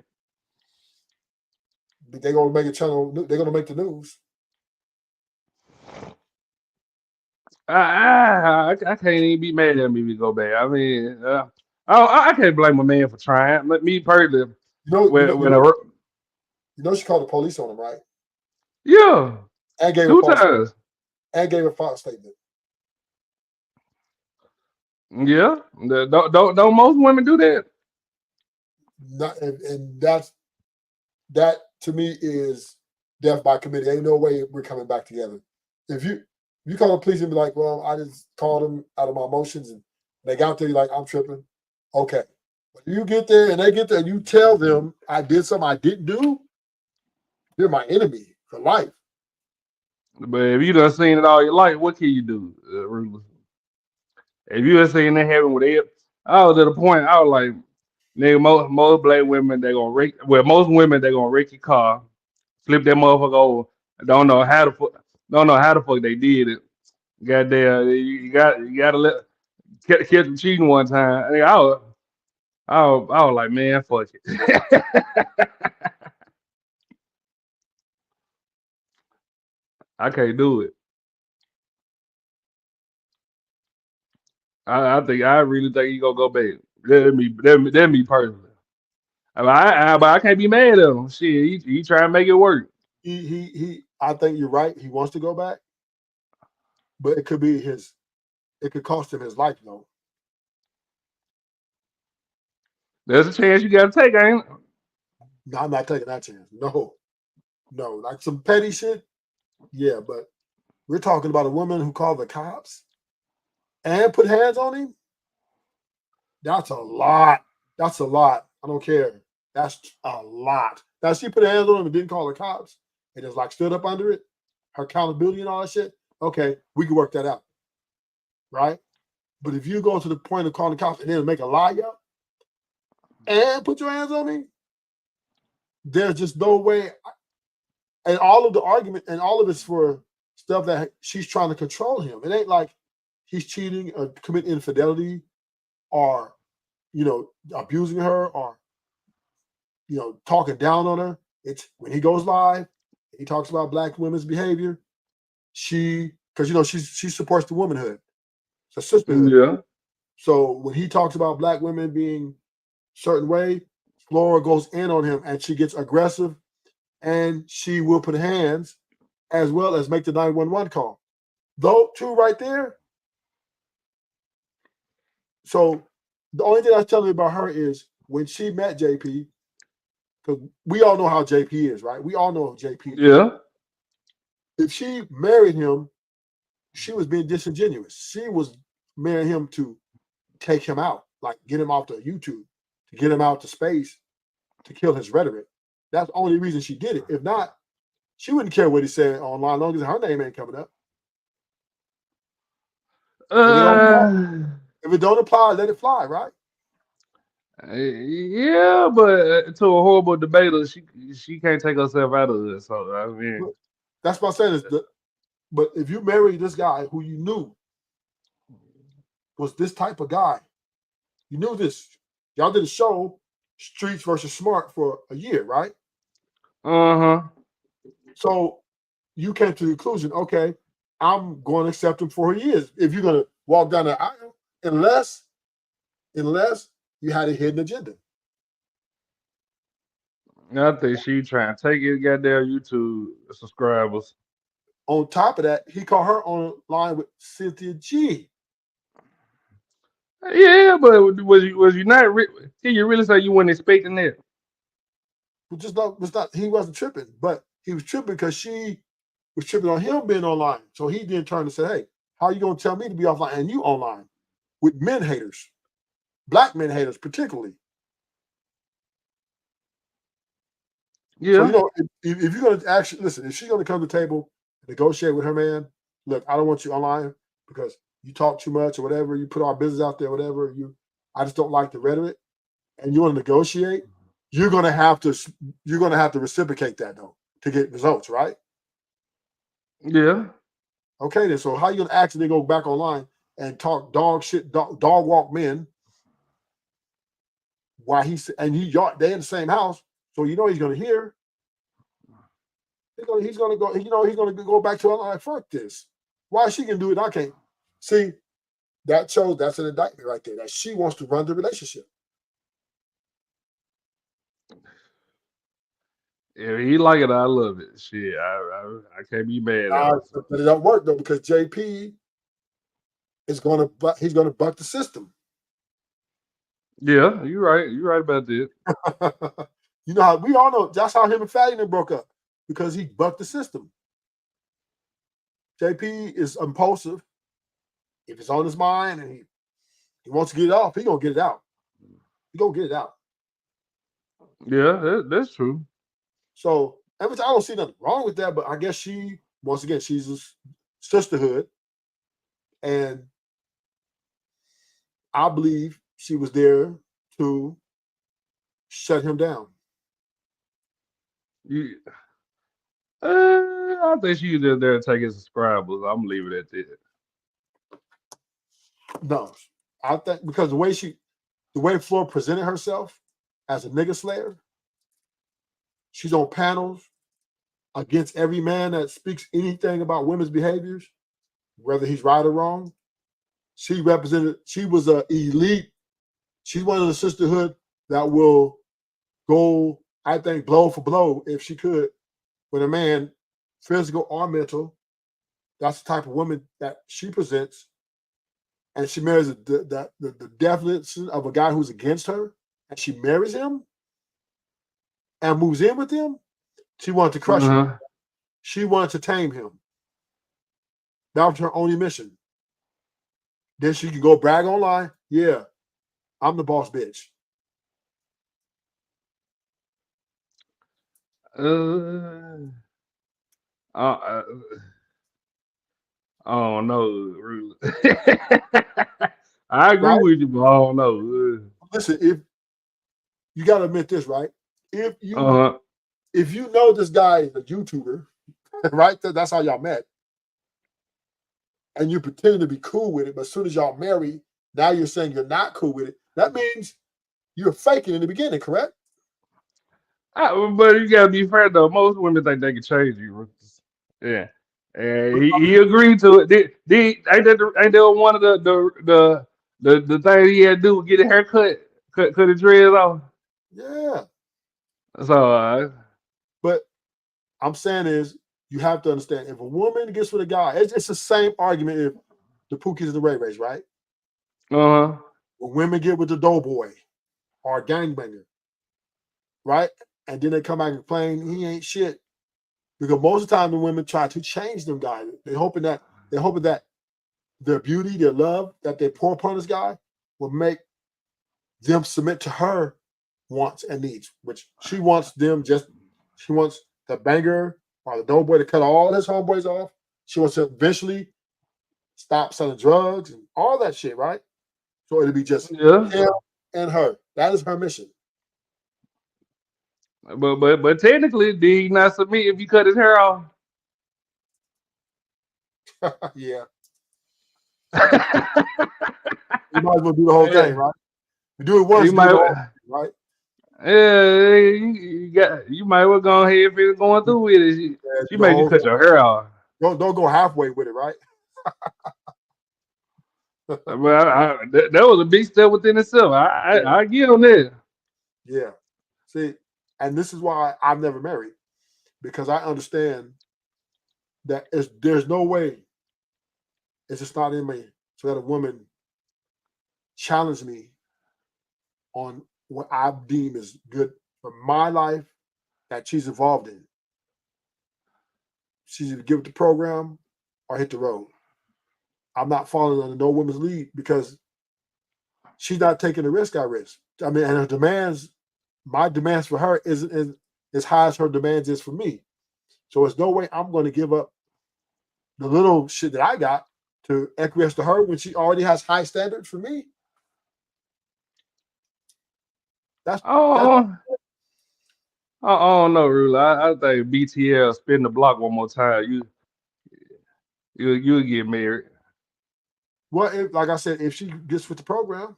J: They're gonna make a channel. They're gonna make the news.
O: I can't even be mad at him if he go back. I mean, I can't blame a man for trying. Let me personally.
J: You know she called the police on him, right?
O: Yeah.
J: And gave
O: 2 times.
J: And gave a false statement.
O: Yeah. Don't most women do that?
J: And that to me is death by committee. Ain't no way we're coming back together. If you call the police and be like, well, I just called them out of my emotions and they got there, you're like, I'm tripping. Okay. But you get there and they get there and you tell them I did something I didn't do, you're my enemy for life.
O: But if you done seen it all your life, what can you do, Ruthless? If you done seen that happen with it, I was at a point, I was like, nigga, most black women, they gonna wreck, well, most women, they gonna wreck your car, flip that motherfucker over, don't know how the fuck they did it. Goddamn, you gotta let catch them cheating one time. I was like, man, fuck it. I can't do it. I really think he gonna go back. That me personally. But I can't be mad at him. Shit, he trying to make it work.
J: I think you're right. He wants to go back, but it could cost him his life, though.
O: There's a chance you gotta take, ain't it?
J: No, I'm not taking that chance. No, like some petty shit. Yeah, but we're talking about a woman who called the cops and put hands on him. That's a lot. I don't care. That's a lot. Now she put hands on him and didn't call the cops and just like stood up under it. Her accountability and all that shit. Okay, we can work that out, right? But if you go to the point of calling the cops and then make a lie up and put your hands on me, there's just no way. And all of the argument and all of it's for stuff that she's trying to control him. It ain't like he's cheating or committing infidelity or, abusing her or, talking down on her. It's when he goes live, he talks about black women's behavior. Because she supports the womanhood, it's a sisterhood.
O: Yeah.
J: So when he talks about black women being a certain way, Flora goes in on him and she gets aggressive, and she will put hands as well as make the 911 call. Those two right there. So the only thing I was telling you about her is when she met JP, because we all know how JP is, right? We all know JP.
O: Yeah.
J: If she married him, she was being disingenuous. She was marrying him to take him out, like get him off the YouTube, to get him out to space, to kill his rhetoric. That's the only reason she did it. If not, she wouldn't care what he said online, as long as her name ain't coming up. If it don't apply, let it fly, right?
O: Yeah, but to a horrible debater, she can't take herself out of it. So I mean,
J: that's what I'm saying. But if you marry this guy who you knew was this type of guy, you knew this. Y'all did a show, Streets versus Smart, for a year, right? So you came to the conclusion, okay, I'm going to accept him for who he is. If you're going to walk down the aisle, unless you had a hidden agenda.
O: I think she trying to take his goddamn YouTube subscribers.
J: On top of that, he caught her online with Cynthia G.
O: Yeah, but was you not? Can you really say you weren't expecting that?
J: He wasn't tripping. But He was tripping because she was tripping on him being online. So he then turned and said, hey, how are you going to tell me to be offline and you online with men haters, black men haters particularly?
O: Yeah.
J: So, you know, if you're going to actually, listen, if she's going to come to the table and negotiate with her man, look, I don't want you online because you talk too much or whatever, you put our business out there, whatever, I just don't like the rhetoric, and you want to negotiate, you're going to have to reciprocate that though to get results, right?
O: Yeah.
J: Okay, then. So how you gonna actually go back online and talk dog shit, dog walk men? Why y'all they in the same house, so you know he's gonna hear. He's gonna go. You know he's gonna go back to online. Fuck this. Why she can do it? I can't. See, that's an indictment right there. That she wants to run the relationship.
O: If he like it, I love it. Shit, I can't be mad at him.
J: But it don't work though because JP is he's gonna buck the system.
O: Yeah, you're right. You're right about that.
J: You know how we all know that's how him and Fatty broke up because he bucked the system. JP is impulsive. If it's on his mind and he wants to get it off, he gonna get it out. He gonna get it out.
O: Yeah, that's true.
J: So I don't see nothing wrong with that, but I guess she's a sisterhood, and I believe she was there to shut him down.
O: I think she was just there to take his subscribers. I'm gonna leave it at that.
J: No, I think because the way Flor presented herself as a nigga slayer, she's on panels against every man that speaks anything about women's behaviors, whether he's right or wrong. She was an elite. She's one of the sisterhood that will go, I think, blow for blow if she could with a man, physical or mental. That's the type of woman that she presents. And she marries the definition of a guy who's against her, and she marries him and moves in with him. She wanted to crush him. She wanted to tame him. That was her only mission. Then she could go brag online. Yeah, I'm the boss bitch.
O: I don't know, really. I agree
J: Right?
O: with you, but I don't know.
J: Listen, if you got to admit this, right? If you know this guy is a YouTuber, right? That's how y'all met, and you pretending to be cool with it, but as soon as y'all marry, now you're saying you're not cool with it. That means you're faking in the beginning, correct?
O: But you gotta be fair though. Most women think they can change you. Yeah, and he agreed to it. Ain't that one of the things he had to do was get a haircut, cut his dreads off.
J: Yeah.
O: So,
J: but I'm saying is you have to understand if a woman gets with a guy, it's the same argument if the Pookies and the Ray Rays, right? When women get with the doughboy or a gangbanger, right? And then they come back and complain he ain't shit. Because most of the time the women try to change them guys. They're hoping that their beauty, their love that they pour upon this guy will make them submit to her wants and needs, which she wants the banger or the doughboy to cut all his homeboys off. She wants to eventually stop selling drugs and all that shit, right? So it'll be just him and her. That is her mission.
O: but technically, did he not submit if you cut his hair off?
J: Yeah. You might as well do the whole thing, right? You do it once, right?
O: Yeah, you might well go ahead and finish going through with it. She made you cut your hair off.
J: Don't go halfway with it, right?
O: But that was a big step within itself. I get on that.
J: Yeah. See, and this is why I've never married, because I understand that there's no way it's just not in me to let a woman challenge me on what I deem is good for my life that she's involved in. she's either give it the program or hit the road. I'm not following under no woman's lead because she's not taking the risk I risk. I mean, and her demands, my demands for her isn't as high as her demands is for me. So there's no way I'm going to give up the little shit that I got to acquiesce to her when she already has high standards for me. That's
O: Oh, I don't know, Rula. I think BTL spin the block one more time. You'll get married.
J: well, if, like I said, if she gets with the program,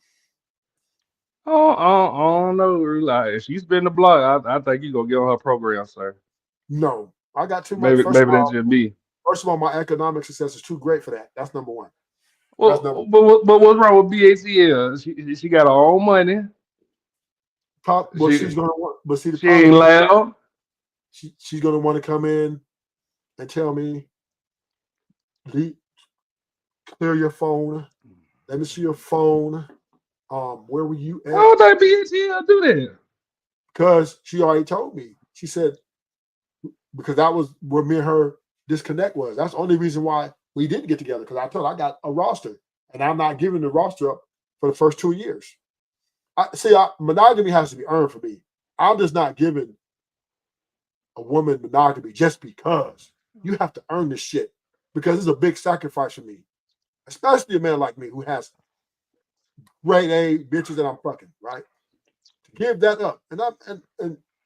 O: I don't know, Rula. If she spin the block, I think you gonna get on her program, sir.
J: no. I got too much.
O: Maybe that's just me.
J: First of all, my economic success is too great for that. That's number one. That's number
O: Well, but what's wrong with BATL? She got her own money.
J: but she's gonna want. But see, the
O: She ain't
J: problem is
O: loud.
J: she's gonna want to come in and tell me, clear your phone. Let me see your phone. Where were you
O: Why don't
J: at?
O: think BATL do that?
J: Because she already told me. She said because that was where me and her disconnect was. That's the only reason why we didn't get together. Because I told her I got a roster, and I'm not giving the roster up for the first 2 years. Monogamy has to be earned for me. I'm just not giving a woman monogamy just because. You have to earn this shit because it's a big sacrifice for me, especially a man like me who has grade A bitches that I'm fucking, right? To give that up, and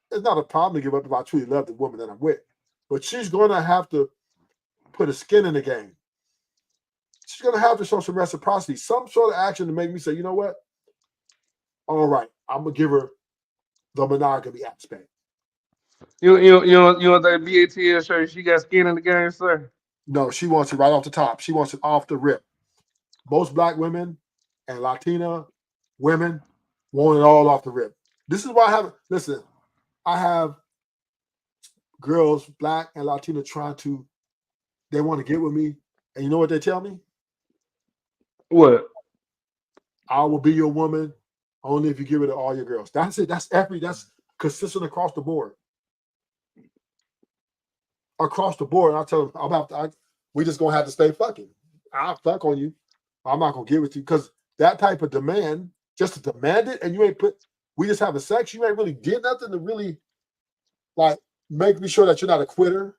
J: it's not a problem to give up if I truly love the woman that I'm with, but she's going to have to put a skin in the game. She's going to have to show some reciprocity, some sort of action to make me say, you know what? All right, I'm gonna give her the monogamy aspect.
O: You don't think BATL sure she got skin in the game, sir?
J: No, she wants it right off the top. She wants it off the rip. Most black women and Latina women want it all off the rip. This is why I have girls, black and Latina, they want to get with me. And you know what they tell me?
O: What?
J: I will be your woman only if you give it to all your girls. That's it. That's consistent across the board. Across the board. And I tell them, we just going to have to stay fucking. I'll fuck on you. I'm not going to give it to you because that type of demand, just to demand it, and we just having sex, you ain't really did nothing to really like make me sure that you're not a quitter.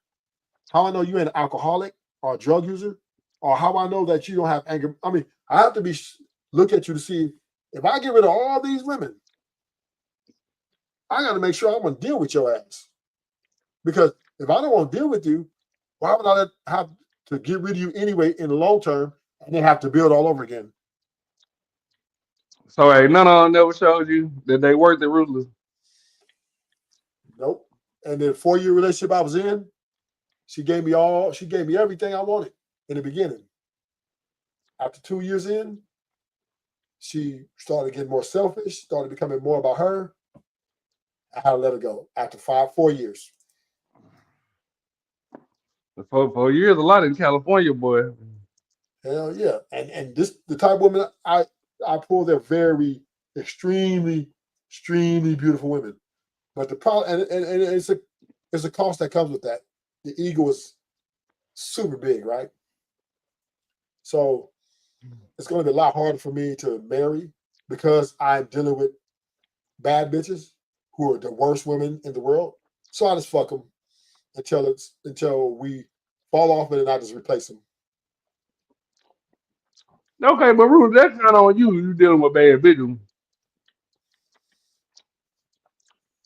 J: How I know you ain't an alcoholic or a drug user, or how I know that you don't have anger. I mean, I have to look at you to see if I get rid of all these women, I got to make sure I'm going to deal with your ass. Because if I don't want to deal with you, why would I have to get rid of you anyway in the long term and then have to build all over again?
O: So hey, none of them never showed you that they worked at Ruthless.
J: Nope. And the 4-year relationship I was in, she gave me everything I wanted in the beginning. After 2 years in, she started getting more selfish, started becoming more about her. I had to let her go after 4 years.
O: 4 years, a lot in California, boy.
J: Hell yeah. And this the type of women I pull, they're very extremely beautiful women. But the problem, and it's a cost that comes with that. The ego is super big, right? So it's going to be a lot harder for me to marry because I'm dealing with bad bitches who are the worst women in the world. So I just fuck them until we fall off and then I just replace them.
O: Okay, but Ruth, that's kind of on you. You dealing with bad bitches.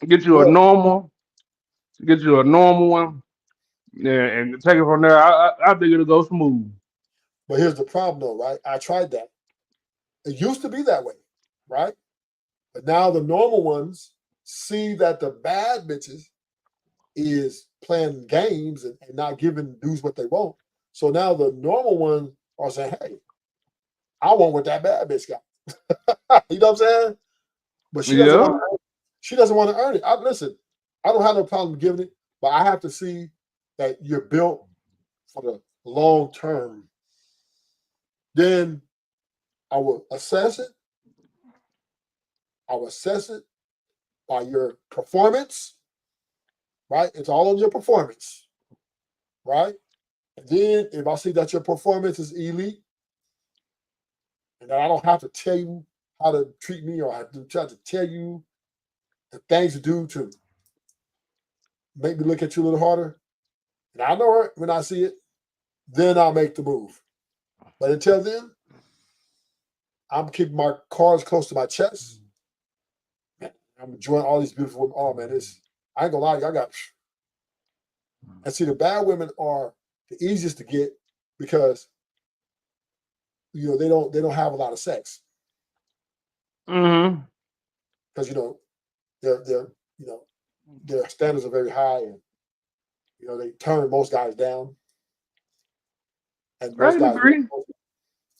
O: Get you a
J: Well,
O: normal one, yeah, and take it from there. I think it'll go smooth.
J: but here's the problem, though, right? I tried that. It used to be that way, right? But now the normal ones see that the bad bitches is playing games and not giving dudes what they want. So now the normal ones are saying, hey, I want what that bad bitch got. You know what I'm saying? But she doesn't want
O: Yeah.
J: to earn it. She doesn't want to earn it. Listen, I don't have no problem giving it, but I have to see that you're built for the long term. Then I will assess it. I will assess it by your performance, right? It's all on your performance. right? And then if I see that your performance is elite, and that I don't have to tell you how to treat me or have to try to tell you the things to do to make me look at you a little harder, and I know it when I see it, then I'll make the move. But until then, I'm keeping my cards close to my chest. I'm enjoying all these beautiful women. Oh man, I ain't gonna lie, I got. And see, the bad women are the easiest to get because they don't have a lot of sex
O: Mm-hmm.
J: because their their standards are very high and they turn most guys down and
O: I
J: most
O: can
J: guys.
O: agree.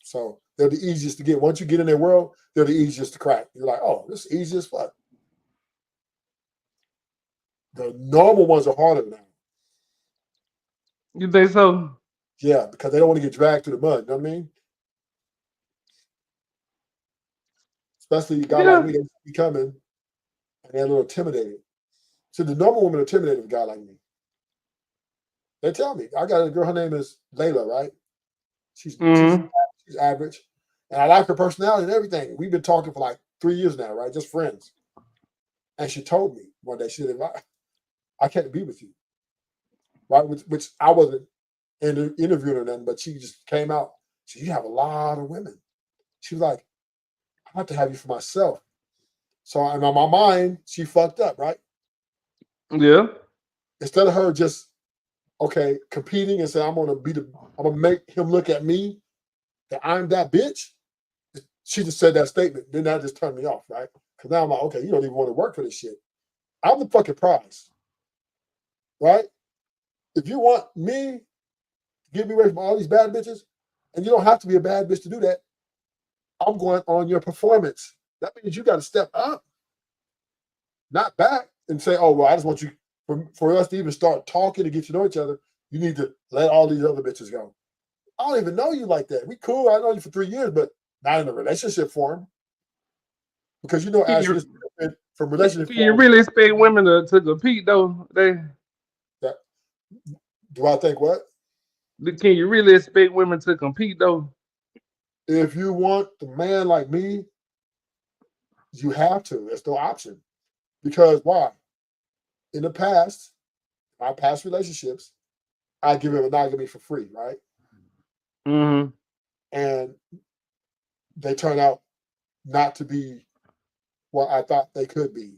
J: So they're the easiest to get. Once you get in their world, they're the easiest to crack. You're like, oh, this is easy as fuck. The normal ones are harder now.
O: You think so?
J: Yeah, because they don't want to get dragged through the mud. You know what I mean? Especially a guy like me, they be coming and they're a little intimidated. So the normal women are intimidated with a guy like me. They tell me. I got a girl, her name is Layla, right? She's average. And I like her personality and everything. We've been talking for like 3 years now, right? Just friends. And she told me one day, she said, I can't be with you. Right? Which I wasn't interviewing or nothing, but she just came out. She said, you have a lot of women. She was like, I have to have you for myself. So in my mind, she fucked up, right?
O: Yeah.
J: Instead of her just competing and saying, I'm gonna make him look at me that I'm that bitch. She just said that statement. Then that just turned me off, right? Because now I'm like, okay, you don't even want to work for this shit. I'm the fucking prize, right? If you want me to get me away from all these bad bitches, and you don't have to be a bad bitch to do that, I'm going on your performance. That means you got to step up, not back, and say, oh, well, I just want you, for us to even start talking to get to know each other, you need to let all these other bitches go. I don't even know you like that. We cool. I know you for 3 years, but not in a relationship form. Because as from relationship
O: Can you
J: form,
O: really expect women to compete though?
J: Do I think what?
O: Can you really expect women to compete though?
J: If you want the man like me, you have to. There's no option. Because why? In the past, my past relationships, I give him monogamy for free, right?
O: Mm-hmm.
J: And they turn out not to be what I thought they could be.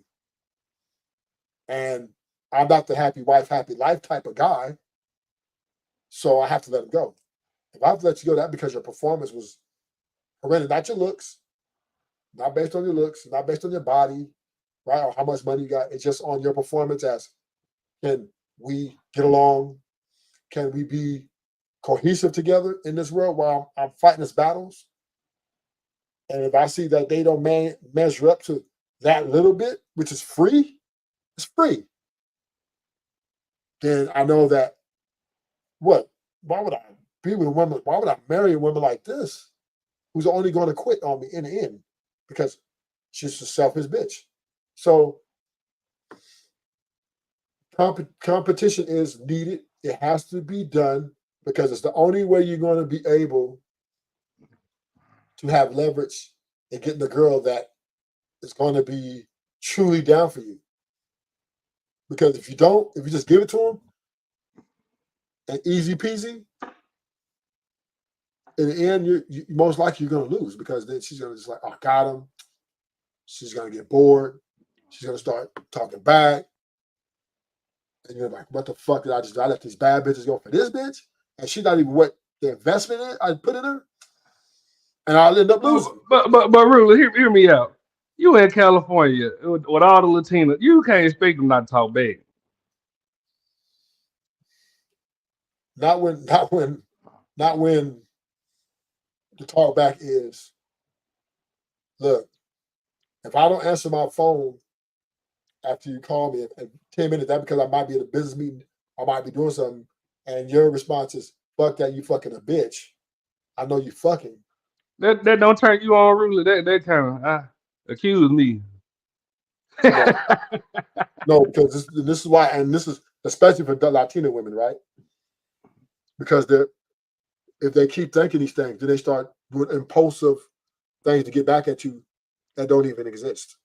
J: And I'm not the happy wife, happy life type of guy. So I have to let him go. If I have to let you go, that's because your performance was horrendous, not your looks, not based on your looks, not based on your body, right? Or how much money you got. It's just on your performance as can we get along? Can we be cohesive together in this world while I'm fighting these battles? And if I see that they don't measure up to that little bit, which is free, it's free. Then I know that why would I be with a woman? Why would I marry a woman like this who's only going to quit on me in the end? Because she's a selfish bitch. So competition is needed. It has to be done because it's the only way you're going to be able to have leverage in getting the girl that is going to be truly down for you. Because if you just give it to them and easy peasy, in the end, you most likely you're going to lose because then she's going to just like, oh, I got him. She's going to get bored. She's going to start talking back. And you're like, what the fuck did I let these bad bitches go for this bitch? And she's not even what the investment I put in her. And I'll end up losing.
O: But Rula, hear me out. You in California with all the Latinas, you can't expect them not to talk back.
J: Not when the talk back is, look, if I don't answer my phone after you call me in 10 minutes, that's because I might be at a business meeting, I might be doing something, and your response is, fuck that, you fucking a bitch. I know you fucking.
O: That don't turn you on, Rula. That kind of accuse me.
J: No, because this is why, and this is especially for the Latina women, right? because if they keep thinking these things, then they start doing impulsive things to get back at you that don't even exist.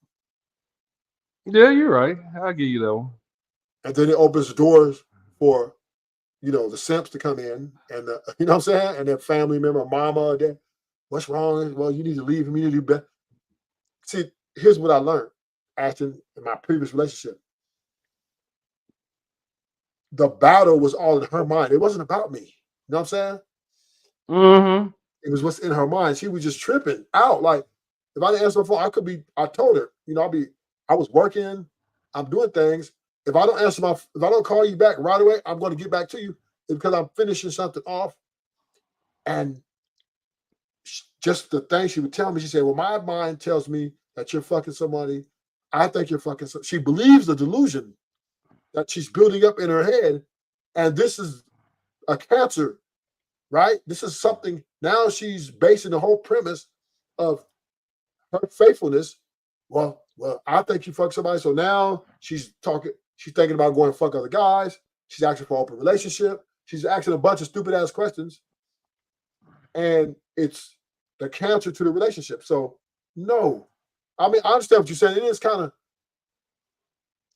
O: Yeah, you're right. I'll give you that one.
J: And then it opens doors for, the simps to come in and, you know what I'm saying? And their family member, mama, or dad, what's wrong? Well, you need to leave him. You need to do better. See, here's what I learned, Ashton, in my previous relationship. The battle was all in her mind. It wasn't about me. You know what I'm saying?
O: Mm-hmm.
J: It was what's in her mind. She was just tripping out. Like, if I didn't answer the phone, I told her, I was working, I'm doing things. If I don't call you back right away, I'm going to get back to you. It's because I'm finishing something off. And just the thing she would tell me, she said, well, my mind tells me that you're fucking somebody. I think you're fucking somebody. She believes the delusion that she's building up in her head. And this is a cancer, right? This is something, now she's basing the whole premise of her faithfulness. Well, I think you fuck somebody. So now she's thinking about going to fuck other guys. She's asking for an open relationship. She's asking a bunch of stupid ass questions. And it's the cancer to the relationship. So no. I mean, I understand what you're saying. It is kind of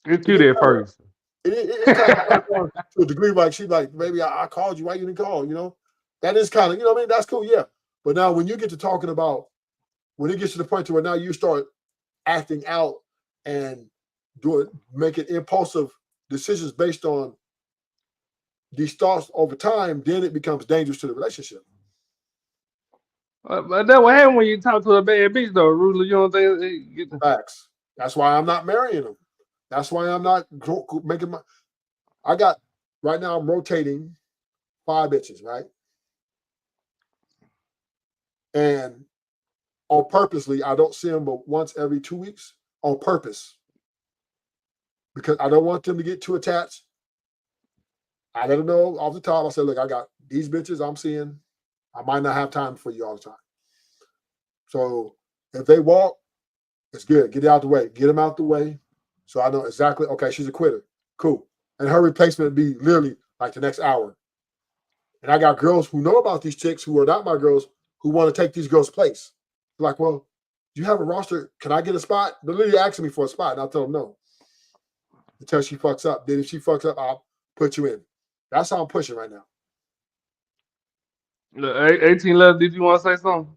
O: It's cute at first.
J: It's kind of to a degree, like she's like, maybe I called you, why you didn't call? That is kind of, what I mean? That's cool, yeah. But now when you get to talking about, when it gets to the point to where now you start acting out and making impulsive decisions based on these thoughts over time, then it becomes dangerous to the relationship.
O: But that's what happens when you talk to a bad bitch, though, Ruler. You don't think?
J: Facts. That's why I'm not marrying them. That's why I'm not making right now I'm rotating 5 bitches, right? And on purposely, I don't see them but once every 2 weeks on purpose. Because I don't want them to get too attached. I let them know off the top. I said, look, I got these bitches I'm seeing. I might not have time for you all the time. So if they walk, it's good. Get it out the way. Get them out the way. So I know exactly, okay, she's a quitter. Cool. And her replacement would be literally like the next hour. And I got girls who know about these chicks who are not my girls who want to take these girls' place. They're like, well, do you have a roster? Can I get a spot? They're literally asking me for a spot. And I'll tell them no. Until she fucks up. Then if she fucks up, I'll put you in. That's how I'm pushing right now.
O: Look, 18 left. Did you want to say something?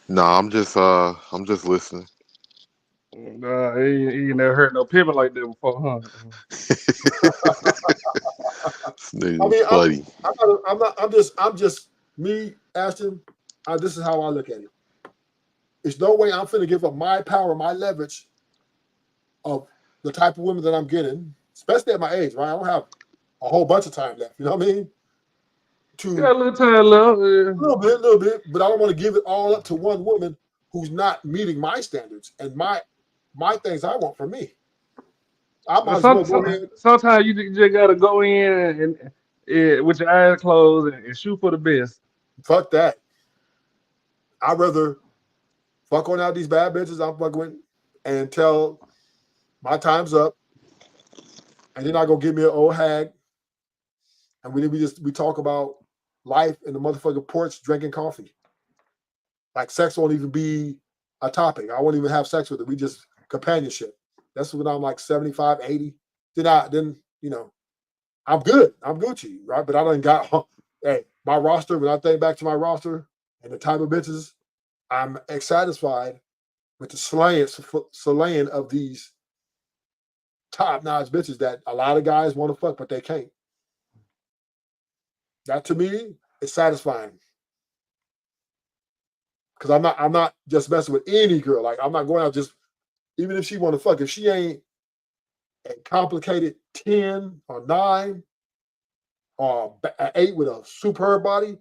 R: No, I'm just listening.
O: You never heard no pimping like that before, huh?
R: This nigga's funny.
J: I'm just me, Ashton. This is how I look at it. There's no way I'm finna give up my power, my leverage of the type of women that I'm getting, especially at my age, right? I don't have a whole bunch of time left. You know what I mean?
O: Got a little time left.
J: A little bit, but I don't want to give it all up to one woman who's not meeting my standards and my things I want for me. I might as well go ahead.
O: Sometimes you just gotta go in and with your eyes closed and shoot for the best.
J: Fuck that. I'd rather fuck on out these bad bitches I'm fucking with until my time's up, and then I go get me an old hag, and we talk about life in the motherfucking porch drinking coffee. Like sex won't even be a topic. I won't even have sex with her. We just companionship. That's when I'm like 75, 80. Then I'm good. I'm Gucci, right? But I done got my roster. When I think back to my roster and the type of bitches, I'm satisfied with the slaying of these top-notch bitches that a lot of guys want to fuck, but they can't. That to me is satisfying. Because I'm not just messing with any girl. Like I'm not going out just, even if she want to fuck, if she ain't a complicated 10 or 9 or 8 with a superb body,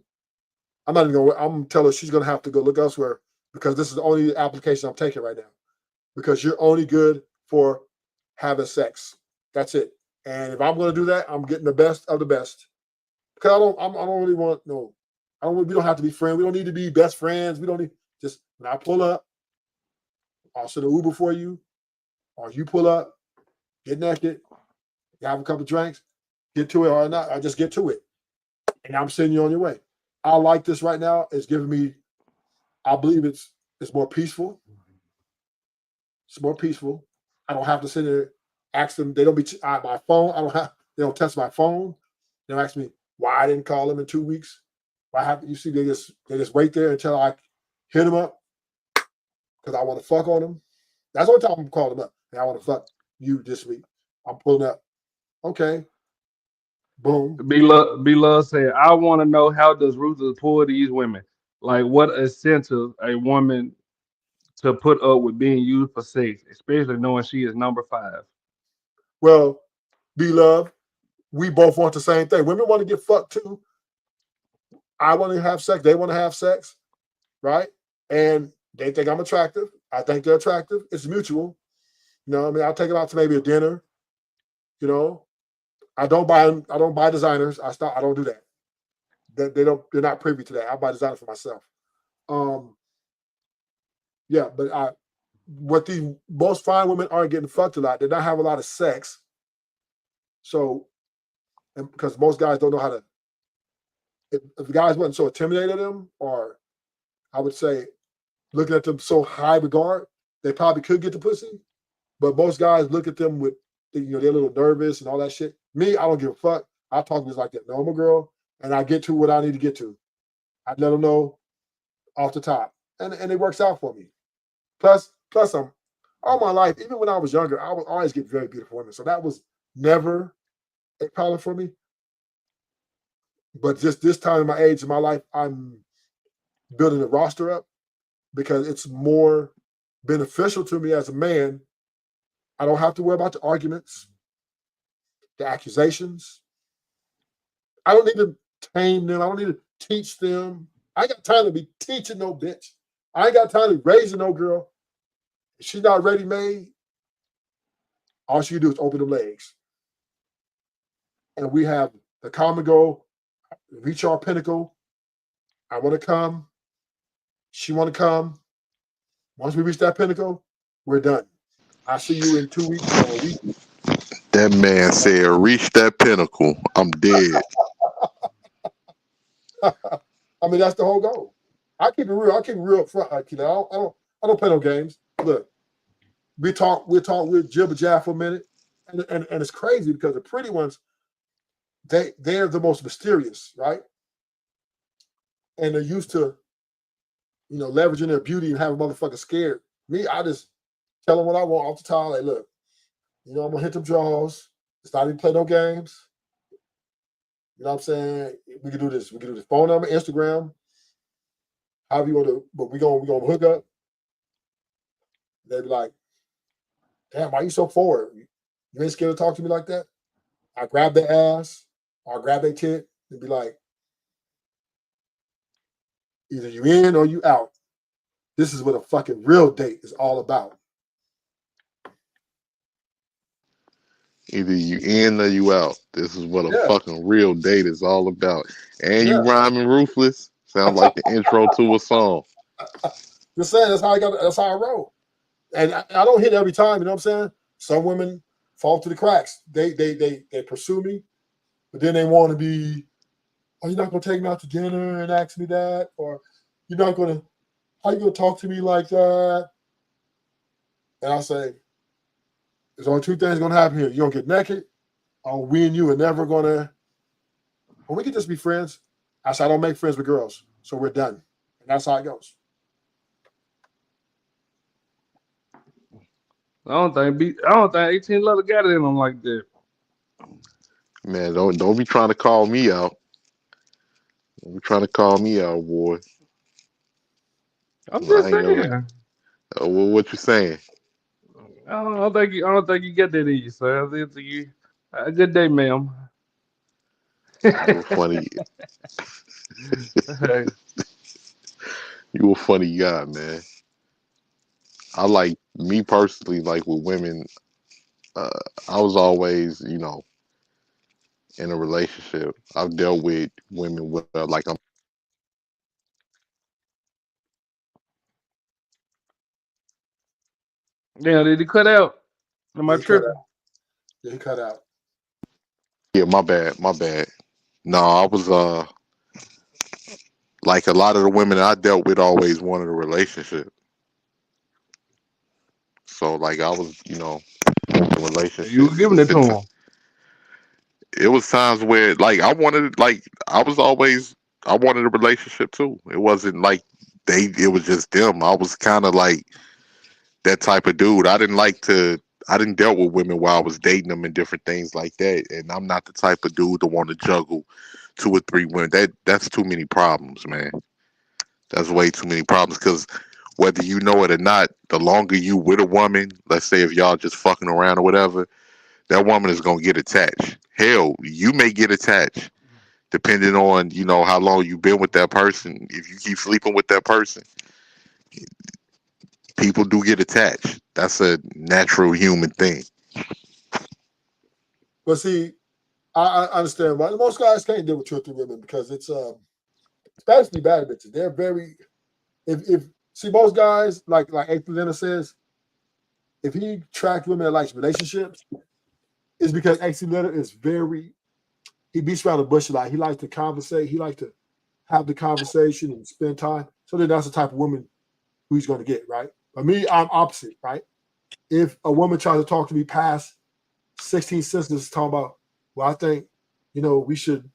J: I'm not even gonna. I'm gonna tell her she's gonna have to go look elsewhere because this is the only application I'm taking right now. Because you're only good for having sex. That's it. And if I'm gonna do that, I'm getting the best of the best. Because I don't really want no. We don't have to be friends. We don't need to be best friends. We don't need just when I pull up, I'll send an Uber for you, or you pull up, get naked, you have a couple drinks. get to it or not. I just get to it, and I'm sending you on your way. I like this right now. It's giving me. I believe it's more peaceful. It's more peaceful. I don't have to sit there ask them. They don't be my phone. I don't have. They don't test my phone. They don't ask me why I didn't call them in 2 weeks. Why have you see? They just wait there until I hit them up because I want to fuck on them. That's the only time I'm calling them up. And I want to fuck you this week. I'm pulling up. Okay. Boom.
O: B Love said, I want to know, how does Ruthless pull these women? Like, what incentive a woman to put up with being used for sex, especially knowing she is number 5?
J: Well, be love. We both want the same thing. Women want to get fucked too. I want to have sex. They want to have sex, right? And they think I'm attractive. I think they're attractive. It's mutual. You know, I mean, I'll take them out to maybe a dinner. You know, I don't buy designers. I don't do that. They're not privy to that. I buy designers for myself. Yeah, but what these most fine women aren't getting fucked a lot. They don't have a lot of sex. So, and because most guys don't know how to, if the guys wasn't so intimidated them, or I would say looking at them so high regard, they probably could get the pussy. But most guys look at them with, they're a little nervous and all that shit. Me, I don't give a fuck. I talk just like that normal girl, and I get to what I need to get to. I let them know off the top, and it works out for me. Plus, I'm all my life, even when I was younger, I would always get very beautiful women. So that was never a problem for me. But just this time in my age in my life, I'm building the roster up because it's more beneficial to me as a man. I don't have to worry about the arguments, the accusations. I don't need to tame them. I don't need to teach them. I ain't got time to be teaching no bitch. I ain't got time to raise no girl. If she's not ready made, all she can do is open the legs. And we have the common goal, reach our pinnacle. I want to come. She want to come. Once we reach that pinnacle, we're done. I see you in 2 weeks or a week.
R: That man said, "Reach that pinnacle. I'm dead."
J: I mean, that's the whole goal. I keep it real. I keep it real up front. I don't play no games. Look, we'll jibber jab for a minute. And it's crazy because the pretty ones, they're the most mysterious, right? And they're used to, leveraging their beauty and having motherfuckers scared. Me, I just tell them what I want off the top. Like, look, I'm gonna hit them draws. It's not even play no games. You know what I'm saying? We can do this. We can do this. Phone number, Instagram. However you want to, but we gonna hook up. They be like, damn, why you so forward? You ain't scared to talk to me like that? I grab their ass or I grab their tit and be like, either you in or you out. This is what a fucking real date is all about.
R: Either you in or you out. This is what a fucking real date is all about. And you rhyming ruthless. Sounds like the intro to a song.
J: Just saying, that's how I roll. And I don't hit every time, you know what I'm saying? Some women fall through the cracks. They pursue me, but then they want to be, oh, you're not gonna take me out to dinner and ask me that, or you're not gonna, how you gonna talk to me like that? And I say, there's only two things gonna happen here. You're gonna get naked, or we and you are never gonna, well, we can just be friends. I said, I don't make friends with girls, so we're done. And that's how it goes.
O: I don't think 18 letter got it in them like that.
R: Man, don't be trying to call me out. Don't be trying to call me out, boy.
O: I'm just saying.
R: What you saying?
O: I don't think you get that in you, sir. I think you. Good day, ma'am.
R: You funny. You a funny guy, man. I like, me personally, like with women. I was always, in a relationship. I've dealt with women with like I'm.
O: Yeah, did he cut out? Am I
J: He cut
O: tripping?
J: out. Yeah, he cut out.
R: Yeah, my bad, my bad. No, I was like a lot of the women I dealt with always wanted a relationship. So like I was, in
O: You were
R: relationships.
O: giving it to him.
R: It was times where like I wanted a relationship too. It wasn't like it was just them. I was kind of like that type of dude. I didn't deal with women while I was dating them and different things like that. And I'm not the type of dude to want to juggle 2 or 3 women. That's too many problems, man. That's way too many problems because whether you know it or not, the longer you with a woman, let's say if y'all just fucking around or whatever, that woman is gonna get attached. Hell, you may get attached depending on how long you've been with that person. If you keep sleeping with that person, people do get attached. That's a natural human thing.
J: But see, I understand why most guys can't deal with 2 or 3 women because it's especially bad bitches. They're very if see most guys like Lena says, if he tracks women that likes relationships, it's because Leonard is very he beats around the bush a lot. He likes to conversate. He likes to have the conversation and spend time. So then that's the type of woman who he's going to get, right? But me, I'm opposite, right? If a woman tries to talk to me past 16 sentences talking about, well, I think, we should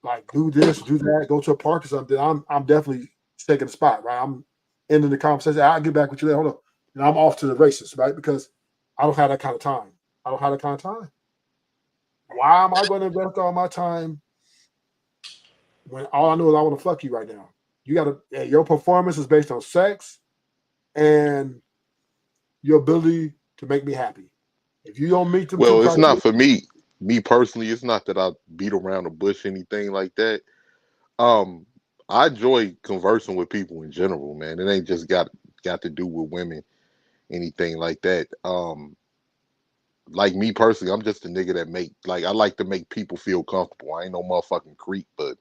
J: like do this, do that, go to a park or something, I'm definitely taking the spot, right? I'm ending the conversation. I'll get back with you later. Hold on. And I'm off to the races, right? Because I don't have that kind of time. I don't have that kind of time. Why am I going to invest all my time when all I know is I want to fuck you right now? You got to, your performance is based on sex and your ability to make me happy. If you don't meet them two
R: Well, it's
J: criteria,
R: not for me. Me personally, it's not that I beat around the bush, anything like that. Um, I enjoy conversing with people in general, man. It ain't just got to do with women, anything like that. Like me personally, I'm just a nigga that I like to make people feel comfortable. I ain't no motherfucking creep, but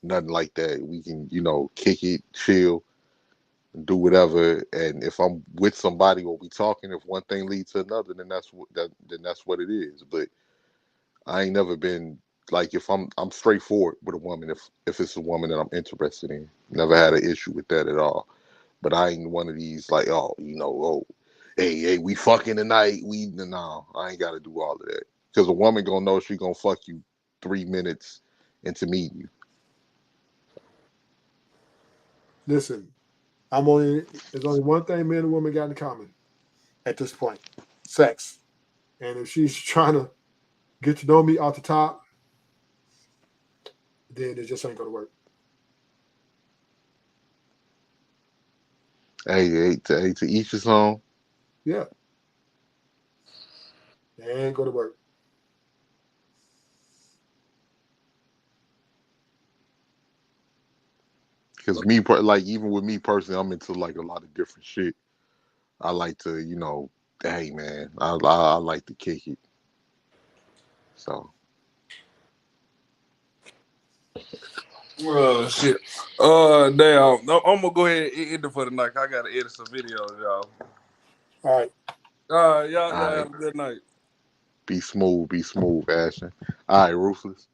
R: nothing like that. We can, kick it, chill, do whatever. And if I'm with somebody or we talking, if one thing leads to another, then that's what it is. But I ain't never been like if I'm straightforward with a woman if it's a woman that I'm interested in. Never had an issue with that at all. But I ain't one of these like, hey, we fucking tonight. No, I ain't gotta do all of that. Because a woman gonna know she gonna fuck you 3 minutes into meeting you.
J: listen, there's only one thing men and women got in common at this point: sex. And if she's trying to get to know me off the top, then it just ain't gonna work.
R: Hey, to each his own.
J: Yeah, it ain't gonna work.
R: Because even with me personally, I'm into like a lot of different shit. I like to, hey man, I like to kick it. So
P: Oh shit. Damn. I'm gonna go ahead and end it for the night. I gotta edit some videos, y'all.
J: All right.
P: Y'all
R: all right,
P: have a good night.
R: be smooth, Ashton. All right, Ruthless.